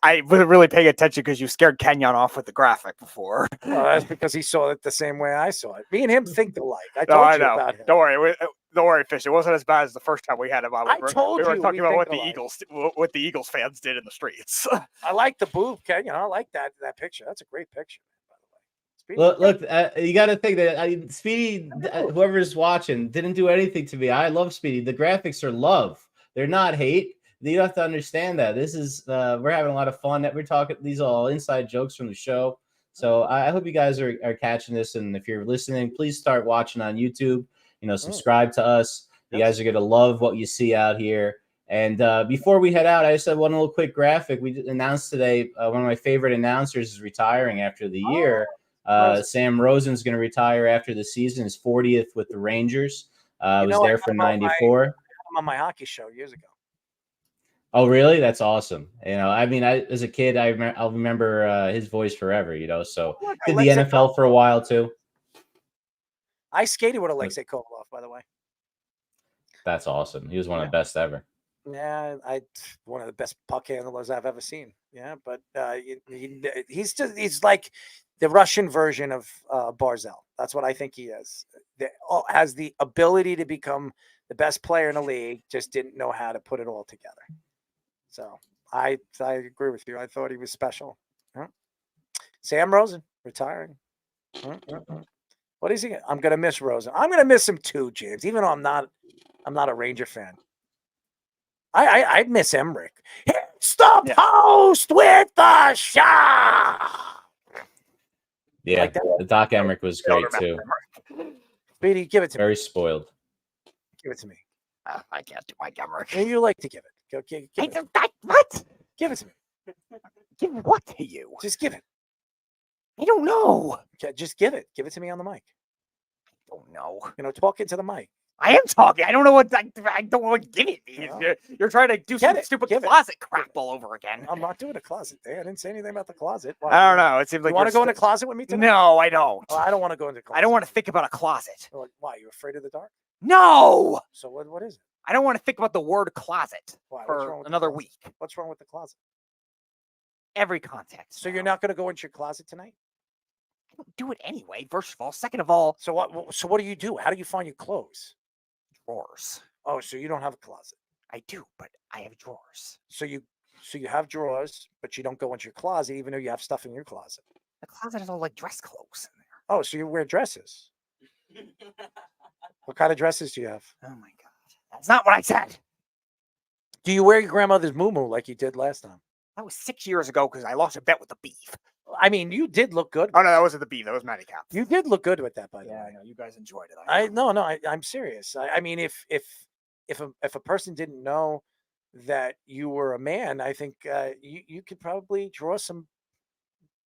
I wasn't really paying attention because you scared Kenyon off with the graphic before. Well, that's because he saw it the same way I saw it. Me and him think alike. I told you about him. Don't worry, Fish. It wasn't as bad as the first time we had him on. We were talking about what the Eagles fans did in the streets. I like the boob, Kenyon. I like that picture. That's a great picture, by the way. Look, you got to think that Speedy, whoever's watching, didn't do anything to me. I love Speedy. The graphics are love. They're not hate. You have to understand that this is we're having a lot of fun. That we're talking. These are all inside jokes from the show. So I hope you guys are catching this. And if you're listening, please start watching on YouTube. Subscribe to us. You guys are gonna love what you see out here. And before we head out, I just had one little quick graphic. We announced today one of my favorite announcers is retiring after the year. Sam Rosen's going to retire after the season. His 40th with the Rangers. Was there for 94. I'm on my hockey show years ago. Oh, really? That's awesome. As a kid, I'll remember his voice forever, so did the NFL for a while too. I skated with Alexei Kovalov, by the way. That's awesome. He was one of the best ever. Yeah, one of the best puck handlers I've ever seen. Yeah, but he's like the Russian version of Barzal. That's what I think he is. Has the ability to become the best player in the league, just didn't know how to put it all together. So I agree with you. I thought he was special. Huh? Sam Rosen retiring. What is he? I'm gonna miss Rosen. I'm gonna miss him too, James. Even though I'm not a Ranger fan. I miss Emmerich. Hits the post with the shot. Yeah, Like that? the Doc Emmerich was great too. Speedy, give it to me. Very spoiled. Give it to me. I can't do my Emmerich. And you like to give it. Give it. What? Give it to me. Give what to you? Just give it. I don't know. Okay, just give it. Give it to me on the mic. I don't know. Talk into the mic. I am talking. I don't know what I don't know what give it means. You're trying to do some stupid closet crap all over again. I'm not doing a closet day. I didn't say anything about the closet. Why? I don't know. It seems like you want to go in a closet with me tonight? No, I don't. Well, I don't want to go into a closet. I don't want to think about a closet. Why? You afraid of the dark? No. So what is it? I don't want to think about the word closet Why? for another week. What's wrong with the closet? Every context. So you're not going to go into your closet tonight? I don't do it anyway. First of all, second of all. So what do you do? How do you find your clothes? Drawers. Oh, so you don't have a closet? I do, but I have drawers. So you have drawers, but you don't go into your closet, even though you have stuff in your closet. The closet is all like dress clothes in there. Oh, so you wear dresses? What kind of dresses do you have? Oh my god, that's not what I said. Do you wear your grandmother's muumuu like you did last time? That was 6 years ago because I lost a bet with the beef. I mean, you did look good. Oh no, that wasn't the beef. That was Matty Cap. You did look good with that, by the way. I know you guys enjoyed it. I'm serious. I mean, if a person didn't know that you were a man, I think you could probably draw some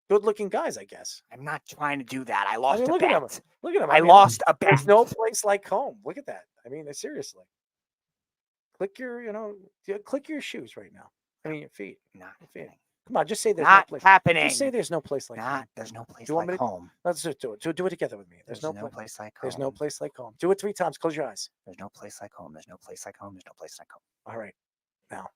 good-looking guys. I guess. I'm not trying to do that. I lost a look bet. at him. Look at him. I lost a bet. There's no place like home. Look at that. I mean, seriously. Click your shoes right now. I mean, your feet. Not your feet. Come on, just say there's not no place. happening. Just say there's no place like home. There's no place Do you want like me to, home. Let's just do it. Do it together with me. There's no place like home. There's no place like home. Do it 3 times. Close your eyes. There's no place like home. There's no place like home. There's no place like home. All right. Now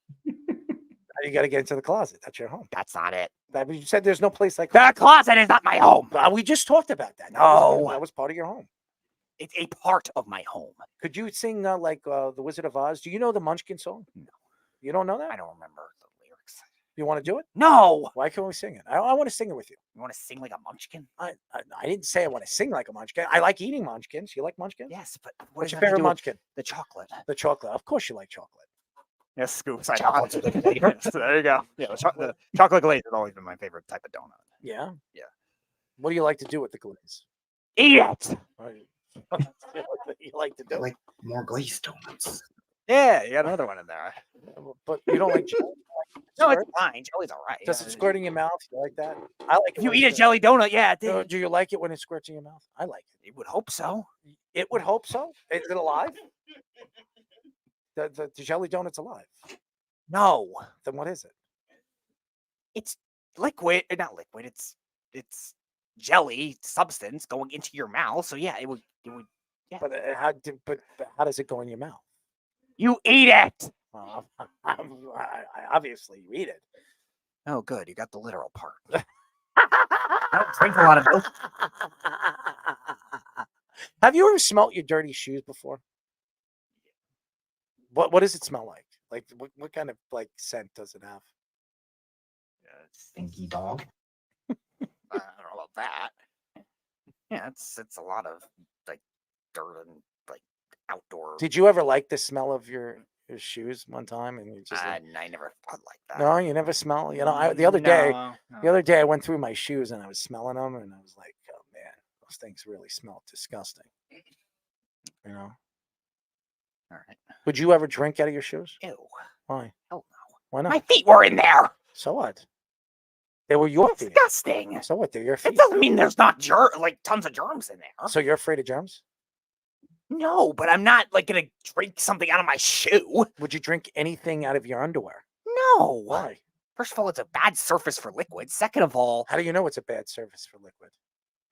you got to get into the closet. That's your home. That's not it. You said there's no place like home. The closet is not my home. We just talked about that. No. That was part of your home. It's a part of my home. Could you sing like The Wizard of Oz? Do you know the Munchkin song? No. You don't know that? I don't remember the lyrics. You want to do it? No. Why can't we sing it? I want to sing it with you. You want to sing like a munchkin? I didn't say I want to sing like a munchkin. I like eating munchkins. You like munchkins? Yes, but what's your favorite munchkin? The chocolate. The chocolate. Of course you like chocolate. Yes, scoops. Chocolate's a good favorite. So there you go. Yeah, the chocolate glaze has always been my favorite type of donut. Yeah? Yeah. What do you like to do with the glaze? Eat it! You like to do? I like more glazed donuts. Yeah, you got another one in there. But you don't like jelly? No, it's fine. Jelly's all right. Does it squirt in your mouth? You like that? I like it. If you eat a jelly donut, yeah. Do you like it when it squirts in your mouth? I like it. It would hope so. It would hope so. Is it alive? The jelly donut's alive. No. Then what is it? It's liquid. Not liquid. It's jelly substance going into your mouth. So yeah, it would. Yeah. But how does it go in your mouth? You eat it. Well, obviously you eat it. Oh, good. You got the literal part. I don't drink a lot of milk. Have you ever smelt your dirty shoes before? What does it smell like? Like what kind of like scent does it have? Stinky dog. I don't know about that. Yeah, it's a lot of like dirt and like outdoor. Did you ever like the smell of your shoes one time and you just I never felt like that. No, you never smell. You know, the other day I went through my shoes and I was smelling them and I was like, oh man, those things really smell disgusting. You know. All right. Would you ever drink out of your shoes? Ew. Why? Hell no. Why not? My feet were in there. So what? They were your feet. Disgusting. So what? They're your feet. It doesn't mean there's not tons of germs in there. So you're afraid of germs? No, but I'm not like gonna drink something out of my shoe. Would you drink anything out of your underwear? No. Why? First of all, it's a bad surface for liquid. Second of all, how do you know it's a bad surface for liquid?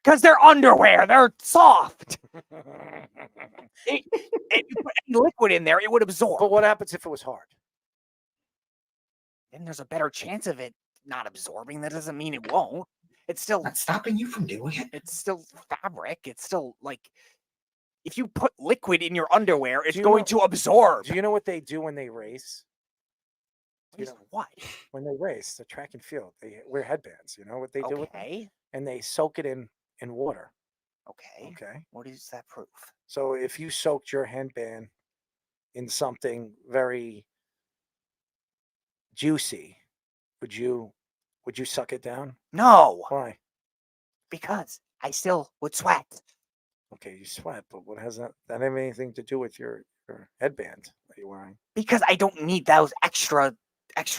Because they're underwear. They're soft. If you put any liquid in there, it would absorb. But what happens if it was hard? Then there's a better chance of it not absorbing. That doesn't mean it won't. It's still Not stopping you from doing it. It's still fabric. It's still like if you put liquid in your underwear, it's you going know- to absorb. Do you know what they do when they race? You know, What? when they race, the track and field, they wear headbands. You know what they do with them? Okay. And they soak it in water. Okay. Okay. What does that prove? So if you soaked your headband in something very juicy, would you suck it down? No, Why? because I still would sweat. Okay, you sweat, but what has that have anything to do with your headband that you're wearing? Because I don't need those extra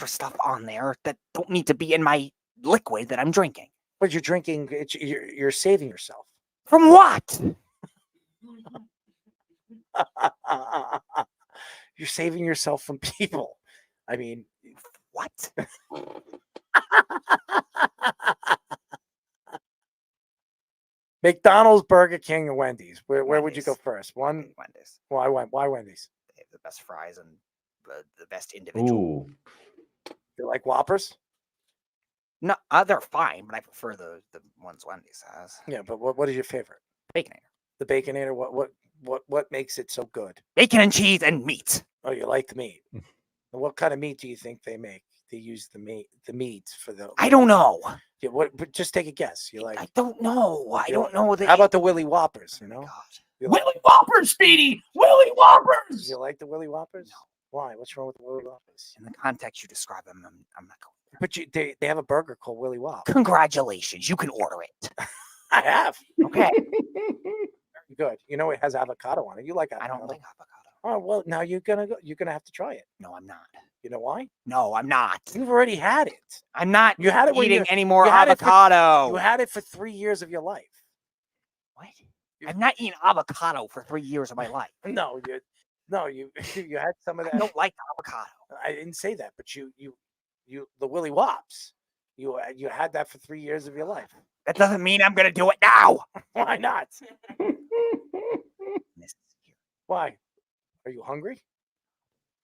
stuff on there that don't need to be in my liquid that I'm drinking. But you're drinking. You're saving yourself. From what? You're saving yourself from people. I mean, what? McDonald's, Burger King, or Wendy's? Where would you go first? One. Wendy's. Why Wendy's? They have the best fries and the best individual. Ooh. You like Whoppers? No, they're fine, but I prefer the ones Wendy's has. Yeah, but what is your favorite? Baconator. The Baconator. What makes it so good? Bacon and cheese and meat. Oh, you like the meat. And what kind of meat do you think they make? They use the meat for the. I don't know. Yeah, but just take a guess. You like? I don't know. I don't know. How about the Willy Whoppers? You know. You like, Willy Whoppers, Speedy! Willy Whoppers! you like the Willy Whoppers? No. Why? What's wrong with the Willy Whoppers? In the context you describe them, I'm not going. But they have a burger called Willy Whop. Congratulations, you can order it. I have. Okay. Very good. You know it has avocado on it. You like avocado? I don't like avocado. Oh well, now you're gonna have to try it. No, I'm not. You know why? No, I'm not. You've already had it. I'm not You had it when eating you- any more you had it for- avocado. You had it for 3 years of your life. What? I'm not eating avocado for 3 years of my life. No, you had some of that. I don't like avocado. I didn't say that, but you the Willy Whops. You had that for 3 years of your life. That doesn't mean I'm going to do it now. Why not? Why? Are you hungry?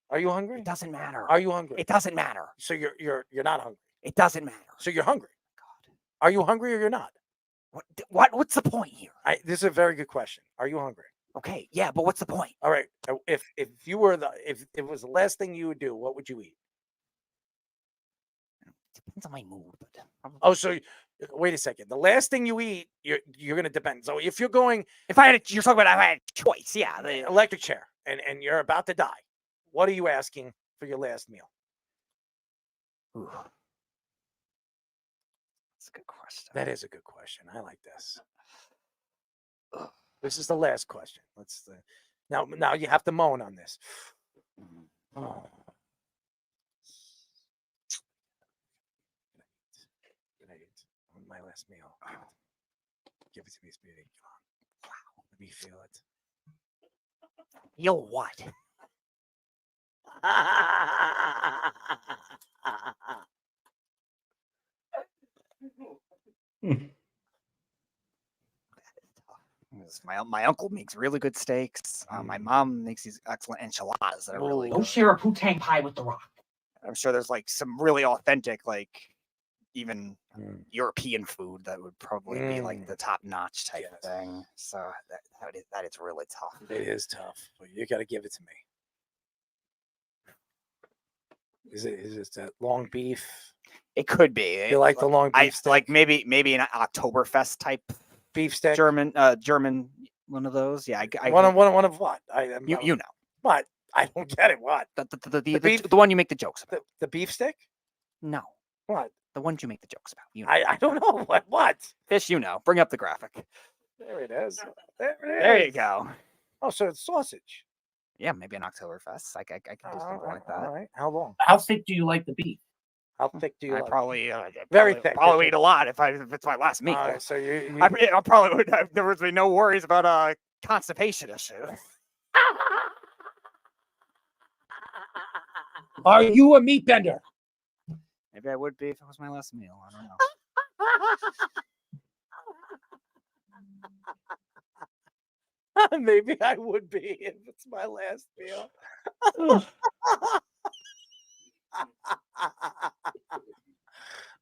Are you hungry? It doesn't matter. Are you hungry? It doesn't matter. So you're not hungry. It doesn't matter. So you're hungry. God. Are you hungry or you're not? What's the point here? This is a very good question. Are you hungry? Okay, yeah, but what's the point? All right. If you were if it was the last thing you would do, what would you eat? Depends on my mood. But Oh, so wait a second. The last thing you eat, you're going to depend. So if you're going, if I had, you're talking about if I had a choice, yeah. the electric chair, and you're about to die, what are you asking for your last meal? Ooh. That's a good question. That is a good question. I like this. This is the last question. Now you have to moan on this. Oh. Good night. On my last meal. Give it to me, Speedy. Come on. Wow. Let me feel it. Feel what? My uncle makes really good steaks. My mom makes these excellent enchiladas that are really Go good. share a Putang pie with The Rock. I'm sure there's like some really authentic, like even European food that would probably be like the top notch type thing. So that is really tough. It is tough, but you got to give it to me. Is it that long beef? It could be. You like the long beef steak? Like maybe an Oktoberfest type beef steak? German one of those. Yeah, One of what? You know. What? I don't get it. What? The one you make the jokes about. The beef stick? No. What? The ones you make the jokes about. You know. I don't know. What? Fish, you know. Bring up the graphic. There it is. There it is. There you go. Oh, so it's sausage. Yeah, maybe an Oktoberfest. I can do something like that. All right. How long? How thick do you like the beef? How thick do you like? Probably Very thick. Probably eat a lot if it's my last meal. All right, so you I probably would have. There would be no worries about constipation issue. Are you a meat bender? Maybe I would be if it was my last meal. I don't know. Maybe I would be if it's my last meal.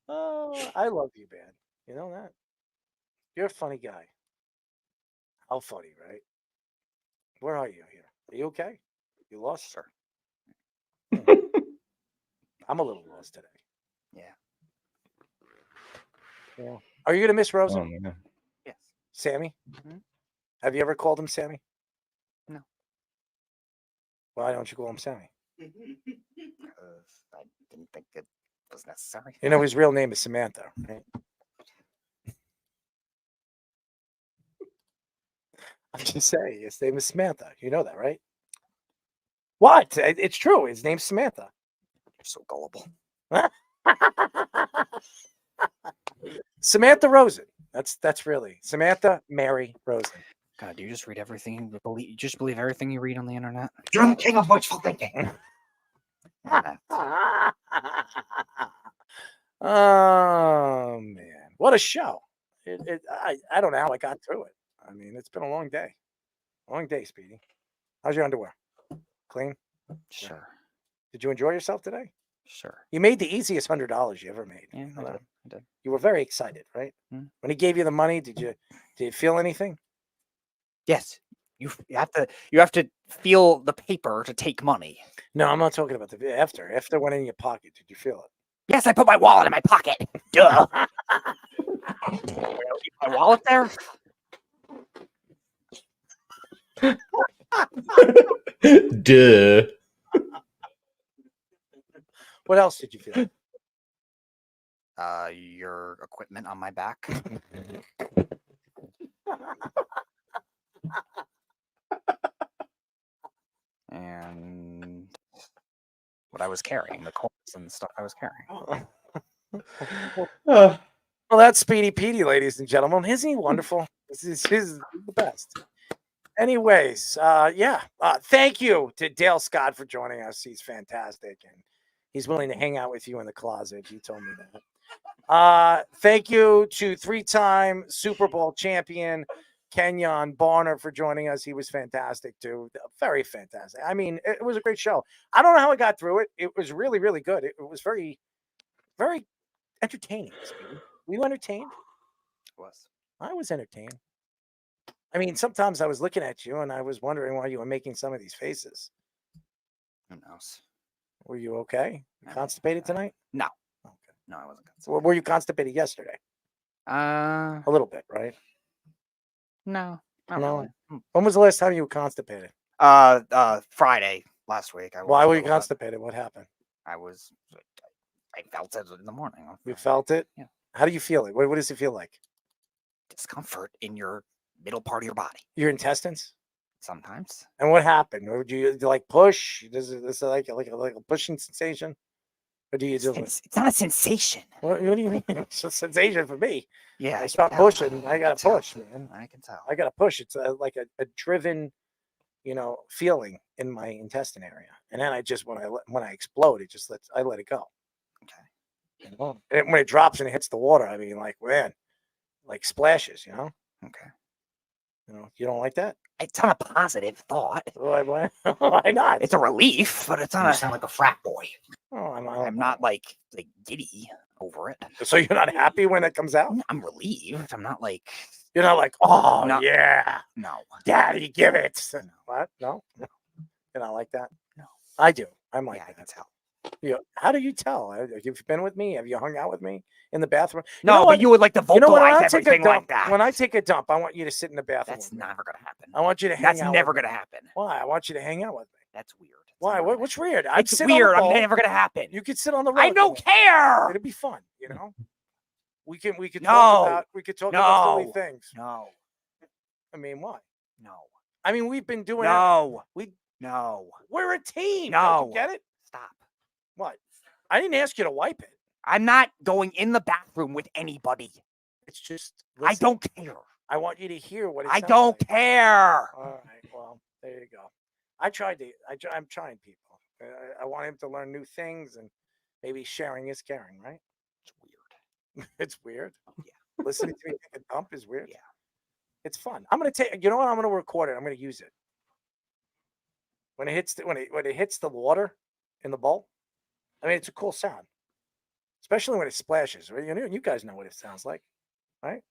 Oh, I love you, man. You know that? You're a funny guy. How funny, right? Where are you here? Are you okay? You lost, sir? I'm a little lost today. Yeah. Yeah. Are you going to miss Rosen? Oh, man. Yes. Sammy? Mhm. Have you ever called him Sammy? No. Why don't you call him Sammy? Because I didn't think it was necessary. You know his real name is Samantha, right? I'm just saying, his name is Samantha. You know that, right? What? It's true. His name's Samantha. You're so gullible. Samantha Rosen. That's really Samantha Mary Rosen. God, do you just read everything you believe? You just believe everything you read on the internet? You're the king of wishful thinking. Oh man, what a show! I don't know how I got through it. I mean, it's been a long day. Long day, Speedy. How's your underwear? Clean? Sure. Did you enjoy yourself today? Sure. You made the easiest $100 you ever made. Yeah, You know that? I did. You were very excited, right? Hmm. When he gave you the money, did you feel anything? Yes. You have to feel the paper to take money. No, I'm not talking about the after. After it went in your pocket, did you feel it? Yes, I put my wallet in my pocket. Duh. Leave my wallet there? Duh. What else did you feel? Your equipment on my back. And what I was carrying, the cords and the stuff I was carrying. Well, that's Speedy Petey, ladies and gentlemen. Isn't he wonderful? He's the best. Anyways, thank you to Dale Scott for joining us. He's fantastic, and he's willing to hang out with you in the closet. He told me that. Thank you to 3-time Super Bowl champion Kenjon Barner for joining us. He was fantastic too. Very fantastic. I mean, it was a great show. I don't know how I got through it. It was really, really good. It was very, very entertaining. Speedy. Were you entertained? I was entertained. I mean, sometimes I was looking at you and I was wondering why you were making some of these faces. Who knows? Were you okay? Constipated tonight? No. Okay. No, I wasn't constipated. Were you constipated yesterday? A little bit, right? No. Not No. really. When was the last time you were constipated? Friday last week. Why were you constipated? What happened? I felt it in the morning. You felt it? Yeah. How do you feel it? What does it feel like? Discomfort in your middle part of your body. Your intestines? Sometimes. And what happened? Would you like push? Does it like a pushing sensation? Or do you just It's not a sensation. What do you mean? It's a sensation for me. Yeah. I start pushing. I gotta push, man. I can tell. I gotta push. It's like a driven, feeling in my intestine area. And then I just when I explode, I let it go. Okay. And when it drops and it hits the water, I mean, like splashes. Okay. You don't like that? It's not a positive thought. Why not? It's a relief, but it's not. You sound like a frat boy. Oh, I'm not like giddy over it. So you're not happy when it comes out? I'm relieved. I'm not like. You're not like, oh No. yeah, No. Daddy, give it. What? No. You're not like that. No. I do. I'm like Yeah, I that. can tell. How do you tell? Have you been with me? Have you hung out with me in the bathroom? No, but you would like to vocalize when I take a everything dump, like that. When I take a dump, I want you to sit in the bathroom. That's with me. never gonna happen. I want you to hang That's out. never with me. gonna happen. Why? I want you to hang out with me. That's weird. Why? What's weird? I'd It's sit on the weird. I'm boat. never gonna happen. You could sit on the road. I don't with me. care. It'd be fun, We could No. talk about No. silly things. No. I mean, why? No. I mean, we've been doing No. We No. we're a team. No. Don't you get it? Stop. What? I didn't ask you to wipe it. I'm not going in the bathroom with anybody. It's just I don't care. I want you to hear what it I sounds don't like. care. All right. Well, there you go. I'm trying people. I want him to learn new things, and maybe sharing is caring, right? It's weird. It's weird. Yeah. Listening to me take a dump is weird. Yeah. It's fun. I'm gonna take. You know what? I'm gonna record it. I'm gonna use it when it hits when it hits the water in the bowl. I mean, it's a cool sound, especially when it splashes. Right? You guys know what it sounds like, right?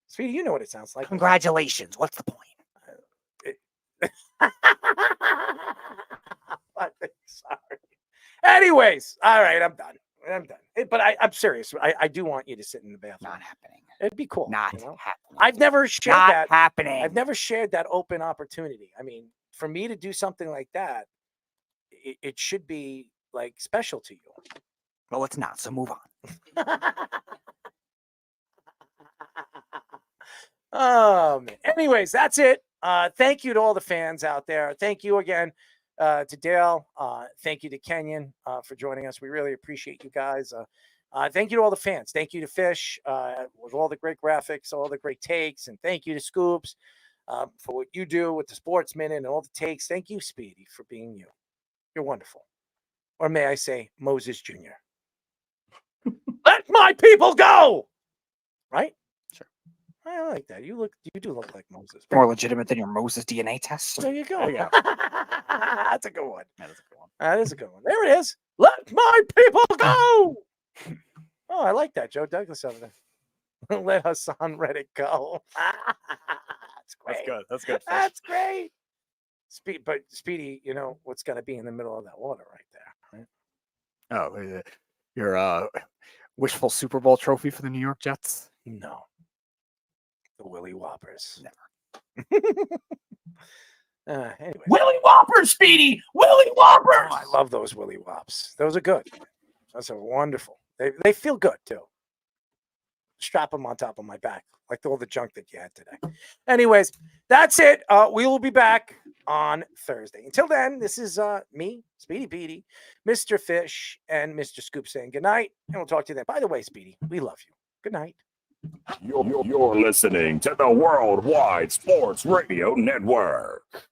Sweetie, you know what it sounds like. Congratulations. What's the point? Sorry. Anyways, all right, I'm done. But I'm serious. I do want you to sit in the bathroom. Not happening. It'd be cool. Not happening. I've never shared Not that. happening. I've never shared that open opportunity. I mean, for me to do something like that, it should be like special to you. Well, it's not. So move on. Oh man. Anyways, that's it. Thank you to all the fans out there. Thank you again to Dale. Thank you to Kenyon for joining us. We really appreciate you guys. Thank you to all the fans. Thank you to Fish with all the great graphics, all the great takes, and thank you to Scoops for what you do with the Sports Minute and all the takes. Thank you, Speedy, for being you. You're wonderful. Or may I say, Moses Jr. Let my people go. Right? Sure. I like that. You do look like Moses. More legitimate than your Moses DNA test. There you go. There you go. That's a good one. That is a good one. That is a good one. There it is. Let my people go. Oh, I like that. Joe Douglas over there. Let Haason Reddick go. That's great. That's good. That's good. That's great. But Speedy, you know what's going to be in the middle of that water right there. Right? Oh, your wishful Super Bowl trophy for the New York Jets? No. The Willy Whoppers. Never. Anyway. Willy Whoppers, Speedy! Willy Whoppers! Oh, I love those Willy Whops. Those are good. Those are wonderful. They feel good, too. Strap them on top of my back, like all the junk that you had today. Anyways, that's it. We will be back on Thursday. Until then, this is me, Speedy Petey, Mr. Fish, and Mr. Scoop saying goodnight, and we'll talk to you then. By the way, Speedy, we love you. Good night. You're listening to the Worldwide Sports Radio Network.